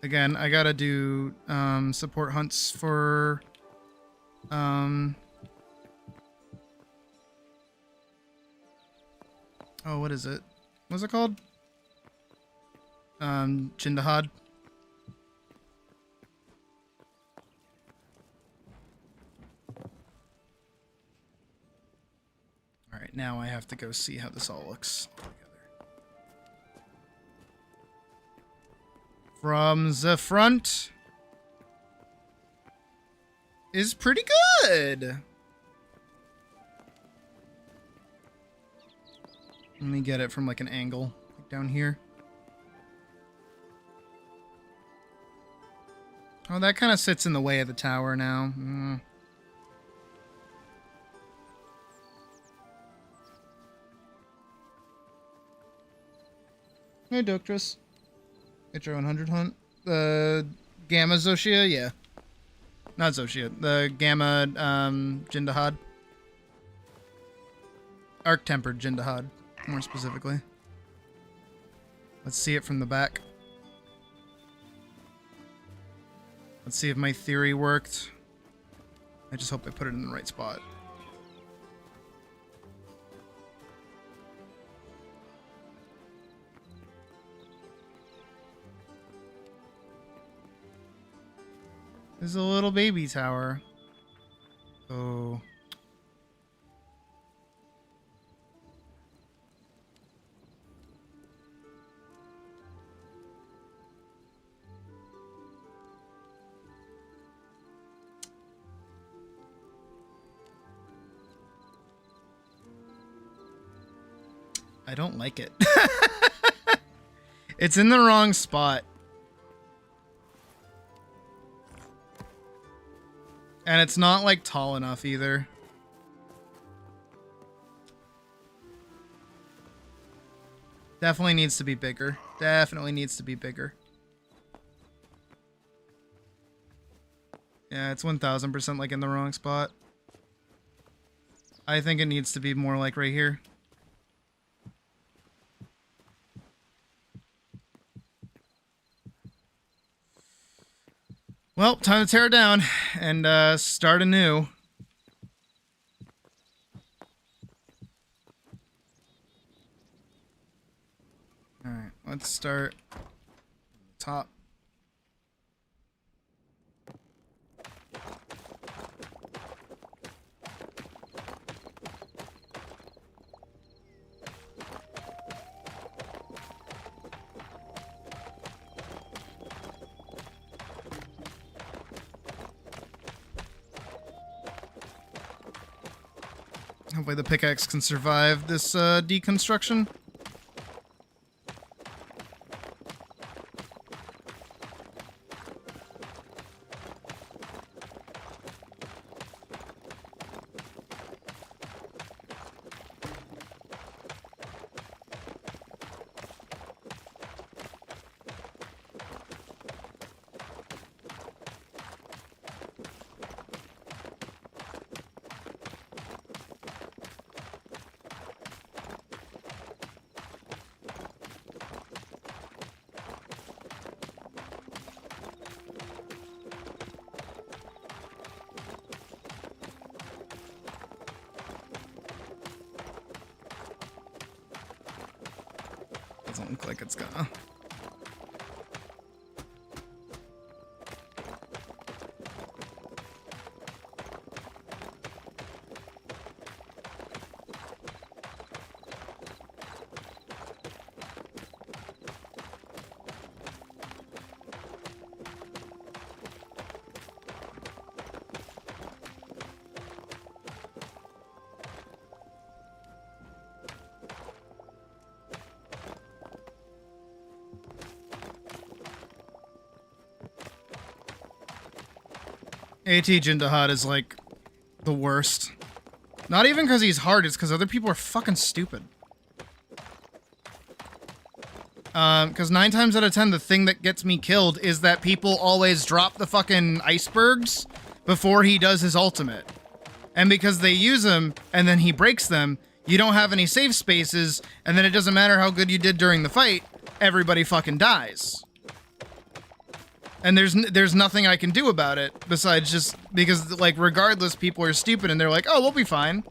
Again, I gotta do support hunts for oh, what is it? What's it called? Jindahad. Alright, now I have to go see how this all looks together. From the front is pretty good. Let me get it from like an angle, like down here. Oh, that kind of sits in the way of the tower now. Hey, Doctress. Get your 100 hunt. The Gamma Zoshia, yeah. Not Zoshia. The Gamma Jindahad. Arc-tempered Jindahad, more specifically. Let's see it from the back. Let's see if my theory worked. I just hope I put it in the right spot. There's a little baby tower. Oh. I don't like it. It's in the wrong spot. And it's not, like, tall enough either. Definitely needs to be bigger. Definitely needs to be bigger. Yeah, it's 1000% like in the wrong spot. I think it needs to be more like right here. Well, time to tear it down and start anew. Alright, let's start top. Hopefully the pickaxe can survive this deconstruction. Doesn't look like it's gonna. AT Jindahad is like the worst. Not even because he's hard, it's because other people are fucking stupid. Because 9 times out of 10, the thing that gets me killed is that people always drop the fucking icebergs before he does his ultimate. And because they use them, and then he breaks them, you don't have any save spaces, and then it doesn't matter how good you did during the fight, everybody fucking dies. And there's nothing I can do about it besides just because, like, regardless, people are stupid and they're like, oh, we'll be fine.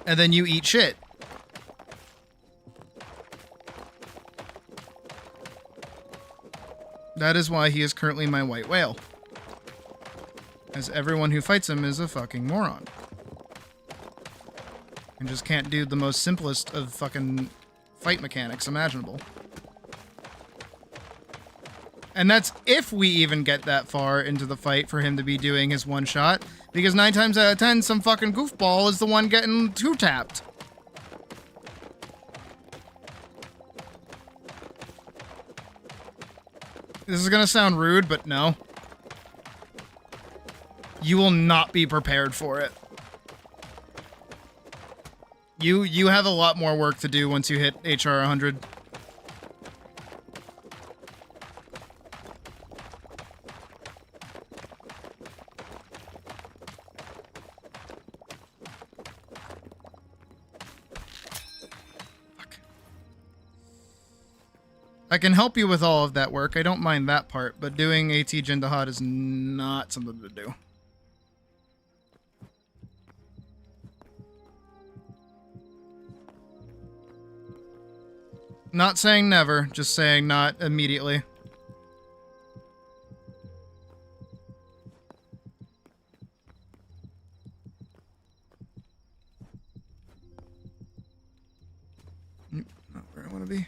And then you eat shit. That is why he is currently my white whale. As everyone who fights him is a fucking moron. And just can't do the most simplest of fucking fight mechanics imaginable. And that's if we even get that far into the fight for him to be doing his one shot. Because 9 times out of 10, some fucking goofball is the one getting 2-tapped. This is gonna sound rude, but no. You will not be prepared for it. You have a lot more work to do once you hit HR 100. I can help you with all of that work. I don't mind that part, but doing AT Jindahad is not something to do. Not saying never, just saying not immediately. Not where I want to be.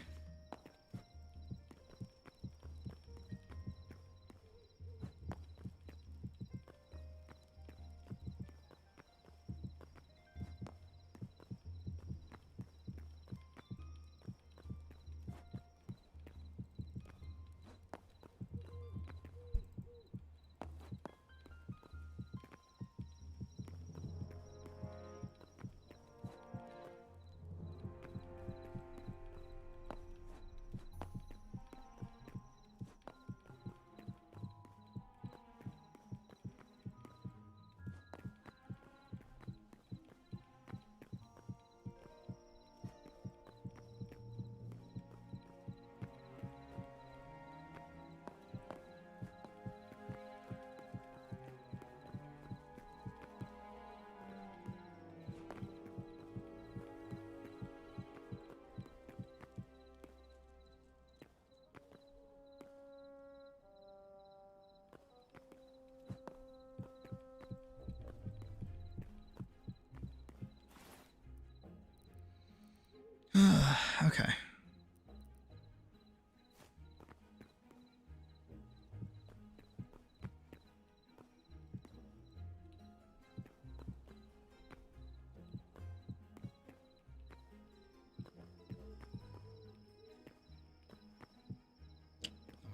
Okay.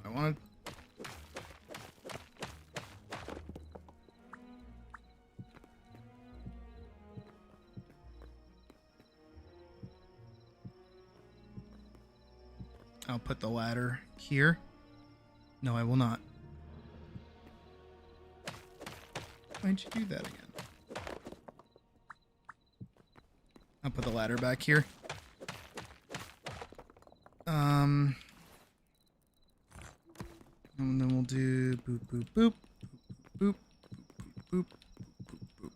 I wanted. I'll put the ladder here. No, I will not. Why'd you do that again? I'll put the ladder back here. And then we'll do boop, boop, boop, boop, boop, boop, boop, boop, boop.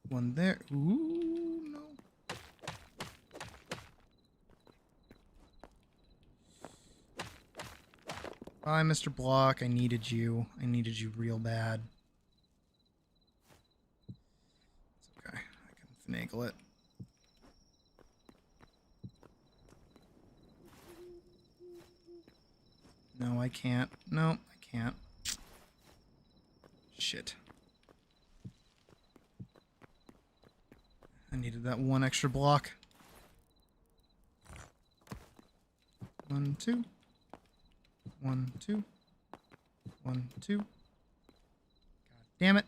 One there. Ooh, no. Bye, Mr. Block. I needed you. I needed you real bad. It's okay. I can finagle it. No, I can't. No, I can't. Shit. I needed that one extra block. 1, 2. 1, 2. 1, 2. God damn it.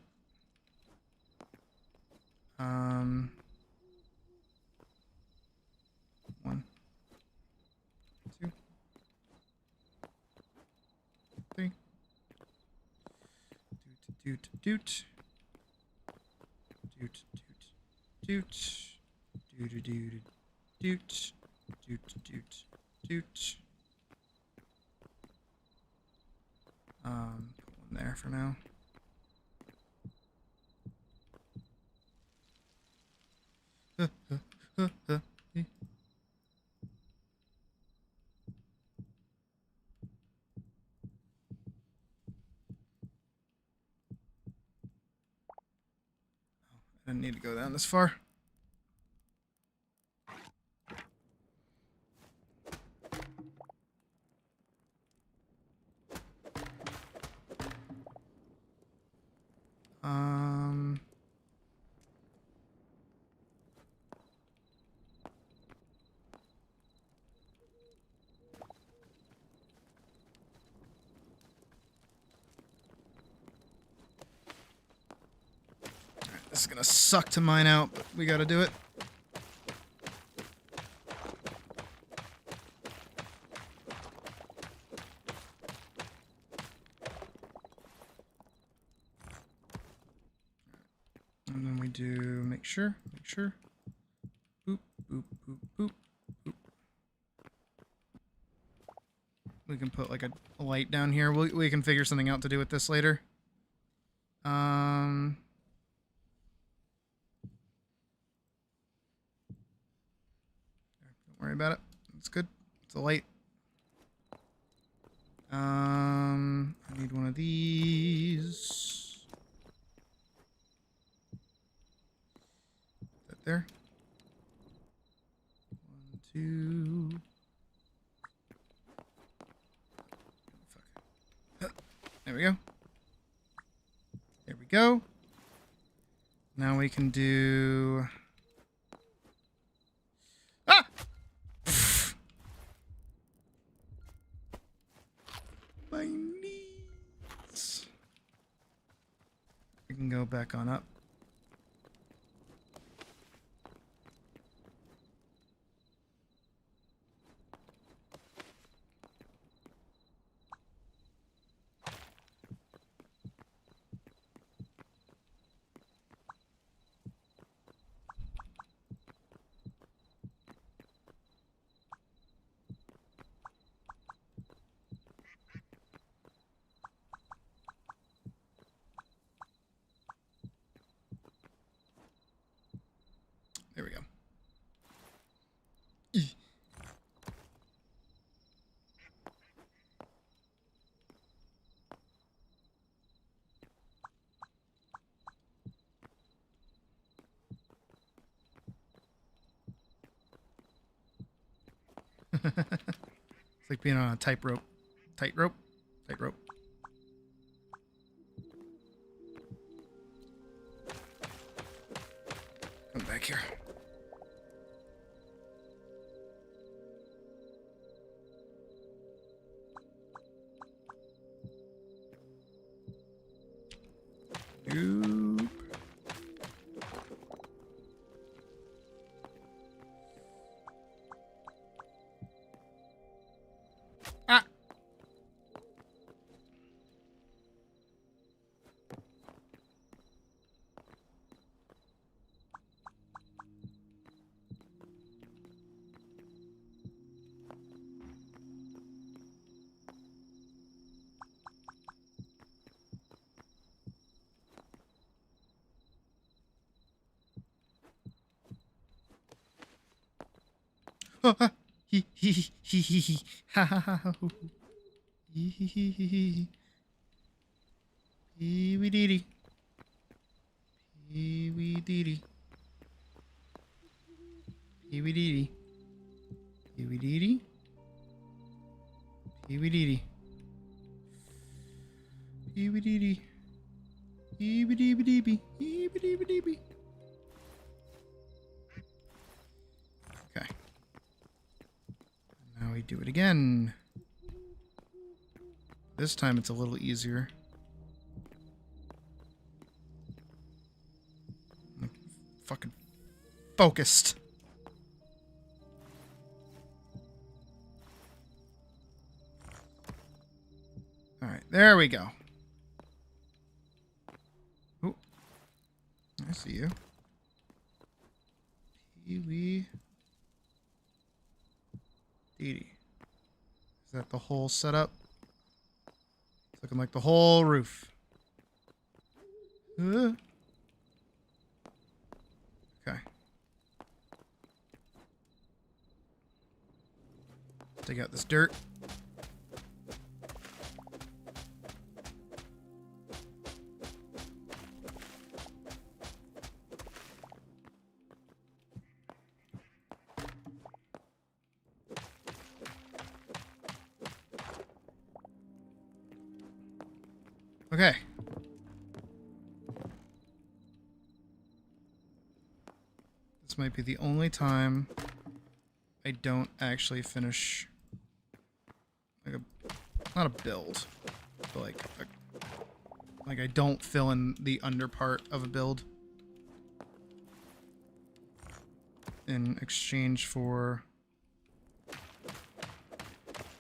1, 2, 3. Doot, doot, doot, doot, doot, doot, doot, doot, doot, doot, doot. Put one there for now. I didn't need to go down this far. This is gonna suck to mine out, but we gotta do it. And then we do make sure. Boop, boop, boop, boop, boop. We can put like a light down here. We can figure something out to do with this later. Don't worry about it. It's good. It's a light. I need one of these. Put that there. 1, 2. Fuck. There we go. There we go. Now we can do... Ah! My knees. We can go back on up. There we go. It's like being on a tightrope. Tightrope? Tightrope. Come back here. Nope. Ah. He ha ha ha ha hoo. Hee hee hee hee hee. Pee wee dee dee. Pee wee dee dee. Pee wee dee dee. Pee wee dee dee. Pee wee dee dee. Pee wee dee dee. Pee wee dee dee dee. Pee wee dee dee dee. Okay. Now we do it again. This time it's a little easier. I'm fucking focused. Alright, there we go. Oh, I see you. Pee-wee. Dee-dee. Is that the whole setup? It's looking like the whole roof. Okay. Take out this dirt. Okay. This might be the only time I don't actually finish like not a build, but like I don't fill in the under part of a build in exchange for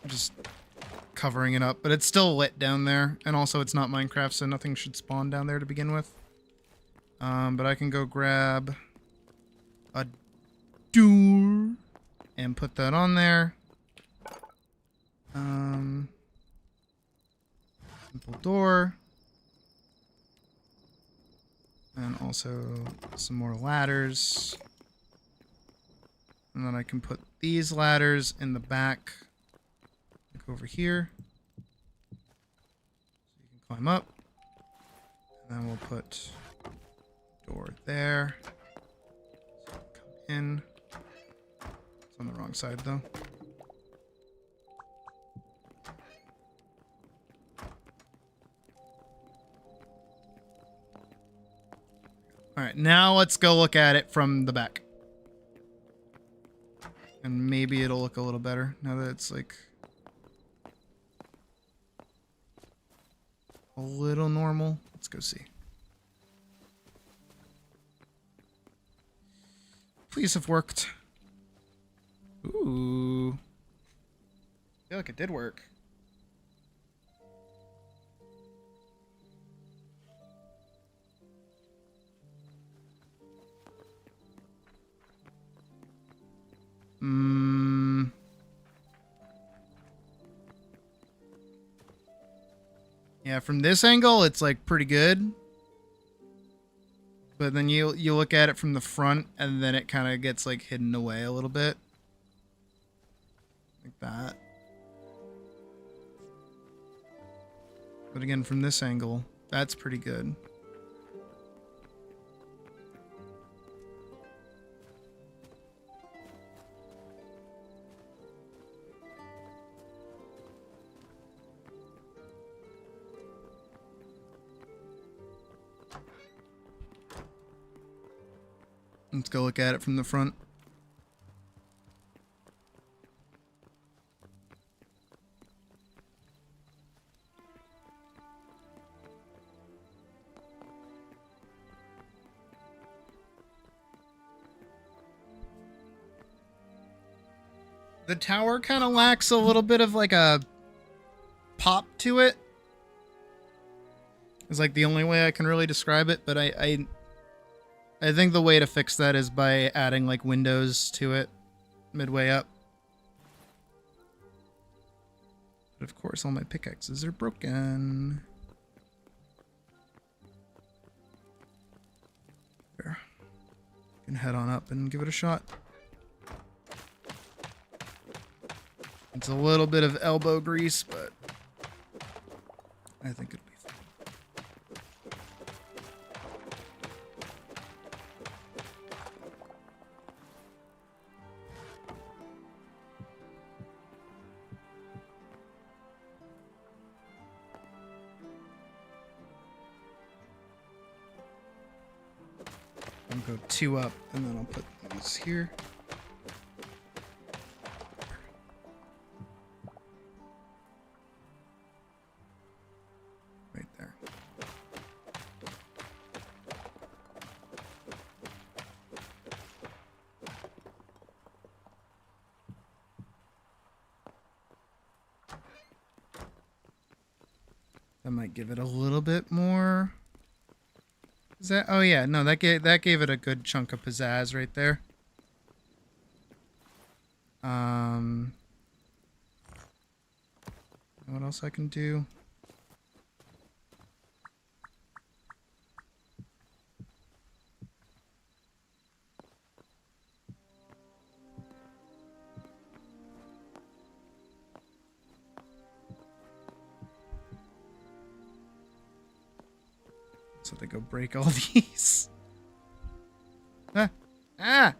just covering it up, but it's still lit down there, and also it's not Minecraft, so nothing should spawn down there to begin with. But I can go grab a door and put that on there. Simple door, and also some more ladders, and then I can put these ladders in the back. Over here, so you can climb up, and then we'll put door there. So come in. It's on the wrong side though. All right, now let's go look at it from the back, and maybe it'll look a little better now that it's like a little normal. Let's go see. Please have worked. Ooh. I feel like it did work. Yeah, from this angle, it's like pretty good. But then you look at it from the front, and then it kind of gets like hidden away a little bit. Like that. But again, from this angle, that's pretty good. Let's go look at it from the front. The tower kind of lacks a little bit of like a pop to it. It's like the only way I can really describe it, but I think the way to fix that is by adding like windows to it midway up. But of course all my pickaxes are broken. There. Can head on up and give it a shot. It's a little bit of elbow grease, but I think it'll be fine. I'll go 2 up, and then I'll put these here. That might give it a little bit more. Is that? Oh yeah, no, that gave it a good chunk of pizzazz right there. What else I can do? So they go break all these. Ah! Ah!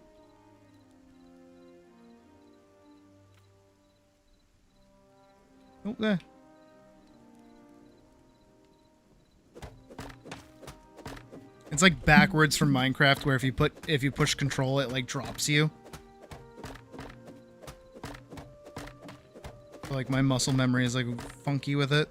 Oh, there. It's like backwards from Minecraft, where if you push control, it like drops you. Like my muscle memory is like funky with it.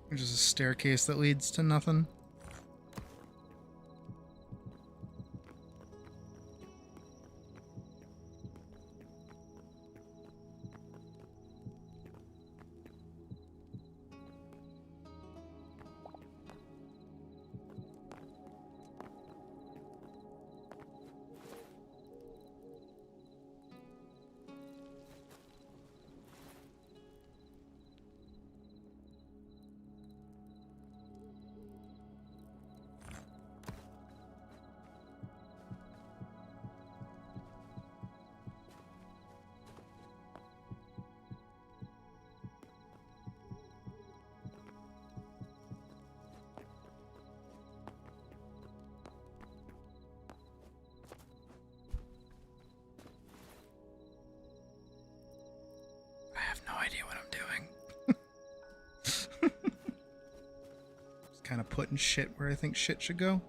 There's just a staircase that leads to nothing. I have no idea what I'm doing. Just kind of putting shit where I think shit should go.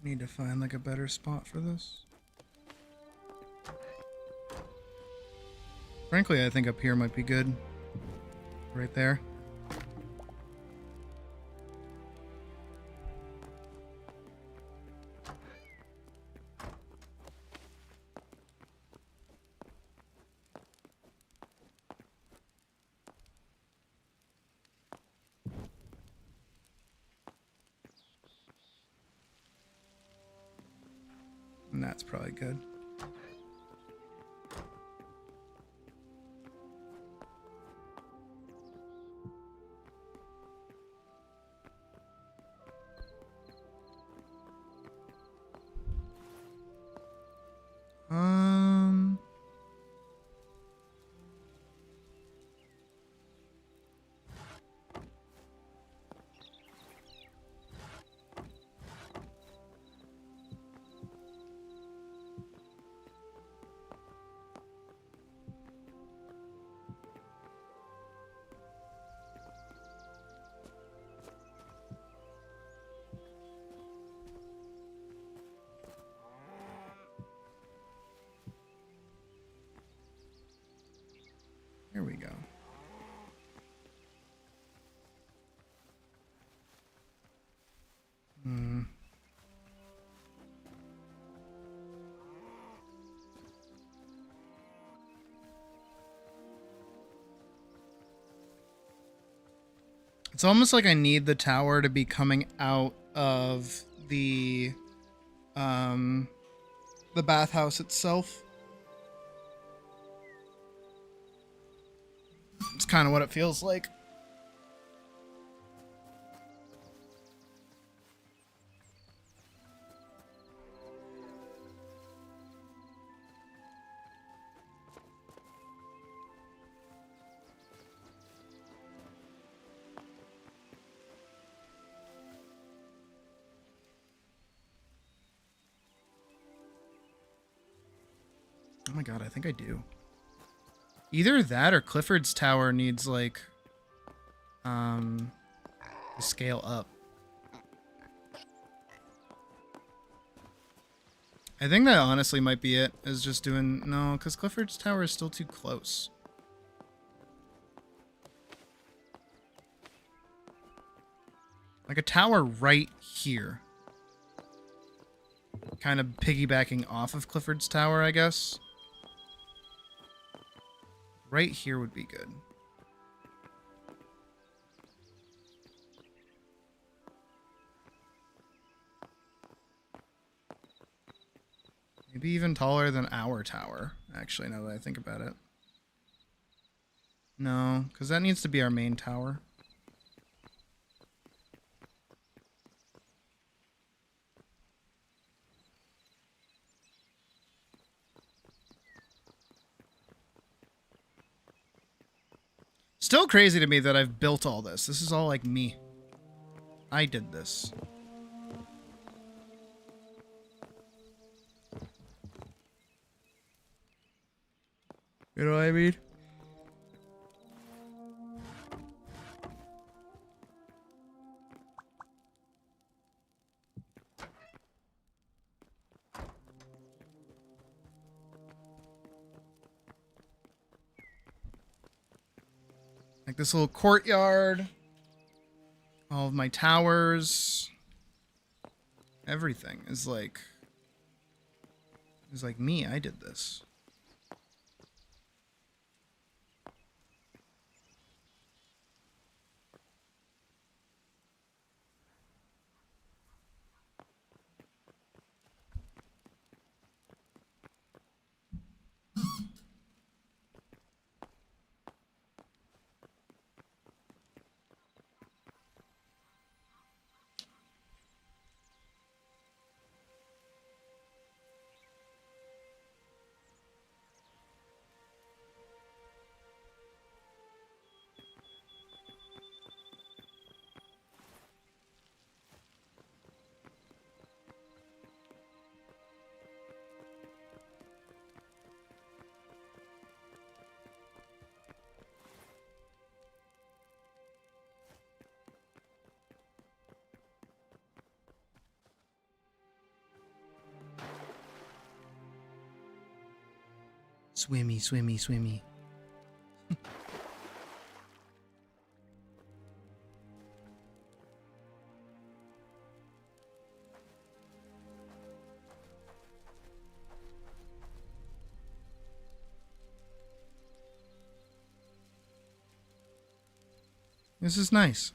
Need to find like a better spot for this. Frankly, I think up here might be good. Right there. And that's probably good. Um, Here we go. It's almost like I need the tower to be coming out of the bathhouse itself. It's kind of what it feels like. Oh my god, I think I do. Either that or Clifford's tower needs like to scale up. I think that honestly might be it, is just doing no, because Clifford's tower is still too close. Like a tower right here. Kind of piggybacking off of Clifford's tower, I guess. Right here would be good. Maybe even taller than our tower, actually, now that I think about it. No, because that needs to be our main tower. Still crazy to me that I've built all this. This is all like me. I did this. You know what I mean? Like this little courtyard. All of my towers. Everything is like me. I did this. Swimmy, swimmy, swimmy. This is nice.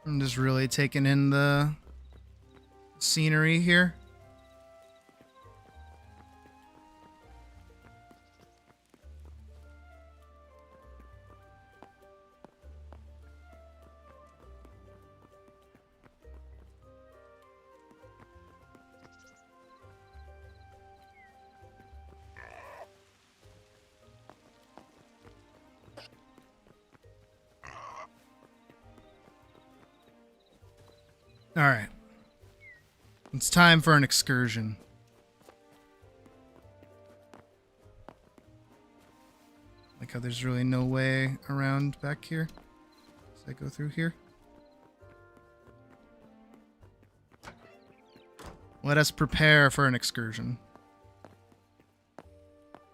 I'm just really taking in the scenery here. All right. It's time for an excursion. Like how there's really no way around back here. Does I go through here? Let us prepare for an excursion.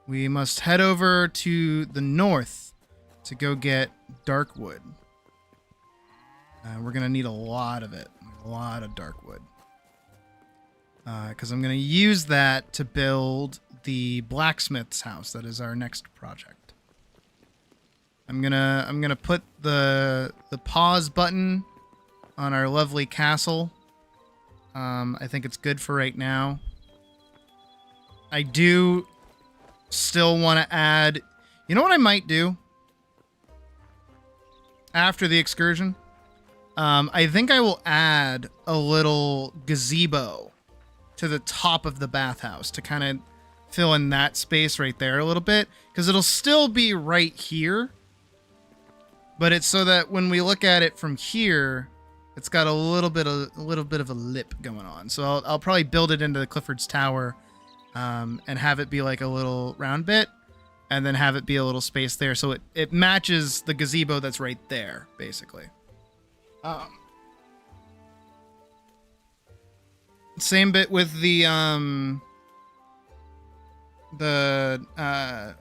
We must head over to the north to go get dark wood. We're going to need a lot of it. A lot of dark wood. Because I'm going to use that to build the blacksmith's house. That is our next project. I'm gonna put the pause button on our lovely castle. I think it's good for right now. I do still want to add... You know what I might do? After the excursion? I think I will add a little gazebo to the top of the bathhouse to kind of fill in that space right there a little bit, because it'll still be right here, but it's so that when we look at it from here, it's got a little bit of a lip going on. So I'll probably build it into the Clifford's Tower, and have it be like a little round bit, and then have it be a little space there, so it matches the gazebo that's right there, basically. Same bit with the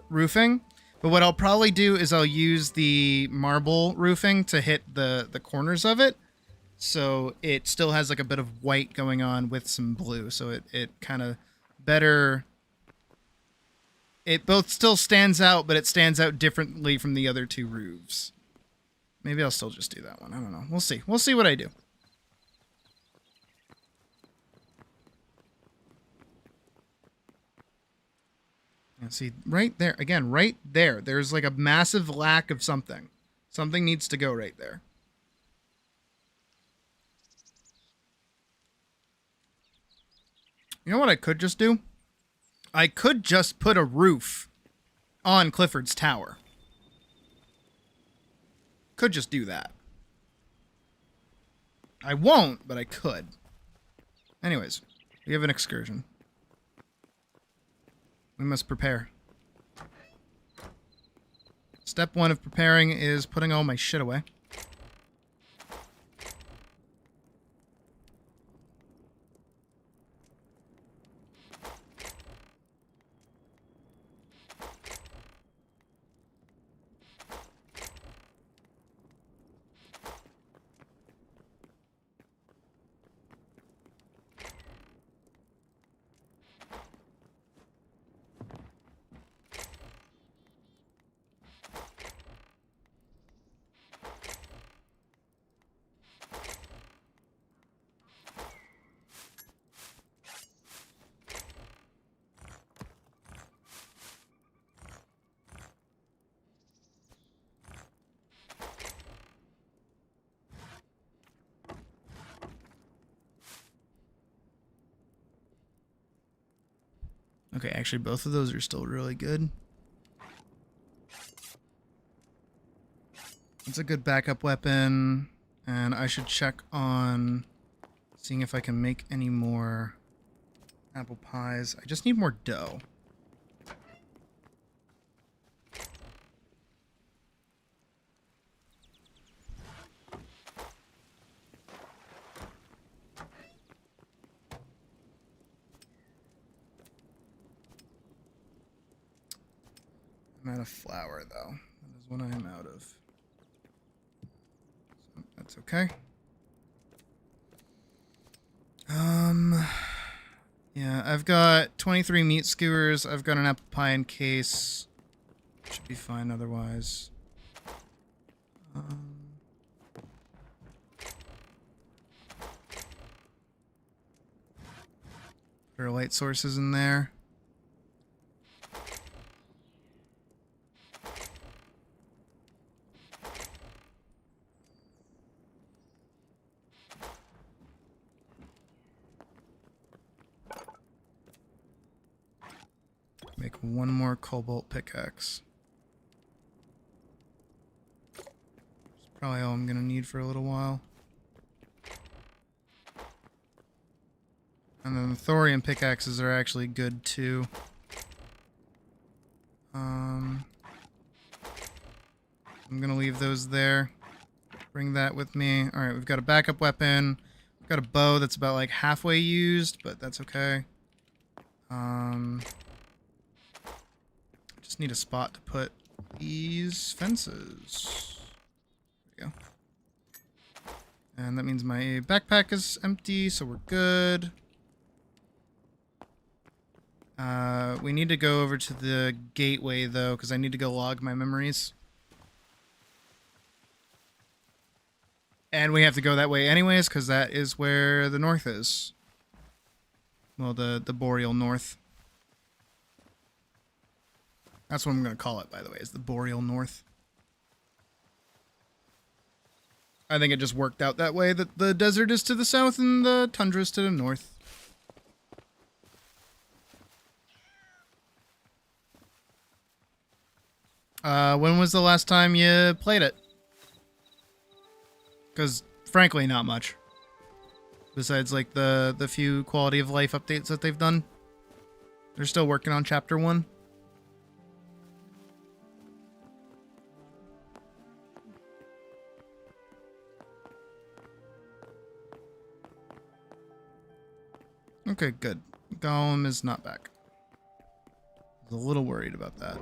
roofing, but what I'll probably do is I'll use the marble roofing to hit the corners of it, so it still has like a bit of white going on with some blue, so it kind of better... It both still stands out, but it stands out differently from the other two roofs. Maybe I'll still just do that one. I don't know. We'll see. We'll see what I do. And see, right there. Again, right there. There's like a massive lack of something. Something needs to go right there. You know what I could just do? I could just put a roof on Clifford's Tower. Could just do that. I won't, but I could. Anyways, we have an excursion. We must prepare. Step 1 of preparing is putting all my shit away. Okay, actually both of those are still really good. It's a good backup weapon, and I should check on seeing if I can make any more apple pies. I just need more dough. I'm out of flour, though. That is what I am out of. So that's okay. Yeah, I've got 23 meat skewers. I've got an apple pie in case. Should be fine otherwise. Put our light sources in there. Make one more cobalt pickaxe. That's probably all I'm gonna need for a little while. And then the thorium pickaxes are actually good too. I'm gonna leave those there. Bring that with me. Alright, we've got a backup weapon. We've got a bow that's about like halfway used, but that's okay. Just need a spot to put these fences. There we go. And that means my backpack is empty, so we're good. We need to go over to the gateway, though, because I need to go log my memories. And we have to go that way anyways, because that is where the north is. Well, the boreal north. That's what I'm going to call it, by the way, is the boreal north. I think it just worked out that way, that the desert is to the south and the tundra is to the north. When was the last time you played it? Because, frankly, not much. Besides, like, the few quality of life updates that they've done. They're still working on Chapter 1. Okay, good. Golem is not back. I was a little worried about that.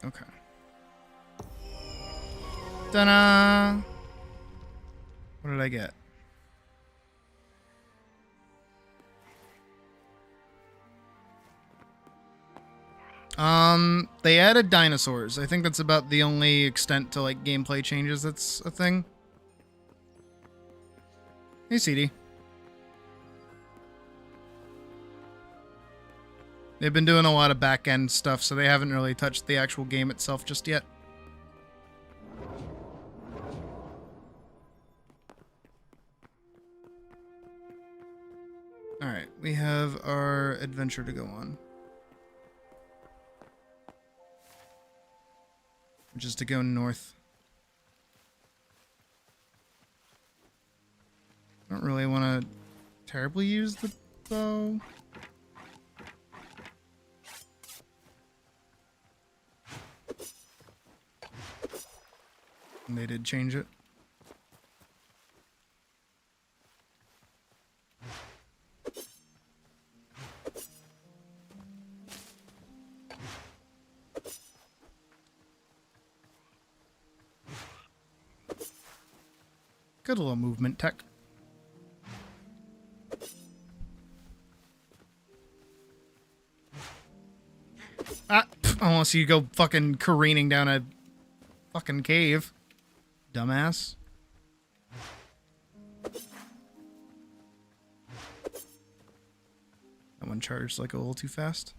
Okay. Ta-da! What did I get? They added dinosaurs. I think that's about the only extent to, like, gameplay changes that's a thing. Hey, CD. They've been doing a lot of back-end stuff, so they haven't really touched the actual game itself just yet. Alright, we have our adventure to go on. Which is to go north. I don't really want to terribly use the bow. And they did change it. Good little movement tech. Unless you go fucking careening down a fucking cave. Dumbass. one charged like a little too fast.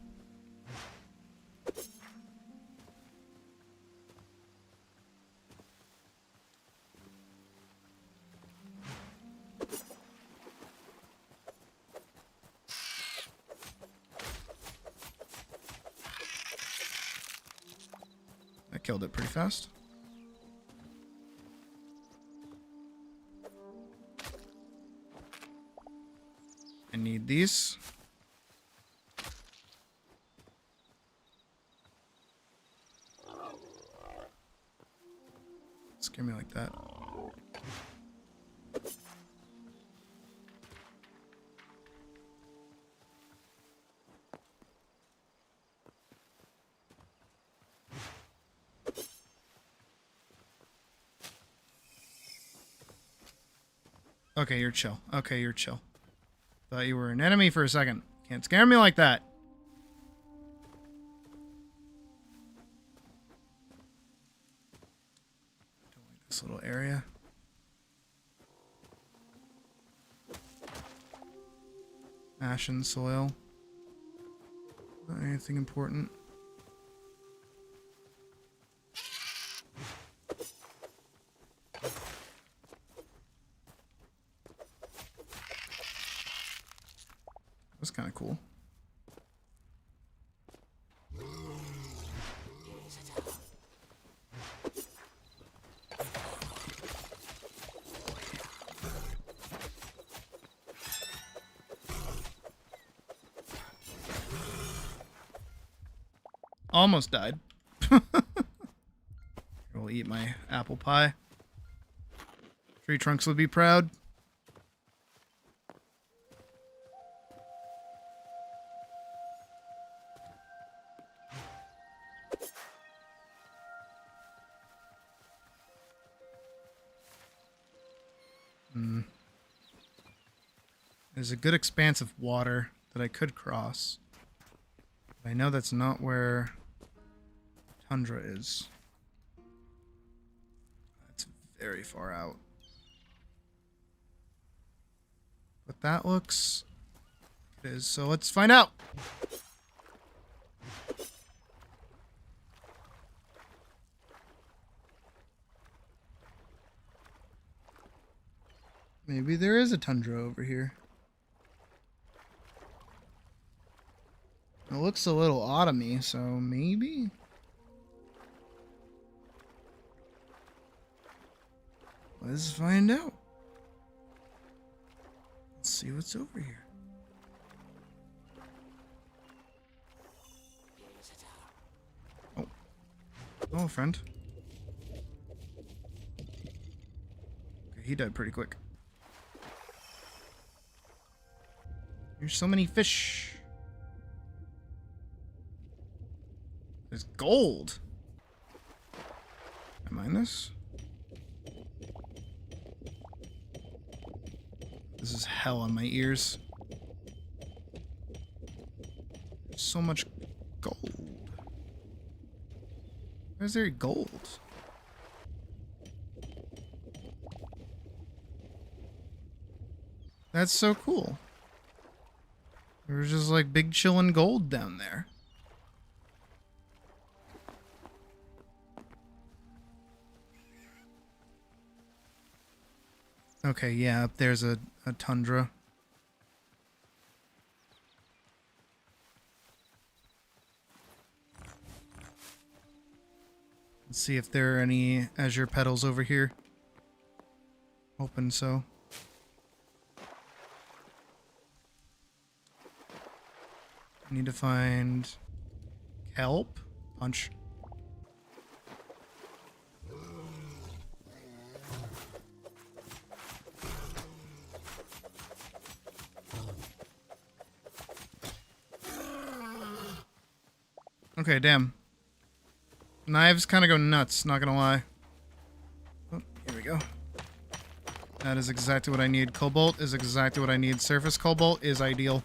I killed it pretty fast. I need these. Scare me like that. Okay, you're chill. Okay, you're chill. Thought you were an enemy for a second. Can't scare me like that. Don't like this little area. Ashen soil. Not anything important. That's kind of cool. Almost died. We'll eat my apple pie. Tree trunks would be proud. There's a good expanse of water that I could cross. But I know that's not where tundra is. That's very far out. But that looks like it is. So let's find out. Maybe there is a tundra over here. It looks a little autumny, so maybe? Let's find out. Let's see what's over here. Oh. Oh, friend. Okay, he died pretty quick. There's so many fish. There's gold. Can I mine this? This is hell on my ears. There's so much gold. Where's there gold? That's so cool. There's just like big chillin' gold down there. Okay, yeah, up there's a tundra. Let's see if there are any azure petals over here. Hoping so. I need to find kelp. Punch. Okay, damn. Knives kind of go nuts, not gonna lie. Oh, here we go. That is exactly what I need. Cobalt is exactly what I need. Surface cobalt is ideal.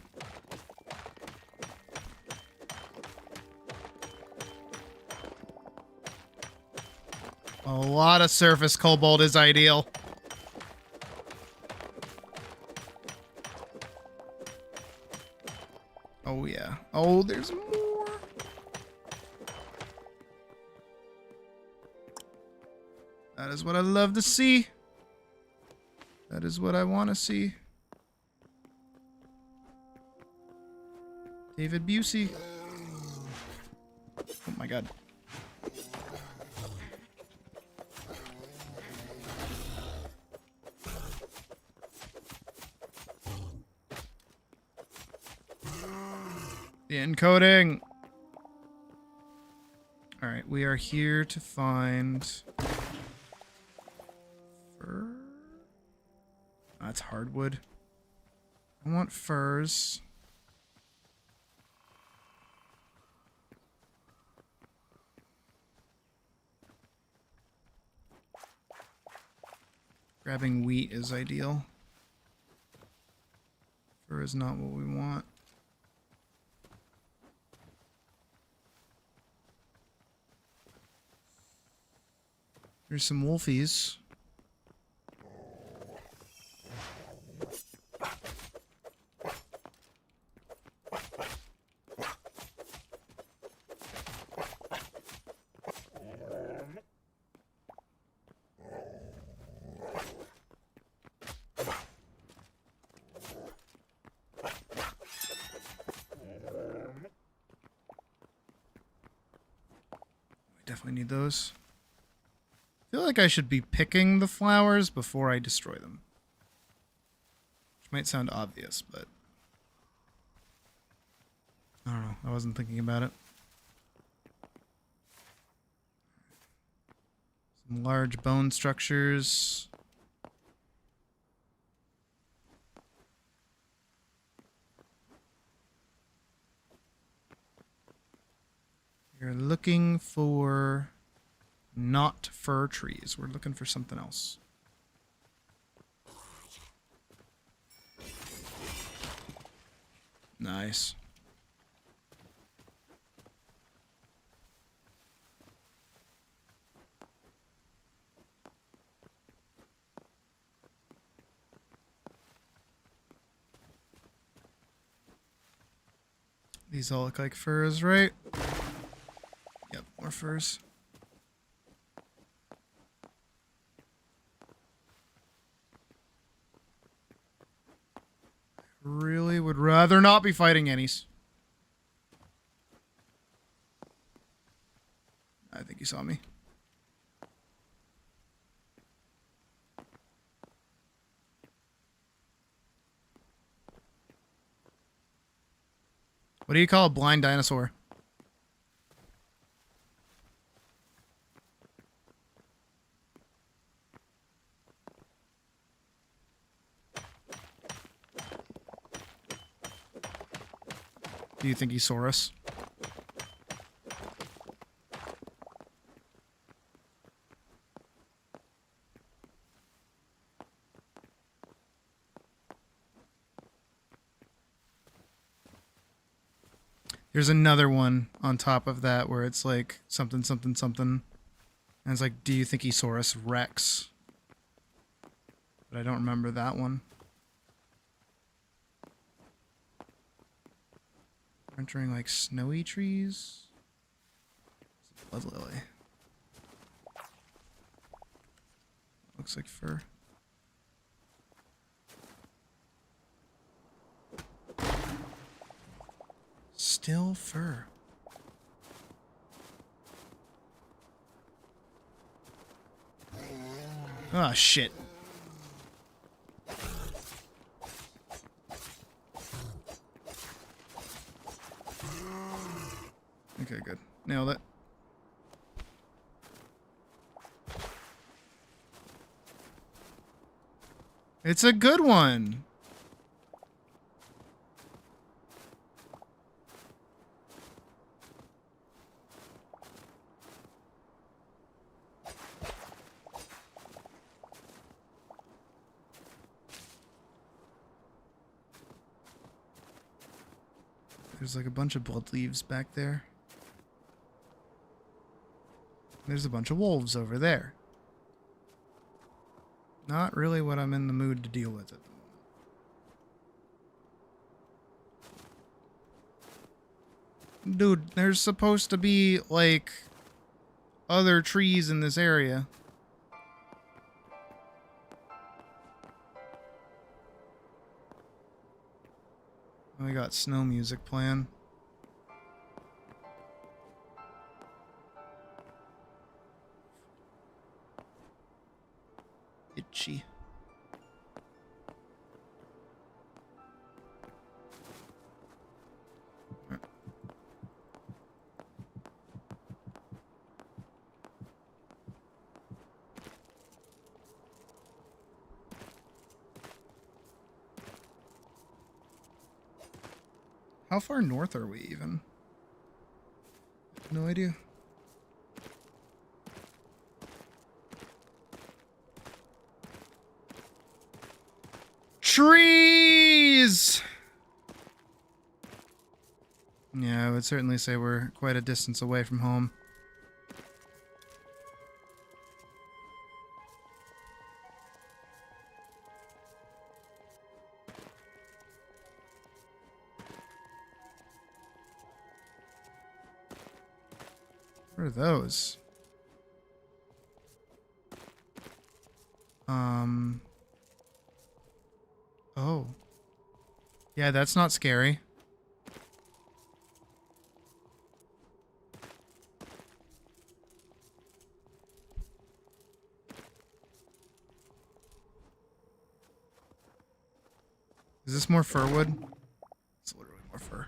A lot of surface cobalt is ideal. Oh, there's more. That is what I love to see. That is what I want to see. David Busey. Oh my god. The encoding. All right, we are here to find fur. That's hardwood. I want furs. Grabbing wheat is ideal. Fur is not what we want. There's some wolfies. Definitely need those. I feel like I should be picking the flowers before I destroy them. Which might sound obvious, but I don't know. I wasn't thinking about it. Some large bone structures. We're looking for not fir trees. We're looking for something else. Nice. These all look like furs, right? Yep, more furs. Really would rather not be fighting Annies. I think he saw me. What do you call a blind dinosaur? Do you think he saw us? There's another one on top of that where it's like something, something, something. And it's like, do you think he saw us? Rex. But I don't remember that one. Entering like snowy trees. Blood lily. Looks like fur. Still fur. Oh shit. Okay, good. Nailed it. It's a good one. There's like a bunch of blood leaves back there. There's a bunch of wolves over there. Not really what I'm in the mood to deal with at the moment. Dude, there's supposed to be, like, other trees in this area. We got snow music playing. Itchy. How far north are we even? No idea. Trees! Yeah, I would certainly say we're quite a distance away from home. What are those? Oh. Yeah, that's not scary. Is this more fir wood? It's literally more fur.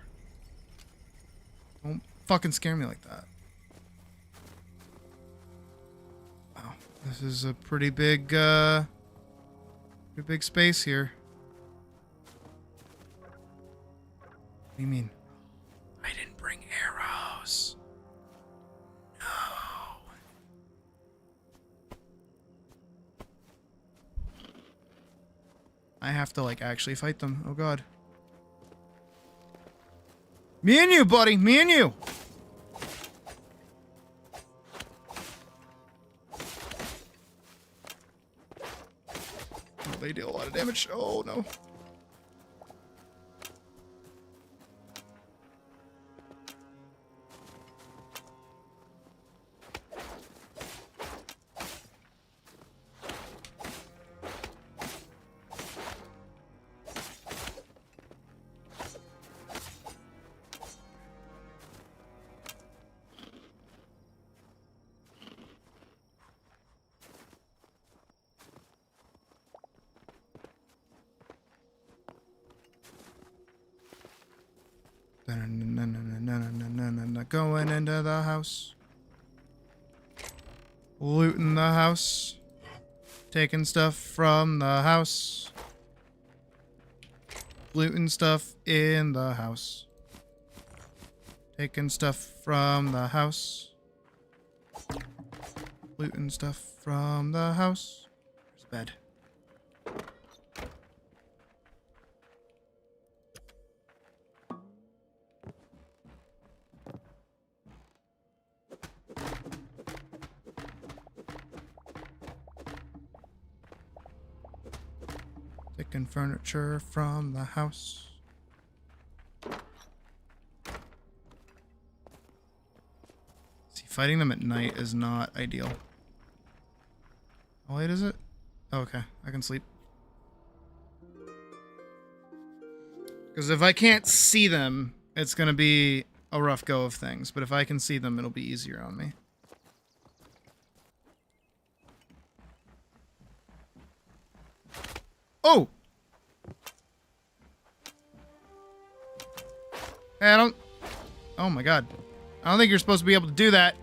Don't fucking scare me like that. Wow, this is a pretty big space here. What do you mean? I didn't bring arrows. No. I have to, like, actually fight them. Oh, God. Me and you, buddy. Me and you. Oh, they deal a lot of damage. Oh, no. Going into the house. Looting the house. Taking stuff from the house. Looting stuff in the house. Taking stuff from the house. Looting stuff from the house. There's a bed. Taking furniture from the house. See, fighting them at night is not ideal. How late is it? Oh, okay, I can sleep. Because if I can't see them, it's going to be a rough go of things. But if I can see them, it'll be easier on me. Oh! Hey, I don't... Oh my god. I don't think you're supposed to be able to do that.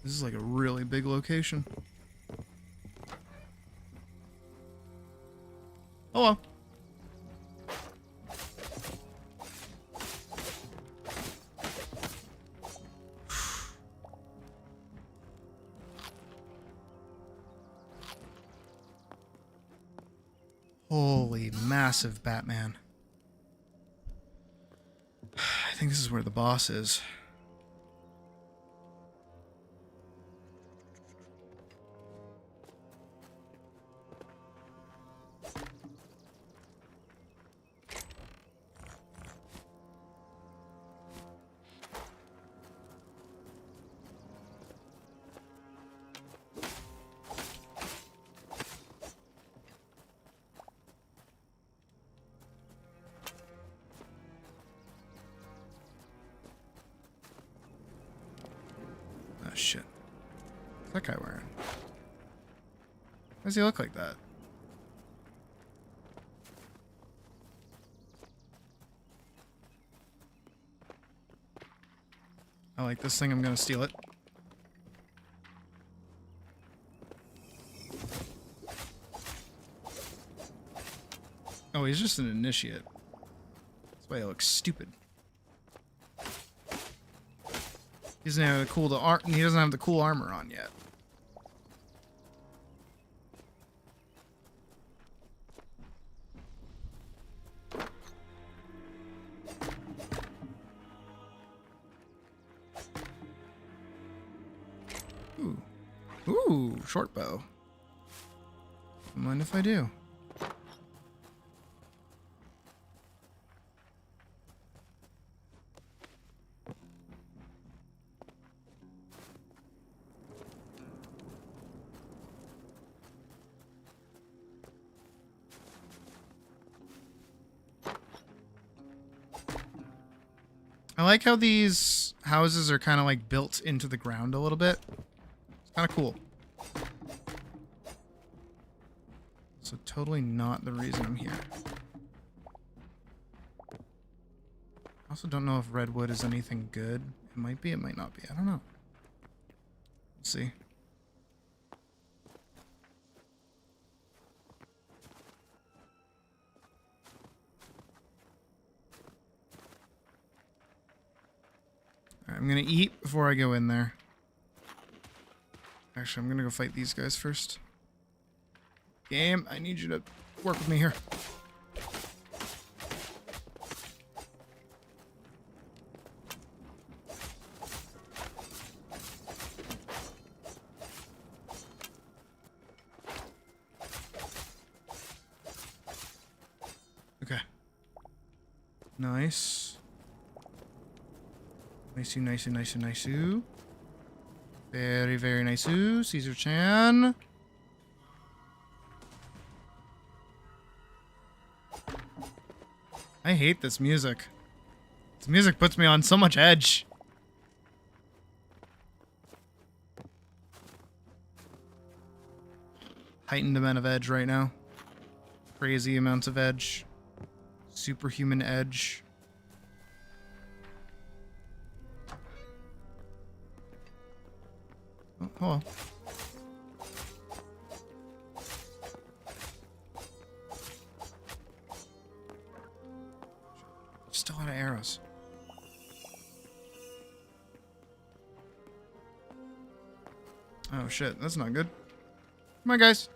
This is like a really big location. Oh well. Holy massive Batman. I think this is where the boss is. Oh shit. What's that guy wearing? Why does he look like that? I like this thing, I'm gonna steal it. Oh, he's just an initiate. That's why he looks stupid. He doesn't have the cool armor on yet. Ooh. Ooh, short bow. Don't mind if I do. I like how these houses are kind of like built into the ground a little bit. It's kind of cool. So totally not the reason I'm here. I also don't know if redwood is anything good. It might be, it might not be. I don't know. Let's see. I'm gonna eat before I go in there. Actually, I'm gonna go fight these guys first. Game, I need you to work with me here. Okay. Nice. Nice. Very, very nice. Caesar-chan. I hate this music. This music puts me on so much edge. Heightened amount of edge right now. Crazy amounts of edge. Superhuman edge. Oh, hello. Still out of arrows. Oh shit, that's not good. Come on, guys.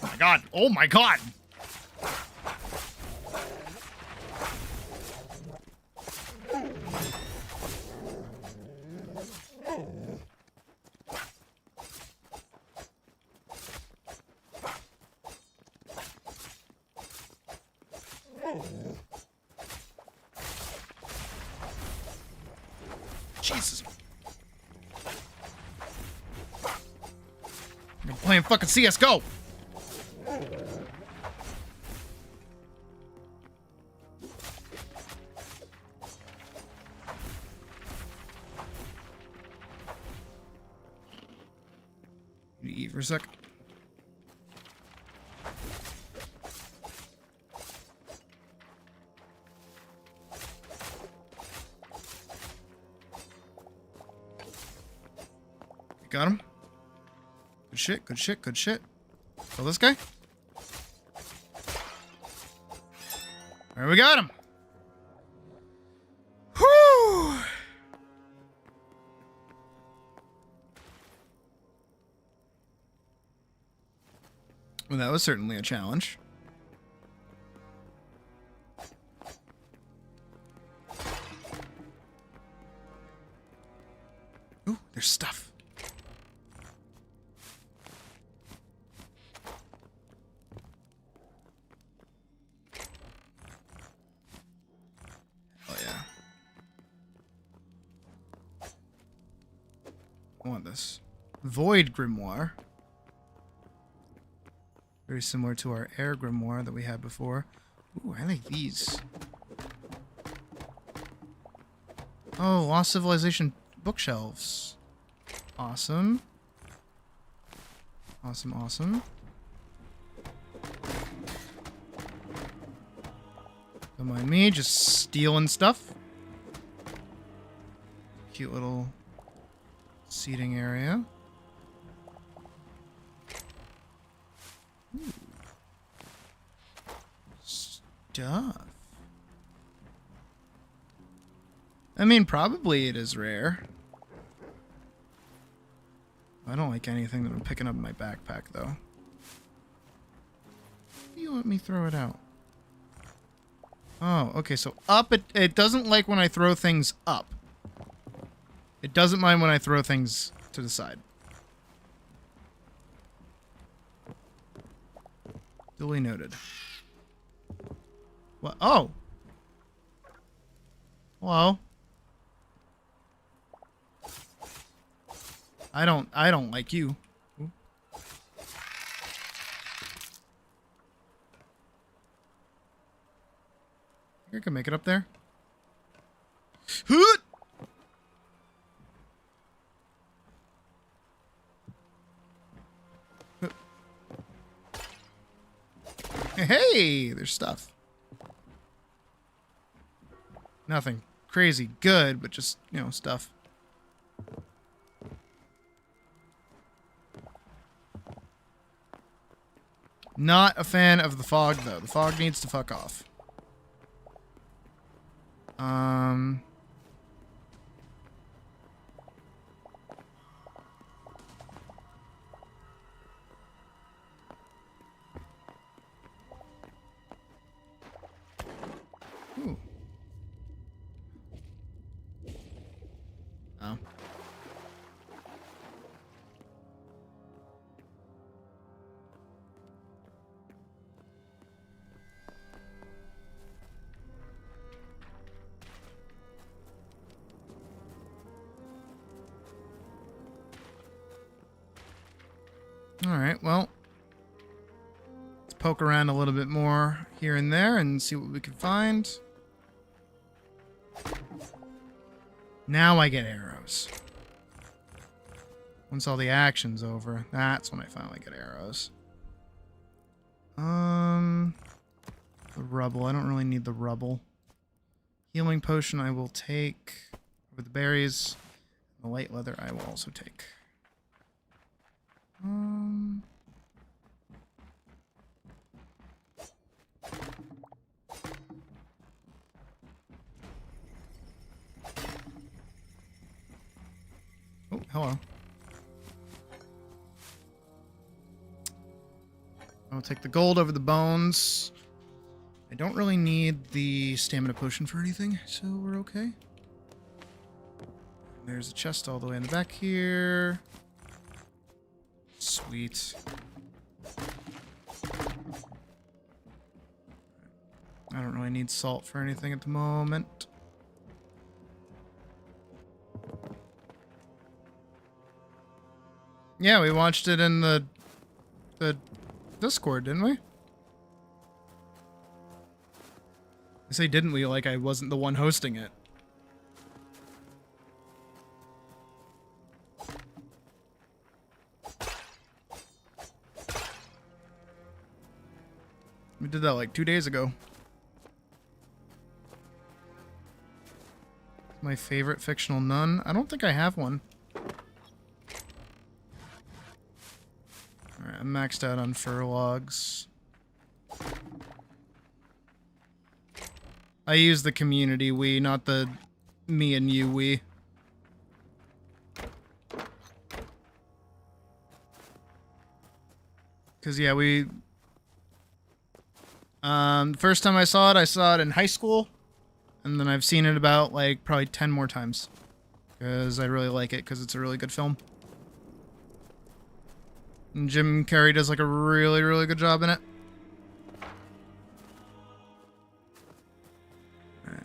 Oh my god. Oh my god. Jesus. I'm playing fucking CSGO. You eat for a sec. Got him. Good shit, good shit, good shit. Kill this guy. Alright, we got him. Whew. Well, that was certainly a challenge. Ooh, there's stuff. Oh, yeah. I want this. Void Grimoire. Very similar to our Air Grimoire that we had before. Ooh, I like these. Oh, Lost Civilization bookshelves. Awesome. Awesome, awesome. Don't mind me, just stealing stuff. Cute little seating area. Ooh. Stuff. I mean, probably it is rare. I don't like anything that I'm picking up in my backpack, though. You let me throw it out. Oh, okay, so up, it doesn't like when I throw things up. It doesn't mind when I throw things to the side. Duly noted. What? Oh! Hello? I don't like you. Ooh. I can make it up there. Hoot! Hey, there's stuff. Nothing crazy good, but just, you know, stuff. Not a fan of the fog, though. The fog needs to fuck off. Ooh. Oh. Alright, well, let's poke around a little bit more here and there and see what we can find. Now I get arrows. Once all the action's over, that's when I finally get arrows. The rubble. I don't really need the rubble. Healing potion I will take. Over the berries. The light leather I will also take. Oh, hello. I'll take the gold over the bones. I don't really need the stamina potion for anything, so we're okay. There's a chest all the way in the back here. Sweet. I don't really need salt for anything at the moment. Yeah, we watched it in the Discord, didn't we? I say didn't we, like I wasn't the one hosting it. We did that like 2 days ago. My favorite fictional nun? I don't think I have one. Alright, I'm maxed out on furlogs. I use the community we, not the me and you we. Because, yeah, we The first time I saw it in high school. And then I've seen it about, like, probably 10 more times. Because I really like it, because it's a really good film. And Jim Carrey does, like, a really, really good job in it. Alright.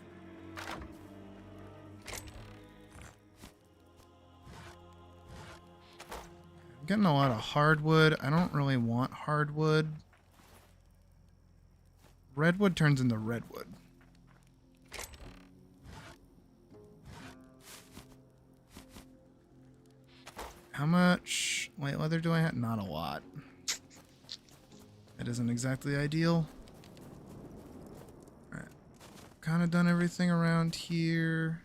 I'm getting a lot of hardwood. I don't really want hardwood. Redwood turns into redwood. How much white leather do I have? Not a lot. That isn't exactly ideal. Alright. Kind of done everything around here.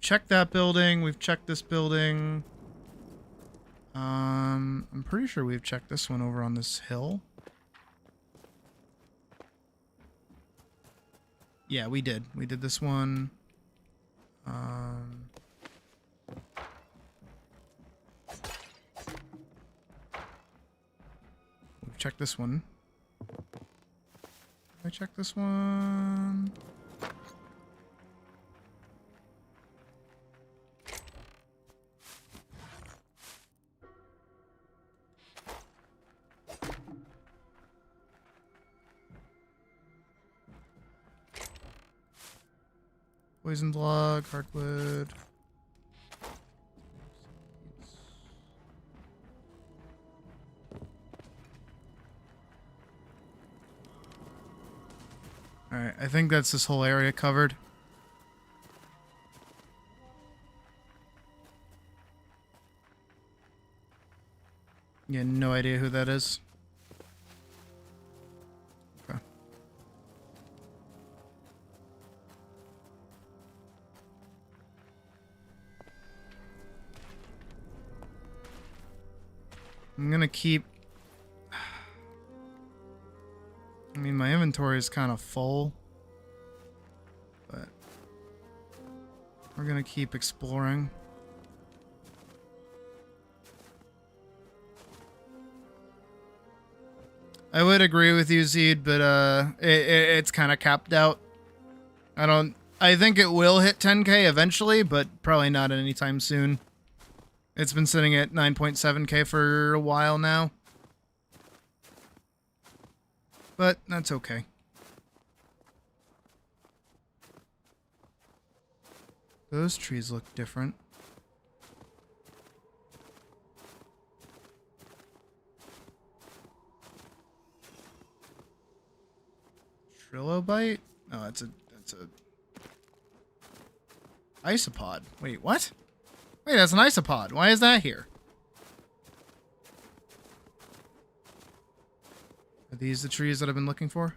Check that building. We've checked this building. I'm pretty sure we've checked this one over on this hill. Yeah, we did. We did this one. We've checked this one. Did I check this one? Poisoned log, hardwood. Alright, I think that's this whole area covered. Yeah, no idea who that is. Okay. I'm gonna keep... I mean, my inventory is kind of full. But... we're gonna keep exploring. I would agree with you, Zed, but it's kind of capped out. I think it will hit 10k eventually, but probably not anytime soon. It's been sitting at 9.7k for a while now. But that's okay. Those trees look different. Trilobite? Oh, it's a isopod. Wait, what? Wait, that's an isopod. Why is that here? Are these the trees that I've been looking for?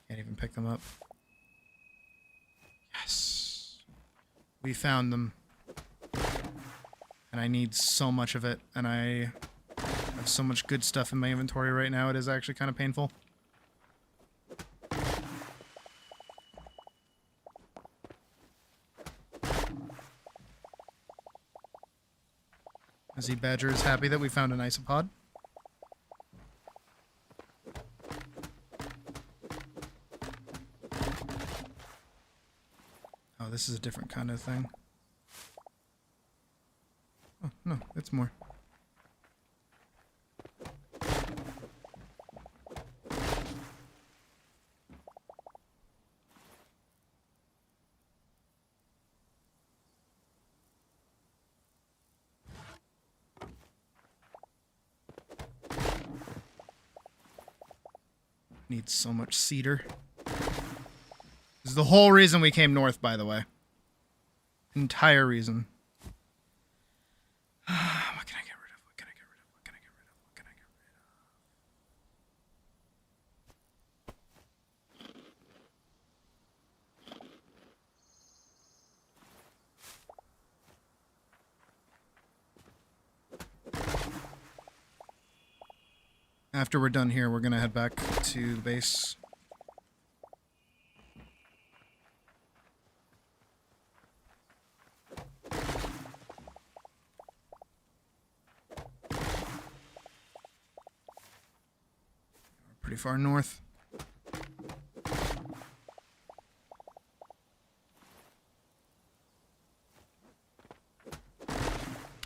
Can't even pick them up. Yes. We found them. And I need so much of it. And I have so much good stuff in my inventory right now. It is actually kind of painful. Izzy Badger is happy that we found an isopod. Oh, this is a different kind of thing. Oh, no, it's more. Needs so much cedar. This is the whole reason we came north, by the way. Entire reason. What can I get rid of? What can I get rid of? What can I get rid of? What can I get rid of? After we're done here, we're gonna head back to the base. pretty far north.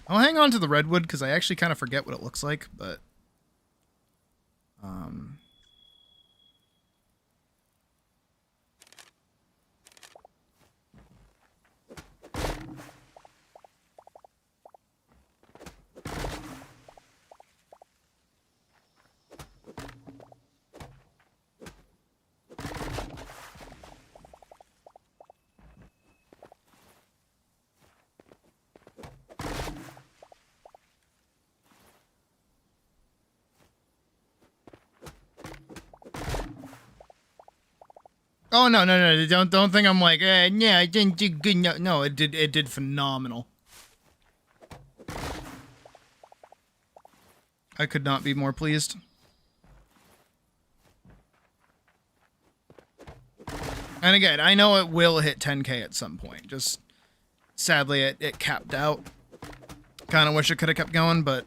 I'll hang on to the redwood because I actually kind of forget what it looks like, but oh no! Don't think I'm like, yeah, I didn't do good. No, it did phenomenal. I could not be more pleased. And again, I know it will hit 10K at some point. Just sadly, it capped out. Kind of wish it could have kept going, but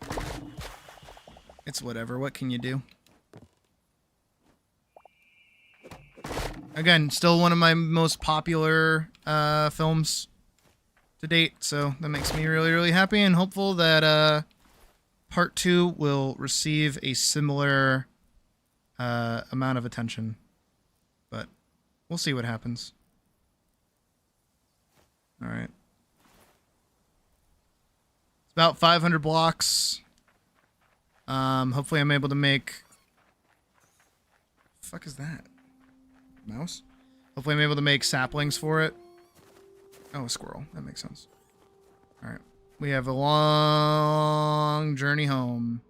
it's whatever. What can you do? Again, still one of my most popular films to date, so that makes me really, really happy and hopeful that Part 2 will receive a similar amount of attention. But we'll see what happens. Alright. It's about 500 blocks. Hopefully I'm able to make... The fuck is that? Mouse? Hopefully I'm able to make saplings for it. Oh, a squirrel. That makes sense. Alright. We have a long journey home.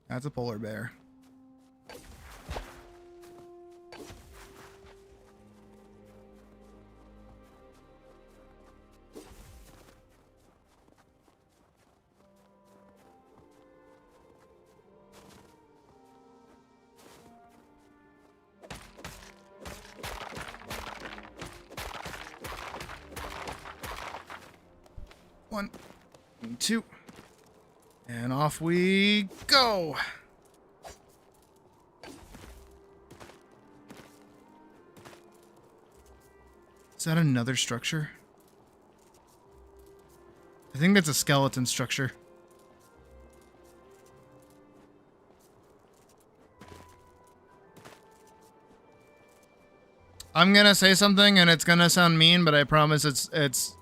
That's a polar bear. One, and two, and off we go. Is that another structure? I think that's a skeleton structure. I'm gonna say something and it's gonna sound mean, but I promise it's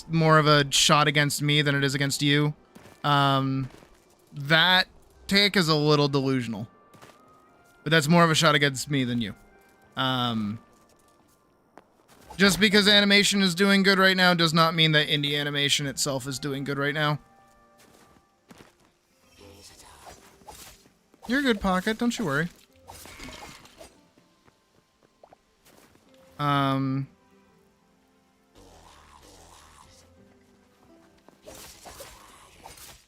more of a shot against me than it is against you. That take is a little delusional. But that's more of a shot against me than you. Just because animation is doing good right now does not mean that indie animation itself is doing good right now. You're good, Pocket. Don't you worry.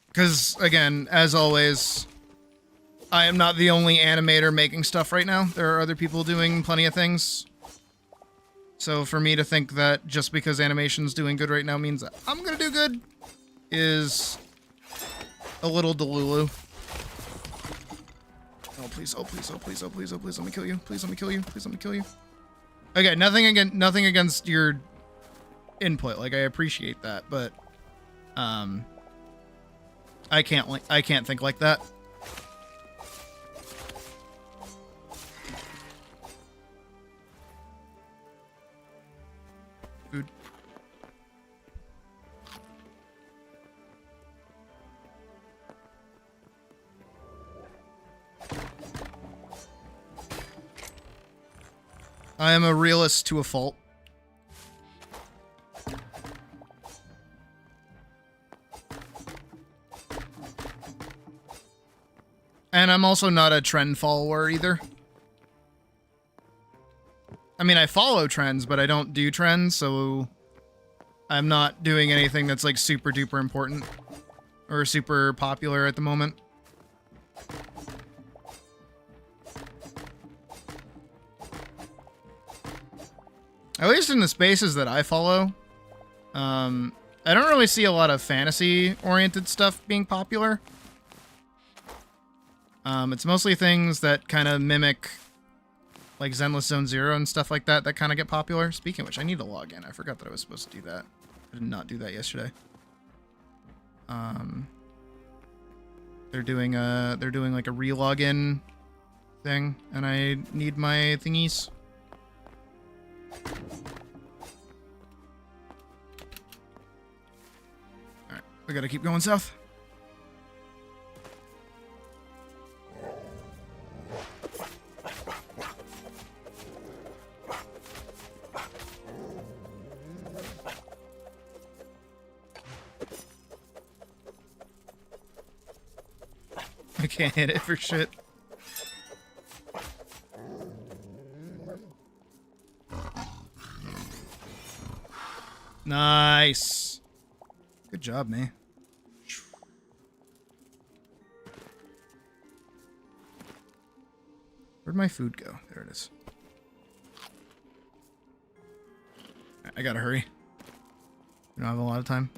Because, again, as always, I am not the only animator making stuff right now. There are other people doing plenty of things. So for me to think that just because animation's doing good right now means that I'm gonna do good is a little delulu. Oh, please, oh, please, oh, please, oh, please, oh, please, let me kill you. Please let me kill you. Please let me kill you. Okay, nothing against your input. Like, I appreciate that, but, I can't think like that. Food. I am a realist to a fault. And I'm also not a trend follower either. I mean, I follow trends, but I don't do trends, so I'm not doing anything that's like super duper important or super popular at the moment. At least in the spaces that I follow, I don't really see a lot of fantasy-oriented stuff being popular. It's mostly things that kind of mimic like Zenless Zone Zero and stuff like that kind of get popular. Speaking of which, I need to log in. I forgot that I was supposed to do that. I did not do that yesterday. They're doing like a re-login thing, and I need my thingies. Alright, we gotta keep going south. I can't hit it for shit. Nice. Good job, man. Where'd my food go? There it is. I gotta hurry. We don't have a lot of time.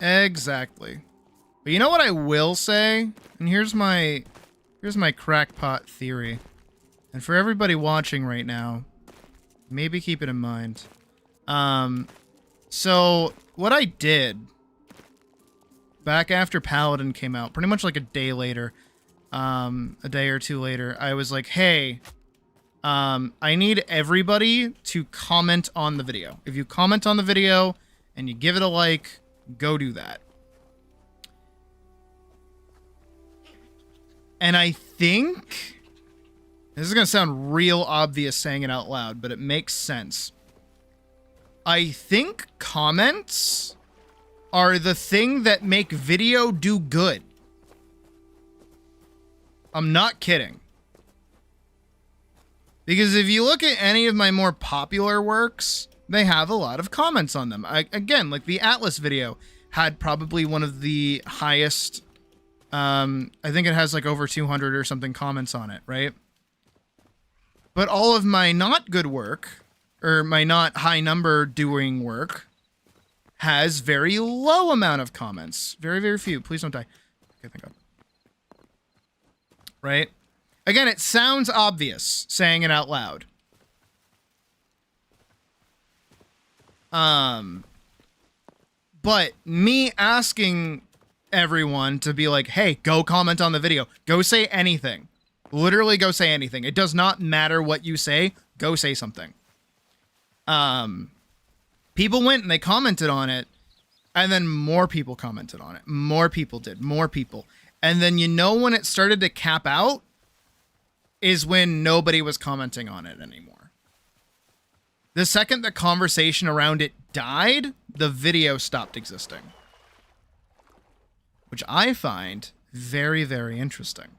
Exactly. But you know what I will say? And here's my crackpot theory. And for everybody watching right now, maybe keep it in mind. So what I did back after Paladin came out, pretty much like a day later, a day or two later, I was like, hey, I need everybody to comment on the video. If you comment on the video and you give it a like, go do that. And I think this is going to sound real obvious saying it out loud, but it makes sense. I think comments are the thing that make video do good. I'm not kidding. Because if you look at any of my more popular works, they have a lot of comments on them. Again, like the Atlas video had probably one of the highest, I think it has like over 200 or something comments on it, right? But all of my not good work, or my not high number doing work, has very low amount of comments. Very, very few. Please don't die. Okay, thank God. Right? Again, it sounds obvious saying it out loud. But me asking everyone to be like, hey, go comment on the video. Go say anything. Literally go say anything. It does not matter what you say. Go say something. People went and they commented on it, and then more people commented on it. More people did. More people. And then you know when it started to cap out is when nobody was commenting on it anymore. The second the conversation around it died, the video stopped existing. Which I find very, very interesting.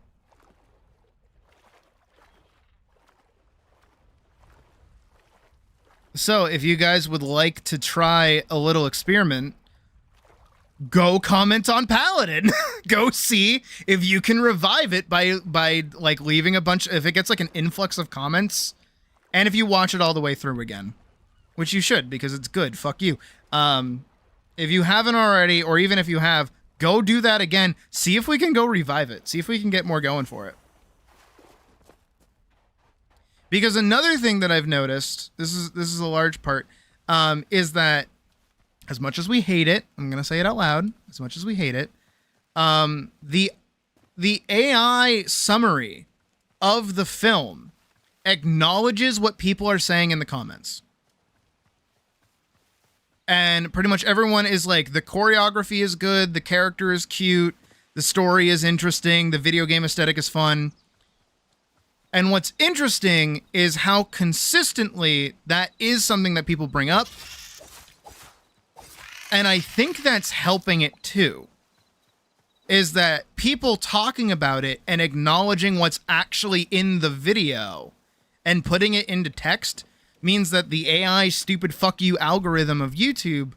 So, if you guys would like to try a little experiment, go comment on Paladin. Go see if you can revive it by like leaving a bunch, if it gets like an influx of comments, and if you watch it all the way through again, which you should because it's good. Fuck you. If you haven't already, or even if you have, go do that again. See if we can go revive it. See if we can get more going for it. Because another thing that I've noticed, this is a large part, is that as much as we hate it, I'm going to say it out loud, as much as we hate it, the AI summary of the film acknowledges what people are saying in the comments. And pretty much everyone is like, the choreography is good, the character is cute, the story is interesting, the video game aesthetic is fun. And what's interesting is how consistently that is something that people bring up. And I think that's helping it too. Is that people talking about it and acknowledging what's actually in the video and putting it into text means that the AI stupid fuck you algorithm of YouTube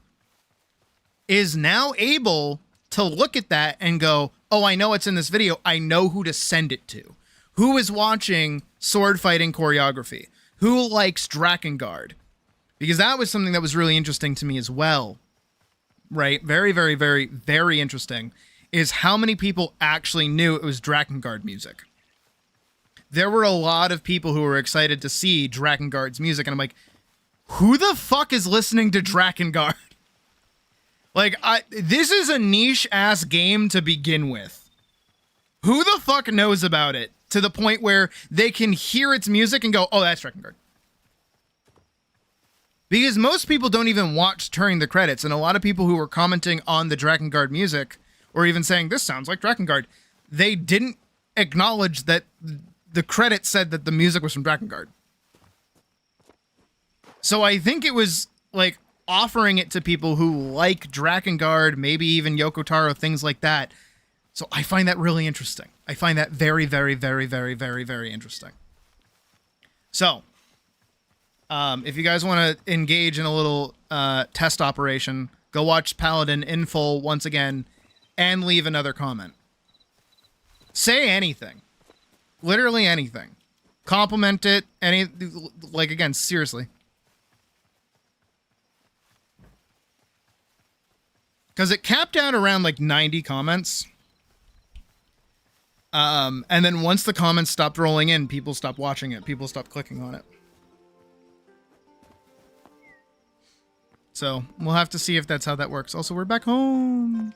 is now able to look at that and go, oh, I know it's in this video. I know who to send it to. Who is watching sword fighting choreography? Who likes Drakengard? Because that was something that was really interesting to me as well. Right? Very, very, very, very interesting is how many people actually knew it was Drakengard music. There were a lot of people who were excited to see Drakengard's music, and I'm like, who the fuck is listening to Drakengard? Like, this is a niche-ass game to begin with. Who the fuck knows about it to the point where they can hear its music and go, oh, that's Drakengard? Because most people don't even watch during the credits, and a lot of people who were commenting on the Drakengard music, or even saying, this sounds like Drakengard, they didn't acknowledge that the credits said that the music was from Drakengard. So I think it was, like, offering it to people who like Drakengard, maybe even Yoko Taro, things like that. So I find that really interesting. I find that very, very, very, very, very, very interesting. So, if you guys want to engage in a little test operation, go watch Paladin in full once again and leave another comment. Say anything. Literally anything. Compliment it. Like, again, seriously. Because it capped out around like 90 comments. And then once the comments stopped rolling in, people stopped watching it. People stopped clicking on it. So we'll have to see if that's how that works. Also, we're back home.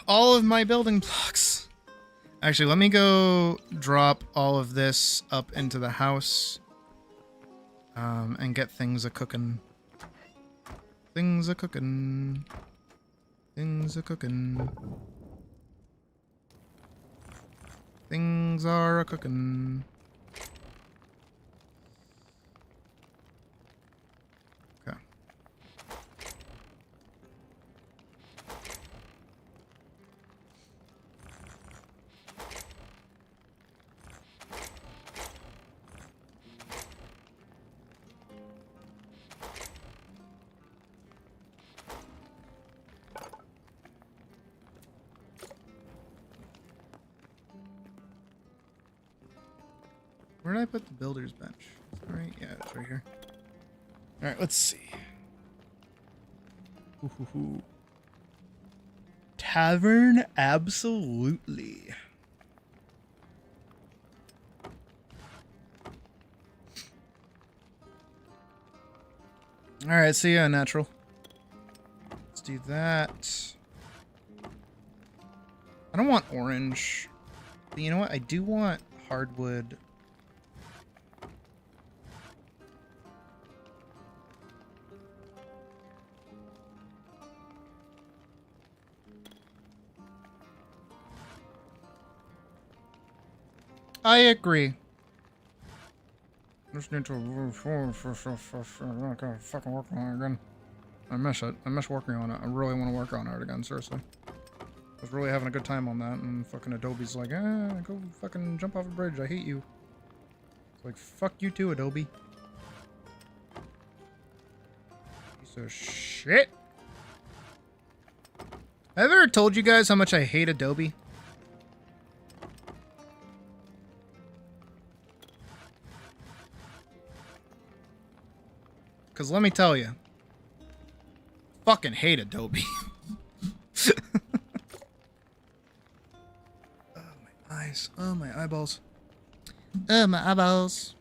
All of my building blocks. Actually, let me go drop all of this up into the house. And get things a-cooking. Things a-cooking. Things a-cooking. Things are a-cooking. Okay. Where did I put the builder's bench? Is that right? Yeah, it's right here. Alright, let's see. Ooh. Tavern, absolutely. Alright, see ya, natural. Let's do that. I don't want orange. But you know what? I do want hardwood. I agree. Just need to fucking work on it again. I miss it. I miss working on it. I really want to work on it again, seriously. I was really having a good time on that, and fucking Adobe's like, go fucking jump off a bridge. I hate you. It's like, fuck you too, Adobe. Piece of shit. Have I ever told you guys how much I hate Adobe? Because let me tell you, fucking hate Adobe. Oh, my eyes. Oh, my eyeballs. Oh, my eyeballs.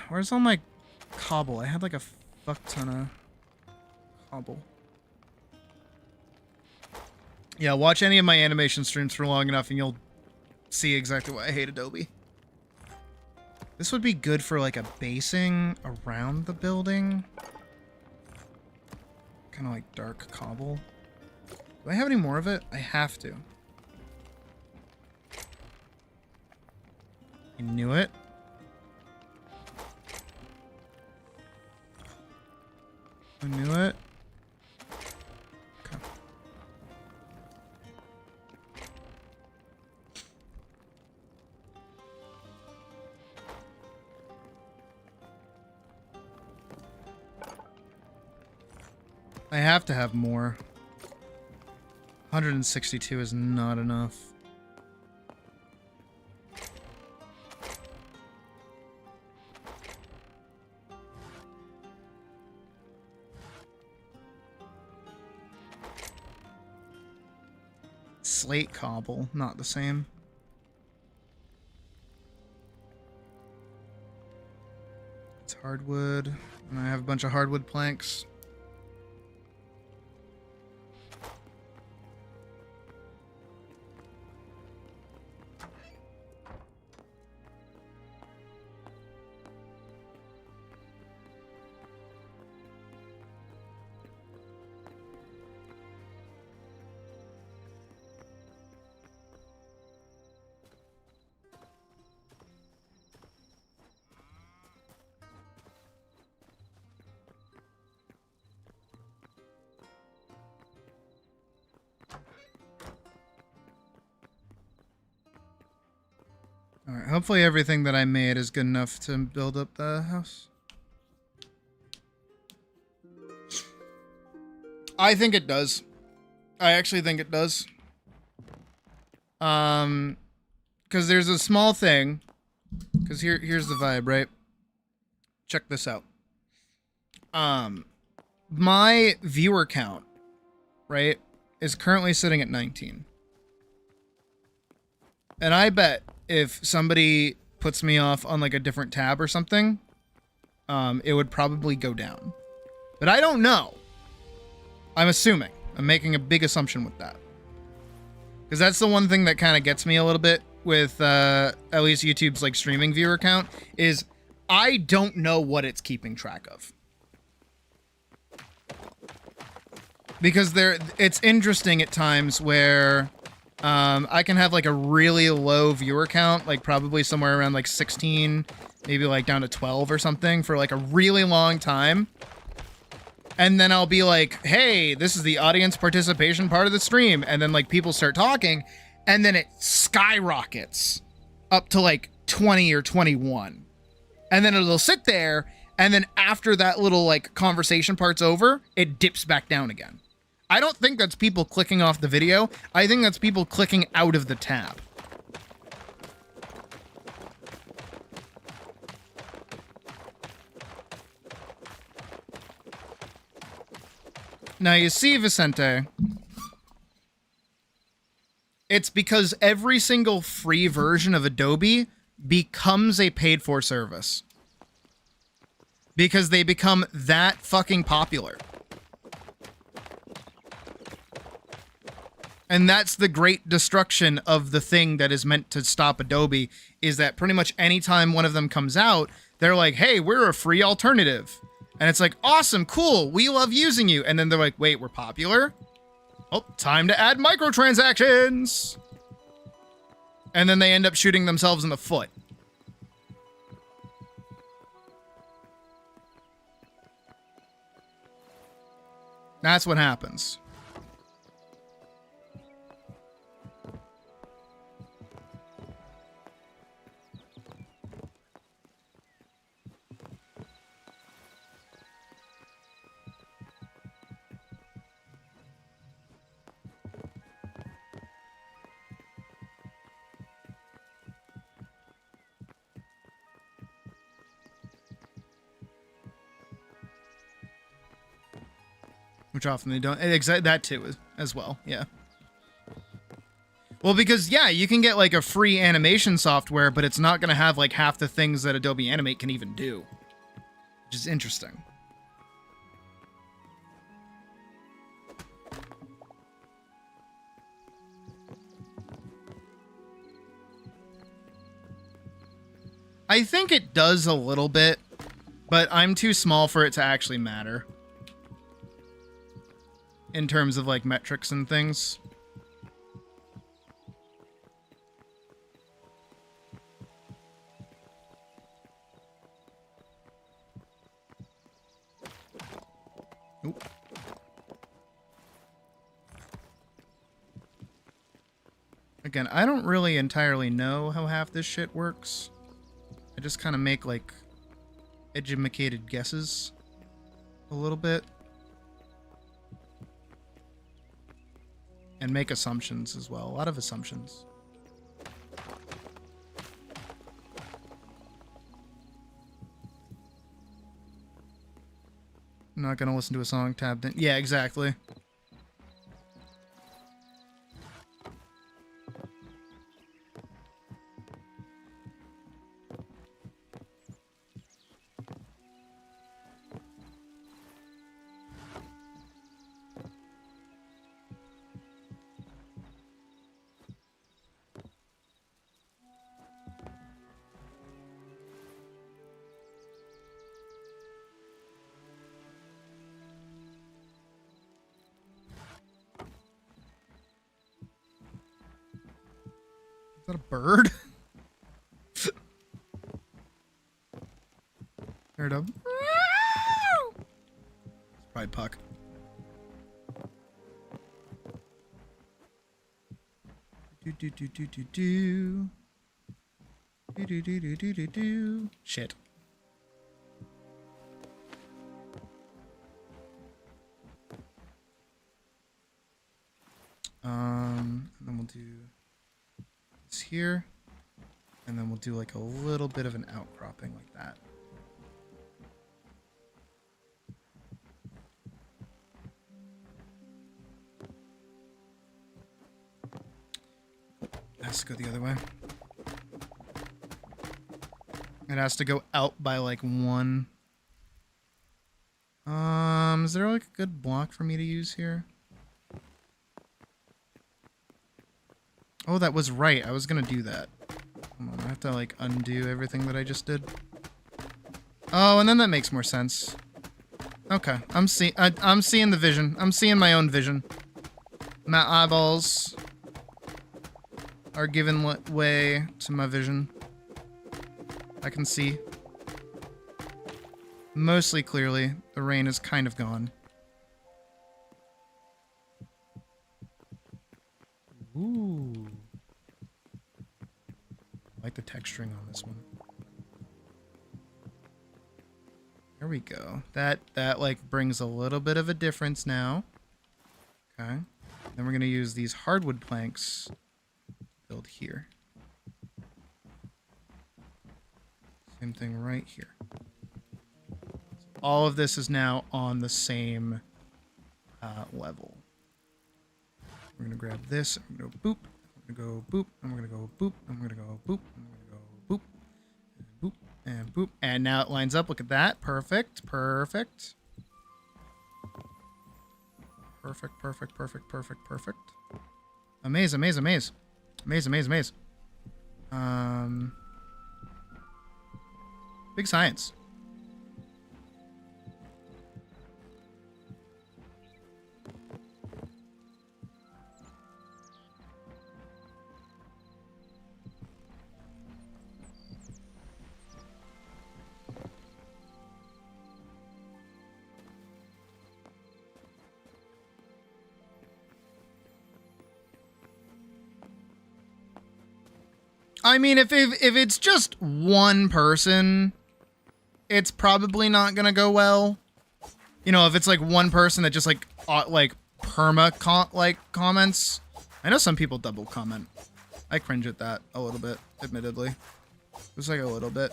Where's all my cobble? I had like a fuck ton of cobble. Yeah, watch any of my animation streams for long enough and you'll see exactly why I hate Adobe. This would be good for like a basing around the building. Kind of like dark cobble. Do I have any more of it? I have to. I knew it. I knew it. Okay. I have to have more. 162 is not enough. Slate cobble, not the same. It's hardwood, and I have a bunch of hardwood planks. Alright, hopefully everything that I made is good enough to build up the house. I think it does. I actually think it does. Because there's a small thing. Because here's the vibe, right? Check this out. My viewer count, right, is currently sitting at 19. And I bet if somebody puts me off on like a different tab or something, it would probably go down. But I don't know. I'm assuming. I'm making a big assumption with that. Because that's the one thing that kind of gets me a little bit with at least YouTube's like streaming viewer count is I don't know what it's keeping track of. Because it's interesting at times where I can have like a really low viewer count, like probably somewhere around like 16, maybe like down to 12 or something for like a really long time. And then I'll be like, hey, this is the audience participation part of the stream. And then like people start talking and then it skyrockets up to like 20 or 21. And then it'll sit there. And then after that little like conversation part's over, it dips back down again. I don't think that's people clicking off the video. I think that's people clicking out of the tab. Now you see, Vicente, it's because every single free version of Adobe becomes a paid-for service. Because they become that fucking popular. And that's the great destruction of the thing that is meant to stop Adobe, is that pretty much anytime one of them comes out, they're like, hey, we're a free alternative. And it's like, awesome, cool, we love using you. And then they're like, wait, we're popular? Oh, time to add microtransactions. And then they end up shooting themselves in the foot. That's what happens. Which often they don't. That too, as well. Yeah. Well, because, yeah, you can get, like, a free animation software, but it's not going to have, like, half the things that Adobe Animate can even do. Which is interesting. I think it does a little bit, but I'm too small for it to actually matter. In terms of, like, metrics and things. Oop. Again, I don't really entirely know how half this shit works. I just kind of make, like, educated guesses a little bit. and make assumptions as well. A lot of assumptions. I'm not gonna listen to a song tabbed in. Yeah, exactly. Is that a bird? Heard of? It's probably Puck. Do do do do do do. Do do do do do do do. Shit. And then we'll do this here, and then we'll do like a little bit of an outcropping like that. It has to go the other way. It has to go out by like 1. Is there like a good block for me to use here? Oh, that was right. I was gonna do that. Hold on, I have to like undo everything that I just did. Oh, and then that makes more sense. Okay, I'm seeing the vision. I'm seeing my own vision. My eyeballs are giving way to my vision. I can see. Mostly clearly. The rain is kind of gone. Ooh. I like the texturing on this one. There we go. That like brings a little bit of a difference now. Okay. Then we're going to use these hardwood planks to build here. Same thing right here. So all of this is now on the same level. We're going to grab this, and we're going to go boop, we're going to go boop, and we're going to go boop, and we're going to go boop, and we're going to go boop, and boop, and boop. And now it lines up. Look at that. Perfect, perfect. Perfect, perfect, perfect, perfect, perfect. Amaze, amaze, amaze. Amaze, amaze, amaze. Big science. I mean, if it's just one person, it's probably not gonna go well. You know, if it's like one person that just like comments. I know some people double comment. I cringe at that a little bit, admittedly. Just like a little bit.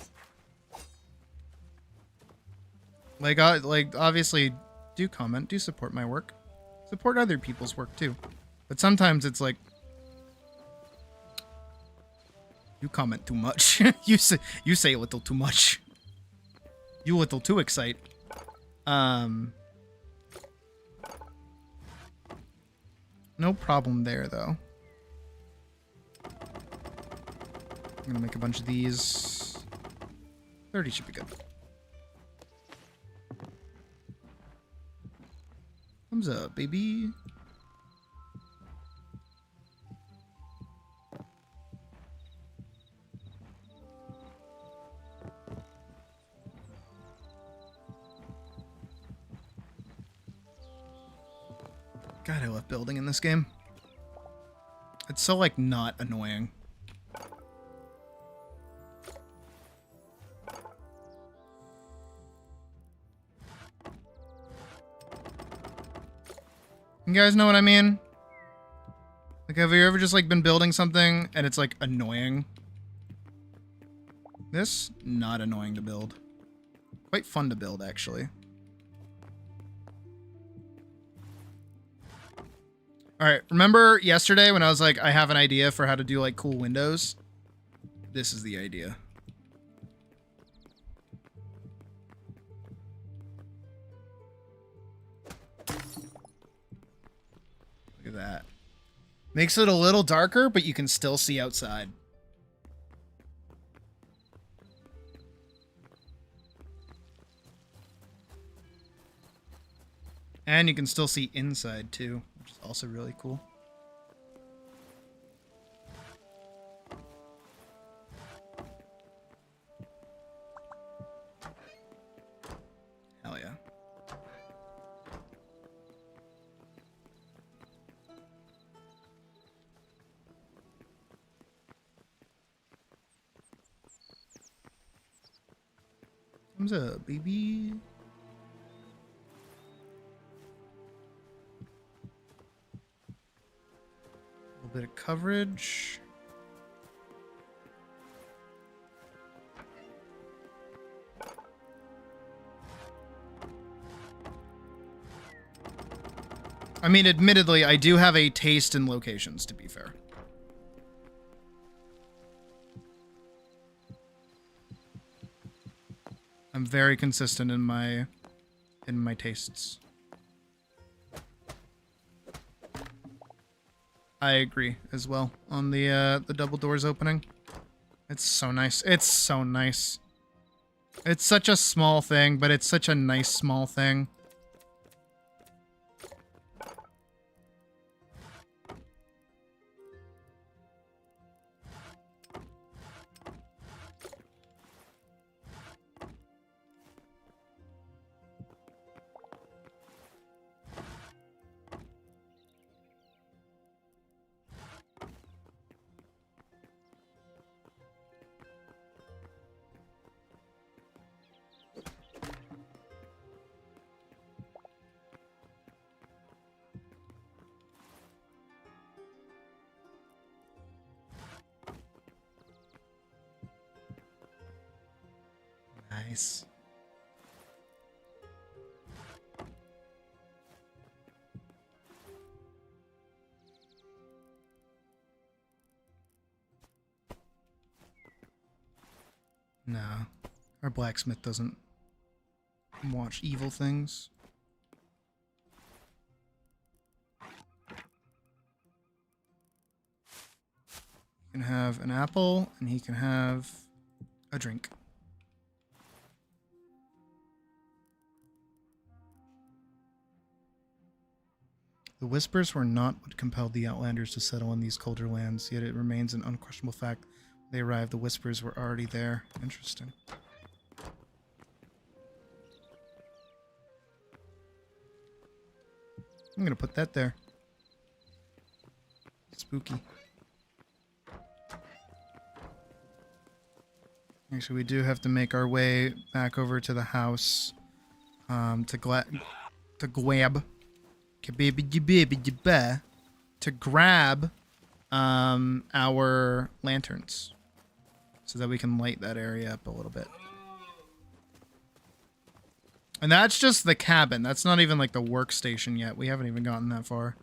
Like obviously, do comment, do support my work, support other people's work too. But sometimes it's like, you comment too much. you say a little too much. You a little too excite. No problem there though. I'm gonna make a bunch of these. 30 should be good. Thumbs up, baby. God, I love building in this game. It's so, like, not annoying. You guys know what I mean? Like, have you ever just, like, been building something and it's, like, annoying? This, not annoying to build. Quite fun to build, actually. Alright, remember yesterday when I was like, I have an idea for how to do, like, cool windows? This is the idea. Look at that. Makes it a little darker, but you can still see outside. And you can still see inside, too, which is also really cool. Hell yeah. Thumbs up, baby. A little bit of coverage. I mean, admittedly, I do have a taste in locations, to be fair. I'm very consistent in my tastes. I agree as well on the double doors opening. It's so nice. It's so nice. It's such a small thing, but it's such a nice small thing. Nice. No, our blacksmith doesn't watch evil things. He can have an apple, and he can have a drink. The whispers were not what compelled the Outlanders to settle in these colder lands, yet it remains an unquestionable fact. When they arrived, the whispers were already there. Interesting. I'm gonna put that there. Spooky. Actually, we do have to make our way back over to the house to grab our lanterns so that we can light that area up a little bit. And that's just the cabin. That's not even like the workstation yet. We haven't even gotten that far.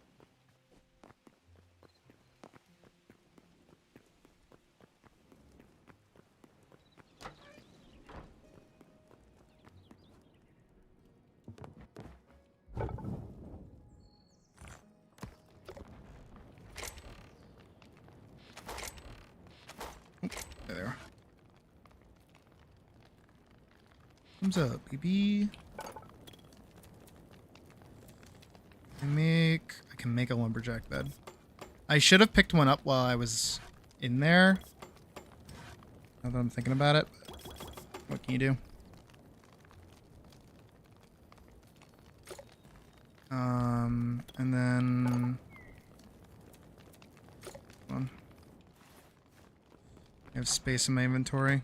There they are. Thumbs up, baby. I can make a lumberjack bed. I should have picked one up while I was in there. Now that I'm thinking about it. What can you do? And then... Hold on. I have space in my inventory.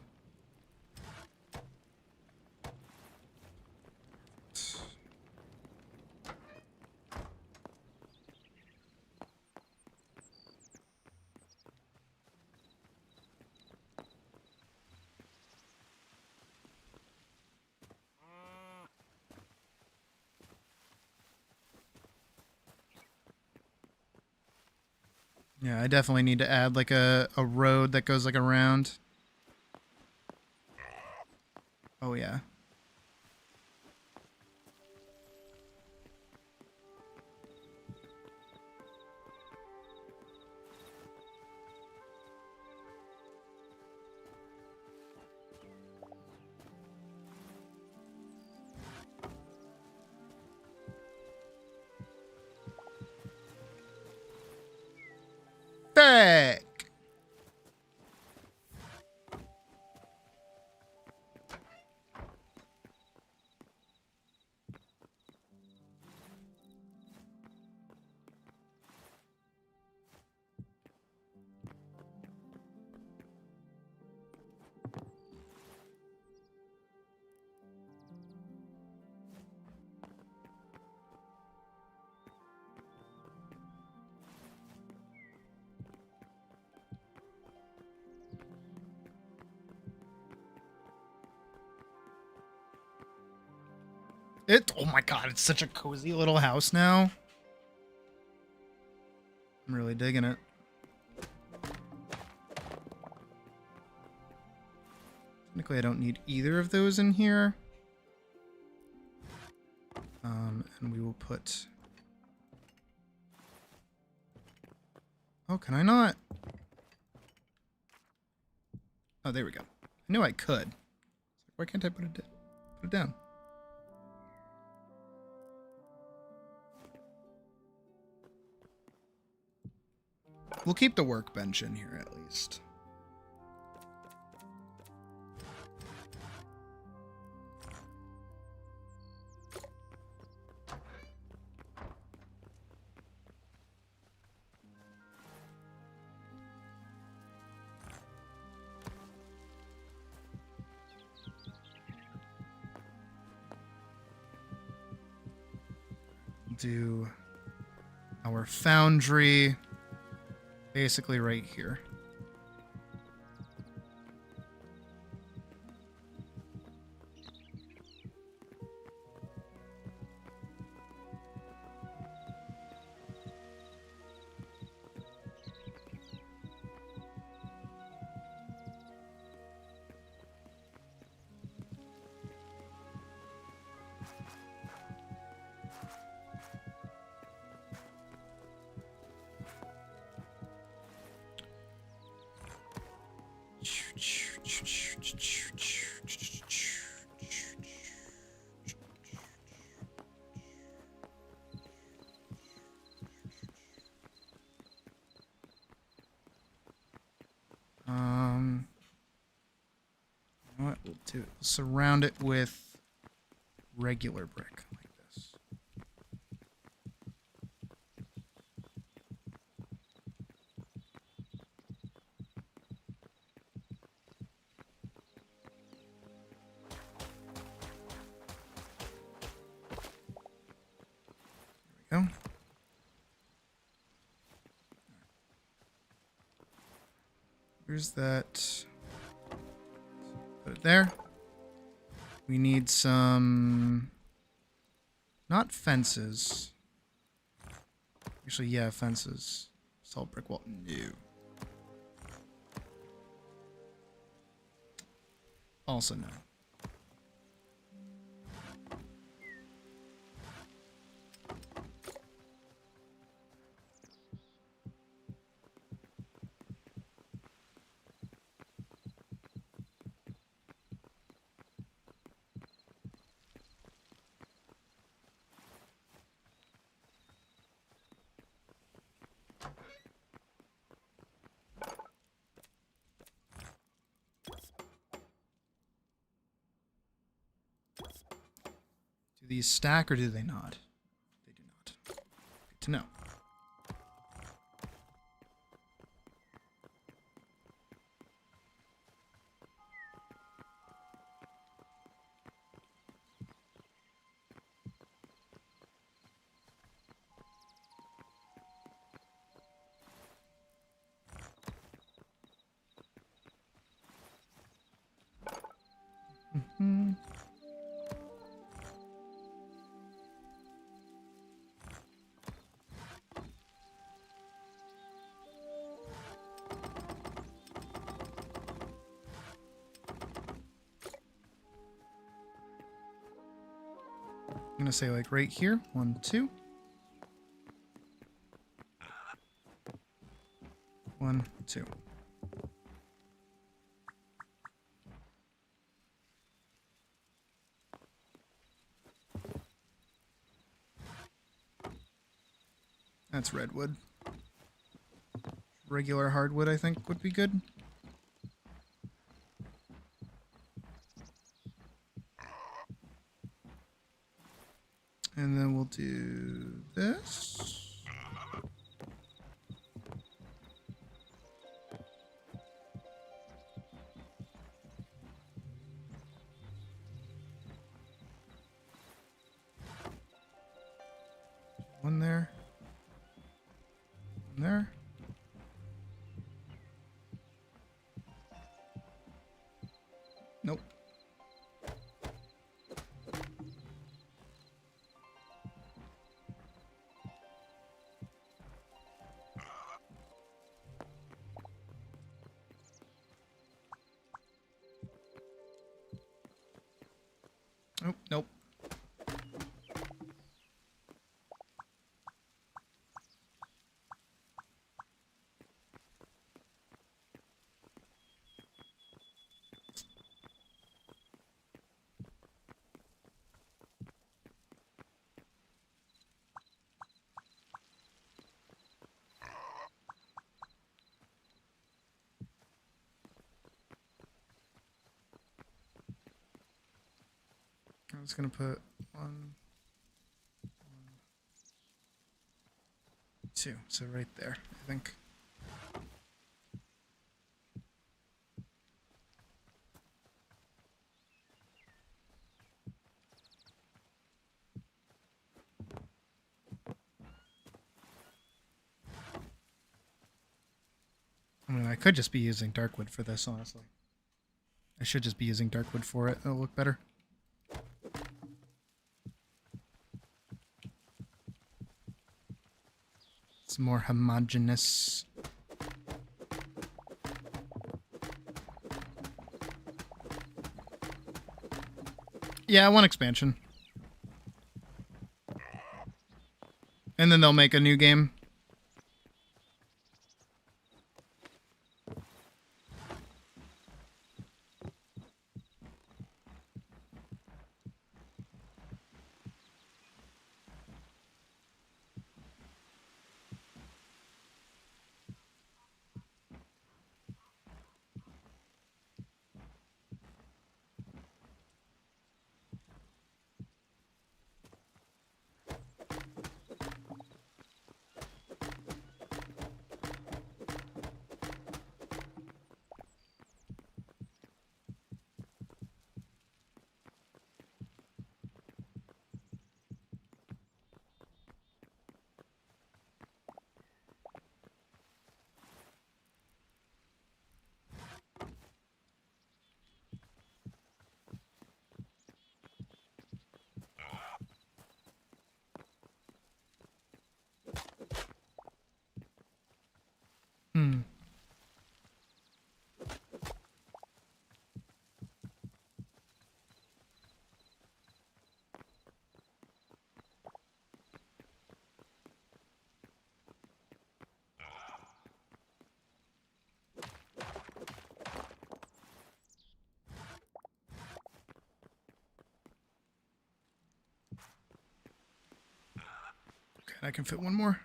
Yeah, I definitely need to add like a road that goes like around. Oh yeah. Back. Oh my god, it's such a cozy little house now. I'm really digging it. Technically, I don't need either of those in here. And we will put... Oh, can I not? Oh, there we go. I knew I could. Why can't I put it down? We'll keep the workbench in here at least. Do our foundry basically right here. You know what we'll do? We'll surround it with regular brick like this. There we go. Here's that. Put it there. We need some... Not fences. Actually, yeah, fences. Salt brick wall. No. Also no. Do these stack or do they not? They do not. Good to know. Mm-hmm. gonna say like right here. 1, 2. 1, 2. That's redwood. Regular hardwood, I think, would be good. And then we'll do this. One there. One there. Nope. Oh, nope. I'm just gonna put 1, 2. So right there, I think. I mean, I could just be using darkwood for this, honestly. I should just be using darkwood for it. It'll look better. It's more homogeneous. Yeah, one expansion. And then they'll make a new game. Hmm. Okay, I can fit one more.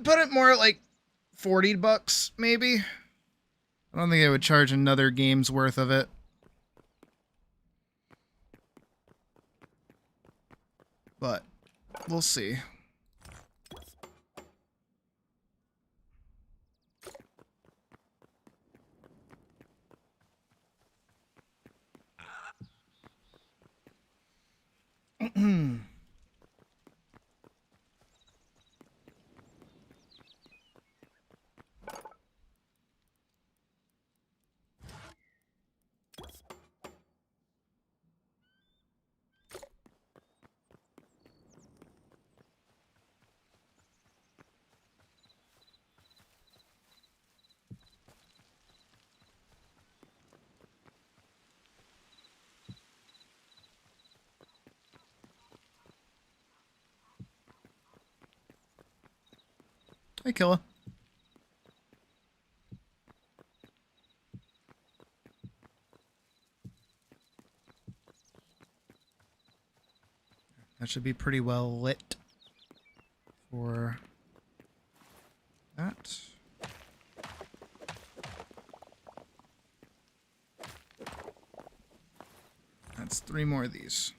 I'd put it more like $40, maybe. I don't think I would charge another game's worth of it. But we'll see. Hi, Killa. That should be pretty well lit for that. That's 3 more of these.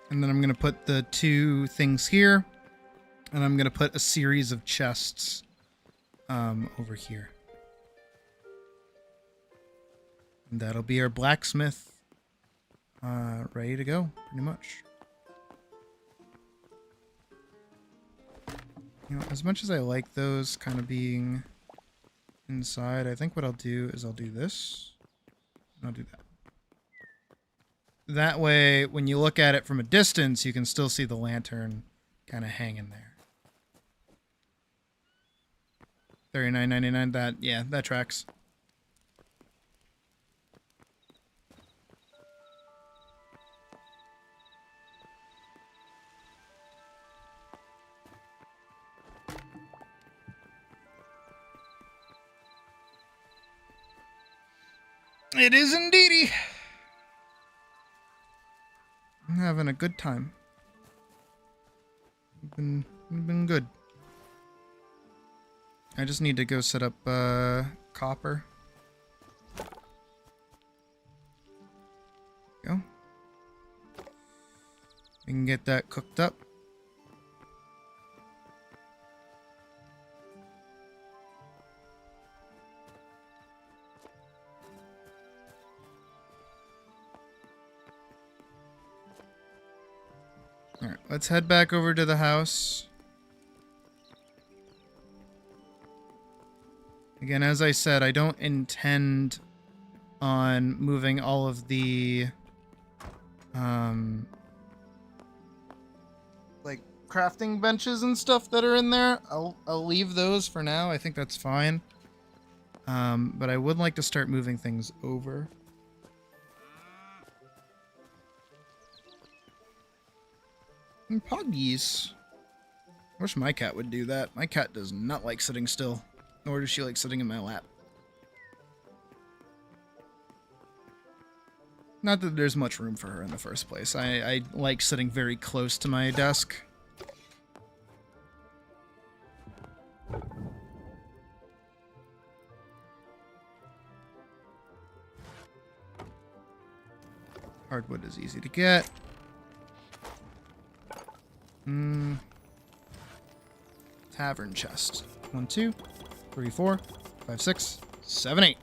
And then I'm going to put the 2 things here. And I'm going to put a series of chests over here. And that'll be our blacksmith ready to go, pretty much. You know, as much as I like those kind of being inside, I think what I'll do is I'll do this. And I'll do that. That way, when you look at it from a distance, you can still see the lantern kind of hanging there. $39.99. That tracks. It is indeedy. I'm having a good time. Been good. I just need to go set up copper. Go. We can get that cooked up. Alright, let's head back over to the house. Again, as I said, I don't intend on moving all of the like crafting benches and stuff that are in there. I'll leave those for now. I think that's fine. But I would like to start moving things over. And Poggies. I wish my cat would do that. My cat does not like sitting still, nor does she like sitting in my lap. Not that there's much room for her in the first place. I like sitting very close to my desk. Hardwood is easy to get. Tavern chest. 1, 2, 3, 4, 5, 6, 7, 8.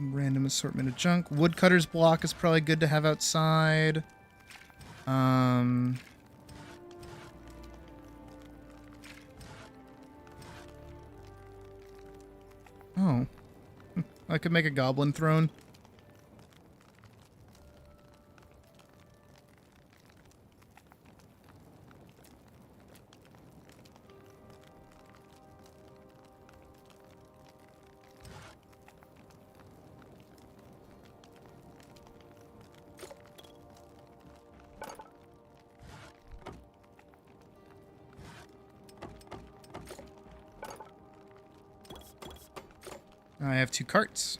Random assortment of junk. Woodcutter's block is probably good to have outside. Oh. I could make a goblin throne. I have 2 carts.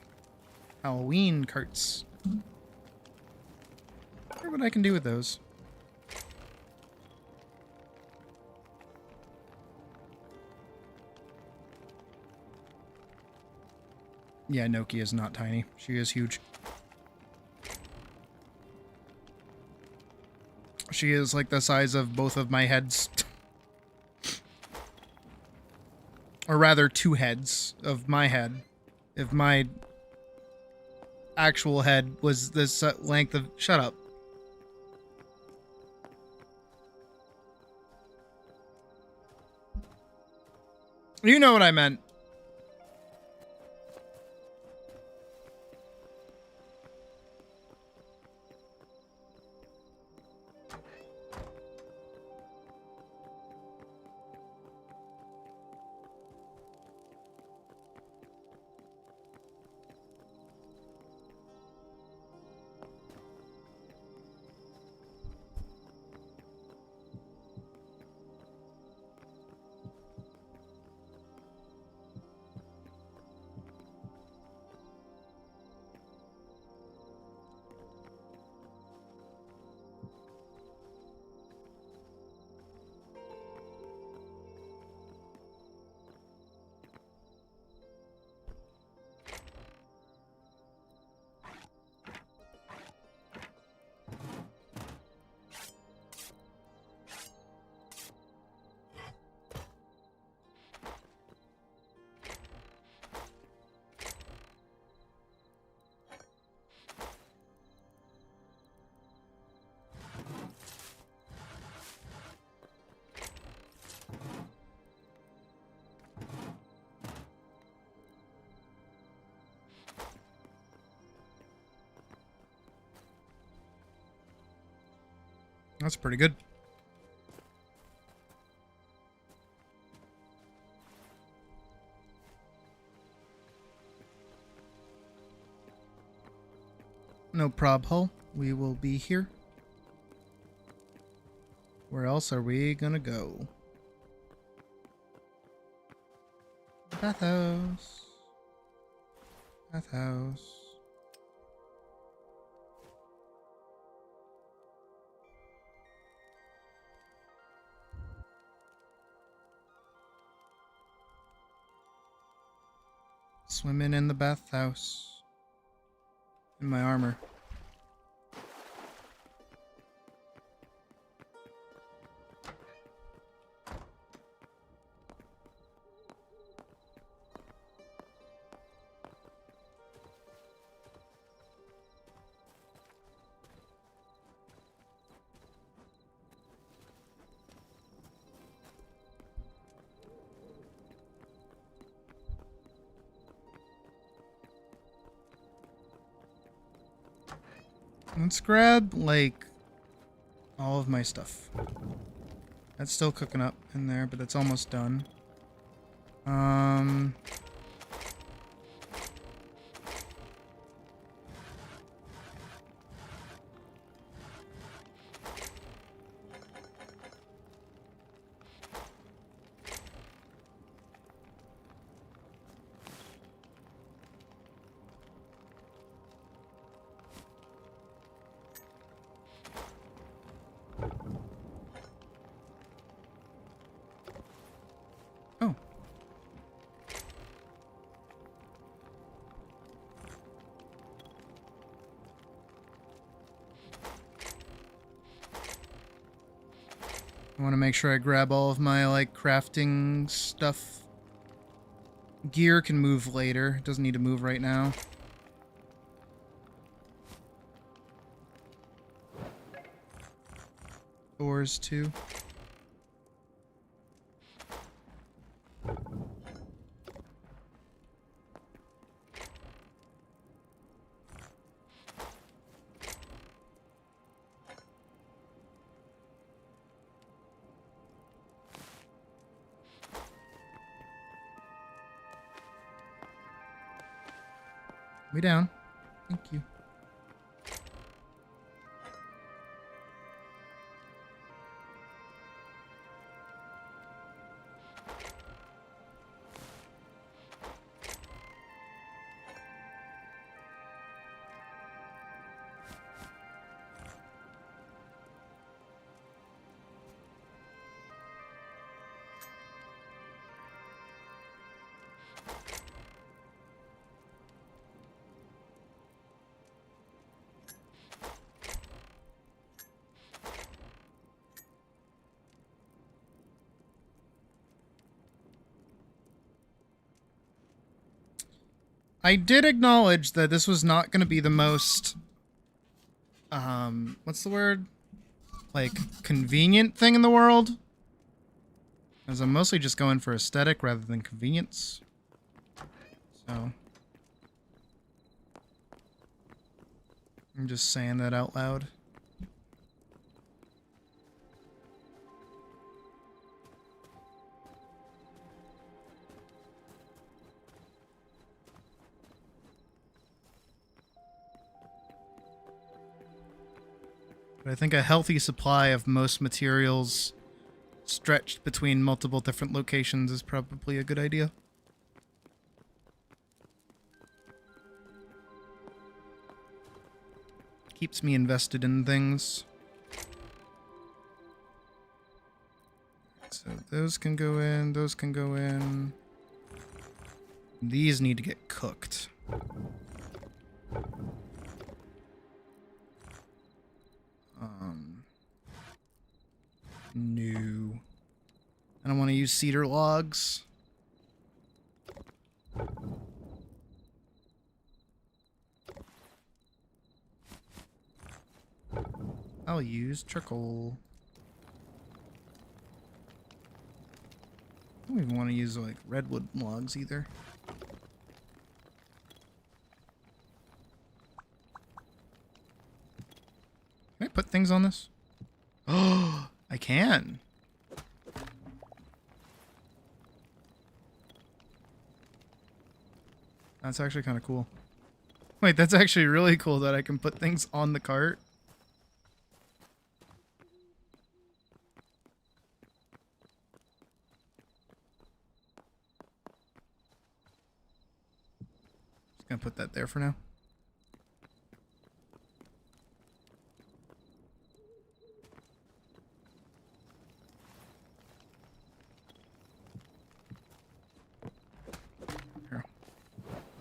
Halloween carts. I wonder what I can do with those. Yeah, Noki is not tiny. She is huge. She is like the size of both of my heads. Or rather, 2 heads of my head. If my actual head was this length of... Shut up. You know what I meant. That's pretty good. No prob hull. We will be here. Where else are we gonna go? Bathhouse. Bathhouse. Swimming in the bathhouse. In my armor. Let's grab, like, all of my stuff. That's still cooking up in there, but it's almost done. Oh. I want to make sure I grab all of my, like, crafting stuff. Gear can move later. It doesn't need to move right now. Doors, too. We down. Thank you. I did acknowledge that this was not going to be the most, what's the word? Like, convenient thing in the world. As I'm mostly just going for aesthetic rather than convenience. So. I'm just saying that out loud. But I think a healthy supply of most materials stretched between multiple different locations is probably a good idea. Keeps me invested in things. So those can go in, those can go in. These need to get cooked. No. I don't want to use cedar logs. I'll use charcoal. I don't even want to use like redwood logs either. Can I put things on this? Oh, I can. That's actually kind of cool. Wait, that's actually really cool that I can put things on the cart. Just gonna put that there for now.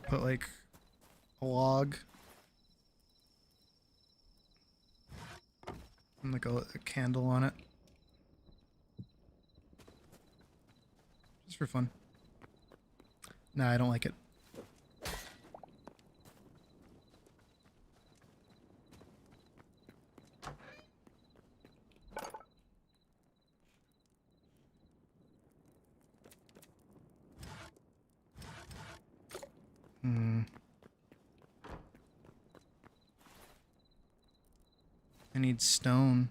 Put like a log and like a candle on it. Just for fun. Nah, I don't like it. I need stone.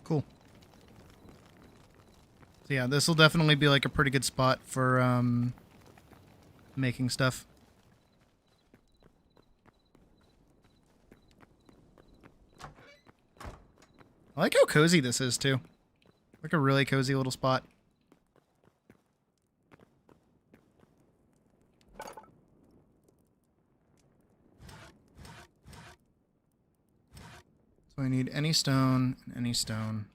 Cool. So yeah, this will definitely be like a pretty good spot for making stuff. I like how cozy this is too. Like a really cozy little spot. So I need any stone and any stone.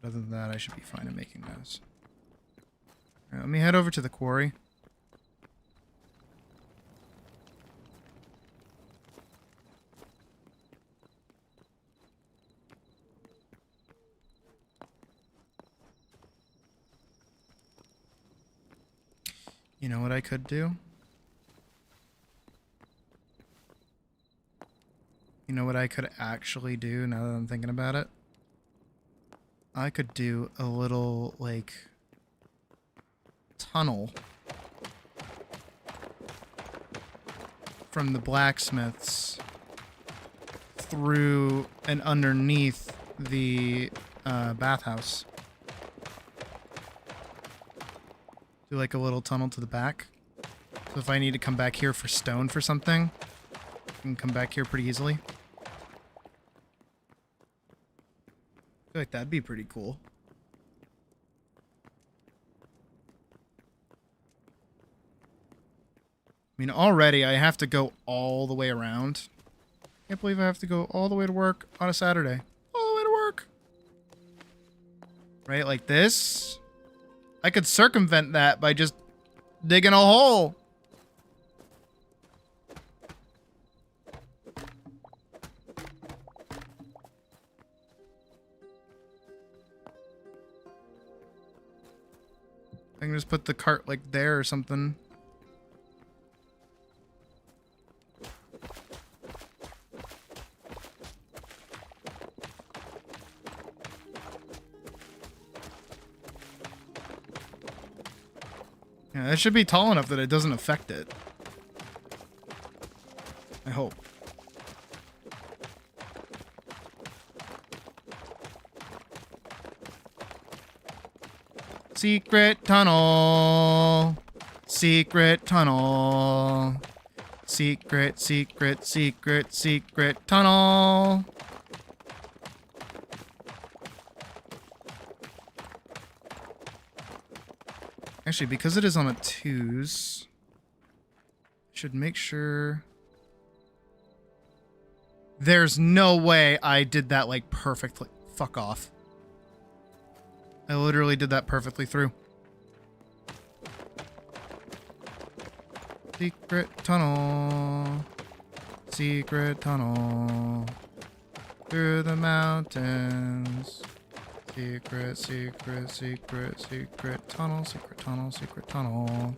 But other than that, I should be fine in making those. All right, let me head over to the quarry. You know what I could do? You know what I could actually do now that I'm thinking about it? I could do a little, like, tunnel from the blacksmiths through and underneath the bathhouse. Do like a little tunnel to the back. So if I need to come back here for stone for something, I can come back here pretty easily. I feel like that'd be pretty cool. I mean, already I have to go all the way around. Can't believe I have to go all the way to work on a Saturday. All the way to work. Right, like this. I could circumvent that by just digging a hole. I can just put the cart like there or something. Yeah, it should be tall enough that it doesn't affect it. I hope. Secret tunnel. Secret tunnel. Secret, secret, secret, secret tunnel. Actually, because it is on a 2s, I should make sure. There's no way I did that like perfectly. Fuck off. I literally did that perfectly through. Secret tunnel. Secret tunnel. Through the mountains. Secret, secret, secret, secret tunnel, secret tunnel, secret tunnel.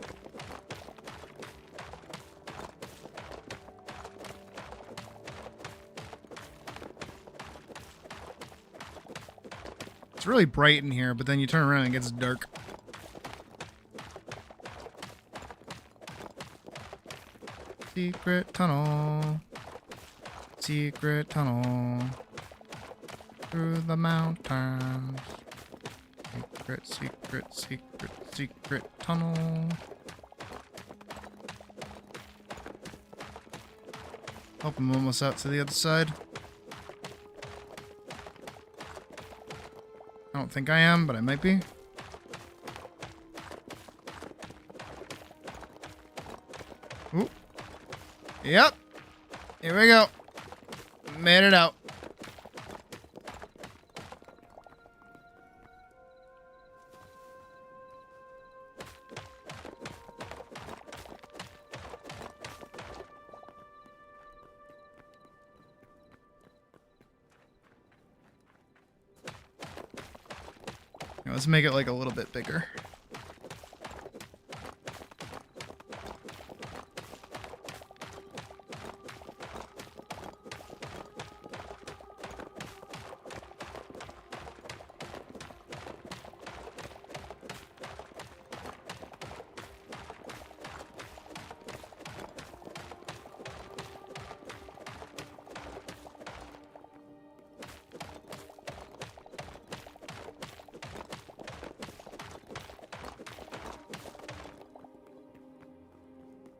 It's really bright in here, but then you turn around and it gets dark. Secret tunnel. Secret tunnel. Through the mountains. Secret, secret, secret, secret tunnel. Hope I'm almost out to the other side. I don't think I am, but I might be. Ooh. Yep. Here we go. Made it out. Let's make it like a little bit bigger.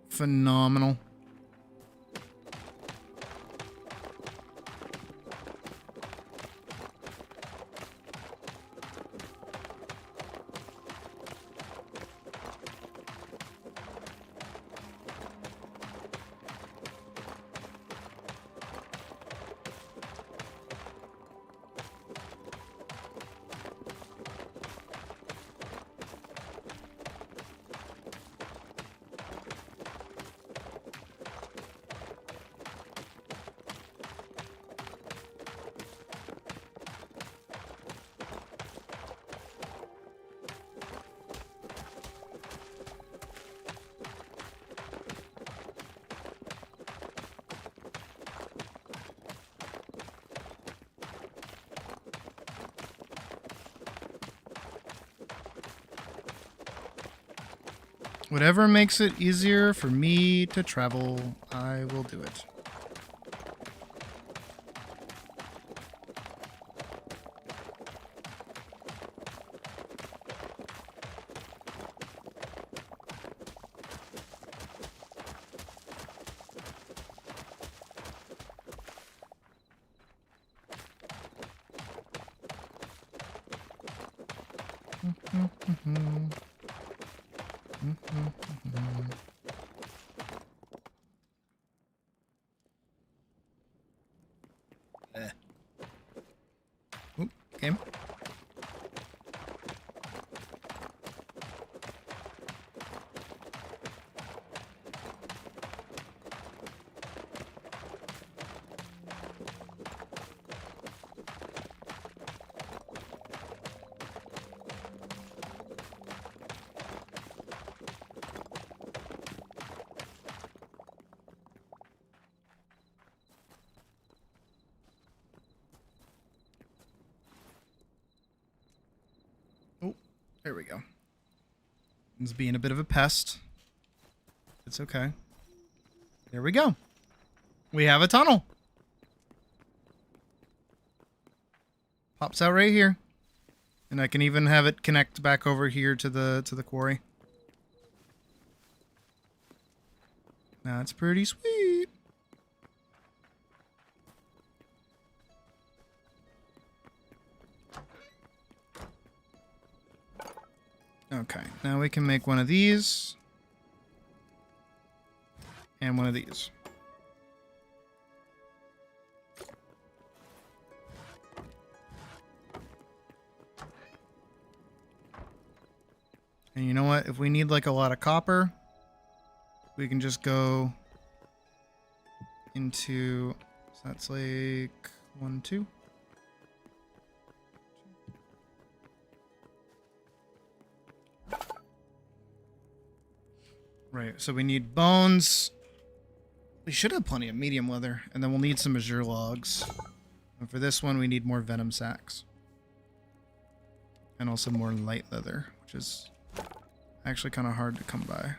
Phenomenal. Whatever makes it easier for me to travel, I will do it. Oop, game. There we go. It's being a bit of a pest. It's okay. There we go. We have a tunnel. Pops out right here. And I can even have it connect back over here to the quarry. That's pretty sweet. Okay, now we can make one of these. And one of these. And you know what? If we need like a lot of copper, we can just go into, so that's like 1, 2. Right, so we need bones. We should have plenty of medium leather, and then we'll need some azure logs. And for this one, we need more venom sacks. And also more light leather, which is actually kind of hard to come by.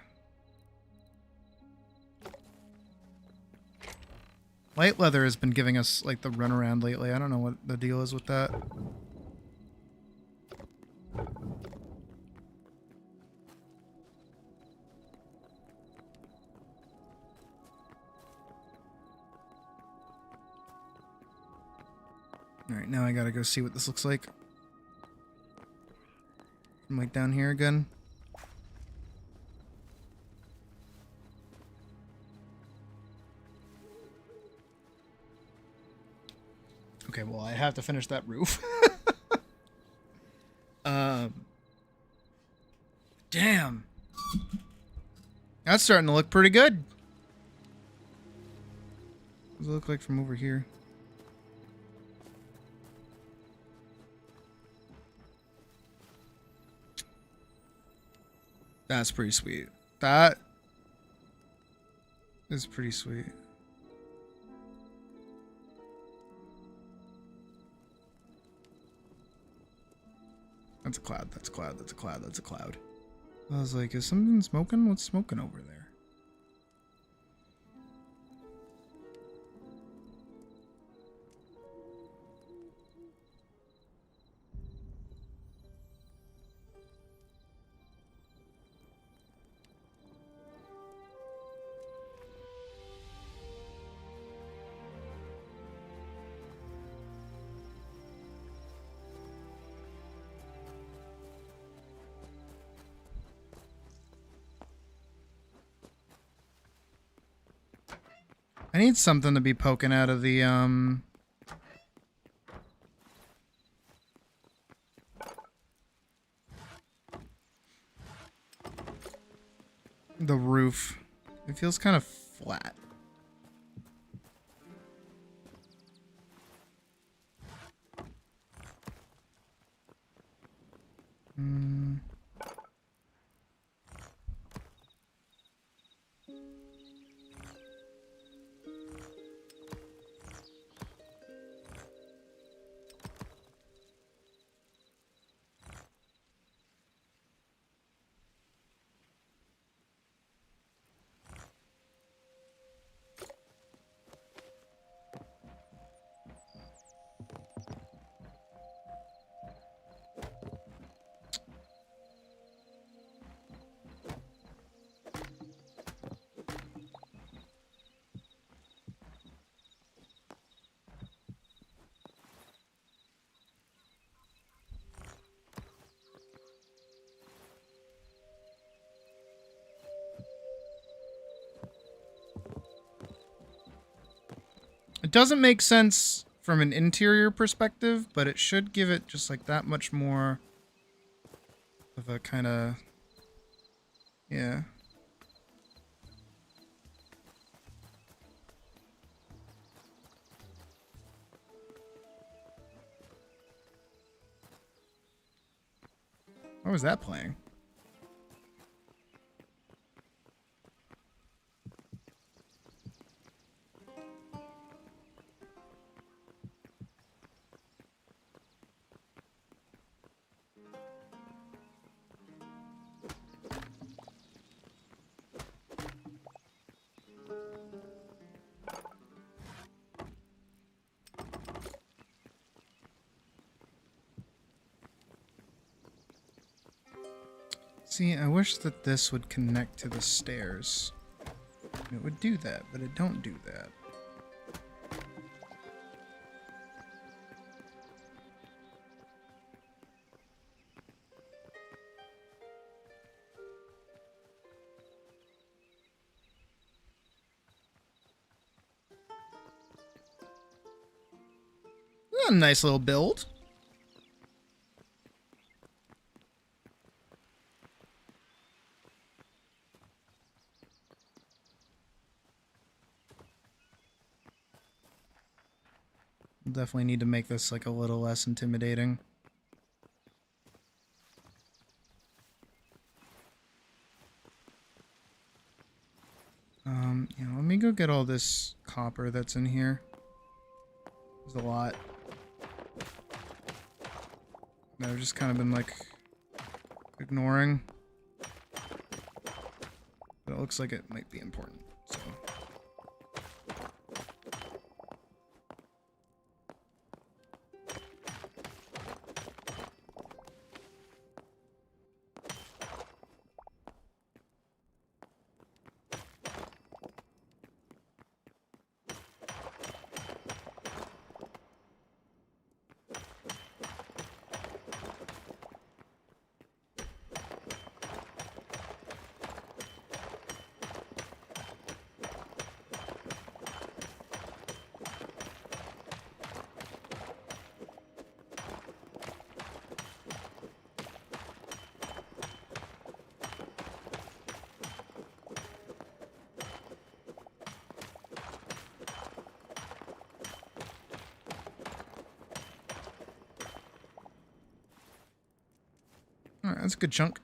Light leather has been giving us like the runaround lately. I don't know what the deal is with that. Alright, now I gotta go see what this looks like. I'm like down here again. Okay, well, I have to finish that roof. Damn. That's starting to look pretty good. What does it look like from over here? That's pretty sweet. That is pretty sweet. That's a cloud. That's a cloud. That's a cloud. That's a cloud. I was like, is something smoking? What's smoking over there? I need something to be poking out of the roof. It feels kind of flat. It doesn't make sense from an interior perspective, but it should give it just like that much more of a kind of, yeah. What was that playing? See, I wish that this would connect to the stairs. It would do that, but it don't do that. A nice little build. Definitely need to make this like a little less intimidating. Yeah, let me go get all this copper that's in here. There's a lot. That I've just kind of been like ignoring. But it looks like it might be important, so. Alright, that's a good chunk.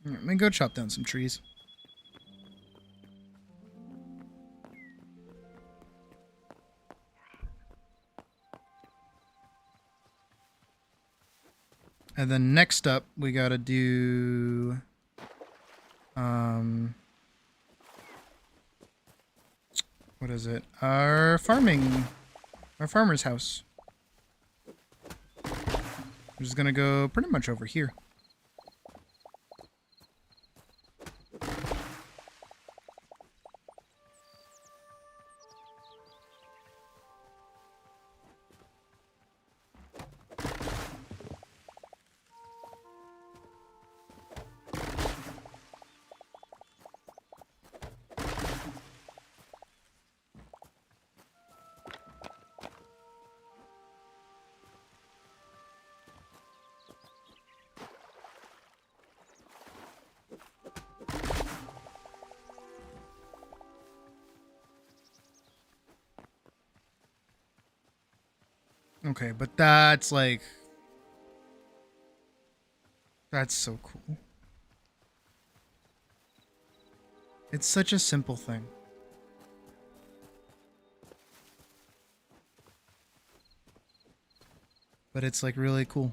Alright, let me go chop down some trees. And then next up, we gotta do... what is it? Our farmer's house. We're just gonna go pretty much over here. Okay, but that's like... That's so cool. It's such a simple thing. But it's like really cool.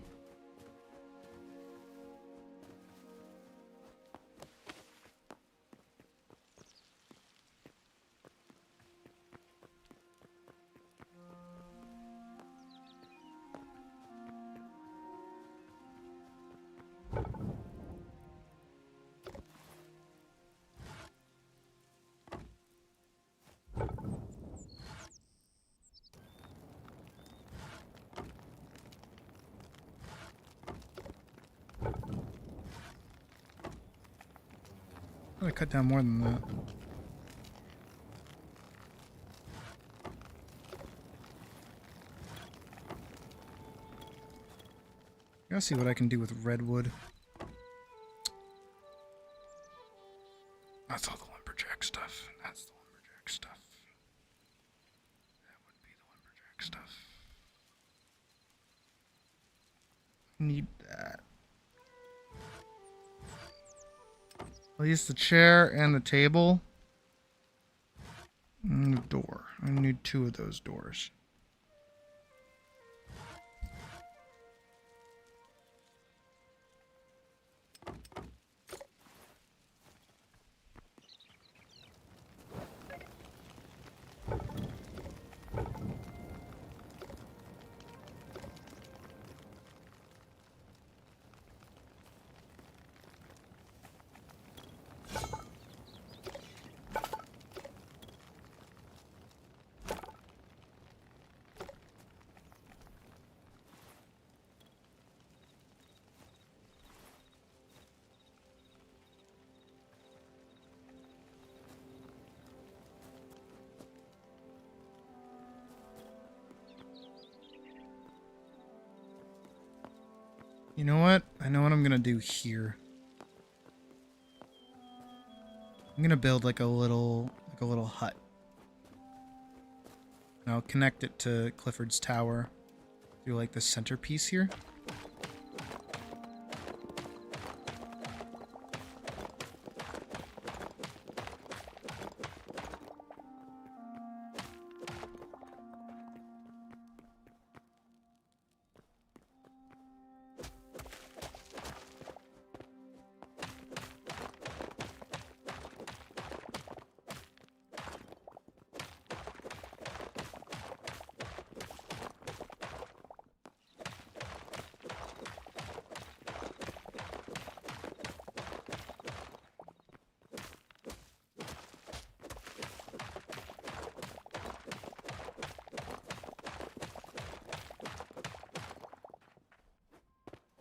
I cut down more than that. I gotta see what I can do with redwood. That's all the lumberjack stuff. That's the lumberjack stuff. That would be the lumberjack stuff. Need that. I'll use the chair and the table. And the door. I need 2 of those doors. You know what? I know what I'm gonna do here. I'm gonna build like a little hut. And I'll connect it to Clifford's tower through like the centerpiece here.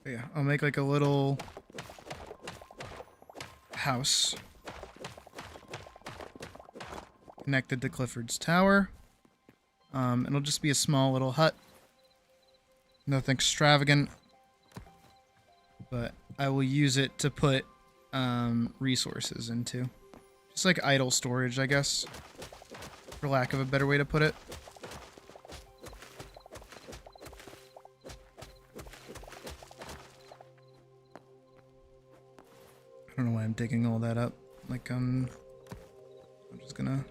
Yeah, I'll make like a little house connected to Clifford's tower. It'll just be a small little hut. Nothing extravagant. But I will use it to put resources into. Just like idle storage, I guess. For lack of a better way to put it. I don't know why I'm digging all that up. Like, I'm just gonna...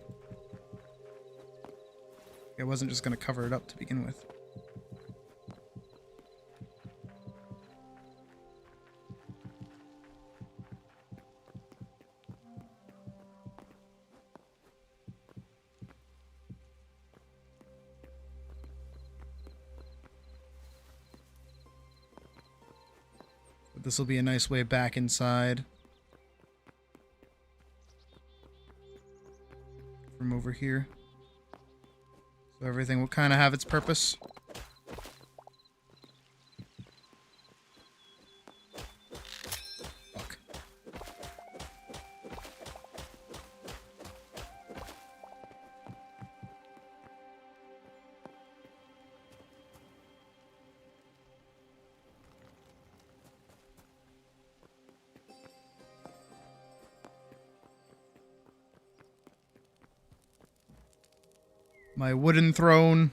I wasn't just gonna cover it up to begin with. But this will be a nice way back inside. From over here. So everything will kind of have its purpose. Fuck. My wooden throne.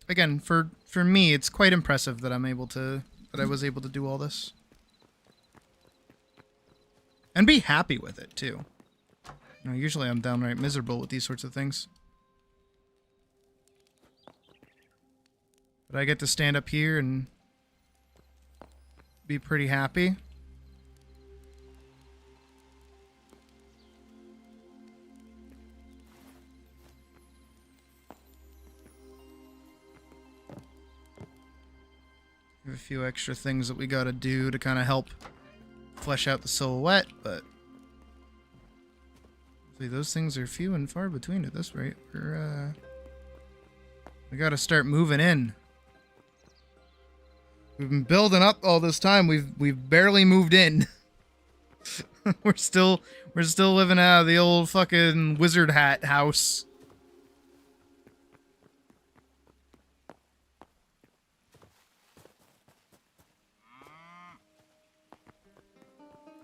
Again, for me, it's quite impressive that I was able to do all this. And be happy with it, too. You know, usually I'm downright miserable with these sorts of things. But I get to stand up here and be pretty happy. a few extra things that we gotta do to kind of help flesh out the silhouette, but see, those things are few and far between at this rate. We gotta start moving in. We've been building up all this time. We've barely moved in. we're still living out of the old fucking wizard hat house.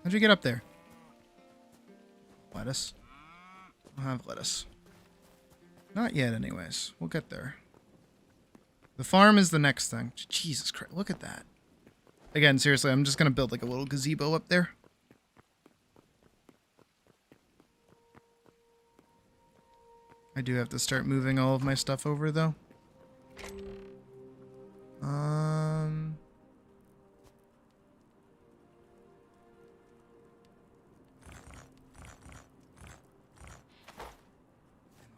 How'd you get up there? Lettuce. I'll have lettuce. Not yet, anyways. We'll get there. The farm is the next thing. Jesus Christ, look at that. Again, seriously, I'm just gonna build like a little gazebo up there. I do have to start moving all of my stuff over, though.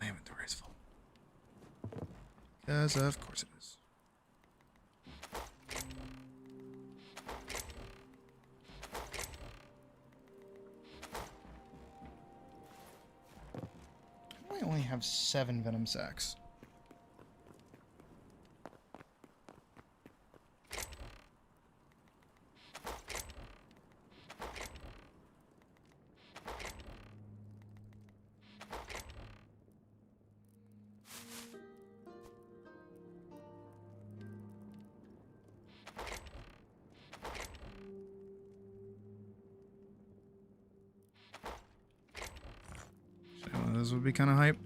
My inventory is full. Because of course it is. I only have 7 venom sacs. This would be kind of hype.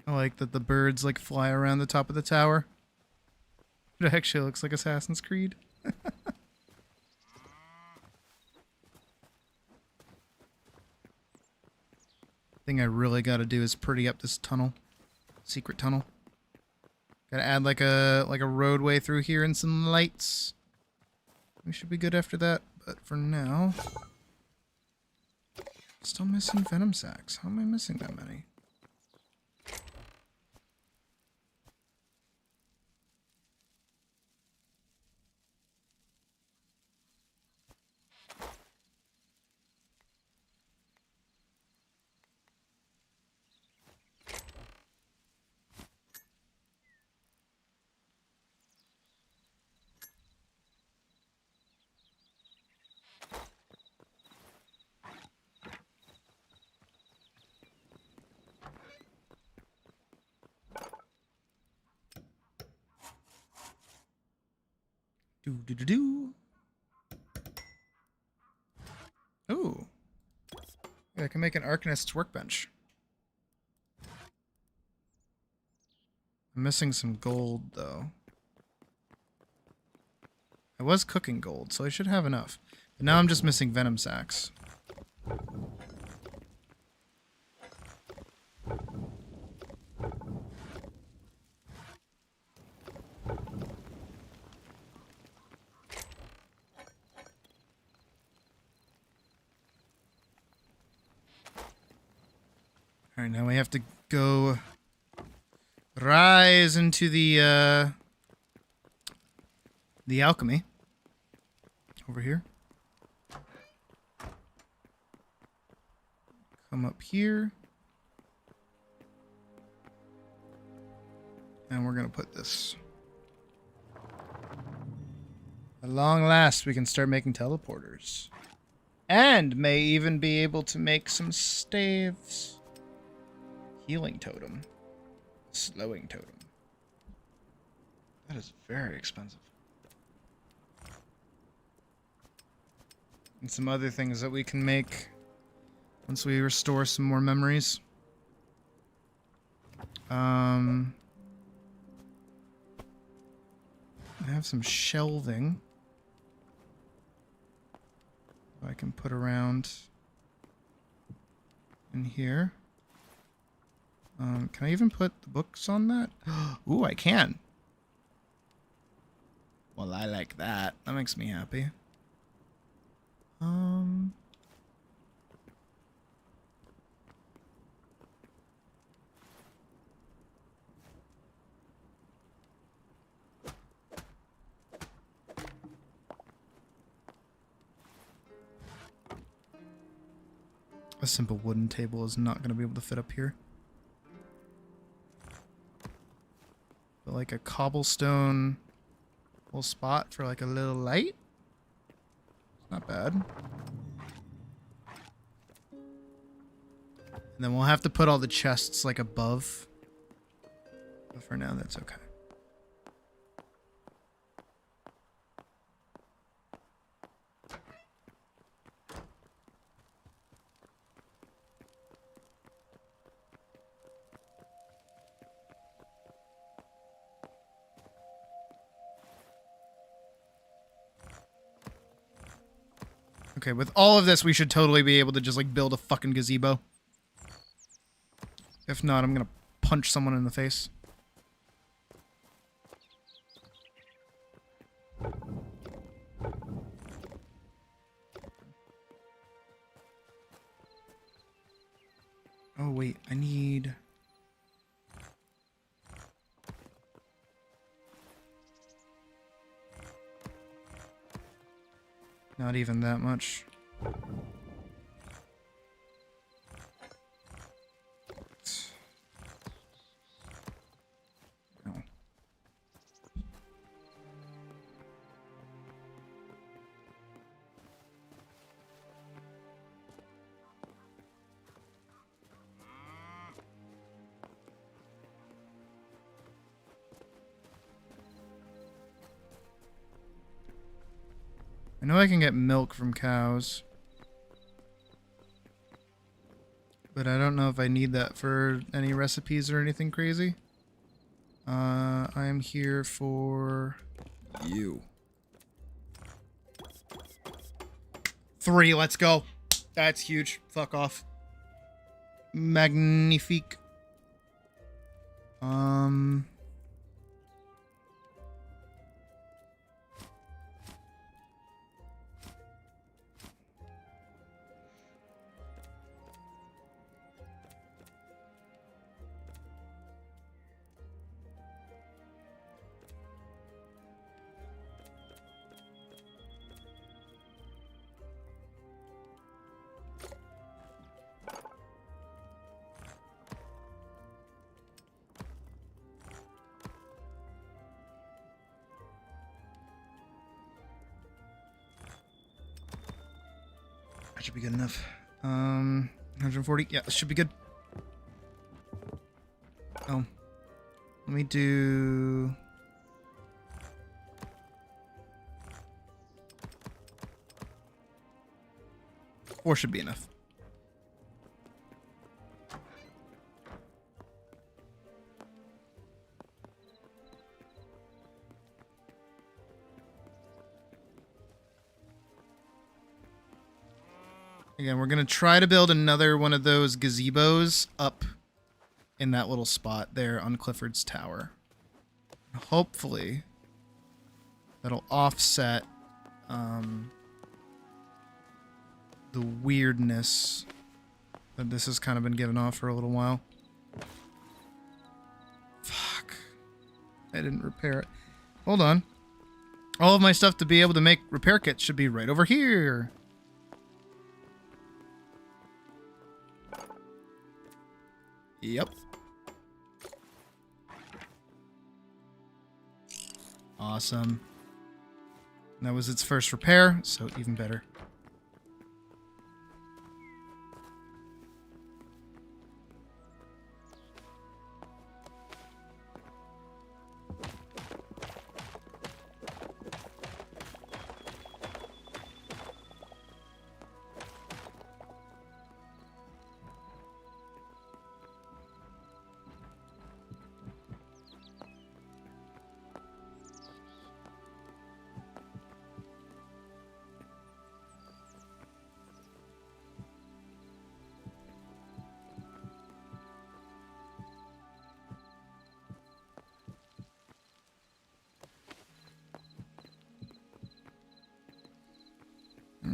I like that the birds like fly around the top of the tower. It actually looks like Assassin's Creed. Thing I really got to do is pretty up this tunnel, secret tunnel. Got to add like a roadway through here and some lights. We should be good after that, but for now, still missing venom sacs. How am I missing that many? Do. Ooh. Yeah, I can make an Arcanist's workbench. I'm missing some gold, though. I was cooking gold, so I should have enough. But now I'm just missing venom sacs. Alright, now we have to go rise into the alchemy over here. Come up here. And we're gonna put this. At long last, we can start making teleporters. And may even be able to make some staves. Healing totem. Slowing totem. That is very expensive. And some other things that we can make Once we restore some more memories. I have some shelving I can put around in here. Can I even put the books on that? Ooh, I can. Well, I like that. That makes me happy. A simple wooden table is not going to be able to fit up here. But like a cobblestone little spot for like a little light? Not bad. And then we'll have to put all the chests like above. But for now, that's okay. Okay, with all of this, we should totally be able to just, like, build a fucking gazebo. If not, I'm gonna punch someone in the face. Oh, wait, I need... Not even that much. No. I know I can get milk from cows. But I don't know if I need that for any recipes or anything crazy. I am here for you. 3, let's go. That's huge. Fuck off. Magnifique. That should be good enough. 140. Yeah, this should be good. Oh. Let me do... 4 should be enough. Again, we're going to try to build another one of those gazebos up in that little spot there on Clifford's Tower. Hopefully, that'll offset the weirdness that this has kind of been given off for a little while. Fuck. I didn't repair it. Hold on. All of my stuff to be able to make repair kits should be right over here. Yep. Awesome. That was its first repair, so even better.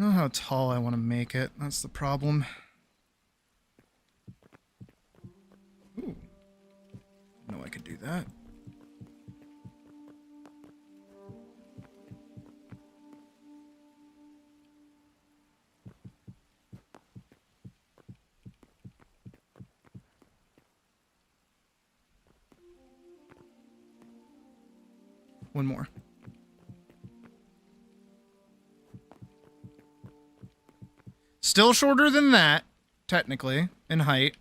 don't know how tall I want to make it. That's the problem. Ooh. No, I could do that. One more. Still shorter than that, technically, in height.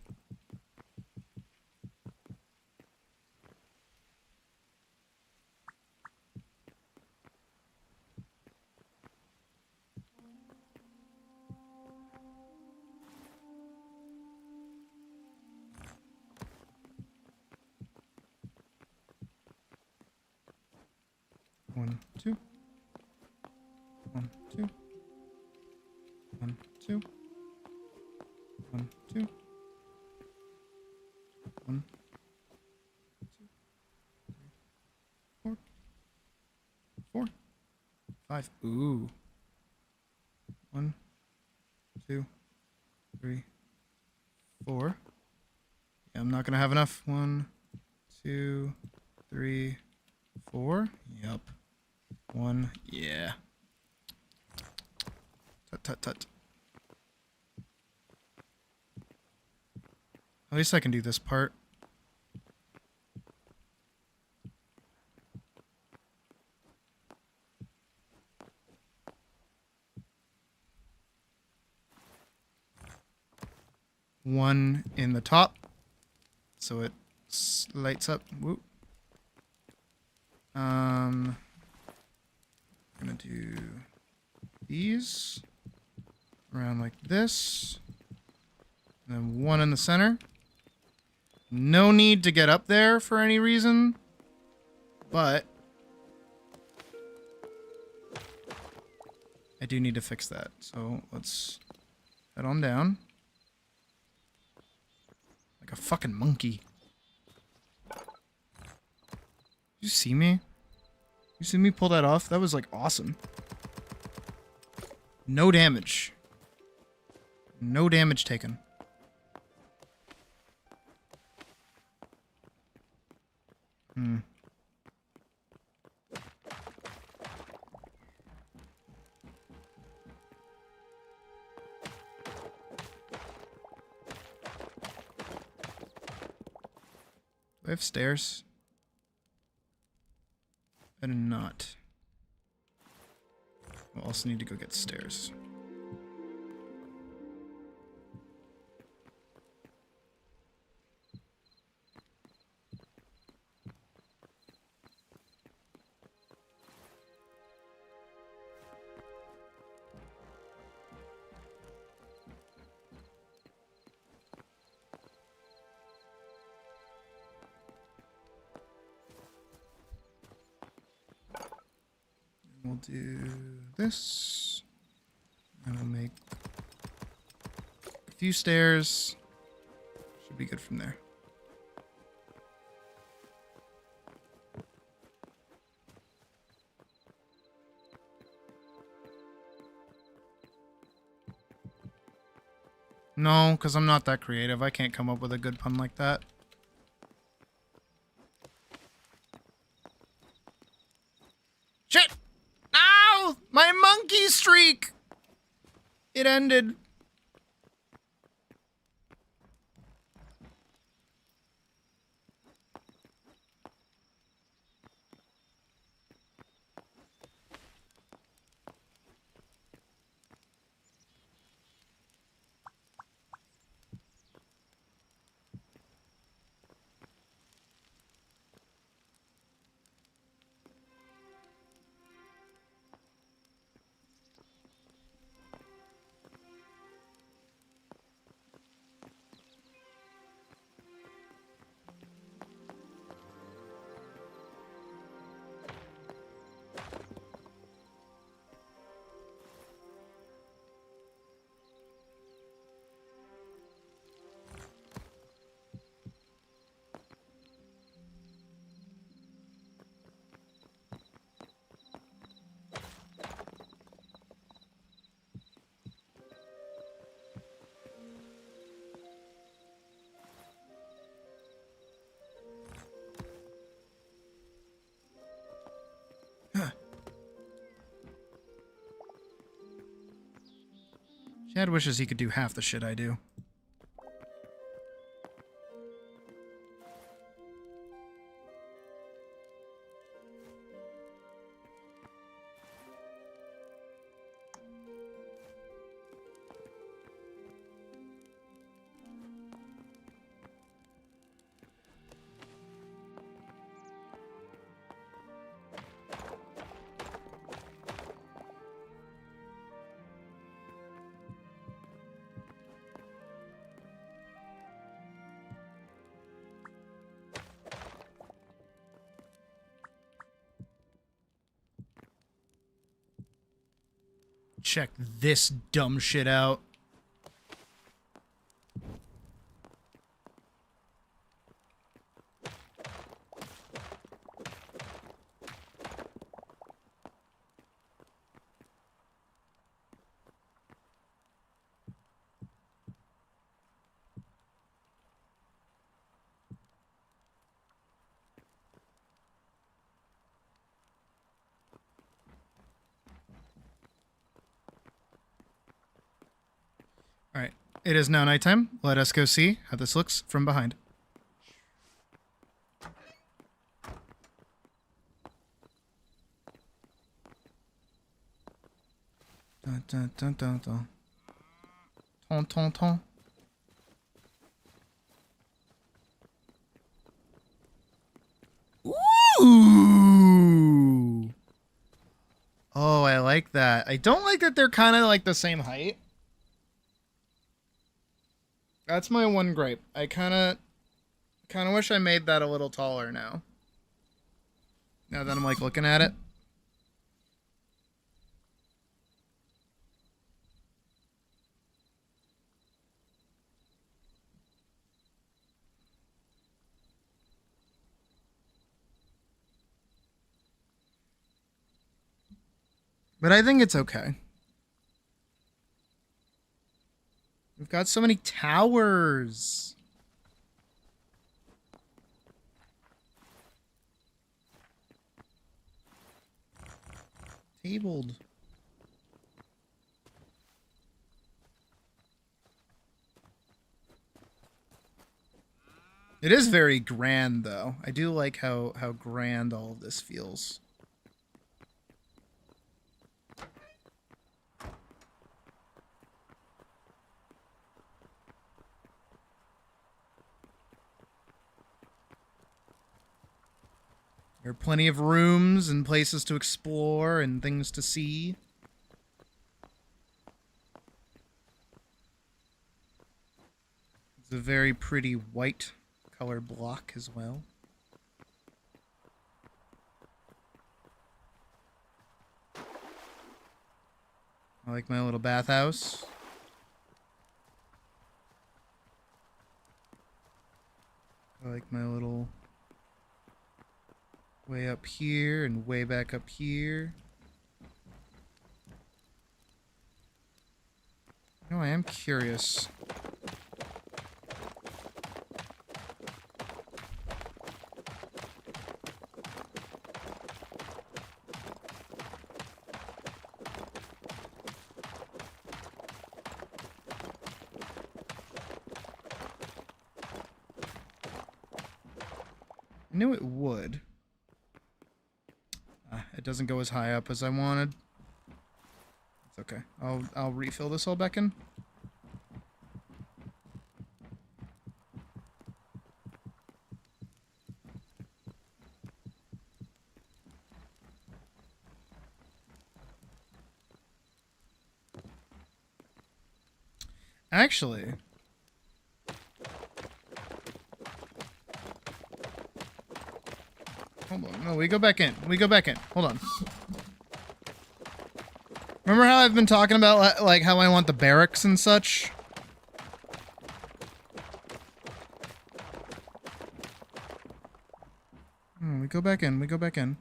One, two. One, two. One, two. One, two. One, two, three, four. 4, 5. Ooh. 1, 2, 3, 4. Yeah, I'm not gonna have enough. 1, 2, 3, 4. Yep. 1. Yeah. Tut tut tut. At least I can do this part. One in the top, so it lights up. Whoop. Gonna do these around like this, and then one in the center. No need to get up there for any reason, but I do need to fix that. So let's head on down. Like a fucking monkey. You see me? You see me pull that off? That was like awesome. No damage. No damage taken. Do I have stairs? I do not. We'll also need to go get stairs. We'll do this, and we'll make a few stairs. Should be good from there. No, because I'm not that creative. I can't come up with a good pun like that. Shit! Ow! My monkey streak! It ended. Chad wishes he could do half the shit I do. Check this dumb shit out. All right, it is now nighttime. Let us go see how this looks from behind. Dun, dun, dun, dun, dun. Ton, ton, ton. Ooh! Oh, I like that. I don't like that they're kind of like the same height. That's my one gripe. I kind of wish I made that a little taller now. Now that I'm like looking at it. But I think it's okay. We've got so many towers. Tabled. It is very grand, though. I do like how grand all of this feels. There are plenty of rooms and places to explore and things to see. It's a very pretty white color block as well. I like my little bathhouse. I like my little way up here and way back up here. No, I am curious. I knew it would. It doesn't go as high up as I wanted. It's okay. I'll refill this all back in. Actually, hold on. No, we go back in. We go back in. Hold on. Remember how I've been talking about like how I want the barracks and such? Oh, we go back in. We go back in.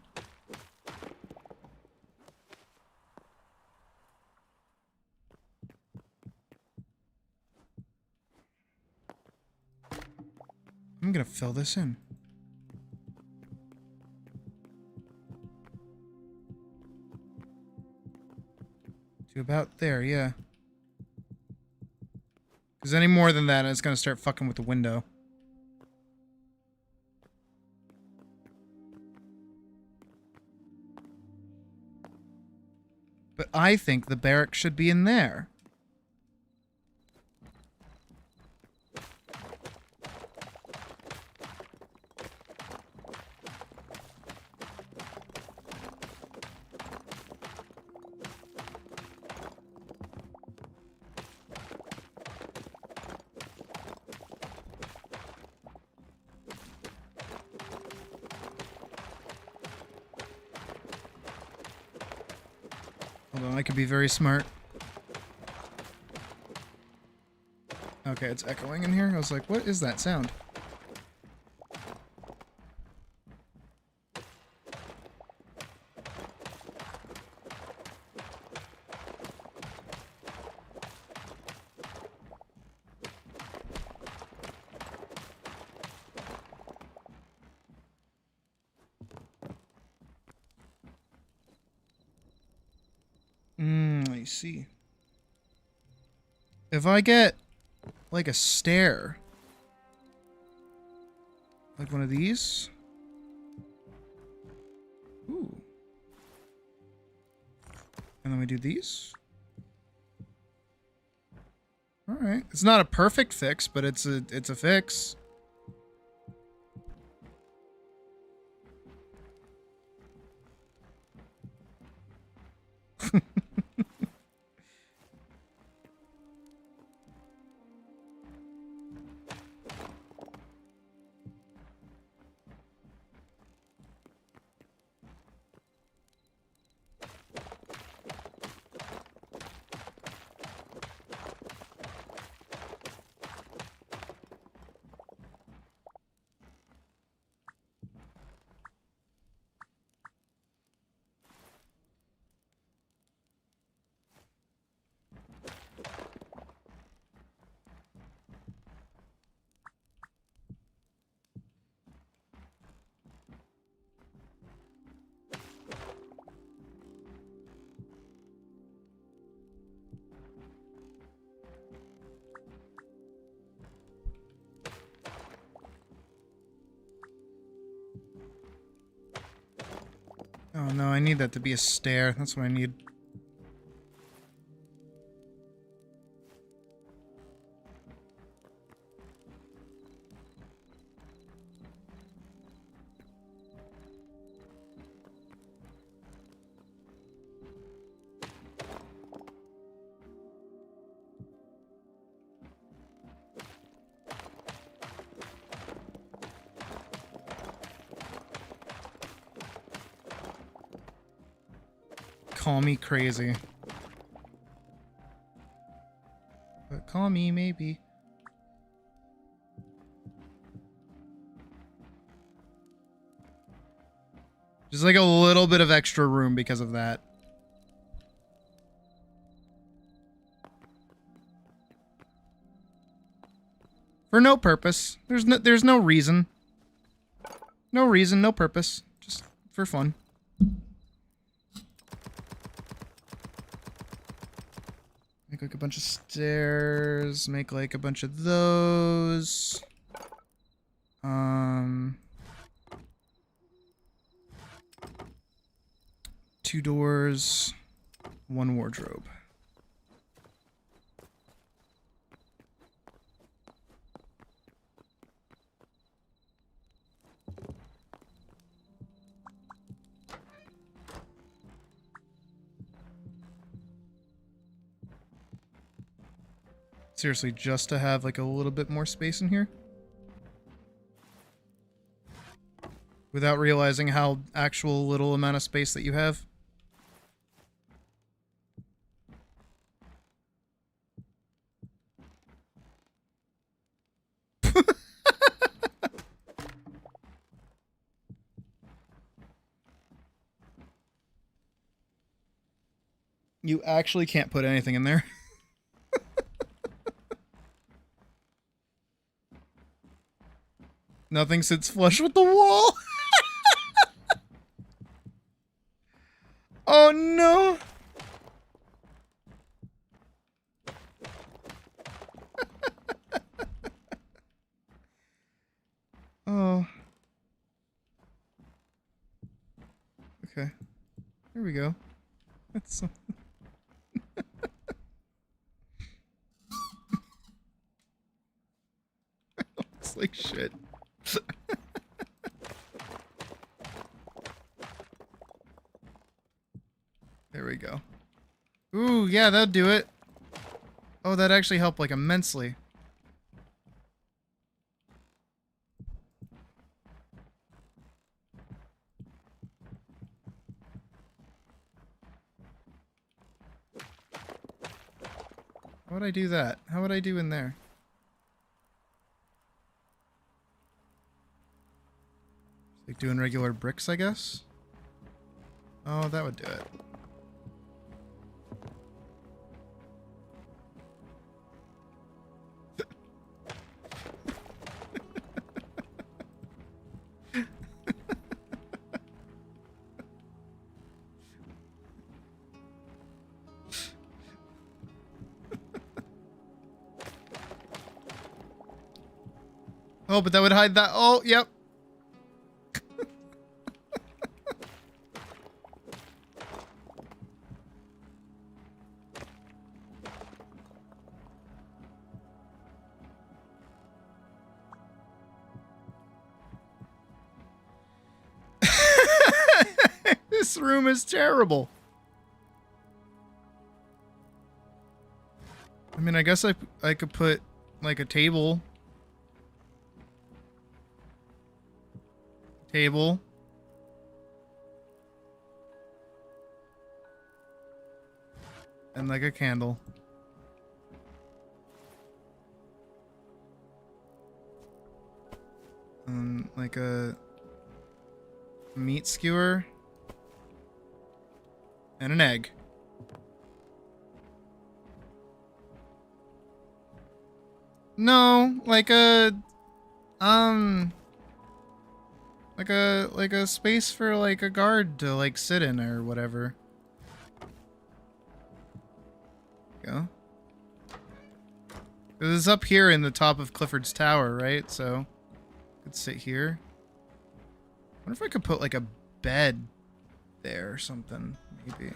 I'm gonna fill this in. To about there, yeah. Because any more than that, it's going to start fucking with the window. But I think the barracks should be in there. Hold on, I could be very smart. Okay, it's echoing in here. I was like, what is that sound? I see. If I get, like, a stair, like one of these. Ooh. And then we do these. Alright. It's not a perfect fix, but it's a fix. Oh no, I need that to be a stair. That's what I need. Call me crazy. But call me maybe. Just like a little bit of extra room because of that. For no purpose. There's no reason. No reason, no purpose. Just for fun. Make like a bunch of stairs, make like a bunch of those. 2 doors, 1 wardrobe. Seriously, just to have like a little bit more space in here? Without realizing how actual little amount of space that you have? You actually can't put anything in there. Nothing sits flush with the wall. Oh no. we go. That's it's like shit. There we go. Ooh, yeah, that'll do it. Oh, that actually helped like immensely. How would I do that? How would I do in there? Like doing regular bricks, I guess? Oh, that would do it. Oh, but that would hide that. Oh, yep. This room is terrible. I mean, I guess I could put like a table. And like a candle. Like a meat skewer. And an egg. No, like a like a space for like a guard to like sit in or whatever. Go. It's up here in the top of Clifford's Tower, right? So I could sit here. I wonder if I could put like a bed there or something, maybe.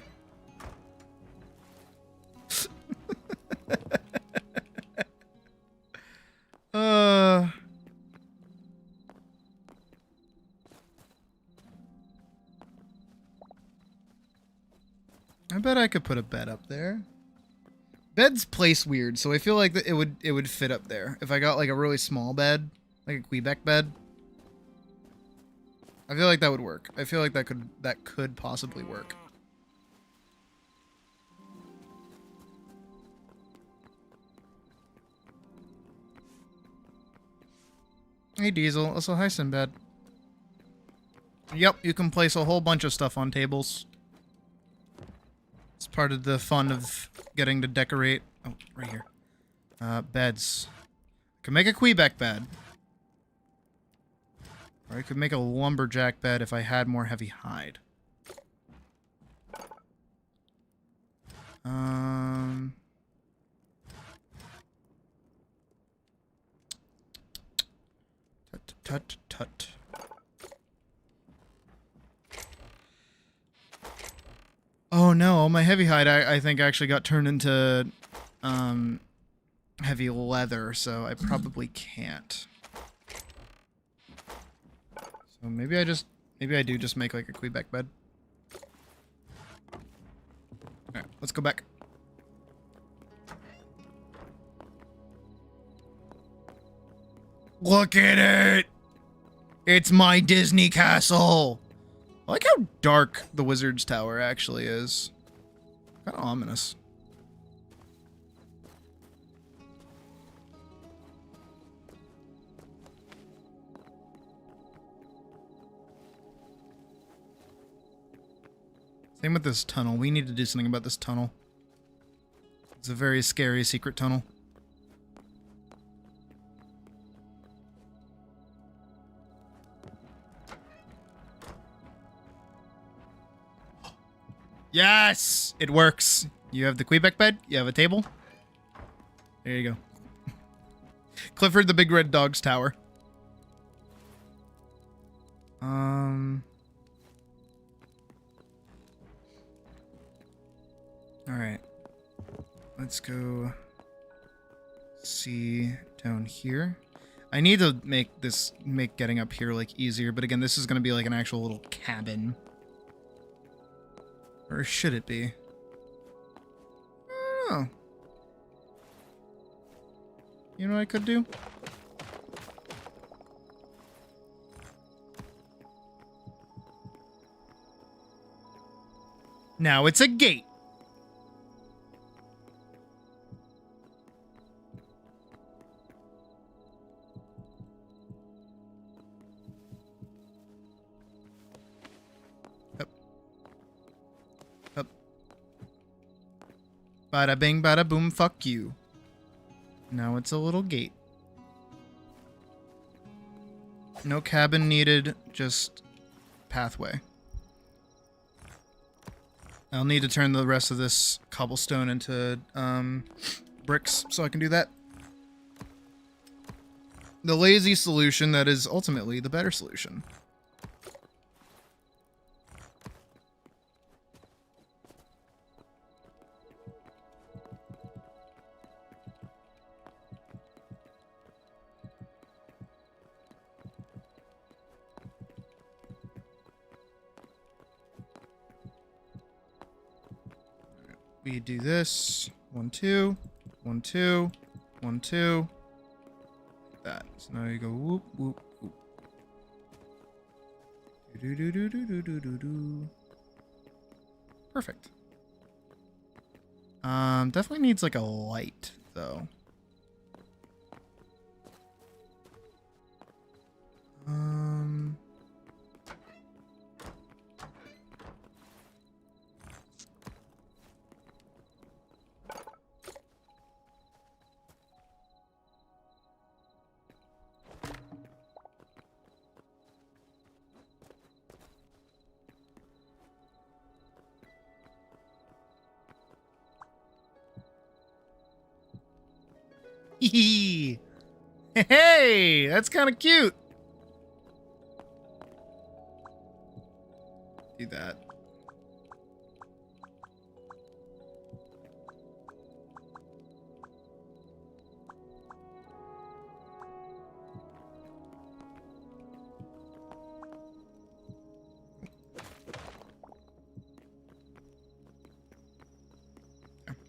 I bet I could put a bed up there. Bed's placed weird, so I feel like that it would fit up there. If I got like a really small bed, like a Quebec bed, I feel like that would work. I feel like that could possibly work. Hey Diesel, also hi Sinbad. Yep, you can place a whole bunch of stuff on tables. It's part of the fun of getting to decorate. Oh, right here. Beds. I could make a Quebec bed. Or I could make a lumberjack bed if I had more heavy hide. Tut. Oh no, all my heavy hide I think actually got turned into heavy leather, so I probably can't. So maybe I do just make like a Quebec bed. Alright, let's go back. Look at it! It's my Disney castle! I like how dark the Wizard's Tower actually is. Kind of ominous. Same with this tunnel. We need to do something about this tunnel. It's a very scary secret tunnel. Yes! It works. You have the Quebec bed. You have a table. There you go. Clifford the Big Red Dog's tower. Alright. Let's go see down here. I need to make getting up here like easier, but again, this is going to be like an actual little cabin. Or should it be? I don't know. You know what I could do? Now it's a gate. Up. Up. Bada bing, bada boom, fuck you. Now it's a little gate. No cabin needed, just pathway. I'll need to turn the rest of this cobblestone into bricks so I can do that. The lazy solution that is ultimately the better solution. We do this. 1, 2, 1, 2, 1, 2. That. So now you go whoop, whoop, whoop. Do do do do do do do do. Perfect. Definitely needs like a light though. Hey, that's kind of cute. Do that.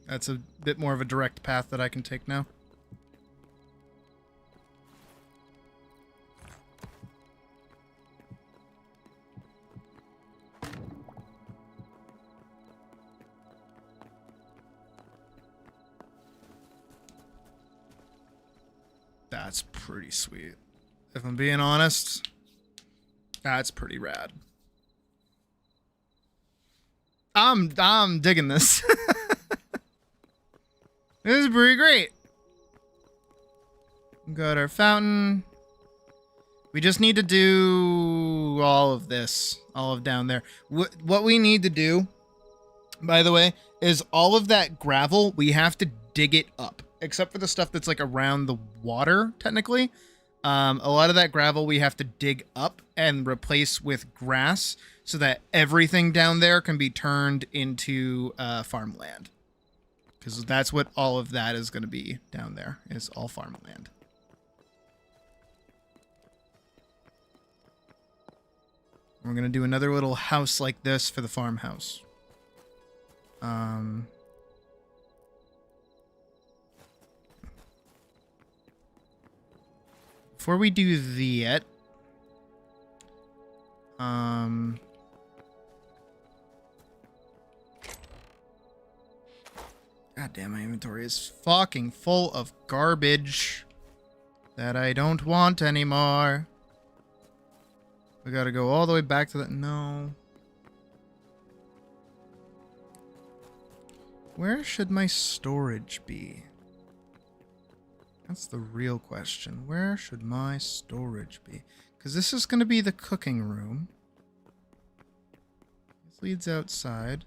That's a bit more of a direct path that I can take now. That's pretty sweet. If I'm being honest, that's pretty rad. I'm digging this. This is pretty great. We got our fountain. We just need to do all of this, all of down there. What we need to do, by the way, is all of that gravel, we have to dig it up. Except for the stuff that's like around the water, technically. A lot of that gravel we have to dig up and replace with grass so that everything down there can be turned into farmland. Because that's what all of that is going to be down there, is all farmland. We're going to do another little house like this for the farmhouse. Before we do that, God damn, my inventory is fucking full of garbage that I don't want anymore. We gotta go all the way back to that. No. Where should my storage be? That's the real question. Where should my storage be? Because this is going to be the cooking room. This leads outside.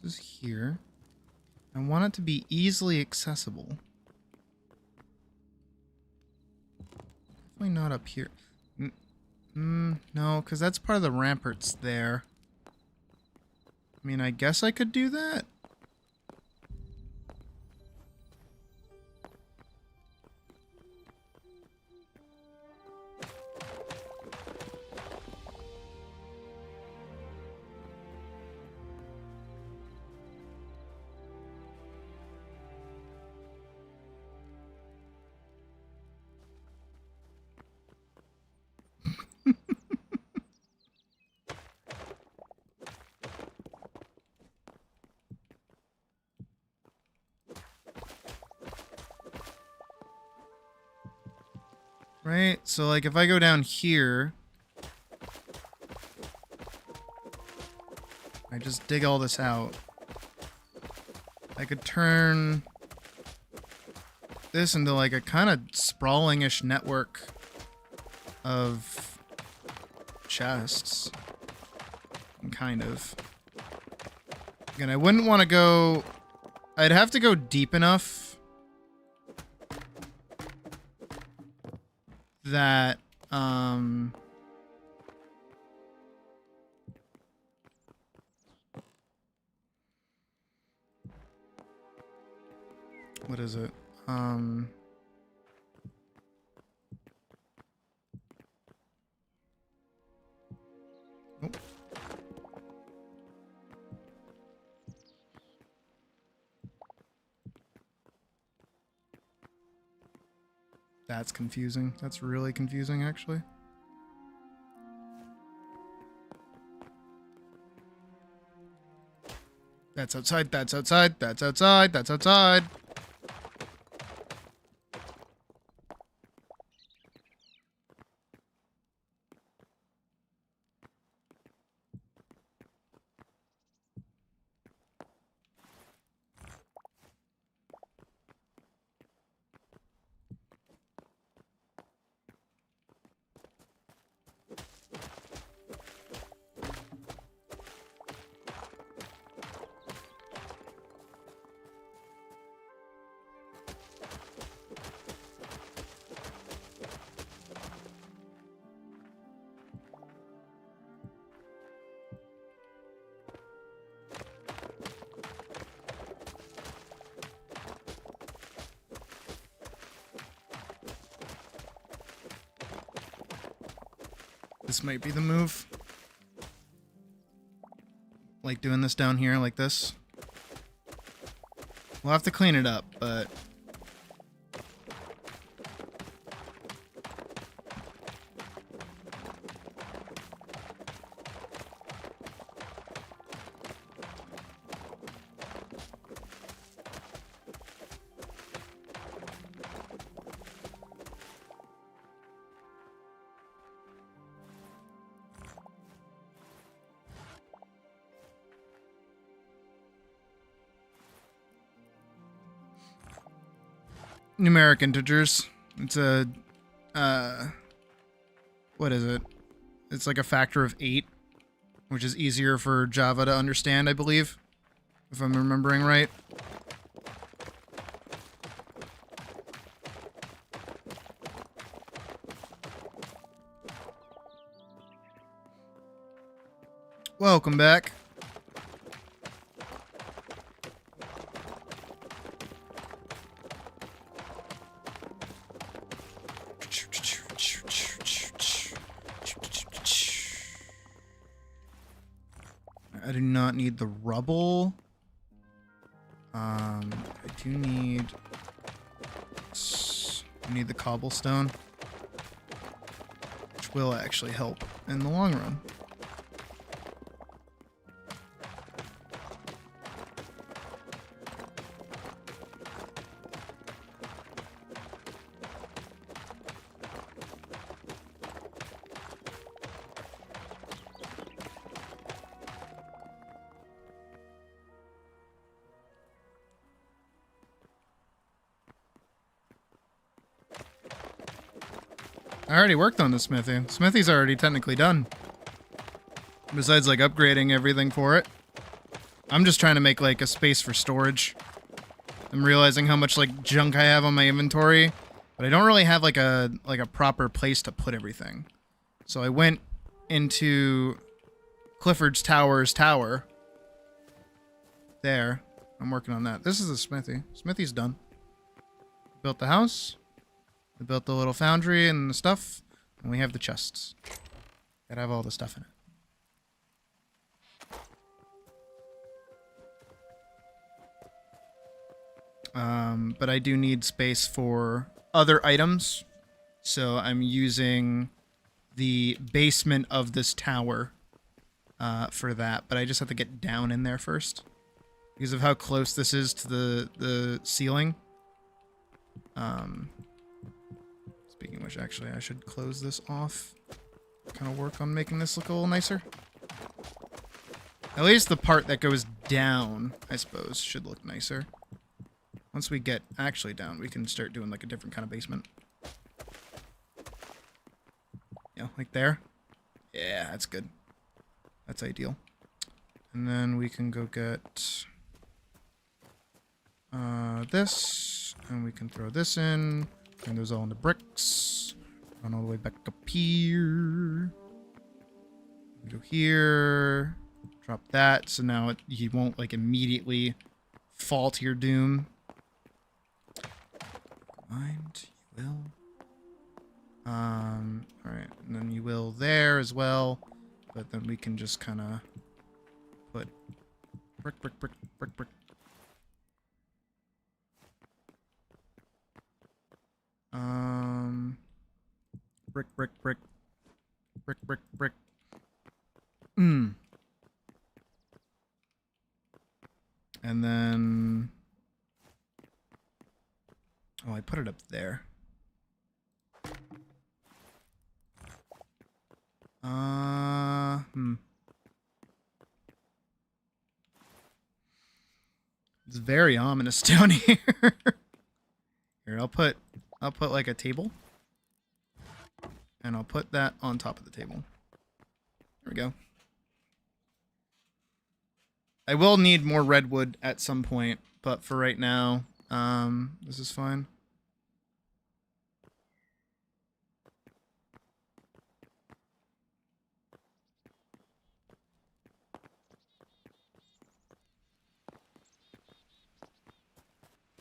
This is here. I want it to be easily accessible. Definitely not up here. No, because that's part of the ramparts there. I mean, I guess I could do that. Right? So, like, if I go down here, I just dig all this out. I could turn this into, like, a kind of sprawling-ish network of chests. Kind of. Again, I wouldn't want to go... I'd have to go deep enough that, what is it? Nope. That's confusing. That's really confusing, actually. That's outside, that's outside, that's outside, that's outside. This might be the move. Like doing this down here like this. We'll have to clean it up, but... numeric integers. It's a, what is it? It's like a factor of 8, which is easier for Java to understand, I believe, if I'm remembering right. Welcome back. I do not need the rubble. I do need... I need the cobblestone, which will actually help in the long run. I already worked on the smithy. Smithy's already technically done. Besides, like, upgrading everything for it. I'm just trying to make, like, a space for storage. I'm realizing how much, like, junk I have on my inventory. But I don't really have, like a proper place to put everything. So I went into Clifford's Tower's tower. there. I'm working on that. This is a smithy. Smithy's done. Built the house. We built the little foundry and the stuff. And we have the chests. Gotta have all the stuff in it. But I do need space for other items. So I'm using the basement of this tower for that. But I just have to get down in there first. Because of how close this is to the ceiling. Speaking of which, actually, I should close this off. Kind of work on making this look a little nicer. At least the part that goes down, I suppose, should look nicer. Once we get actually down, we can start doing like a different kind of basement. Yeah, like there. Yeah, that's good. That's ideal. And then we can go get this, and we can throw this in, and those all into bricks. Run all the way back up here. Go here. Drop that, so now you won't like immediately fall to your doom. Mind, you will. Alright, and then you will there as well. But then we can just kind of put brick, brick, brick, brick, brick. Brick, brick, brick. Brick, brick, brick. And then... Oh, I put it up there. It's very ominous down here. Here, I'll put like a table. And I'll put that on top of the table. There we go. I will need more redwood at some point, but for right now, this is fine.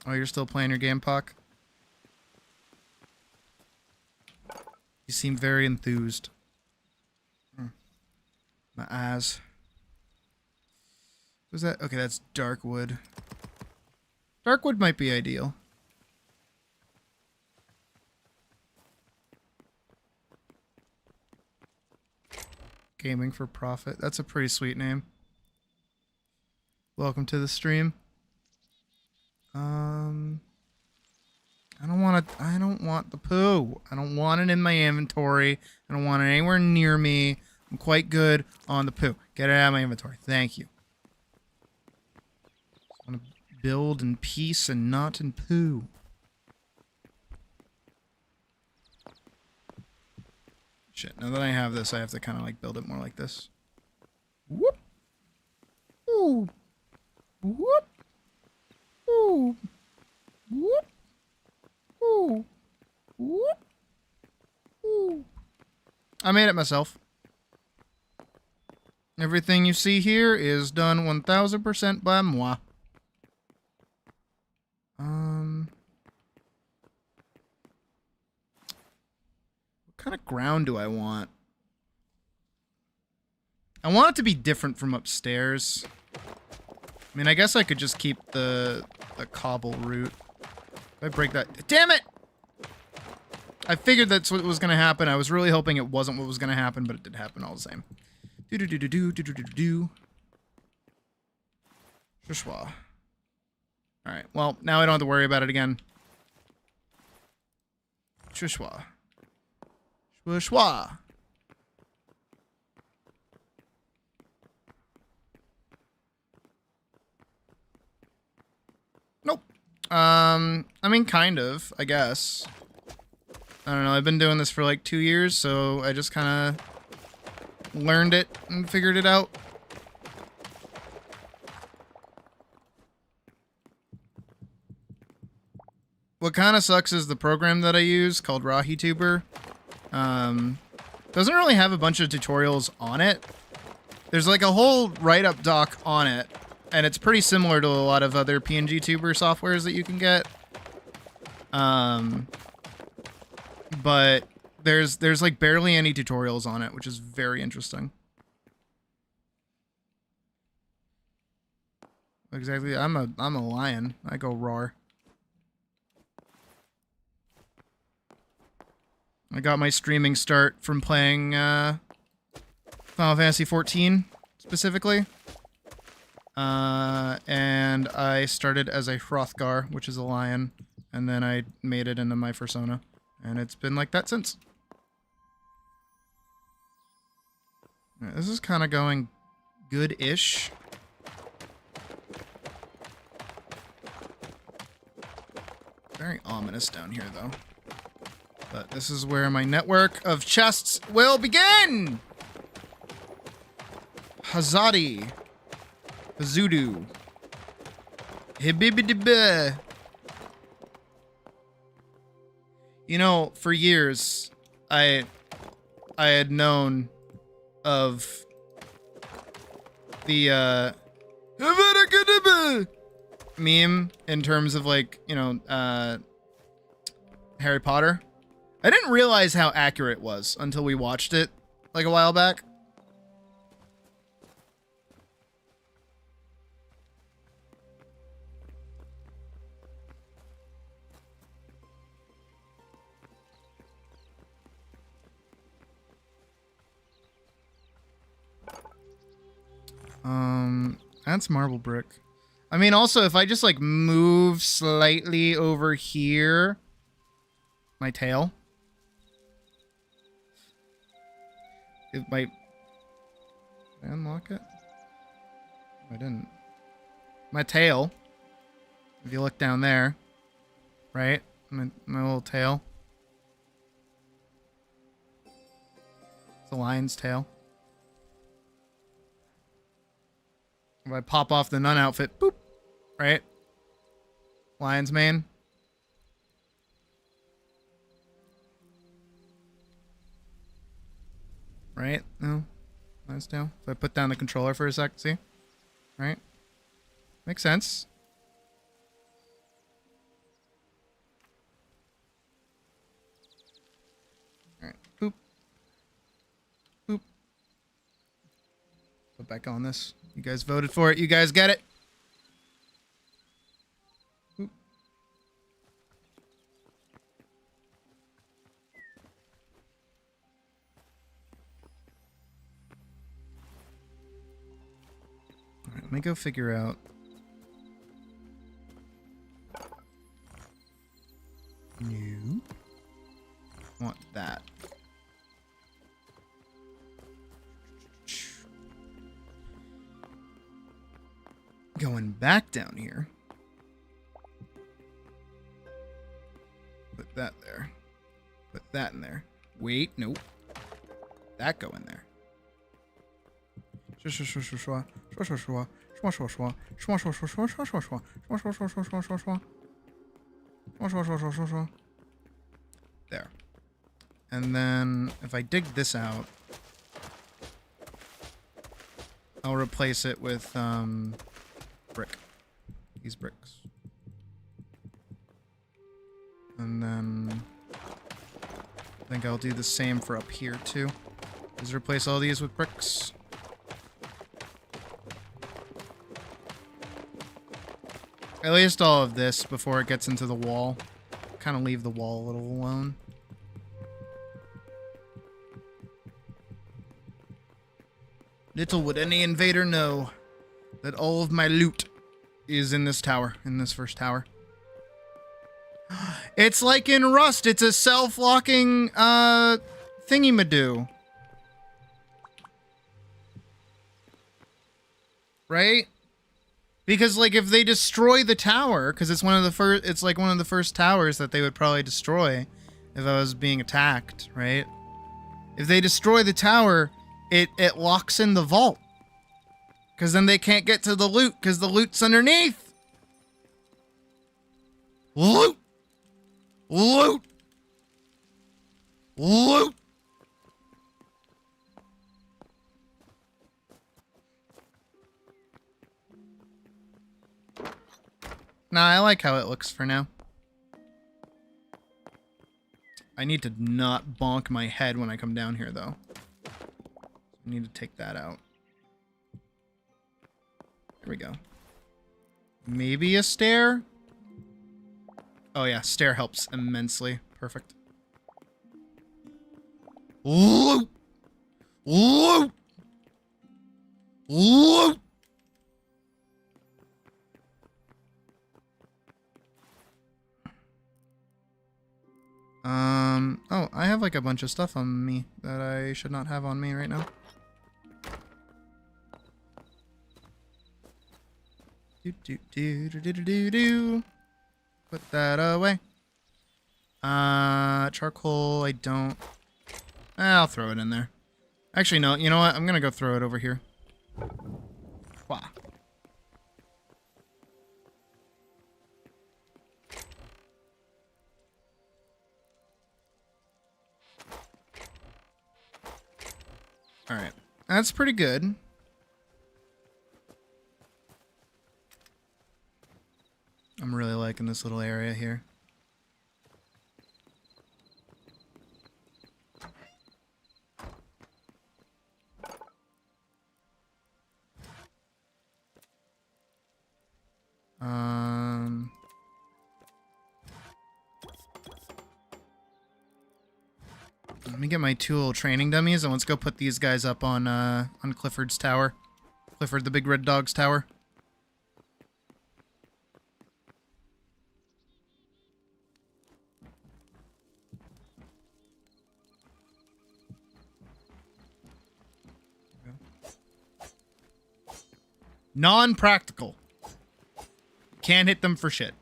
Oh, you're still playing your game, Puck? You seem very enthused. My eyes. Was that? Okay, that's dark wood. Dark wood might be ideal. Gaming for profit. That's a pretty sweet name. Welcome to the stream. I don't want the poo. I don't want it in my inventory. I don't want it anywhere near me. I'm quite good on the poo. Get it out of my inventory. Thank you. I want to build in peace and not in poo. Shit, now that I have this, I have to kind of like build it more like this. Whoop. Ooh. Whoop. Ooh. Whoop. Ooh. Whoop. Ooh. I made it myself. Everything you see here is done 1000% by moi. What kind of ground do I want? I want it to be different from upstairs. I mean, I guess I could just keep the cobble route. If I break that... Damn it! I figured that's what was going to happen. I was really hoping it wasn't what was going to happen, but it did happen all the same. Do-do-do-do-do-do-do-do-do. Shishwa. Alright, well, now I don't have to worry about it again. Shishwa. Shishwa. Nope. I mean, kind of, I guess. I don't know, I've been doing this for like 2 years, so I just kind of learned it and figured it out. What kind of sucks is the program that I use called RahiTuber. Doesn't really have a bunch of tutorials on it. There's like a whole write-up doc on it, and it's pretty similar to a lot of other PNG tuber softwares that you can get. But there's like barely any tutorials on it, which is very interesting. Exactly. I'm a lion. I go roar. I got my streaming start from playing Final Fantasy XIV specifically. And I started as a Hrothgar, which is a lion, and then I made it into my persona, and it's been like that since. Right, this is kind of going good-ish. Very ominous down here, though. But this is where my network of chests will begin! Hazadi. Hazudu. Hibibidibah. You know, for years, I had known of the, meme in terms of, like, you know, Harry Potter. I didn't realize how accurate it was until we watched it, like, a while back. That's marble brick. I mean, also, if I just, like, move slightly over here, my tail, it might... Did I unlock it? I didn't. My tail, if you look down there, right? My little tail. It's a lion's tail. If I pop off the nun outfit, boop, right? Lion's mane. Right? No. Lion's tail. If I put down the controller for a sec, see? Right? Makes sense. Alright. Boop. Boop. Put back on this. You guys voted for it. You guys get it? Oop. Alright, let me go figure out. New. Want that. Going back down here. Put that there. Put that in there. Wait, nope. That go in there. There. And then if I dig this out, I'll replace it with brick. These bricks. And then I think I'll do the same for up here too. Just replace all these with bricks. At least all of this before it gets into the wall. Kind of leave the wall a little alone. Little would any invader know that all of my loot is in this tower, in this first tower. It's like in Rust, it's a self-locking, thingy-madoo. Right? Because, like, if they destroy the tower, because it's one of the first, it's like one of the first towers that they would probably destroy if I was being attacked, right? If they destroy the tower, it locks in the vault. Because then they can't get to the loot, because the loot's underneath. Loot! Loot! Loot! Nah, I like how it looks for now. I need to not bonk my head when I come down here, though. I need to take that out. There we go. Maybe a stair? Oh yeah, stair helps immensely. Perfect. Whoa! Whoa! Whoa! Oh, I have like a bunch of stuff on me that I should not have on me right now. Do. Put that away. Charcoal, I don't. I'll throw it in there. Actually, no, you know what? I'm gonna go throw it over here. Wah. Alright. That's pretty good. I'm really liking this little area here. Let me get my two little training dummies and let's go put these guys up on Clifford's tower. Clifford the big red dog's tower. Non-practical. Can't hit them for shit.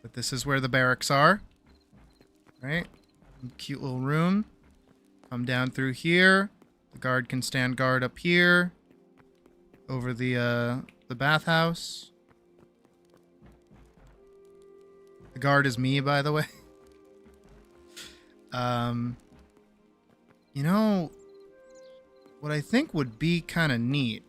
But this is where the barracks are. Right? Cute little room. Come down through here. The guard can stand guard up here. Over the bathhouse. The guard is me, by the way. You know, what I think would be kind of neat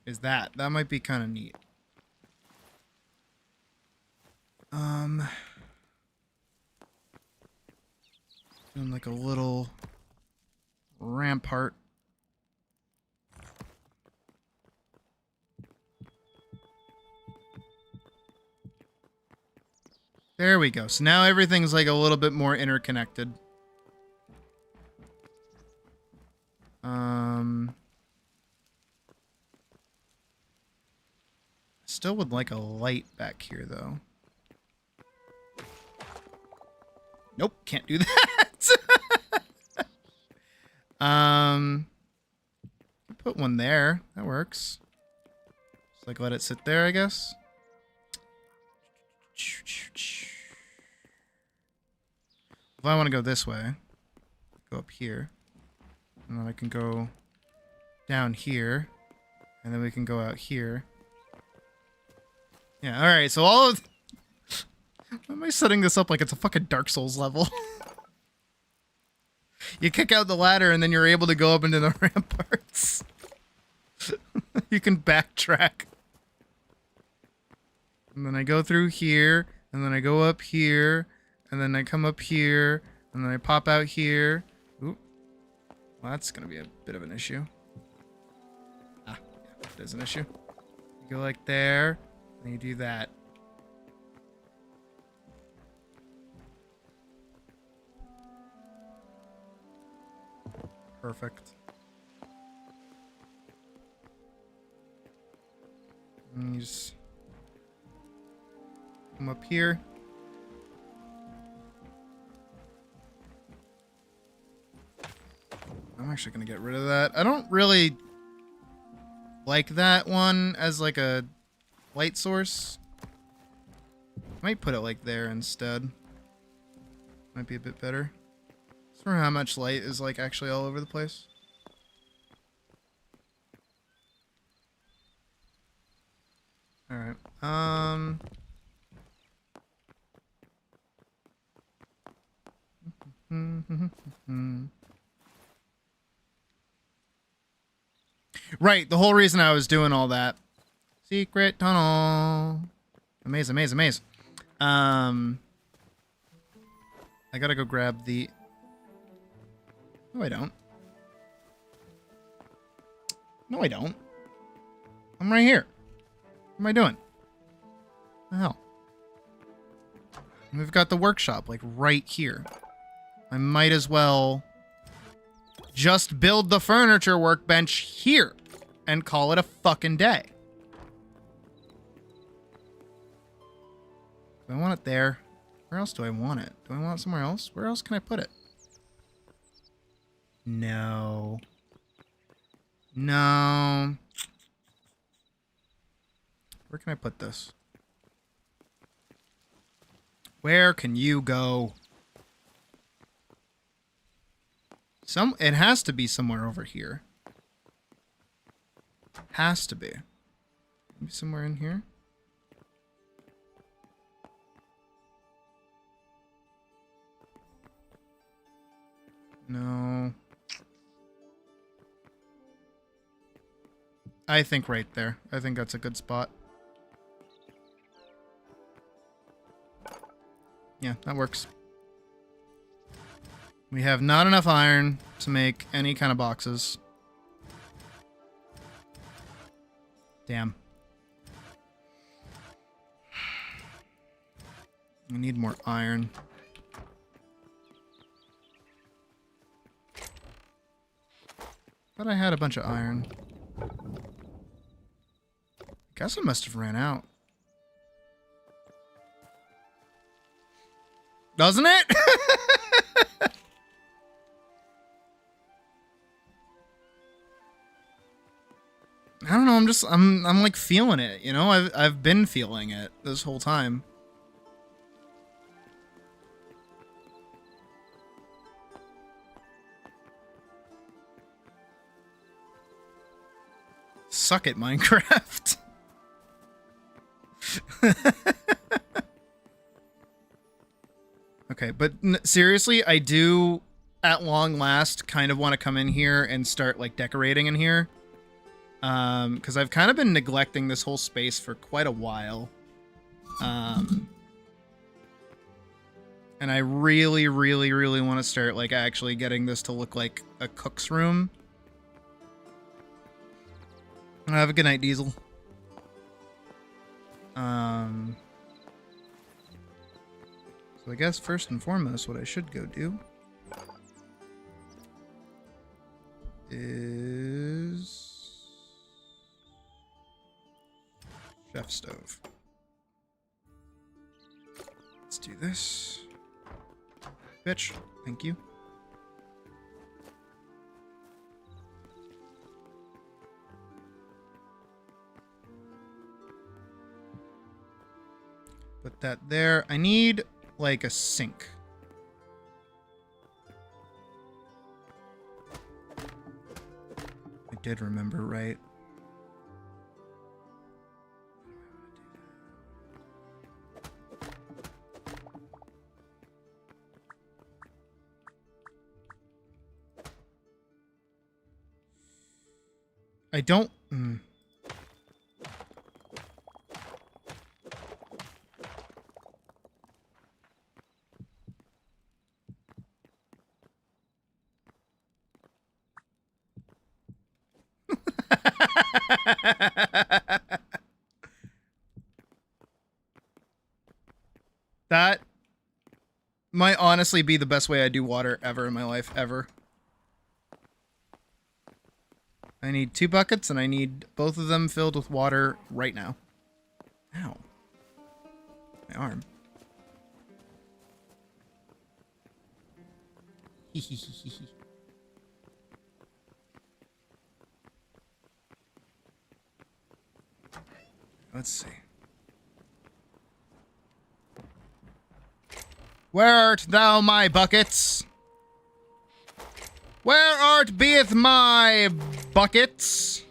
is that. That might be kind of neat. Doing like a little rampart. There we go. So now everything's like a little bit more interconnected. Still would like a light back here, though. Nope, can't do that. Put one there. That works. Just like let it sit there, I guess. If I want to go this way, go up here. And then I can go down here. And then we can go out here. Yeah, alright, so all of... Why am I setting this up like it's a fucking Dark Souls level? You kick out the ladder and then you're able to go up into the ramparts. You can backtrack. And then I go through here, and then I go up here, and then I come up here, and then I pop out here. Ooh. Well, that's gonna be a bit of an issue. Ah, yeah, it is an issue. You go like there, and you do that. Perfect. And you just come up here. I'm actually going to get rid of that. I don't really like that one as like a light source. Might put it like there instead. Might be a bit better. For how much light is like actually all over the place. All right. Right, the whole reason I was doing all that. Secret tunnel. Amaze, amaze, amaze. I gotta go grab the... No, I don't. No, I don't. I'm right here. What am I doing? What the hell? We've got the workshop, like, right here. I might as well just build the furniture workbench here and call it a fucking day. Do I want it there? Where else do I want it? Do I want it somewhere else? Where else can I put it? No. No. Where can I put this? Where can you go? It has to be somewhere over here. Has to be. Maybe somewhere in here? No. I think right there. I think that's a good spot. Yeah, that works. We have not enough iron to make any kind of boxes. Damn. I need more iron. Thought I had a bunch of iron. Guess I must have ran out. Doesn't it? I don't know, I'm like feeling it, you know? I've been feeling it this whole time. Suck it, Minecraft. Okay, but seriously, I do, at long last, kind of want to come in here and start, like, decorating in here. Because I've kind of been neglecting this whole space for quite a while. And I really, really, really want to start, like, actually getting this to look like a cook's room. Have a good night, Diesel. So I guess first and foremost, what I should go do is chef stove. Let's do this. Bitch, thank you. Put that there. I need, like, a sink. I did remember, right? I don't... That might honestly be the best way I do water ever in my life, ever. I need 2 buckets, and I need both of them filled with water right now. Ow. My arm. Let's see. Where art thou, my buckets? Where art beeth my buckets?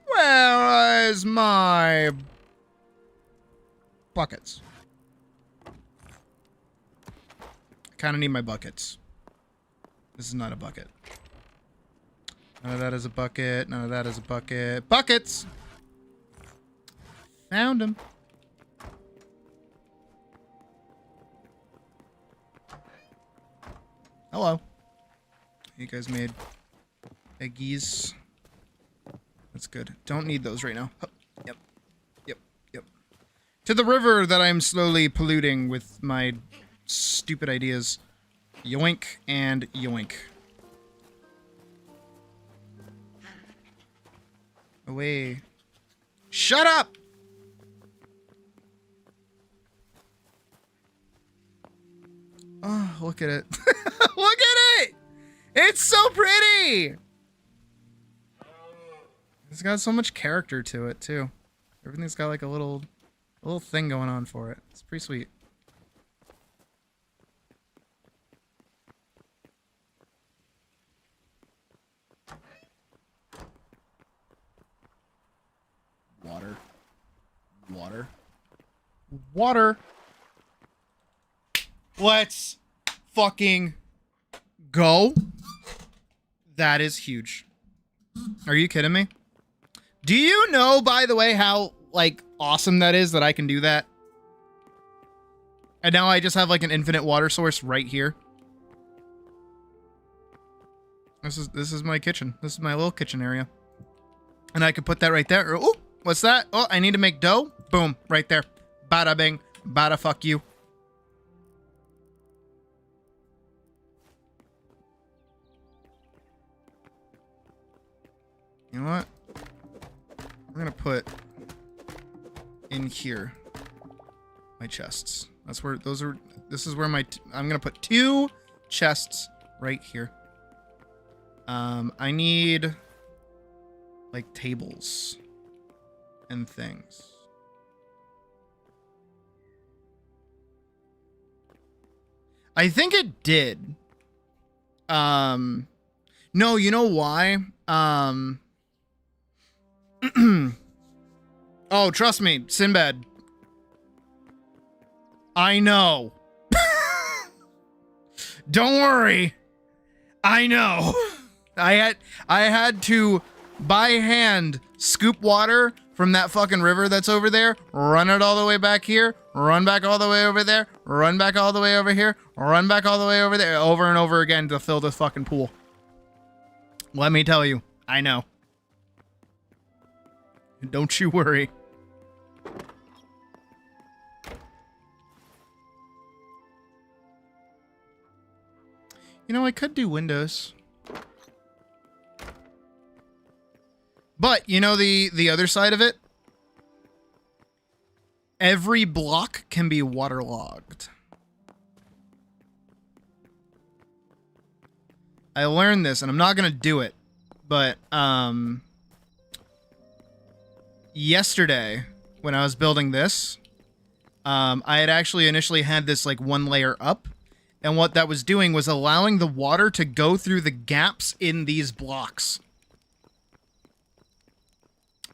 Where is my buckets? I kind of need my buckets. This is not a bucket. None of that is a bucket. None of that is a bucket. Buckets! Found them. Hello. You guys made eggies. That's good. Don't need those right now. Oh, yep. Yep. Yep. To the river that I'm slowly polluting with my stupid ideas. Yoink and yoink. Away. Shut up! Oh, look at it. Look at it! It's so pretty! It's got so much character to it, too. Everything's got like a little thing going on for it. It's pretty sweet. Water. Water. Water. Let's fucking go. That is huge. Are you kidding me? Do you know, by the way, how, like, awesome that is that I can do that? And now I just have, like, an infinite water source right here. This is my kitchen. This is my little kitchen area. And I could put that right there. Oh, what's that? Oh, I need to make dough. Boom, right there. Bada bing, bada fuck you. You know what? I'm gonna put in here my chests. That's where those are. This is where my. I'm gonna put 2 chests right here. I need like tables and things. I think it did. No, you know why? Oh, trust me, Sinbad. I know. Don't worry. I know. I had to by hand scoop water from that fucking river that's over there, run it all the way back here, run back all the way over there, run back all the way over here, run back all the way over there, over and over again to fill this fucking pool. Let me tell you, I know. Don't you worry. You know, I could do windows. But, you know, the other side of it? Every block can be waterlogged. I learned this, and I'm not going to do it, but, yesterday, when I was building this, I had actually initially had this, like, 1 layer up, and what that was doing was allowing the water to go through the gaps in these blocks.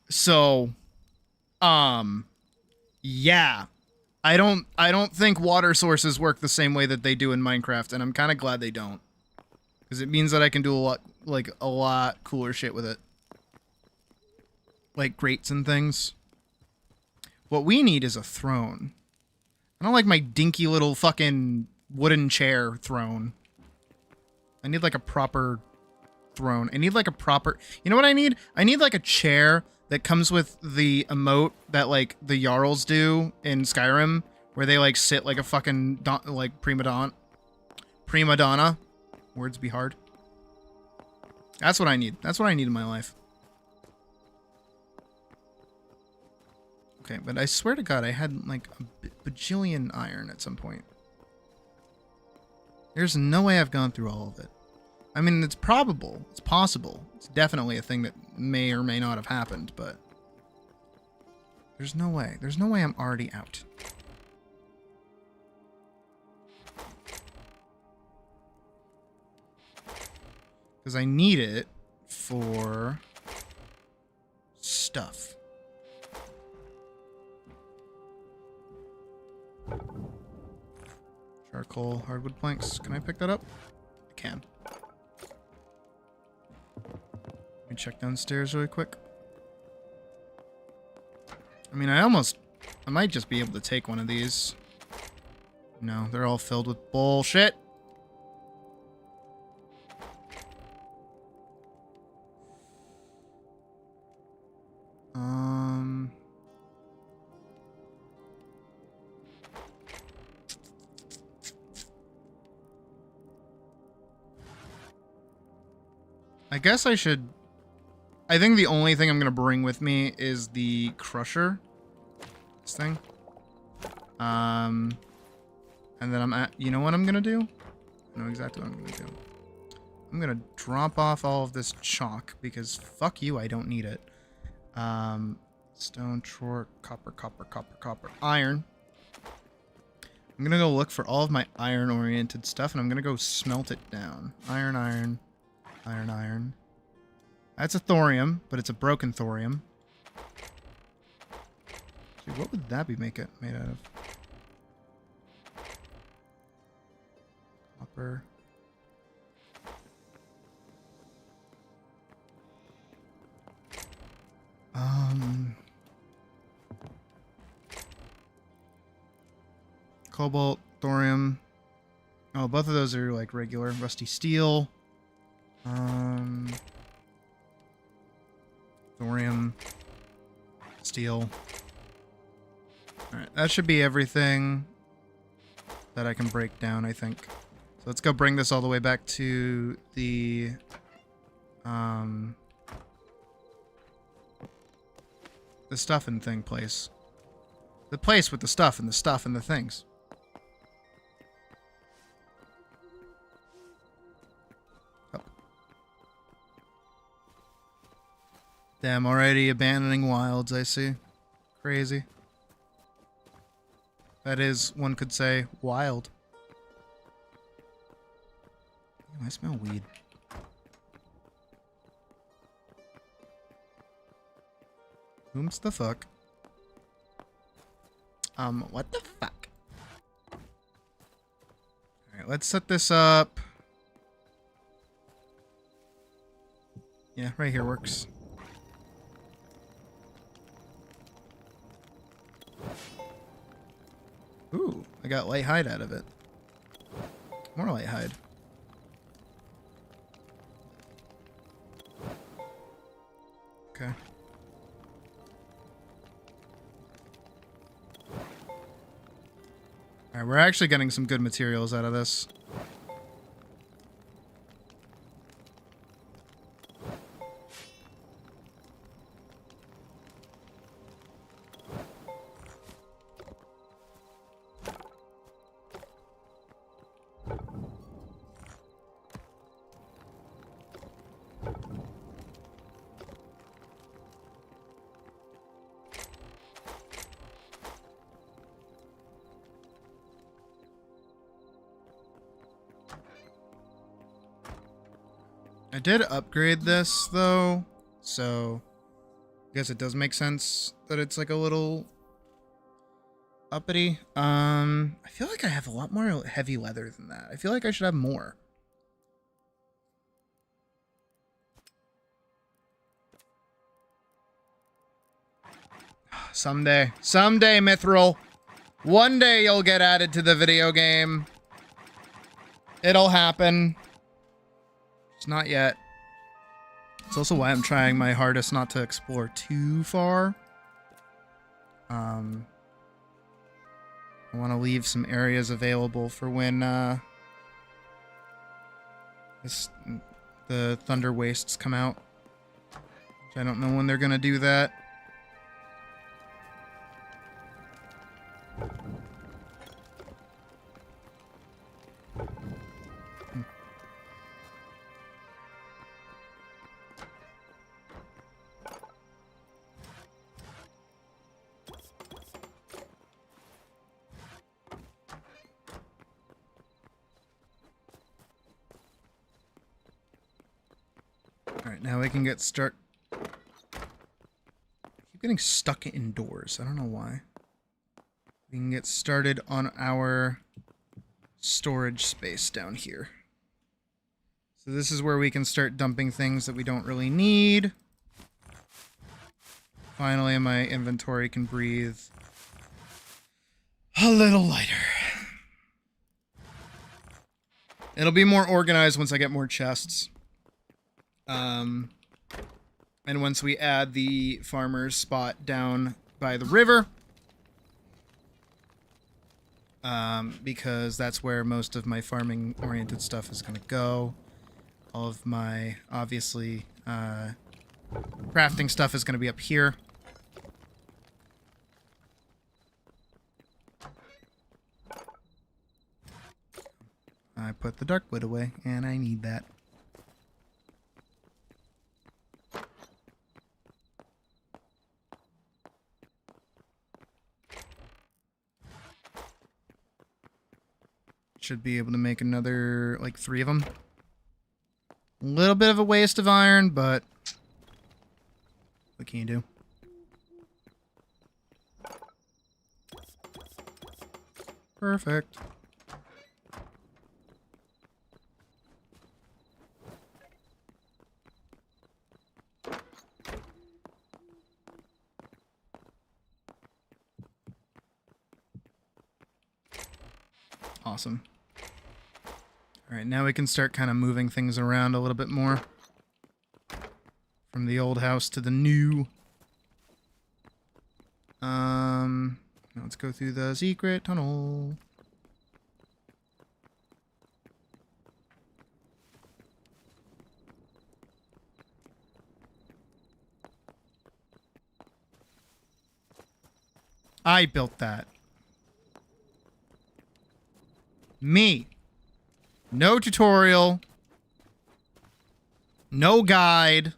So, yeah. I don't think water sources work the same way that they do in Minecraft, and I'm kind of glad they don't. Because it means that I can do a lot cooler shit with it. Like grates and things. What we need is a throne. I don't like my dinky little fucking wooden chair throne. I need like a proper throne. I need like a proper... You know what I need? I need like a chair that comes with the emote that like the Jarls do in Skyrim, where they like sit like a fucking like prima donna. Words be hard. That's what I need. That's what I need in my life. Okay, but I swear to God, I had like a bajillion iron at some point. There's no way I've gone through all of it. I mean, it's probable. It's possible. It's definitely a thing that may or may not have happened, but... There's no way. There's no way I'm already out. Because I need it for stuff. Charcoal, hardwood planks. Can I pick that up? I can. Let me check downstairs really quick. I mean, I might just be able to take one of these. No, they're all filled with bullshit. I guess I should... I think the only thing I'm going to bring with me is the crusher. This thing. And then you know what I'm going to do? I know exactly what I'm going to do. I'm going to drop off all of this chalk because fuck you, I don't need it. Stone, chort, copper, iron. I'm going to go look for all of my iron-oriented stuff and I'm going to go smelt it down. Iron. That's a thorium, but it's a broken thorium. See, what would that be made out of? Copper. Cobalt, thorium. Oh, both of those are like regular. Rusty steel. Thorium. Steel. Alright, that should be everything that I can break down, I think. So let's go bring this all the way back to the... the stuff and thing place. The place with the stuff and the things. Oh. Damn, already abandoning wilds, I see. Crazy. That is, one could say, wild. Ew, I smell weed. Whom's the fuck? What the fuck? Alright, let's set this up. Yeah, right here works. Ooh, I got light hide out of it. More light hide. Okay. Alright, we're actually getting some good materials out of this. I did upgrade this, though, so I guess it does make sense that it's like a little uppity. I feel like I have a lot more heavy leather than that. I feel like I should have more. Someday, Mithril. One day you'll get added to the video game. It'll happen. It's not yet. It's also why I'm trying my hardest not to explore too far. I want to leave some areas available for when the Thunder Wastes come out. Which I don't know when they're going to do that. Alright, now we can get I keep getting stuck indoors. I don't know why. We can get started on our storage space down here. So this is where we can start dumping things that we don't really need. Finally, my inventory can breathe a little lighter. It'll be more organized once I get more chests. And once we add the farmer's spot down by the river. Because that's where most of my farming-oriented stuff is going to go. All of my, obviously, crafting stuff is going to be up here. I put the dark wood away, and I need that. Should be able to make another, like, 3 of them. A little bit of a waste of iron, but what can you do? Perfect. Awesome. Alright, now we can start kind of moving things around a little bit more. From the old house to the new. Now let's go through the secret tunnel. I built that. Me. No tutorial. No guide.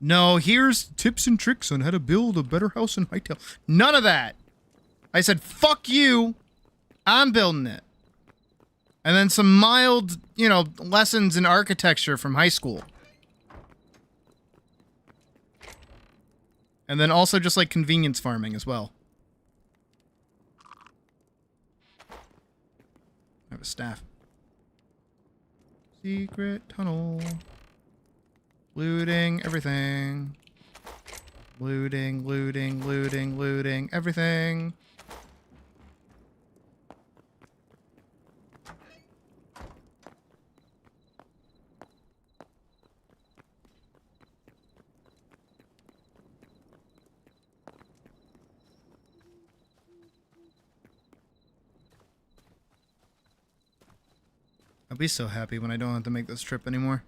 No, here's tips and tricks on how to build a better house in Hytale. None of that. I said, fuck you. I'm building it. And then some mild, you know, lessons in architecture from high school. And then also just like convenience farming as well. I have a staff. Secret tunnel. Looting everything. Looting, looting, looting, looting everything. I'll be so happy when I don't have to make this trip anymore.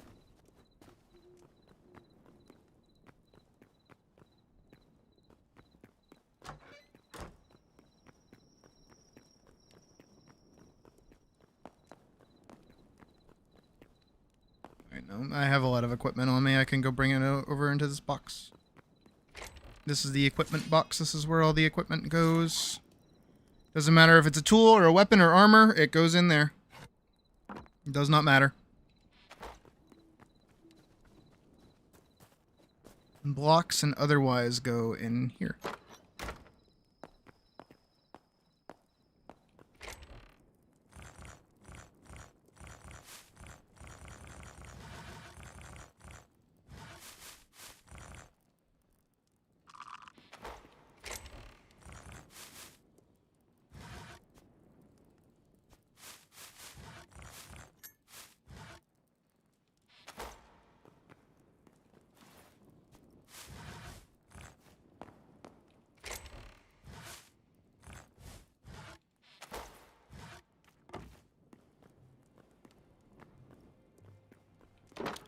I have a lot of equipment on me. I can go bring it over into this box. This is the equipment box. This is where all the equipment goes. Doesn't matter if it's a tool or a weapon or armor, it goes in there. It does not matter. Blocks and otherwise go in here.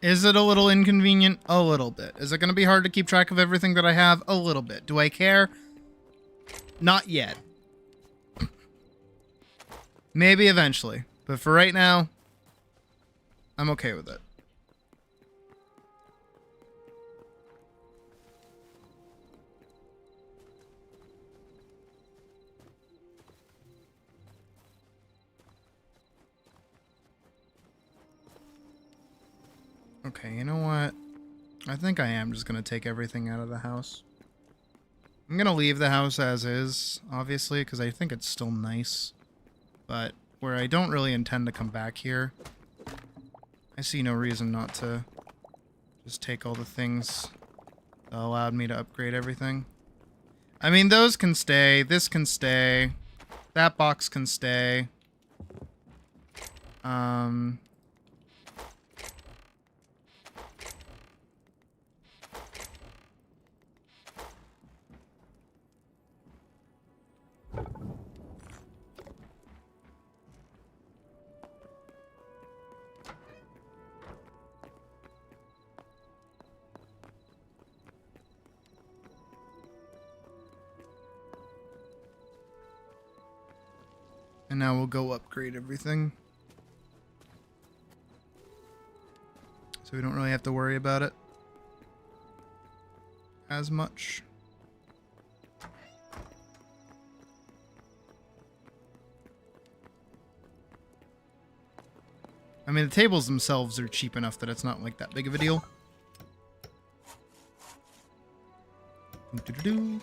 Is it a little inconvenient? A little bit. Is it going to be hard to keep track of everything that I have? A little bit. Do I care? Not yet. Maybe eventually. But for right now, I'm okay with it. Okay, you know what? I think I am just going to take everything out of the house. I'm going to leave the house as is, obviously, because I think it's still nice. But where I don't really intend to come back here, I see no reason not to just take all the things that allowed me to upgrade everything. I mean, those can stay. This can stay. That box can stay. And now we'll go upgrade everything. So we don't really have to worry about it as much. I mean, the tables themselves are cheap enough that it's not like that big of a deal. Do-do-do-do.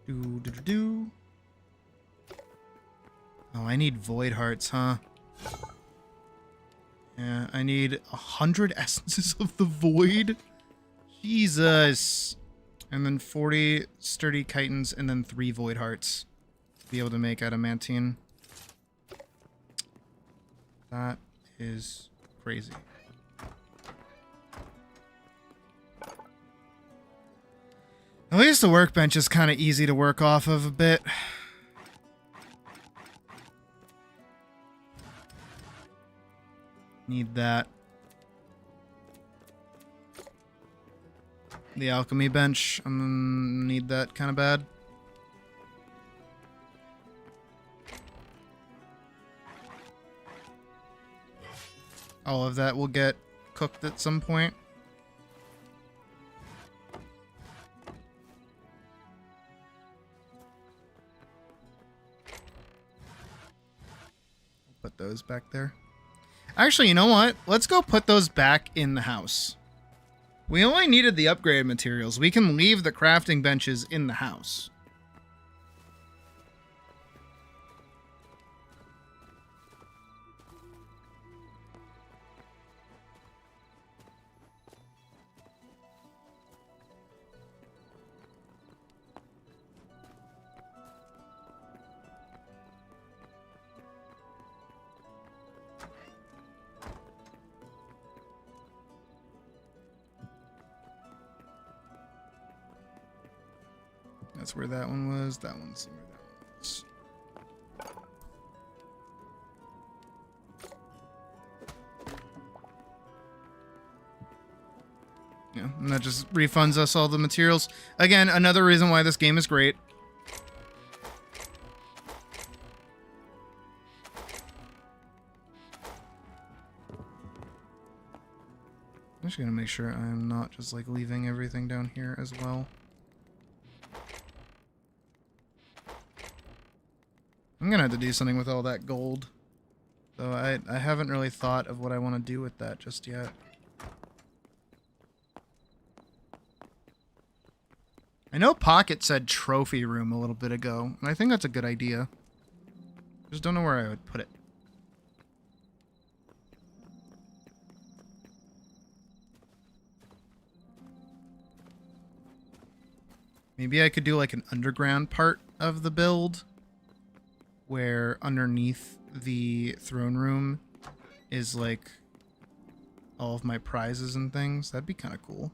Do-do-do-do. Oh, I need void hearts, huh? Yeah, I need 100 essences of the void. Jesus. And then 40 sturdy chitons and then 3 void hearts to be able to make adamantine. That is crazy. At least the workbench is kind of easy to work off of a bit. Need that. The alchemy bench, I'm gonna need that kind of bad. All of that will get cooked at some point. Put those back there. Actually, you know what? Let's go put those back in the house. We only needed the upgrade materials. We can leave the crafting benches in the house. That's where that one was. That one's where that one was. Yeah, and that just refunds us all the materials. Again, another reason why this game is great. I'm just gonna make sure I'm not just like leaving everything down here as well. I'm gonna have to do something with all that gold. So I haven't really thought of what I want to do with that just yet. I know Pocket said trophy room a little bit ago, and I think that's a good idea. Just don't know where I would put it. Maybe I could do like an underground part of the build, where underneath the throne room is like all of my prizes and things. That'd be kind of cool.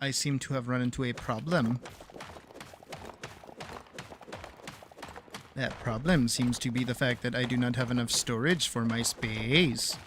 I seem to have run into a problem. That problem seems to be the fact that I do not have enough storage for my space.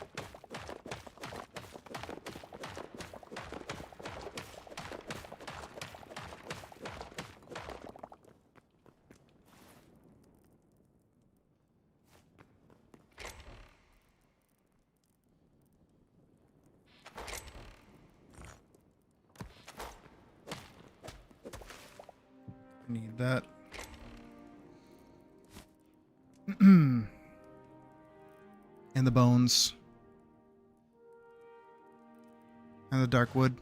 Need that. And the bones. And the dark wood.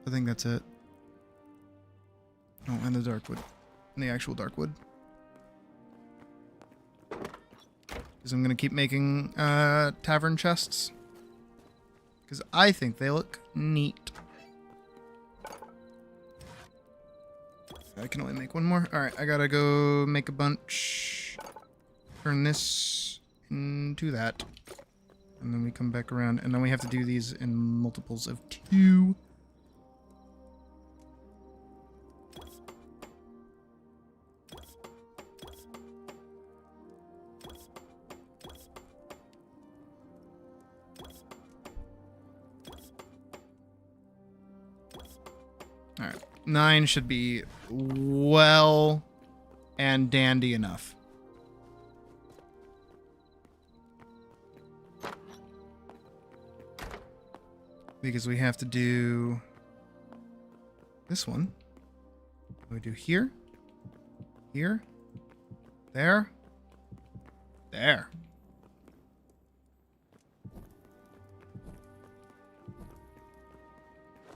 I think that's it. Oh, and the dark wood. And the actual dark wood. Because I'm going to keep making tavern chests. Because I think they look neat. I can only make one more. Alright, I gotta go make a bunch. Turn this into that. And then we come back around. And then we have to do these in multiples of 2. Alright. 9 should be well and dandy enough. Because we have to do this one. We do here, here, there, there.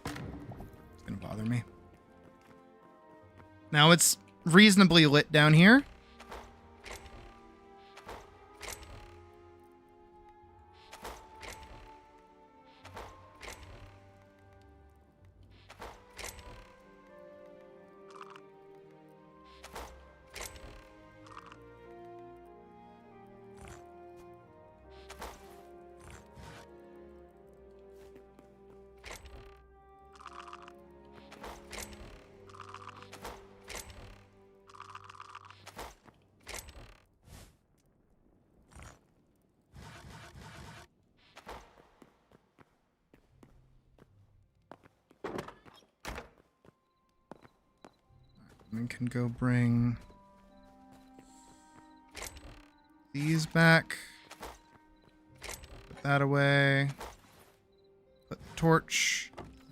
It's gonna bother me. Now it's reasonably lit down here. We can go bring these back. Put that away. Put the torch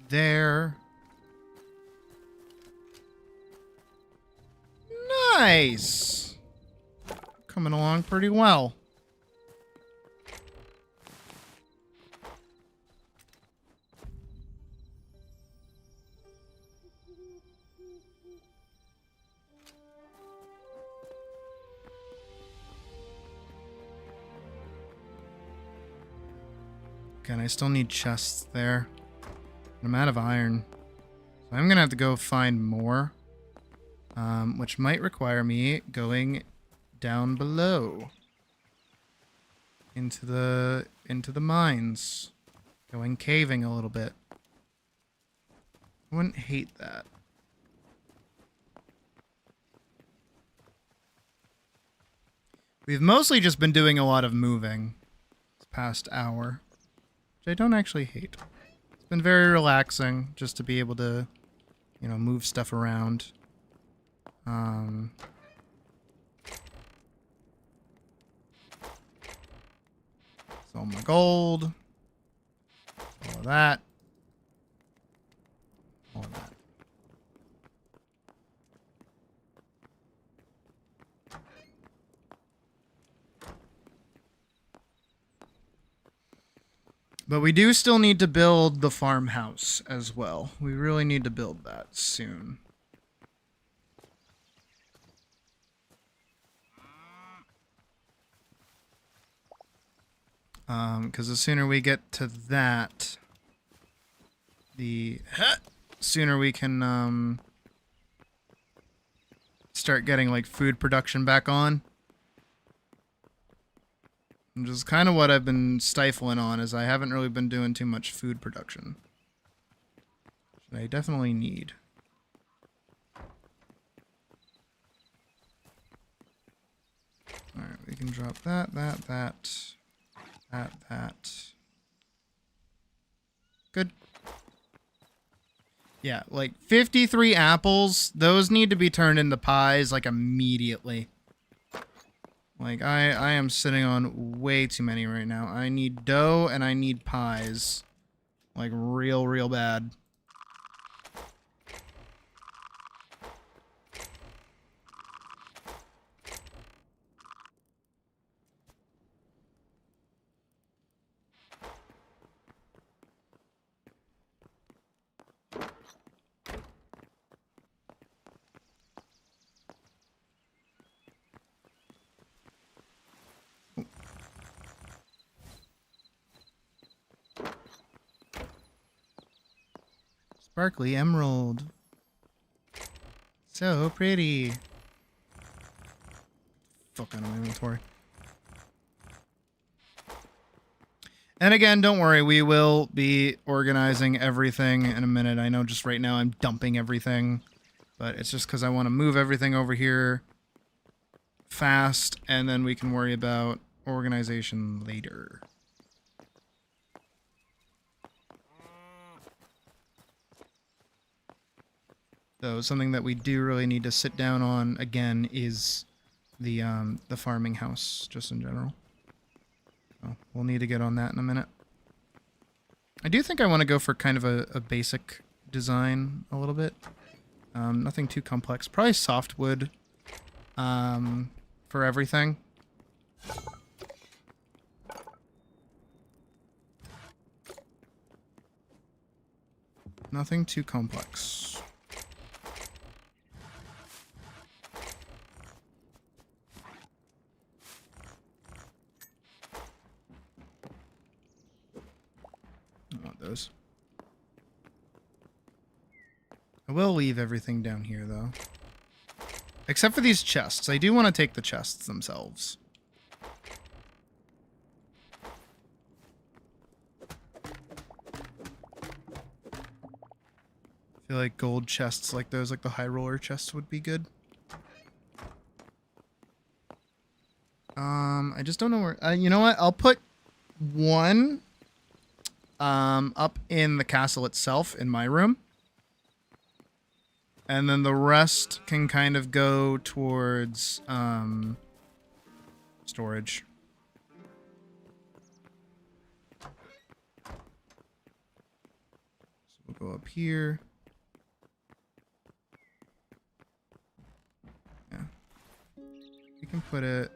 there. Nice! Coming along pretty well. And I still need chests there. I'm out of iron. So I'm gonna have to go find more. Which might require me going down below. Into the mines. Going caving a little bit. I wouldn't hate that. We've mostly just been doing a lot of moving this past hour. Which I don't actually hate. It's been very relaxing just to be able to, you know, move stuff around. So my gold. All of that. All of that. But we do still need to build the farmhouse as well. We really need to build that soon. Because the sooner we get to that, the sooner we can start getting like food production back on. Which is kind of what I've been stifling on, is I haven't really been doing too much food production. Which I definitely need. Alright, we can drop that. Good. Yeah, like 53 apples, those need to be turned into pies like immediately. Like, I am sitting on way too many right now. I need dough and I need pies. Like, real bad. Sparkly emerald. So pretty. Fuck out of my inventory. And again, don't worry, we will be organizing everything in a minute. I know just right now I'm dumping everything, but it's just because I want to move everything over here fast, and then we can worry about organization later. So something that we do really need to sit down on again is the farming house, just in general. So we'll need to get on that in a minute. I do think I want to go for kind of a basic design a little bit. Nothing too complex. Probably softwood for everything. Nothing too complex. Those. I will leave everything down here, though. Except for these chests. I do want to take the chests themselves. I feel like gold chests like those, like the high roller chests, would be good. I just don't know where... you know what? I'll put one... up in the castle itself in my room. And then the rest can kind of go towards storage. So we'll go up here. Yeah. We can put it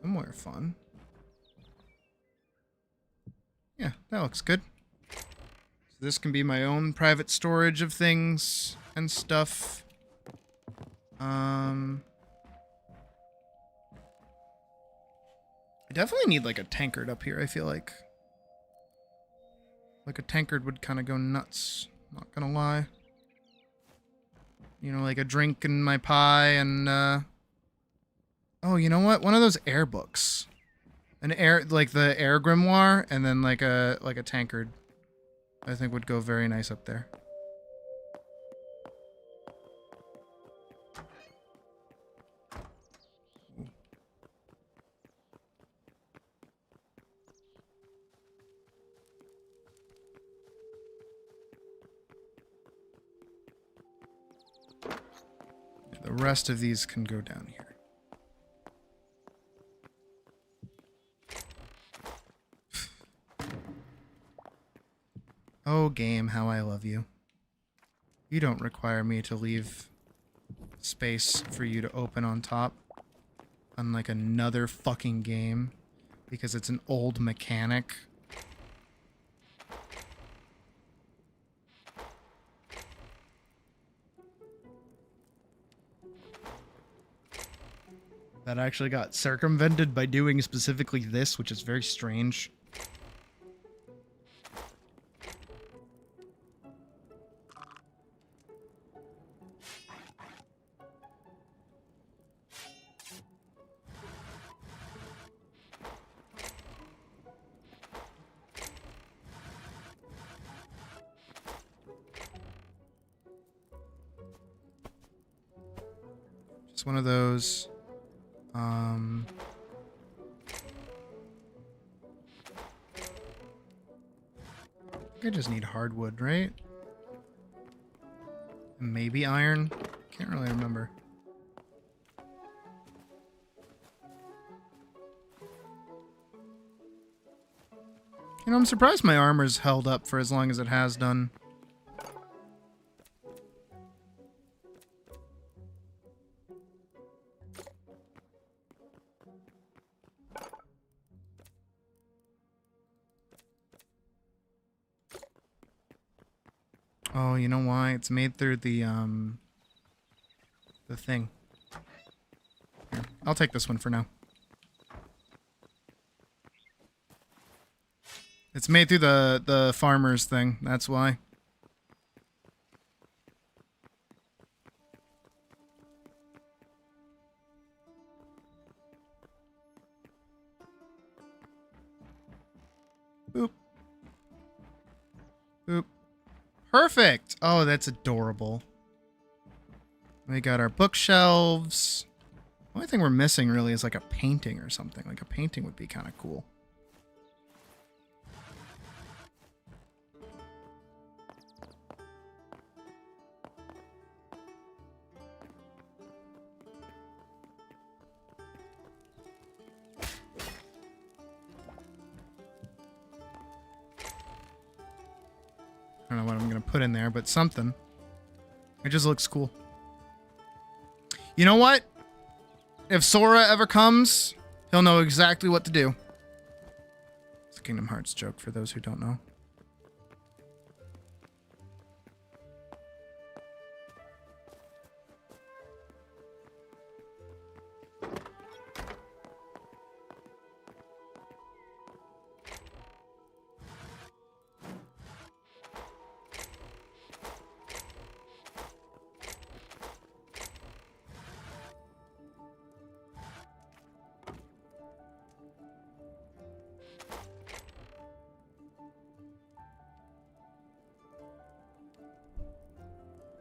somewhere fun. Yeah, that looks good. So this can be my own private storage of things and stuff. I definitely need like a tankard up here, I feel like. Like a tankard would kind of go nuts, not gonna lie. You know, like a drink in my pie and oh, you know what? One of those air books. An air, like the air grimoire, and then like a tankard. I think would go very nice up there. The rest of these can go down here. Oh, game, how I love you. You don't require me to leave space for you to open on top. Unlike another fucking game. Because it's an old mechanic. That actually got circumvented by doing specifically this, which is very strange. Just one of those. I just need hardwood, right? Maybe iron? Can't really remember. You know, I'm surprised my armor's held up for as long as it has done. Oh, you know why? It's made through the thing. Here, I'll take this one for now. It's made through the farmers thing. That's why. Boop. Boop. Perfect. Oh, that's adorable. We got our bookshelves. The only thing we're missing really is like a painting or something. Like a painting would be kind of cool. I don't know what I'm going to put in there, but something. It just looks cool. You know what? If Sora ever comes, he'll know exactly what to do. It's a Kingdom Hearts joke for those who don't know.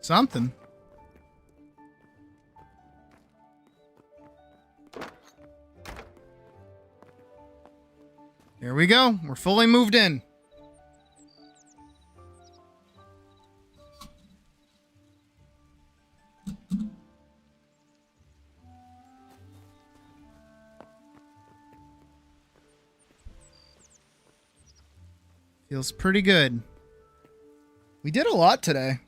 Something. There we go. We're fully moved in. Feels pretty good. We did a lot today.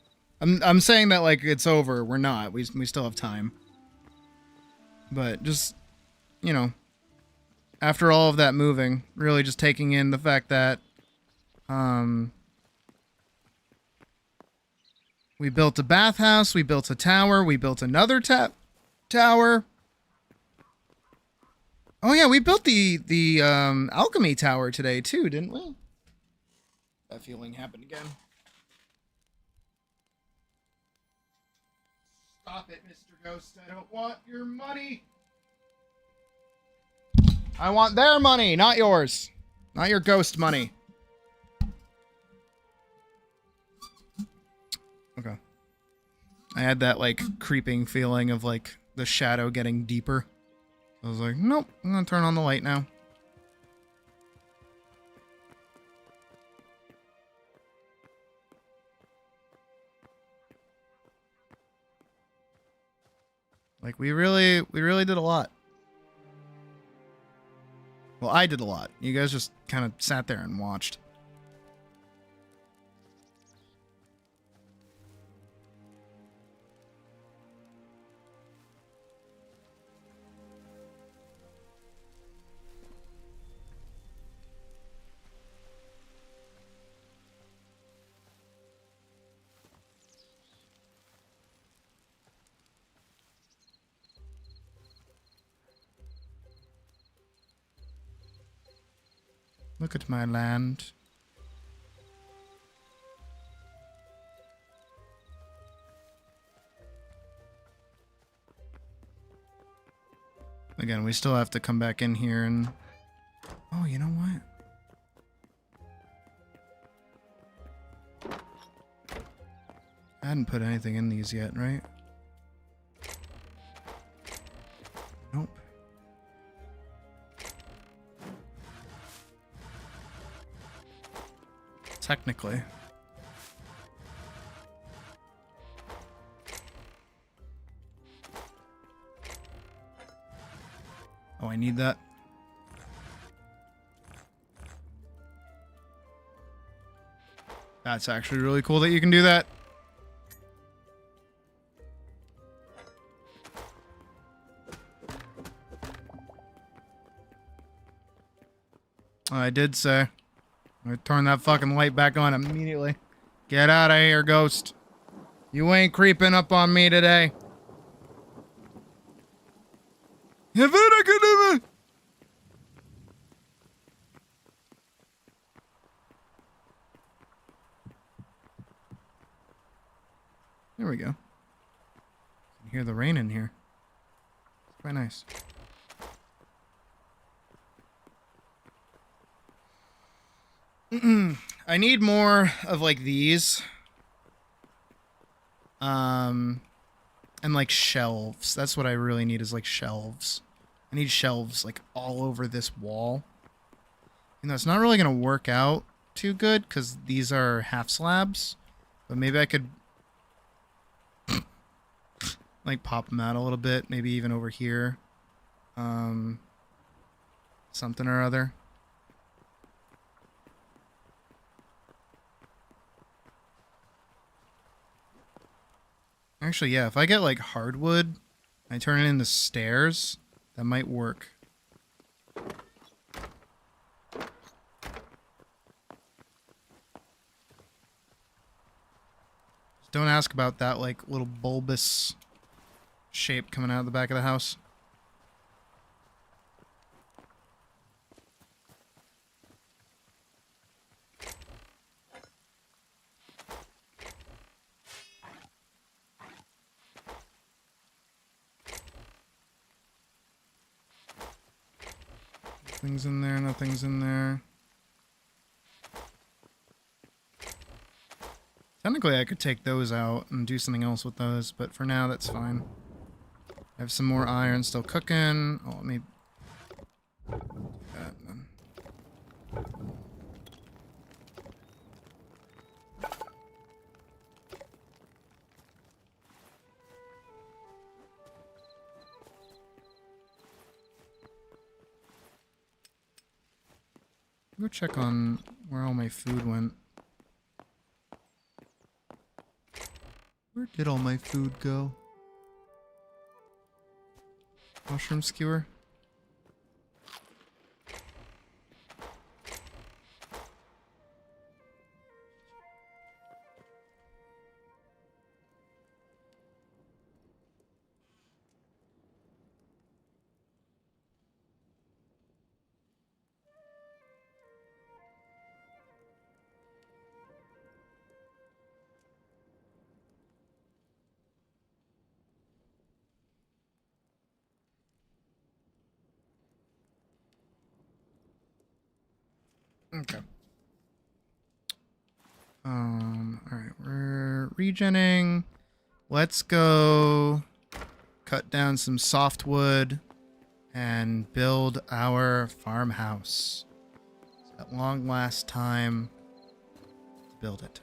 I'm saying that like it's over. We're not. We still have time. But just, you know, after all of that moving, really just taking in the fact that we built a bathhouse, we built a tower, we built another tower. Oh yeah, we built the alchemy tower today too, didn't we? That feeling happened again. Stop it, Mr. Ghost. I don't want your money. I want their money, not yours. Not your ghost money. Okay. I had that, like, creeping feeling of, like, the shadow getting deeper. I was like, nope, I'm gonna turn on the light now. Like, we really did a lot. Well, I did a lot. You guys just kind of sat there and watched. Look at my land. Again, we still have to come back in here and... Oh, you know what? I hadn't put anything in these yet, right? Nope. Technically. Oh, I need that. That's actually really cool that you can do that. I did say. I turn that fucking light back on immediately. Get out of here, ghost. You ain't creeping up on me today. the rain in here. It's quite nice. I need more of like these. And like shelves. That's what I really need, is like shelves. I need shelves like all over this wall. You know, it's not really going to work out too good because these are half slabs. But maybe I could like pop them out a little bit. Maybe even over here. Something or other. Actually, yeah, if I get like hardwood and I turn it into stairs, that might work. Don't ask about that like little bulbous shape coming out of the back of the house. Nothing's in there, nothing's in there. Technically, I could take those out and do something else with those, but for now, that's fine. I have some more iron still cooking. Oh, let me do that then. Go check on where all my food went. Where did all my food go? Mushroom skewer? Okay. Alright, we're regenning. Let's go cut down some softwood and build our farmhouse. At long last time to build it.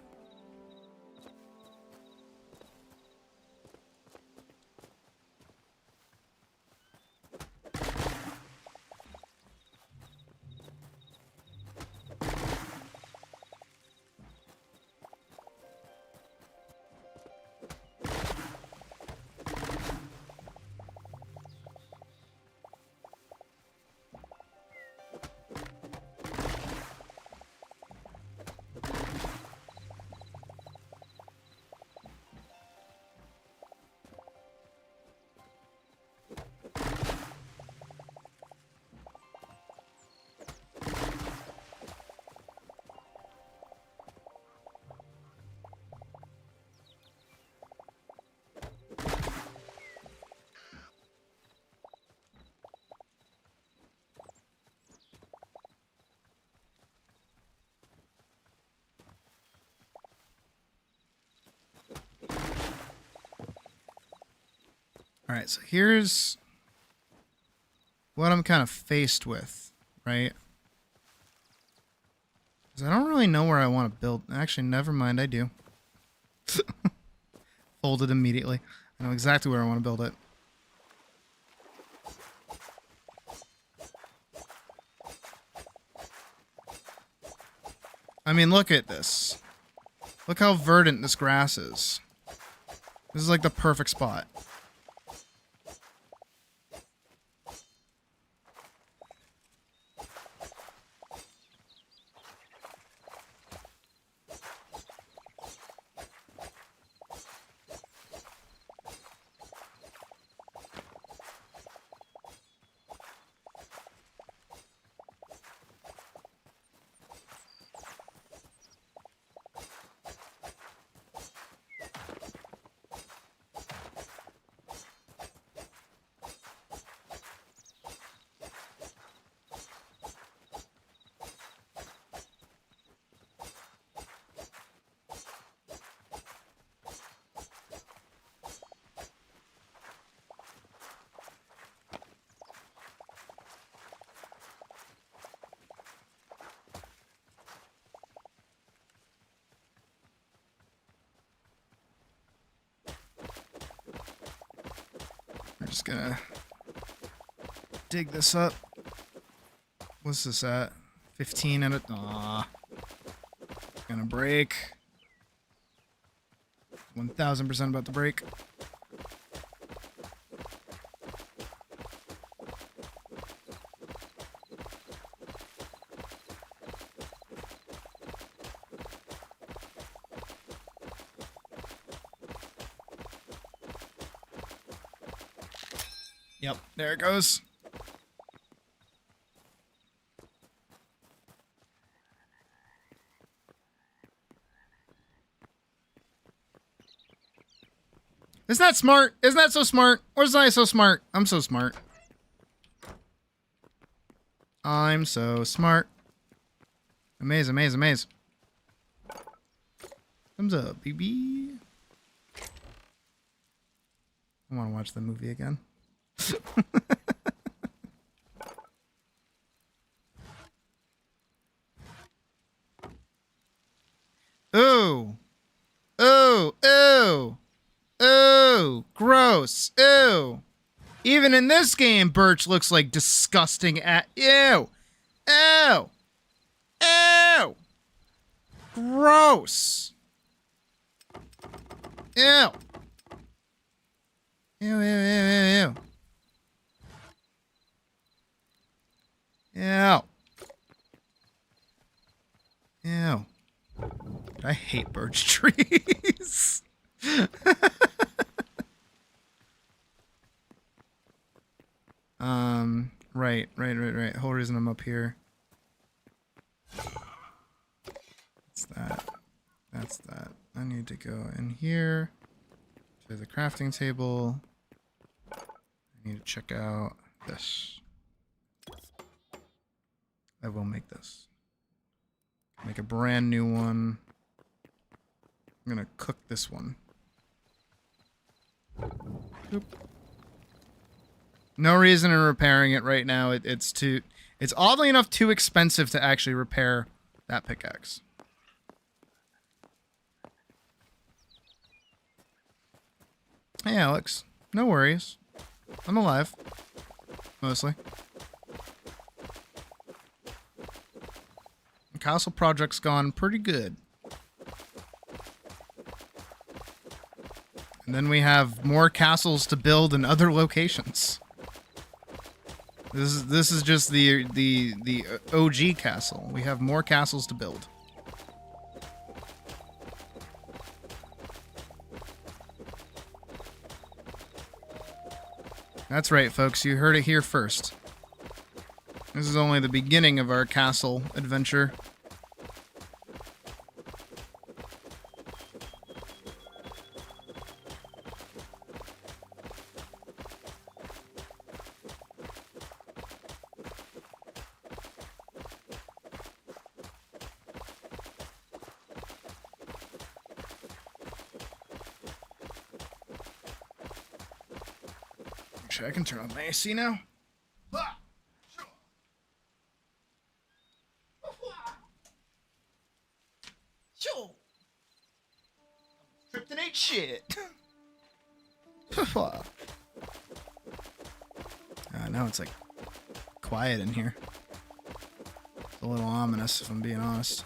Alright, so here's what I'm kind of faced with, right? Because I don't really know where I want to build. Actually, never mind, I do. Fold it immediately. I know exactly where I want to build it. I mean, look at this. Look how verdant this grass is. This is like the perfect spot. just gonna dig this up. What's this at? 15 and aw. Gonna break. 1000% about to break. Yep, there it goes. Isn't that smart? Isn't that so smart? Or is I so smart? I'm so smart. I'm so smart. Amaze, amaze, amaze. Thumbs up, baby. I want to watch the movie again. Ooh. Ooh. Ooh. Ooh. Gross. Ooh. Even in this game, Birch looks like disgusting Ew. Ew. Ew. Gross. Ew. Ew, ew, ew, ew, ew. Ew. Ew. I hate birch trees. Right. Whole reason I'm up here. That's that. That's that. I need to go in here to the crafting table. I need to check out this. I will make this. Make a brand new one. I'm gonna cook this one. Boop. No reason in repairing it right now. It's oddly enough too expensive to actually repair that pickaxe. Hey Alex, no worries. I'm alive. Mostly. The castle project's gone pretty good. And then we have more castles to build in other locations. This is just the OG castle. We have more castles to build. That's right, folks. You heard it here first. This is only the beginning of our castle adventure. Actually, I can turn on my AC now. Kryptonite shit. Now it's like quiet in here. It's a little ominous, if I'm being honest.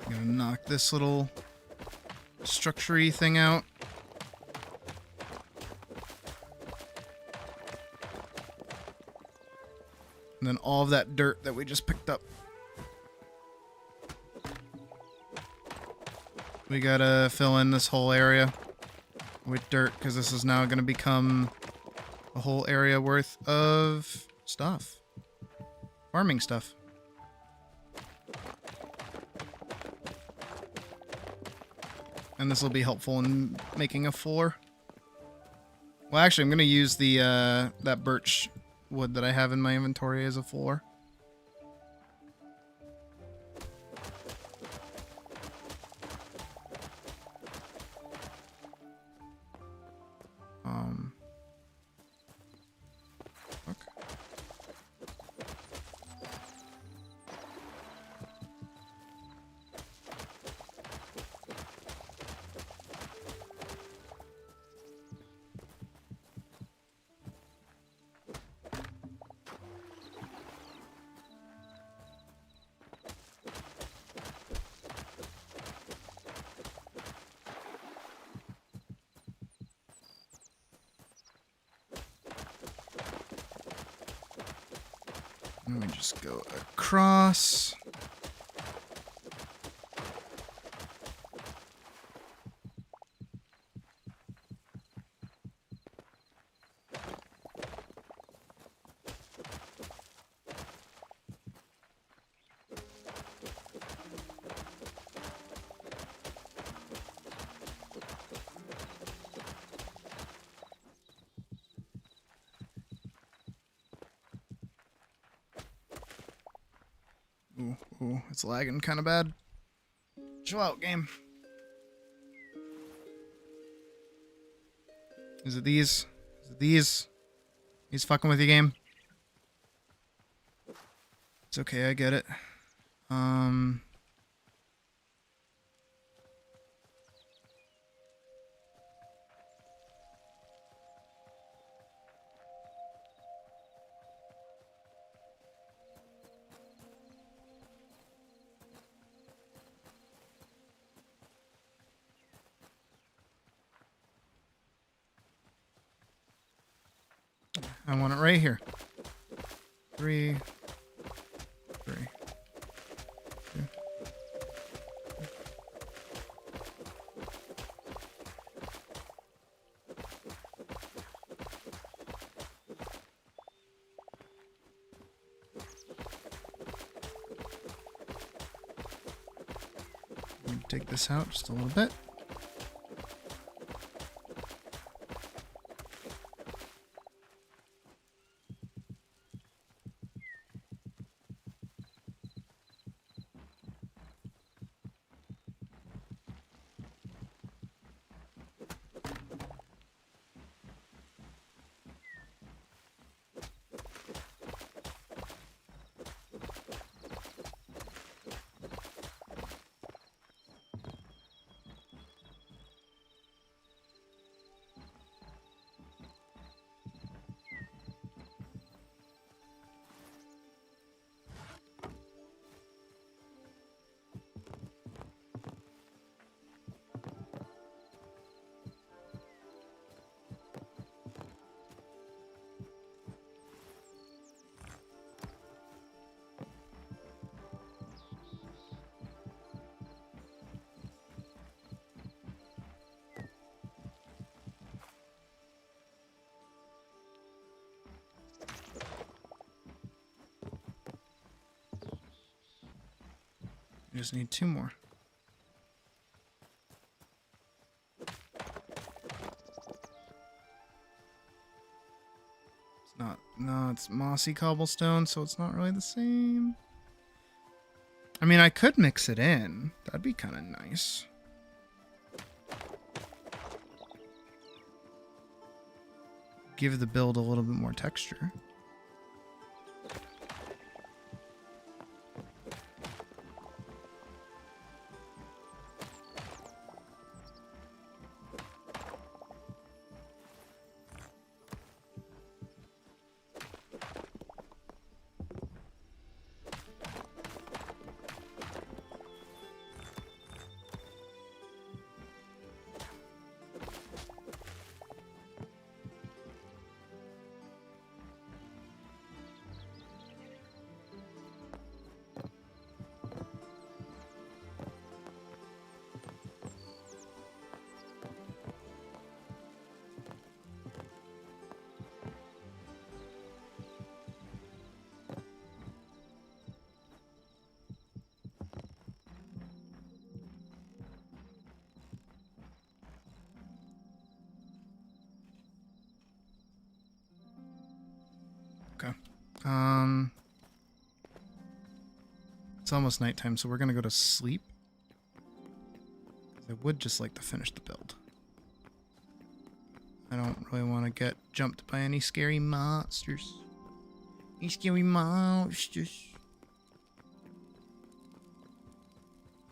I'm gonna knock this little structure-y thing out. And then all of that dirt that we just picked up. We gotta fill in this whole area with dirt, because this is now gonna become a whole area worth of stuff. Farming stuff. And this will be helpful in making a floor. Well, actually, I'm going to use the that birch wood that I have in my inventory as a floor. Okay. Let me just go across. Ooh, it's lagging kind of bad. Chill out, game. Is it these? Is it these? He's fucking with you, game. It's okay, I get it. I want it right here. 3, 3, 2. Let me take this out just a little bit. I just need 2 more. It's not, no, it's mossy cobblestone, so it's not really the same. I mean, I could mix it in. That'd be kind of nice. Give the build a little bit more texture. It's almost nighttime, so we're gonna go to sleep. I would just like to finish the build. I don't really want to get jumped by any scary monsters. Any scary monsters.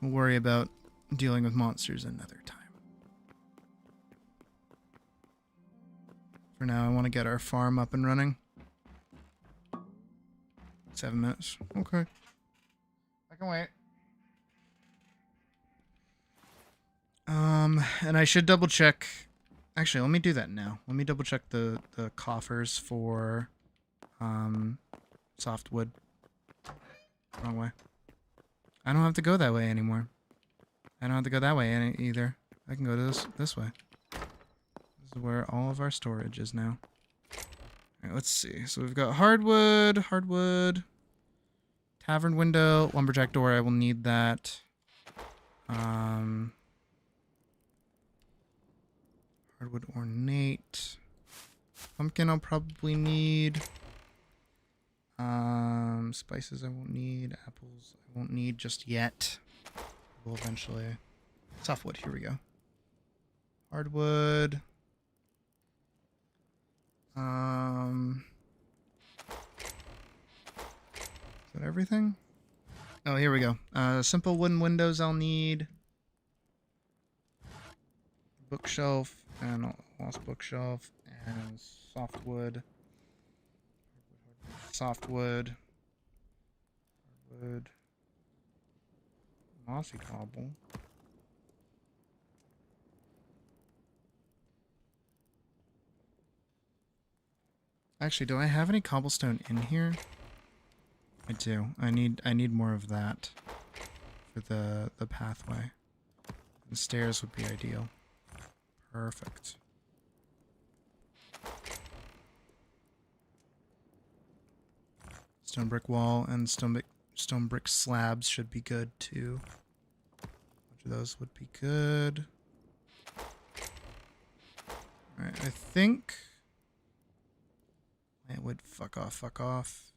We'll worry about dealing with monsters another time. For now, I want to get our farm up and running. 7 minutes. Okay. I can wait. And I should double check. Actually, let me do that now. Let me double check the coffers for softwood. Wrong way. I don't have to go that way anymore. I don't have to go that way either. I can go to this way. This is where all of our storage is now. Alright, let's see. So we've got hardwood, tavern window, lumberjack door. I will need that. Hardwood ornate. Pumpkin I'll probably need. Spices I won't need. Apples I won't need just yet. We'll eventually. Softwood, here we go. Hardwood. Is that everything? Oh, here we go. Simple wooden windows I'll need. Bookshelf and lost bookshelf and softwood. Softwood. Hardwood. Mossy cobble. Actually, do I have any cobblestone in here? I do. I need more of that for the pathway. The stairs would be ideal. Perfect. Stone brick wall and stone brick slabs should be good too. Which of those would be good? Alright, I think it would fuck off.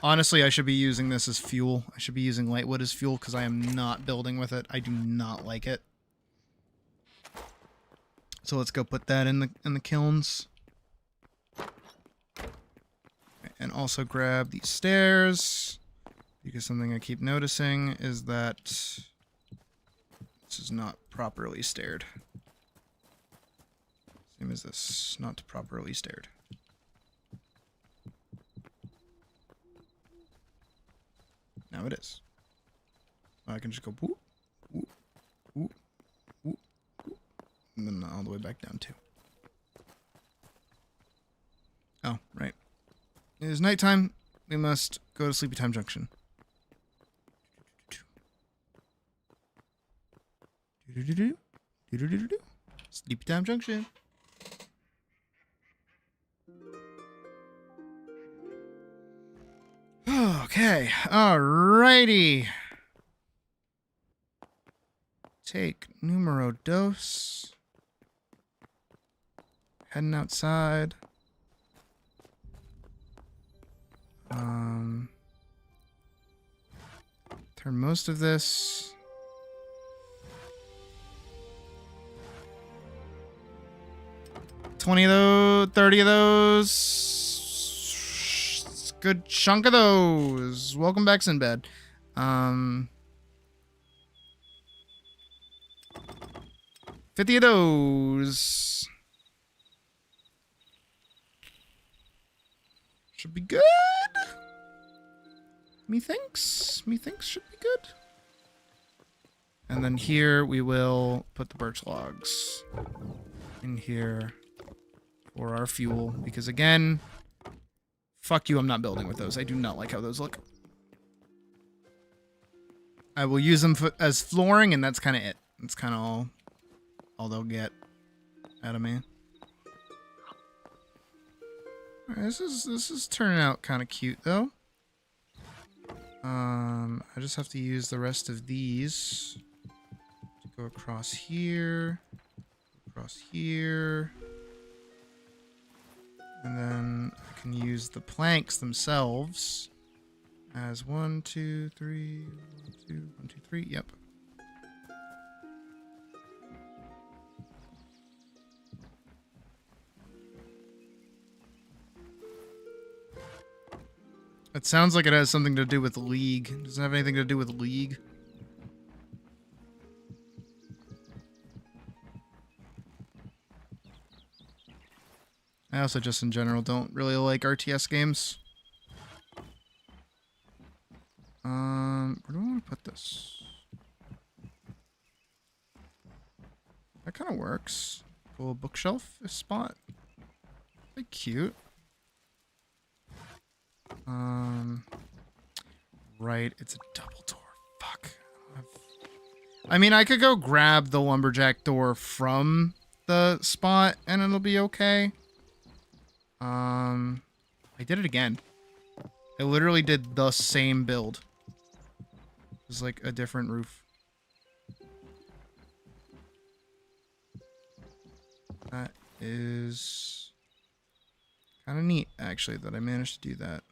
Honestly, I should be using this as fuel. I should be using lightwood as fuel because I am not building with it. I do not like it. So let's go put that in the kilns. And also grab these stairs. Because something I keep noticing is that this is not properly staired. Same as this, not properly staired. Now it is. I can just go whoop, whoop, whoop, whoop, whoop, and then all the way back down too. Oh, right. It is nighttime. We must go to Sleepy Time Junction. Sleepy Time Junction. Okay, alrighty. Take numero dos. Heading outside. Turn most of this. $20 of those, 30 of those. Good chunk of those. Welcome back, Sinbad. 50 of those. Should be good. Methinks should be good. And then here we will put the birch logs in here for our fuel. Because again, fuck you, I'm not building with those. I do not like how those look. I will use them as flooring, and that's kind of it. That's kind of all they'll get out of me. All right, this is turning out kind of cute, though. I just have to use the rest of these to go across here, and then I can use the planks themselves as 1, 2, 3, 1, 2, 1, 2, 3. Yep. It sounds like it has something to do with League. Does it have anything to do with League? I also just in general don't really like RTS games. Where do I want to put this? That kind of works. Cool bookshelf spot. Pretty cute. Right, it's a double door. Fuck. I mean, I could go grab the lumberjack door from the spot and it'll be okay. I did it again. I literally did the same build. It's like a different roof. That is kind of neat, actually, that I managed to do that.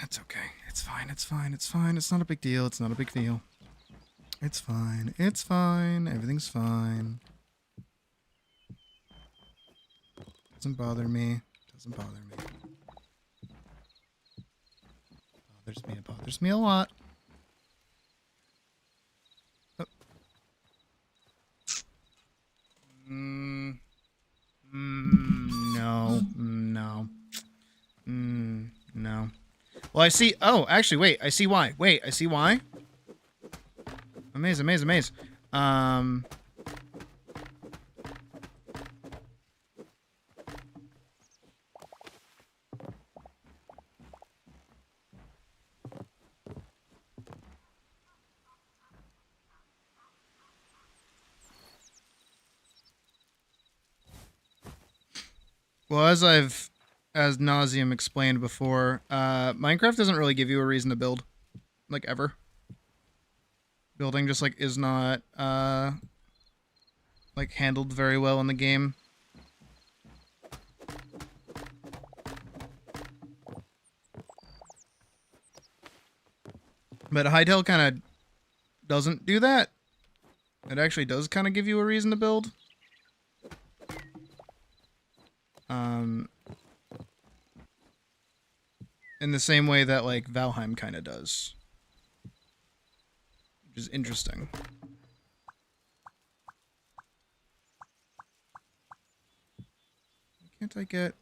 That's okay. It's fine. It's fine. It's fine. It's not a big deal. It's not a big deal. It's fine. It's fine. Everything's fine. Doesn't bother me. Doesn't bother me. Bothers me. It bothers me a lot. Oh. No. No. No. Well, I see. Oh, actually, wait. I see why. Wait, I see why. Amaze, amaze, amaze. Well, as nauseum explained before, Minecraft doesn't really give you a reason to build, like, ever. Building just, like, is not, like, handled very well in the game. But Hytale kind of doesn't do that. It actually does kind of give you a reason to build. In the same way that, like, Valheim kind of does. Which is interesting. Why can't I get...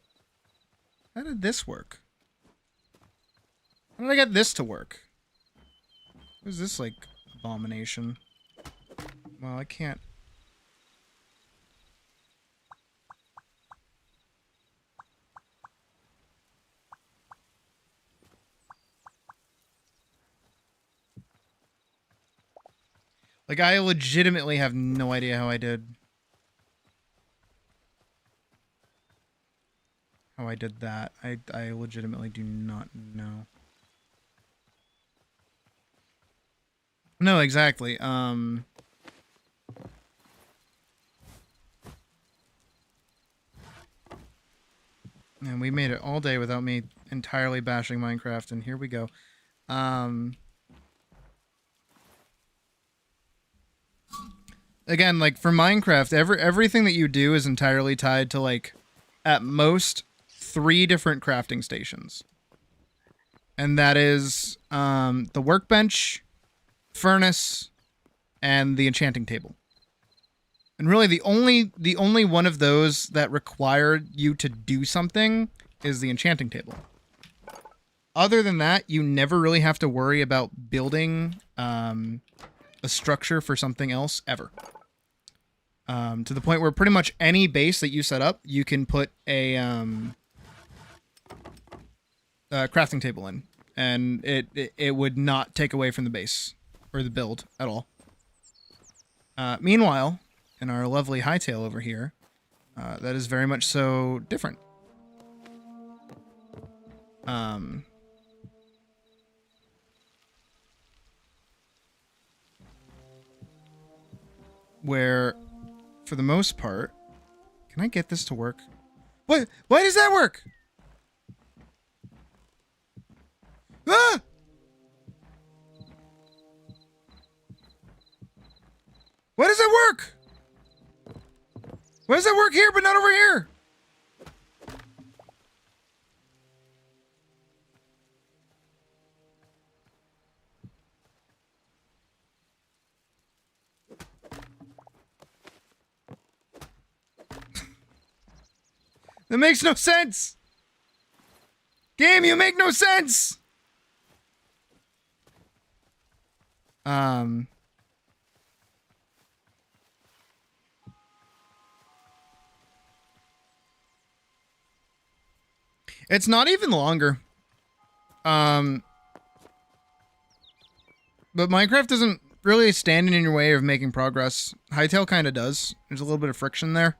How did this work? How did I get this to work? What is this, like, abomination? Well, I can't... Like, I legitimately have no idea how I I did that. I legitimately do not know. No, exactly. And we made it all day without me entirely bashing Minecraft, and here we go. Again, like for Minecraft, everything that you do is entirely tied to like at most 3 different crafting stations. And that is the workbench, furnace, and the enchanting table. And really the only one of those that required you to do something is the enchanting table. Other than that, you never really have to worry about building a structure for something else ever. To the point where pretty much any base that you set up, you can put a crafting table in, and it would not take away from the base or the build at all. Meanwhile, in our lovely Hytale over here, that is very much so different. Where, for the most part, can I get this to work? What? Why does that work? Ah! Why does that work? Why does that work here but not over here? That makes no sense. Game, you make no sense. It's not even longer. But Minecraft doesn't really stand in your way of making progress. Hytale kind of does. There's a little bit of friction there.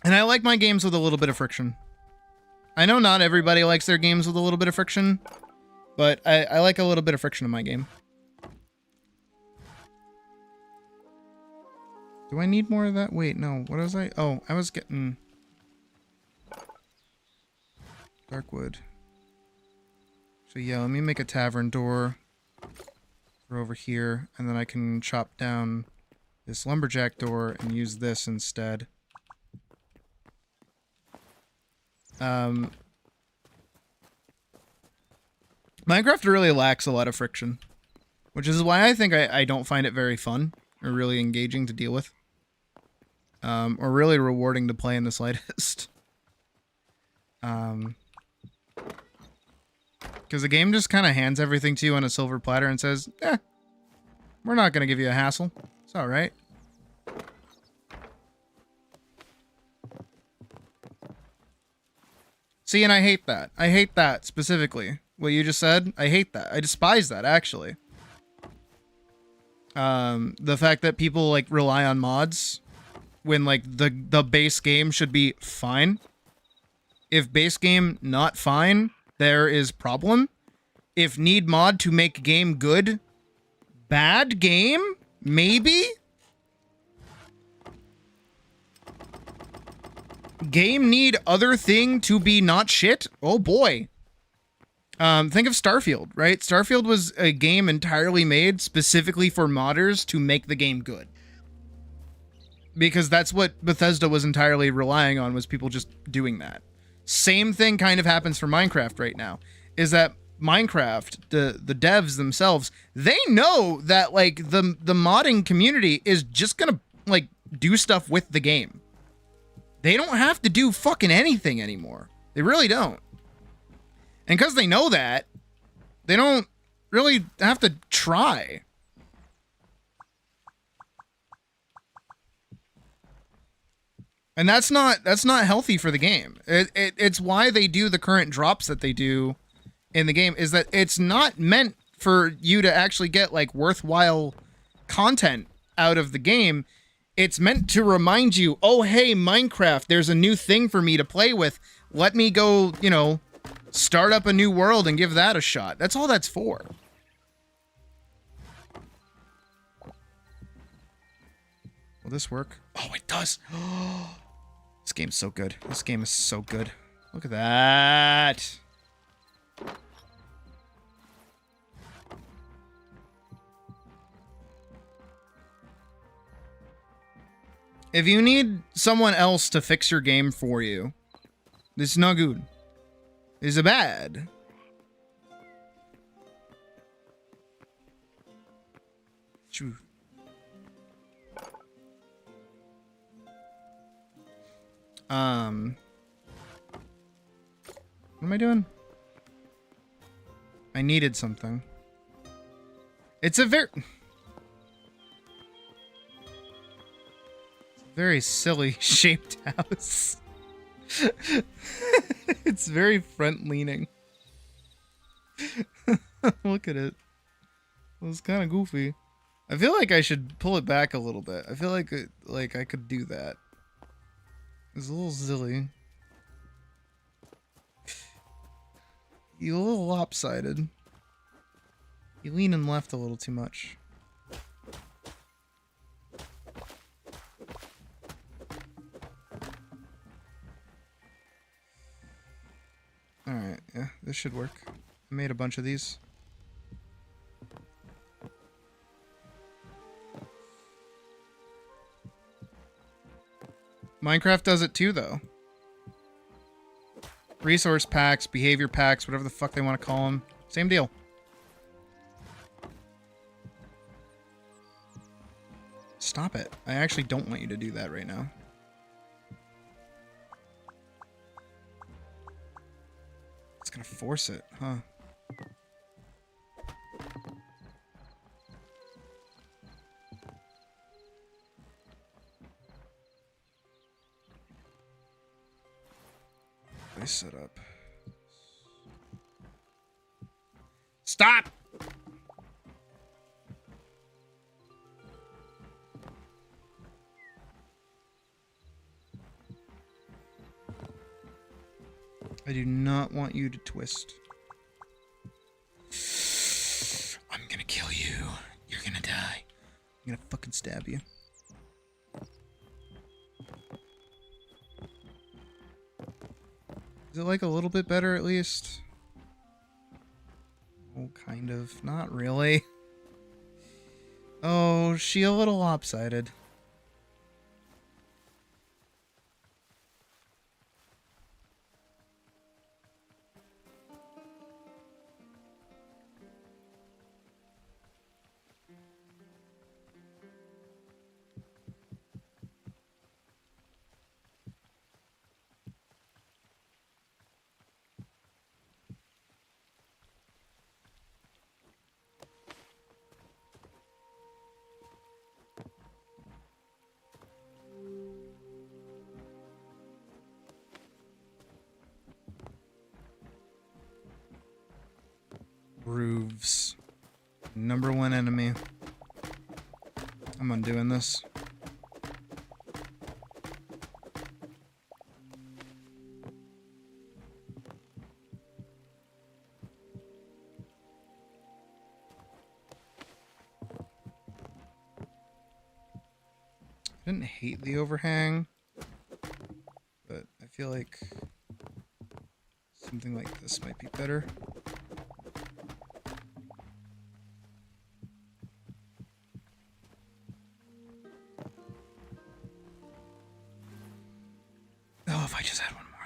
And I like my games with a little bit of friction. I know not everybody likes their games with a little bit of friction, but I like a little bit of friction in my game. Do I need more of that? Wait, no. What was I? Oh, I was getting... dark wood. So yeah, let me make a tavern door for over here, and then I can chop down this lumberjack door and use this instead. Minecraft really lacks a lot of friction, which is why I think I don't find it very fun or really engaging to deal with, or really rewarding to play in the slightest. Because the game just kind of hands everything to you on a silver platter and says, we're not going to give you a hassle. It's all right. See, and I hate that. I hate that specifically. What you just said, I hate that. I despise that, actually. The fact that people, like, rely on mods when, like, the base game should be fine. If base game not fine, there is problem. If need mod to make game good, bad game? Maybe? Game need other thing to be not shit? Oh boy. Think of Starfield, right? Starfield was a game entirely made specifically for modders to make the game good. Because that's what Bethesda was entirely relying on, was people just doing that. Same thing kind of happens for Minecraft right now. Is that Minecraft, the devs themselves, they know that, like, the modding community is just gonna, like, do stuff with the game. They don't have to do fucking anything anymore. They really don't. And because they know that, they don't really have to try. And that's not healthy for the game. It's why they do the current drops that they do in the game is that it's not meant for you to actually get like worthwhile content out of the game. It's meant to remind you, oh, hey, Minecraft, there's a new thing for me to play with. Let me go, you know, start up a new world and give that a shot. That's all that's for. Will this work? Oh, it does. This game's so good. This game is so good. Look at that. If you need someone else to fix your game for you, this is not good. This is bad. True. What am I doing? I needed something. It's a very silly shaped house. It's very front leaning. Look at it. It was kind of goofy. I feel like I should pull it back a little bit. I feel like I could do that. It's a little silly. You're a little lopsided. You're leaning left a little too much. Alright, yeah, this should work. I made a bunch of these. Minecraft does it too, though. Resource packs, behavior packs, whatever the fuck they want to call them. Same deal. Stop it. I actually don't want you to do that right now. It's gonna force it, huh? Set up. Stop! I do not want you to twist. I'm gonna kill you. You're gonna die. I'm gonna fucking stab you. Is it like a little bit better at least? Oh, kind of. Not really. Oh, she a little lopsided. Roofs. Number one enemy. I'm undoing this. I didn't hate the overhang, but I feel like something like this might be better. Oh, if I just had one more.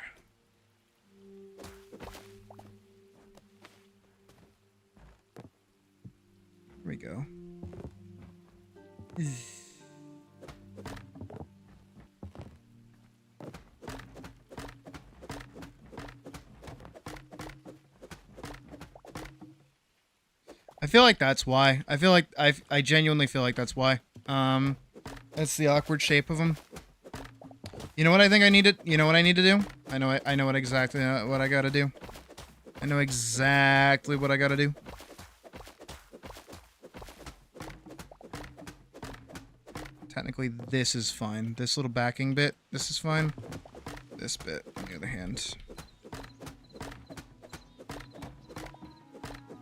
Here we go. I feel like that's why. I feel like I genuinely feel like that's why. That's the awkward shape of them. You know what I think I need to, you know what I need to do? I know what exactly what I gotta do. I know exactly what I gotta do. Technically, this is fine. This little backing bit, this is fine. This bit, on the other hand.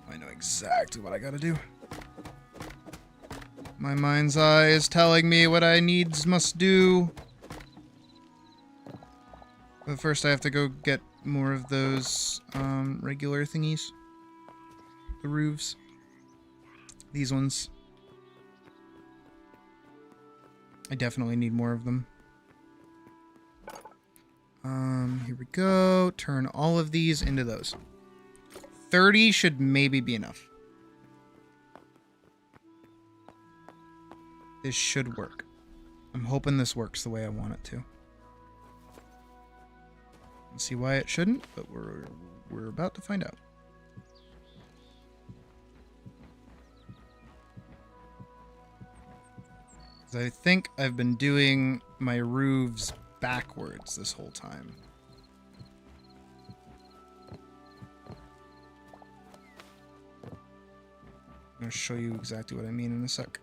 I know exactly what I gotta do. My mind's eye is telling me what I needs must do. But first I have to go get more of those regular thingies. The roofs. These ones. I definitely need more of them. Here we go. Turn all of these into those. 30 should maybe be enough. This should work. I'm hoping this works the way I want it to. Let's see why it shouldn't, but we're about to find out. I think I've been doing my roofs backwards this whole time. I'm going to show you exactly what I mean in a sec.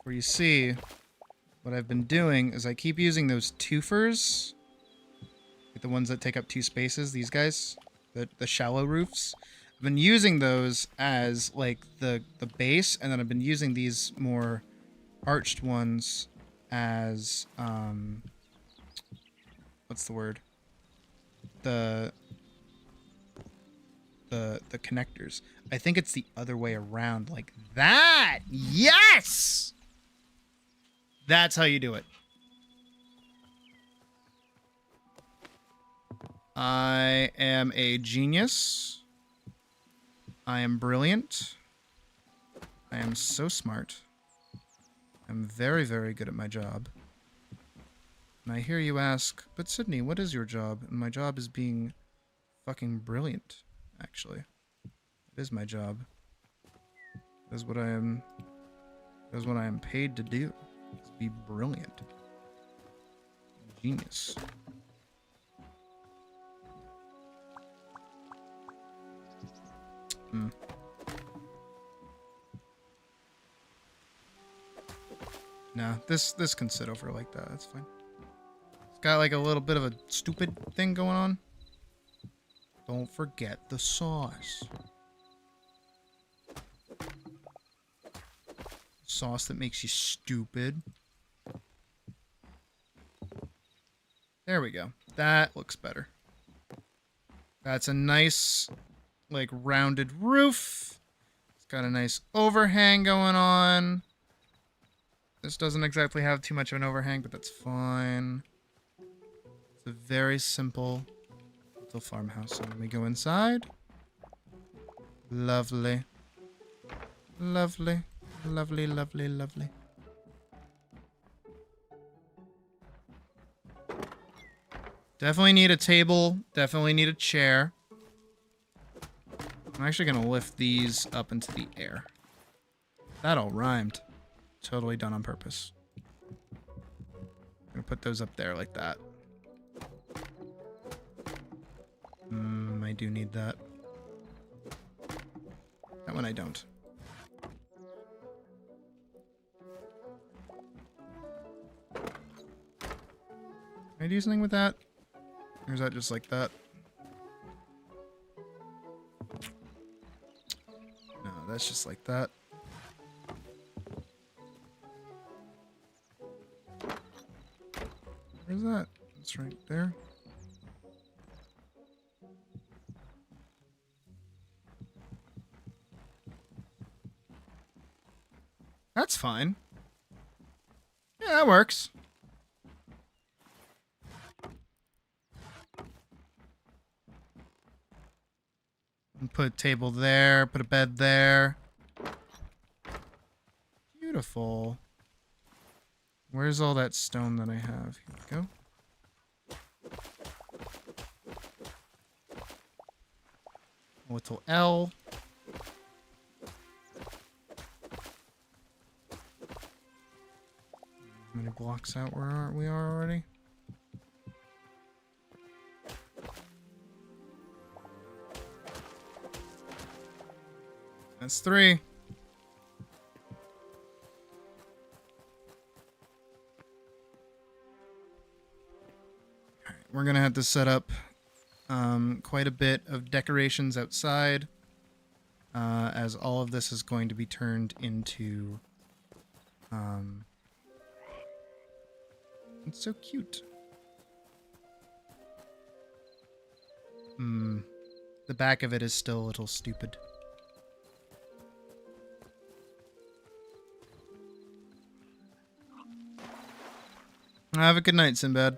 Where you see, what I've been doing is I keep using those twofers, like the ones that take up 2 spaces, these guys, the shallow roofs. I've been using those as like the base, and then I've been using these more arched ones as what's the word? The connectors. I think it's the other way around, like that. Yes! That's how you do it. I am a genius. I am brilliant. I am so smart. I'm very, very good at my job. And I hear you ask, but Sydney, what is your job? And my job is being fucking brilliant, actually. It is my job. It is what I am. It is what I am paid to do. Is be brilliant. Genius. No, this can sit over like that. That's fine. It's got like a little bit of a stupid thing going on. Don't forget the sauce. Sauce that makes you stupid. There we go. That looks better. That's a nice, like, rounded roof. It's got a nice overhang going on. This doesn't exactly have too much of an overhang, but that's fine. It's a very simple little farmhouse. So let me go inside. Lovely. Lovely. Lovely, lovely, lovely. Definitely need a table. Definitely need a chair. I'm actually going to lift these up into the air. That all rhymed. Totally done on purpose. I'm going to put those up there like that. I do need that. That one I don't. Can I do something with that? Or is that just like that? No, that's just like that. Where's that? It's right there. That's fine. Yeah, that works. And put a table there, put a bed there. Beautiful. Where's all that stone that I have? Here we go. Little L. How many blocks out where we are already? That's 3. Alright, we're gonna have to set up quite a bit of decorations outside, as all of this is going to be turned into it's so cute. The back of it is still a little stupid. Have a good night, Sinbad.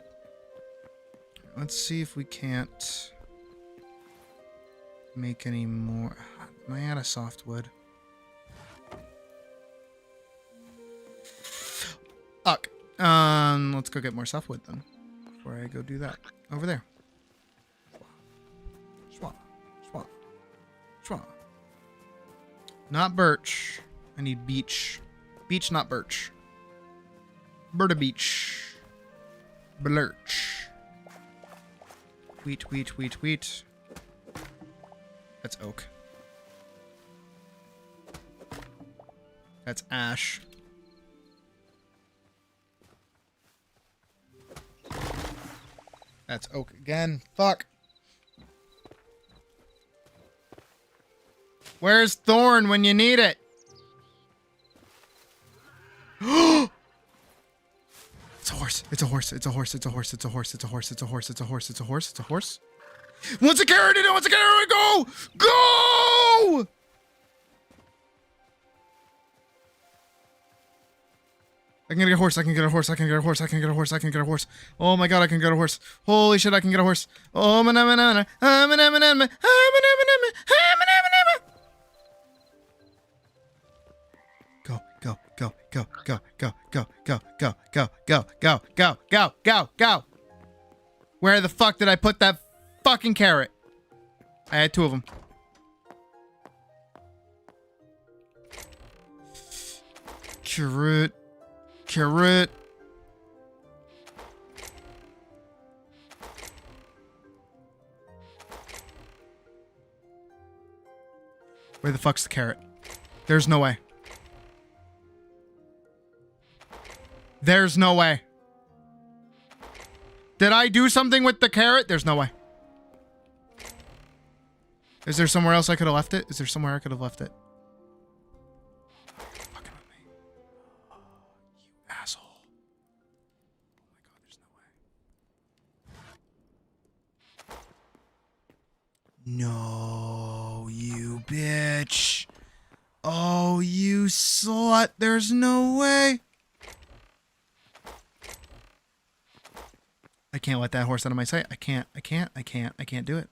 Let's see if we can't make any more. Am I out of softwood? Fuck. Let's go get more softwood then. Before I go do that. Over there. Schwa. Schwa. Schwa. Not birch. I need beech. Beech, not birch. Birda beech. Blurch. Wheat, wheat, wheat, wheat. That's oak. That's ash. That's oak again. Fuck. Where's thorn when you need it? It's a horse. It's a horse. It's a horse. It's a horse. It's a horse. It's a horse. It's a horse. It's a horse. It's a horse. It's a horse. Wants a carrot in it. Wants a carrot. Go! Go! I can get a horse. I can get a horse. I can get a horse. I can get a horse. I can get a horse. Oh my god, I can get a horse. Holy shit, I can get a horse. Oh man, man, man, man. Go, go, go, go, go, go, go, go, go, go, go, go, go, go, go, go. Where the fuck did I put that fucking carrot? I had 2 of them. Carrot. Carrot. Where the fuck's the carrot? There's no way. There's no way. Did I do something with the carrot? There's no way. Is there somewhere else I could have left it? Is there somewhere I could have left it? Fucking with me. You asshole. Oh my god, there's no way. No, you bitch. Oh, you slut. There's no way. I can't let that horse out of my sight. I can't do it.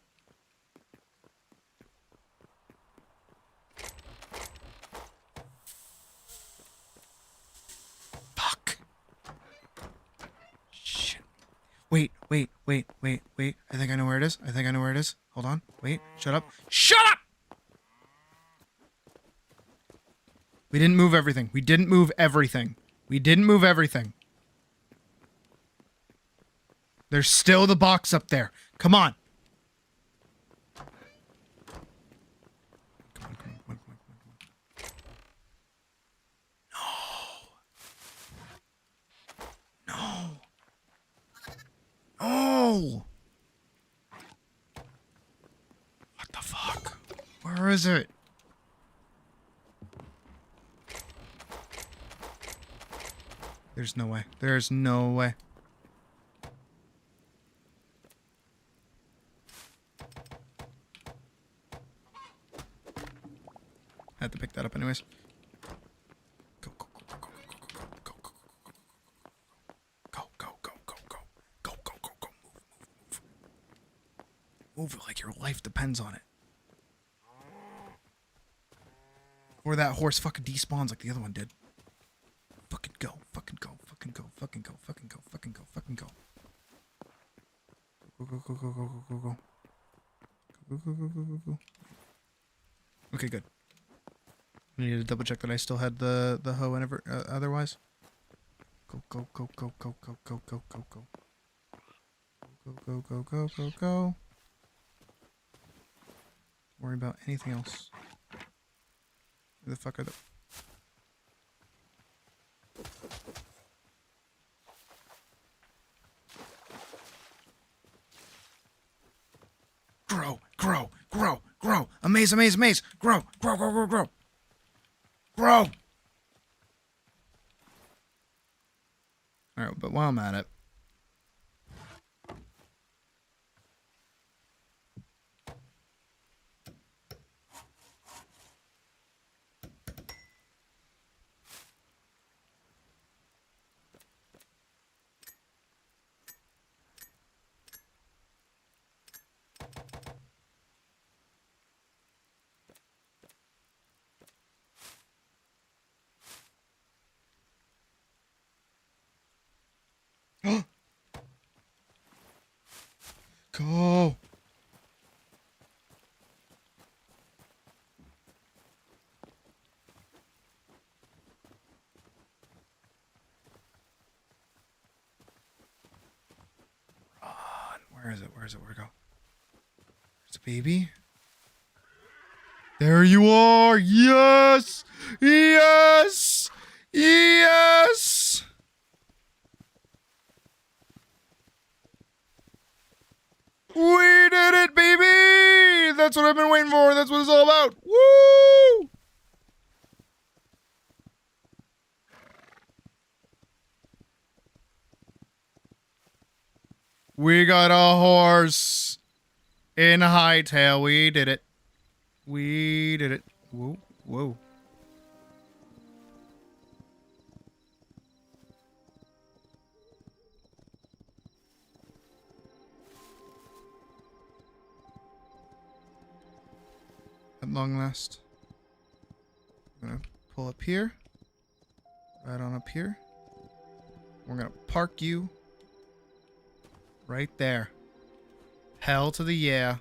Fuck. Shit. Wait. I think I know where it is. Hold on. Wait. Shut up. Shut up! We didn't move everything. There's still the box up there. Come on. Come on. No. What the fuck? Where is it? There's no way. I had to pick that up anyways. Go. Move it like your life depends on it. Or that horse fucking despawns like the other one did. Fucking go. Go. Okay, good. I needed to double check that I still had the hoe and otherwise. Go, go, go, go, go, go, go, go, go, go. Go, go, go, go, go, go. Don't worry about anything else. Where the fuck are the... Grow, grow, grow, grow. Amaze, amaze, amaze. Grow, grow, grow, grow, grow. Grow. All right, but while I'm at it, go. Run. Where is it? Where is it? Where'd it go? There's the baby. There you are. Yes. Yes. Yes. We did it, baby! That's what I've been waiting for. That's what it's all about. Woo! We got a horse in Hytale. We did it. We did it. Whoa, whoa. At long last. I'm gonna pull up here. Right on up here. We're gonna park you right there. Hell to the yeah.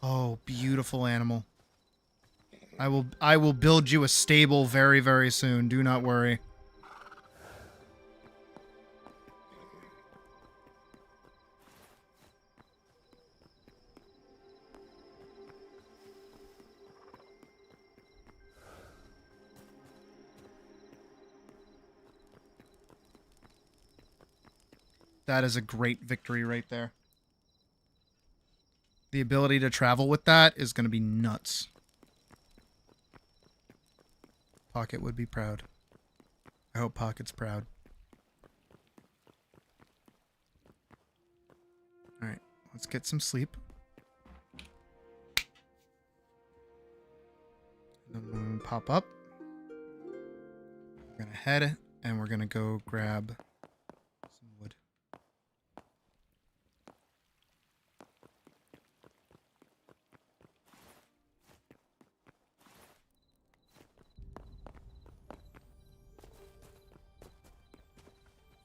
Oh, beautiful animal. I will build you a stable very, very soon. Do not worry. That is a great victory right there. The ability to travel with that is going to be nuts. Pocket would be proud. I hope Pocket's proud. Alright, let's get some sleep. And then when we pop up, we're going to head and we're going to go grab some wood.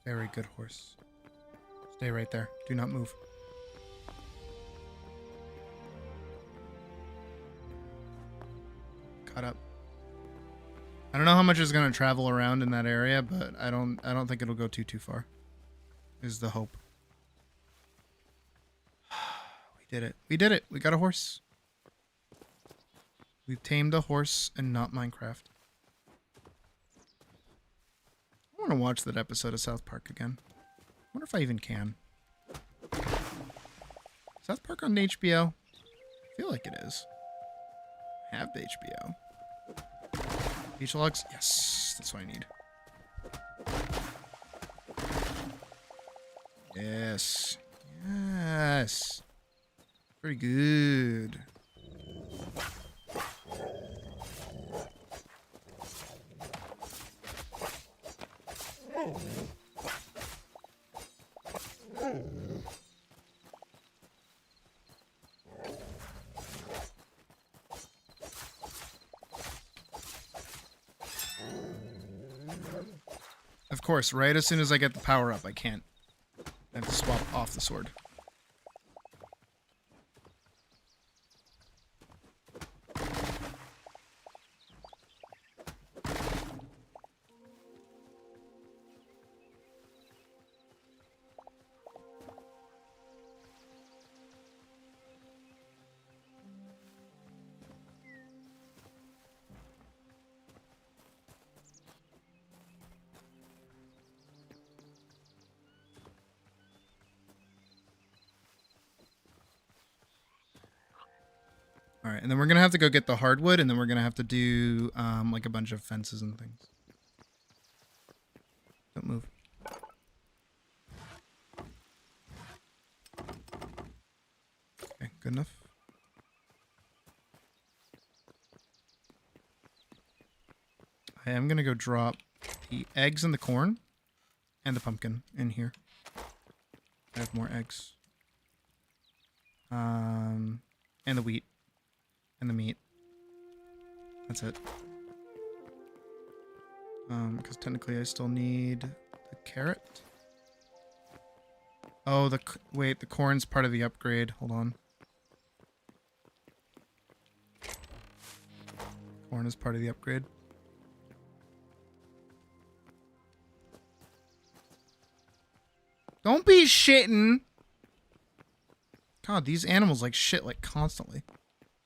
Very good horse. Stay right there. Do not move. Caught up. I don't know how much is going to travel around in that area, but I don't think it'll go too far. Is the hope. We did it. We did it. We got a horse. We've tamed a horse and not Minecraft. I want to watch that episode of South Park again. I wonder if I even can. South Park on HBO? I feel like it is. I have the HBO. Beach logs? Yes, that's what I need. Yes. Yes. Very good. Of course, right as soon as I get the power up, I can't. I have to swap off the sword. All right, and then we're gonna have to go get the hardwood, and then we're gonna have to do like a bunch of fences and things. Don't move. Okay, good enough. I am gonna go drop the eggs and the corn and the pumpkin in here. I have more eggs. And the wheat. And the meat. That's it. Because technically I still need the carrot. Oh, wait, the corn's part of the upgrade. Hold on. Corn is part of the upgrade. Don't be shitting. God, these animals like shit like constantly.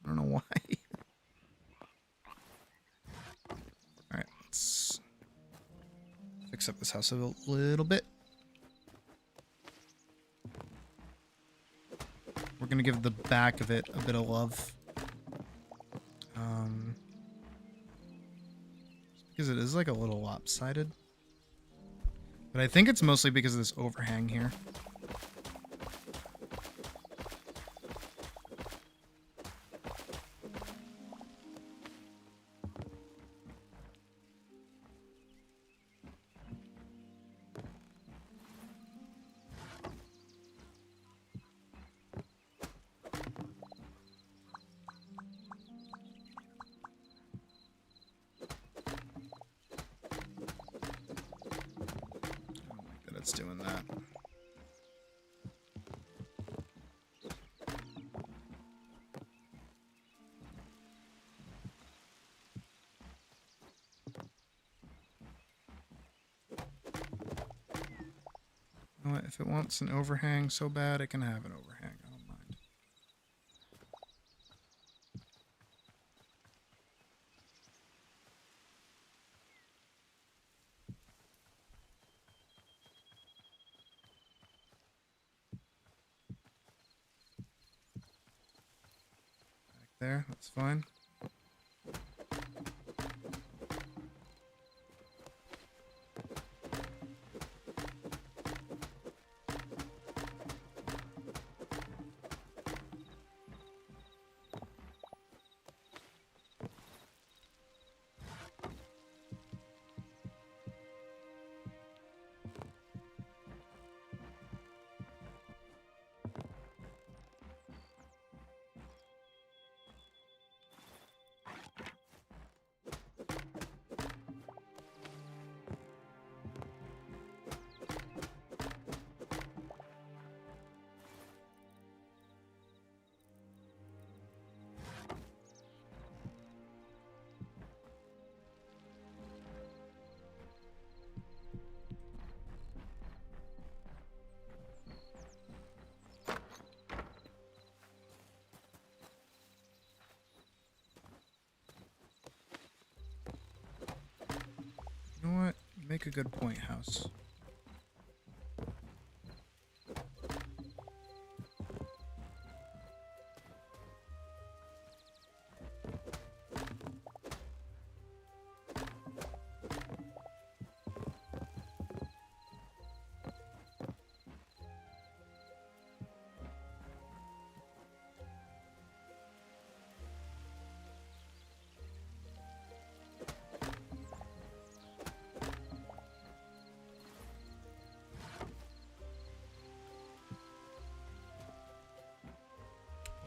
I don't know why. Alright, let's fix up this house a little bit. We're gonna give the back of it a bit of love. Because it is like a little lopsided. But I think it's mostly because of this overhang here. It's doing that. You know what? If it wants an overhang so bad, it can have an overhang. I don't mind. There, that's fine. You know what? You make a good point, house.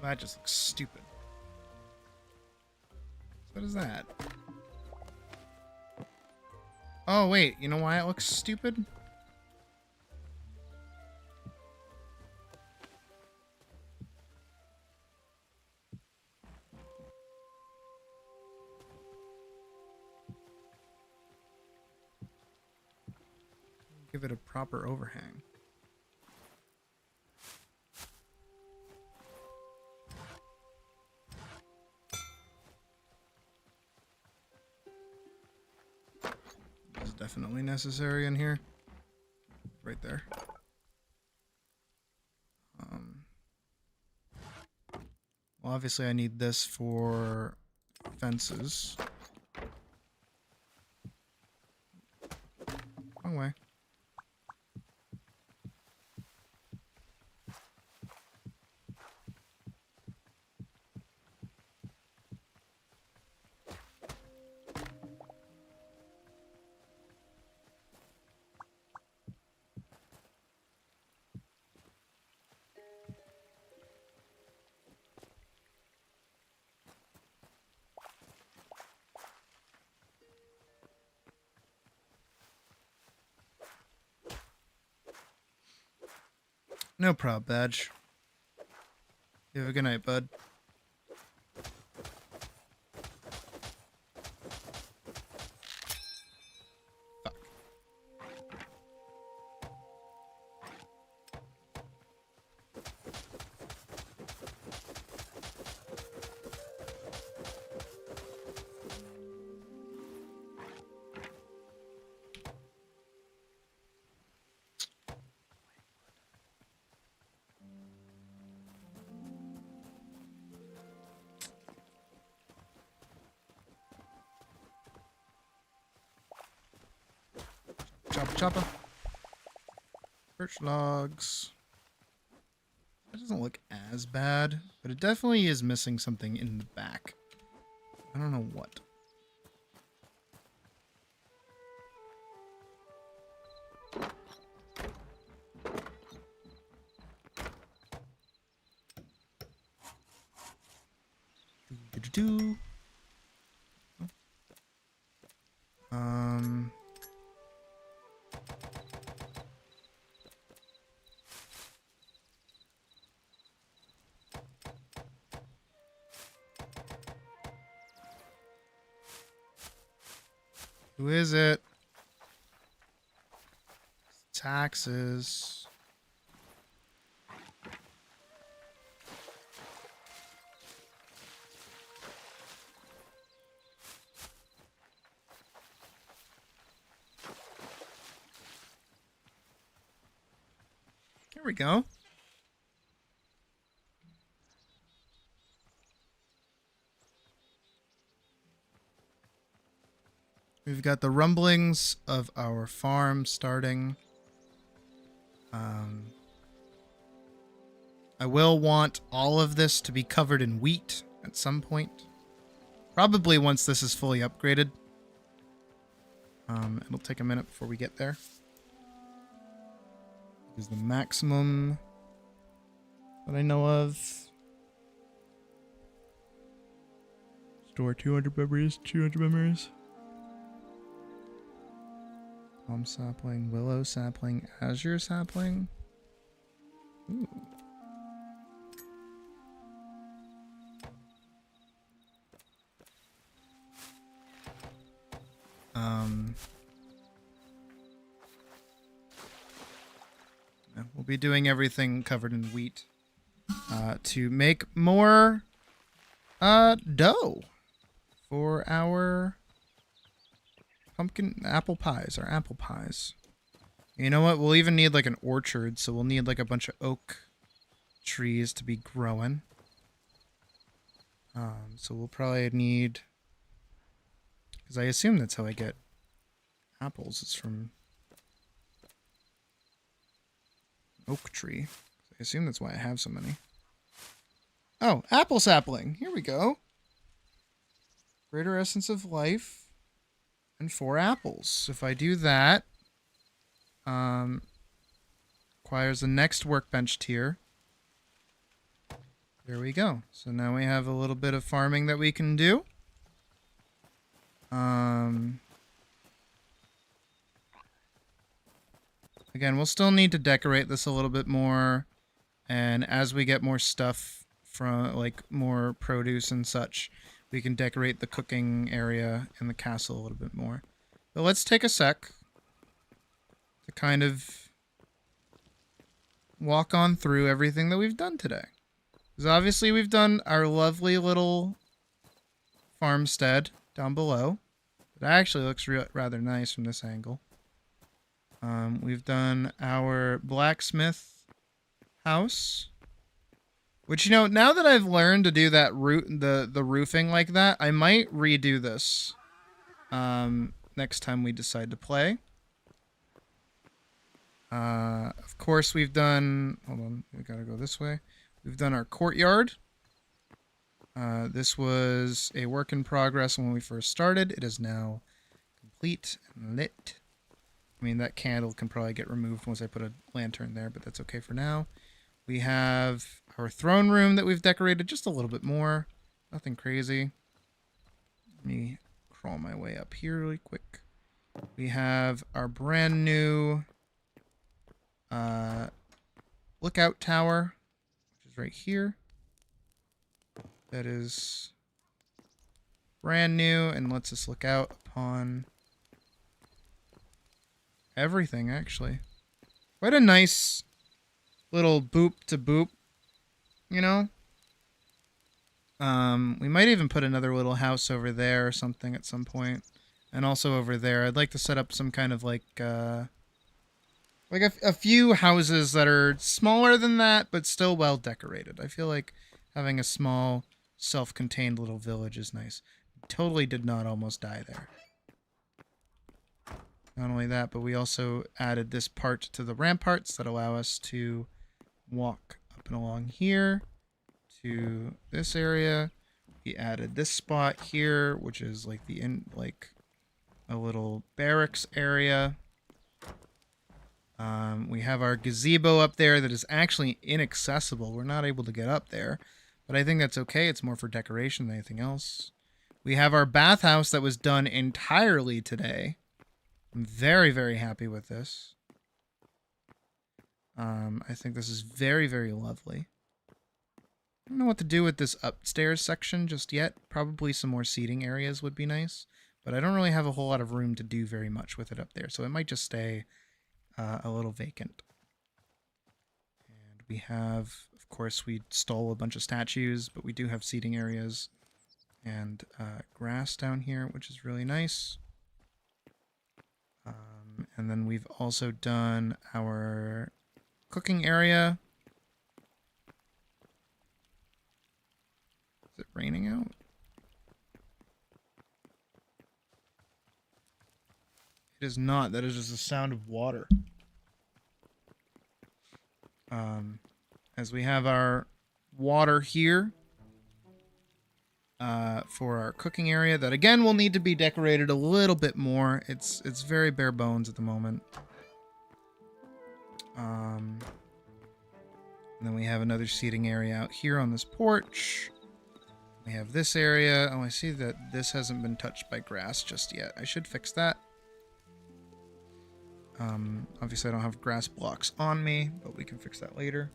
That just looks stupid. What is that? Oh, wait. You know why it looks stupid? Give it a proper overhang. Definitely necessary in here. Right there. Obviously, I need this for fences. Wrong way. No prob, Badge. You have a good night, bud. Fuck. Chopper, chopper. Birch logs. That doesn't look as bad, but it definitely is missing something in the back. I don't know what. Do-do-do. Who is it? Taxes. Here we go. We've got the rumblings of our farm starting. I will want all of this to be covered in wheat at some point. Probably once this is fully upgraded. It'll take a minute before we get there. Is the maximum that I know of. Store 200 memories, 200 memories. Palm sapling, willow sapling, azure sapling. Ooh. We'll be doing everything covered in wheat to make more dough for our apple pies. You know what? We'll even need like an orchard, so we'll need like a bunch of oak trees to be growing. So we'll probably need, because I assume that's how I get apples, it's from oak tree. I assume that's why I have so many. Oh, apple sapling. Here we go. Greater essence of life and 4 apples. If I do that, requires the next workbench tier. There we go. So now we have a little bit of farming that we can do. Again, we'll still need to decorate this a little bit more, and as we get more stuff from, like, more produce and such, we can decorate the cooking area in the castle a little bit more. But let's take a sec to kind of walk on through everything that we've done today. Because obviously we've done our lovely little farmstead down below. It actually looks rather nice from this angle. We've done our blacksmith house, Which, you know, now that I've learned to do that the roofing like that, I might redo this next time we decide to play. Of course, we've done... Hold on, we gotta go this way. We've done our courtyard. This was a work in progress when we first started. It is now complete and lit. I mean, that candle can probably get removed once I put a lantern there, but that's okay for now. We have our throne room that we've decorated just a little bit more. Nothing crazy. Let me crawl my way up here really quick. We have our brand new lookout tower, which is right here. That is brand new and lets us look out upon everything, actually. Quite a nice little boop to boop, you know? We might even put another little house over there or something at some point. And also over there. I'd like to set up some kind of like a few houses that are smaller than that, but still well decorated. I feel like having a small, self-contained little village is nice. Totally did not almost die there. Not only that, but we also added this part to the ramparts that allow us to walk up and along here to this area. We added this spot here, which is like a little barracks area. We have our gazebo up there that is actually inaccessible. We're not able to get up there, but I think that's okay. It's more for decoration than anything else. We have our bathhouse that was done entirely today. I'm very, very happy with this. I think this is very, very lovely. I don't know what to do with this upstairs section just yet. Probably some more seating areas would be nice, but I don't really have a whole lot of room to do very much with it up there, so it might just stay a little vacant. And we have, of course, we stole a bunch of statues, but we do have seating areas and grass down here, which is really nice. And then we've also done our cooking area. Is it raining out? It is not. That is just the sound of water. As we have our water here for our cooking area, that again will need to be decorated a little bit more. It's very bare bones at the moment. And then we have another seating area out here on this porch. We have this area. Oh, I see that this hasn't been touched by grass just yet. I should fix that. Obviously I don't have grass blocks on me, but we can fix that later.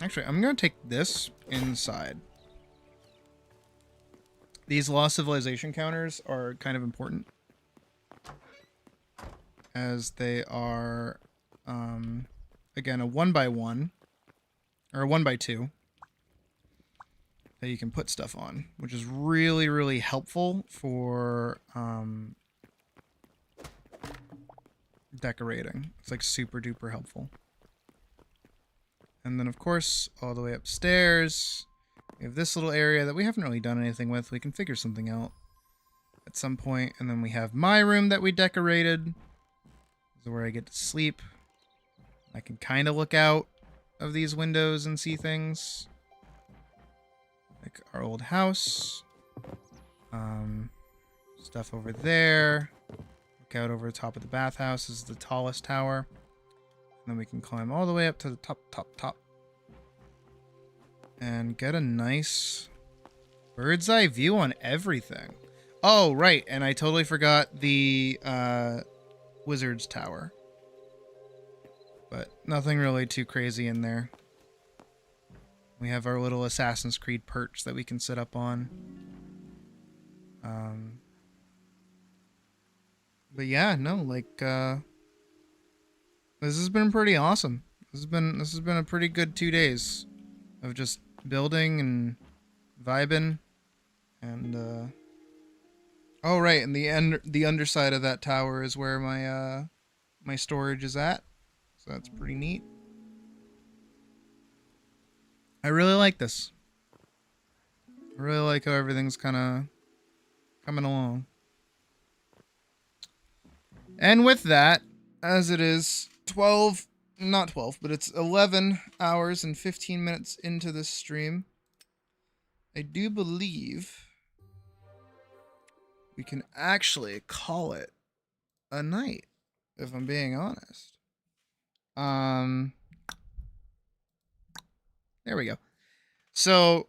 Actually, I'm going to take this inside. These lost civilization counters are kind of important, as they are, again, a 1x1, or a 1x2, that you can put stuff on, which is really, really helpful for decorating. It's like super duper helpful. And then, of course, all the way upstairs, we have this little area that we haven't really done anything with. We can figure something out at some point. And then we have my room that we decorated. This is where I get to sleep. I can kind of look out of these windows and see things. Like our old house. Stuff over there. Look out over the top of the bathhouse. This is the tallest tower. And then we can climb all the way up to the top. And get a nice bird's eye view on everything. Oh, right. And I totally forgot the wizard's tower. But nothing really too crazy in there. We have our little Assassin's Creed perch that we can sit up on. But yeah, no, like, this has been pretty awesome. This has been a pretty good 2 days of just building and vibing. And oh right, and the underside of that tower is where my my storage is at. So that's pretty neat. I really like this. I really like how everything's kind of coming along. And with that, as it is 12, not 12, but it's 11 hours and 15 minutes into this stream, I do believe we can actually call it a night, if I'm being honest. There we go. So,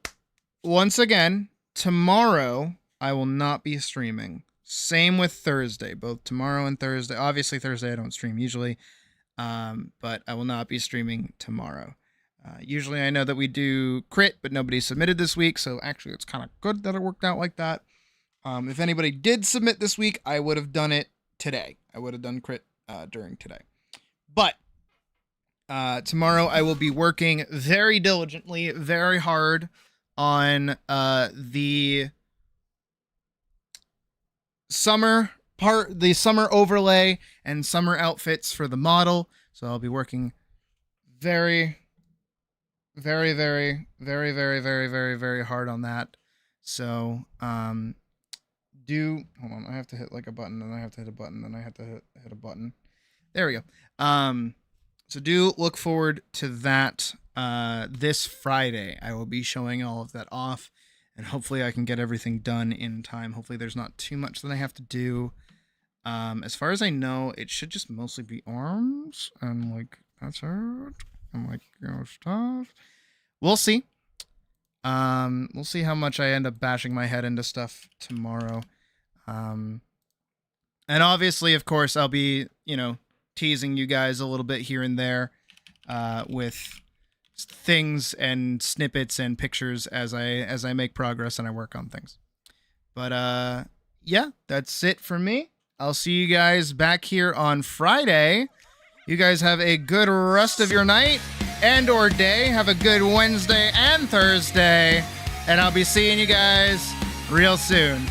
once again, tomorrow I will not be streaming. Same with Thursday, both tomorrow and Thursday. Obviously, Thursday I don't stream usually, but I will not be streaming tomorrow. Usually I know that we do crit, but nobody submitted this week, so actually it's kind of good that it worked out like that. If anybody did submit this week, I would have done it today. I would have done crit during today. But tomorrow I will be working very diligently, very hard on the summer overlay and summer outfits for the model. So I'll be working very hard on that. So hold on, I have to hit like a button, and I have to hit a button, and I have to hit a button. There we go. So do look forward to that this Friday. I will be showing all of that off, and hopefully I can get everything done in time. Hopefully there's not too much that I have to do. As far as I know, it should just mostly be arms, and like that's it, and like, you know, stuff. We'll see. We'll see how much I end up bashing my head into stuff tomorrow. And obviously, of course, I'll be, you know, teasing you guys a little bit here and there with things and snippets and pictures as I make progress and I work on things. But yeah, that's it for me. I'll see you guys back here on Friday. You guys have a good rest of your night and or day. Have a good Wednesday and Thursday, and I'll be seeing you guys real soon.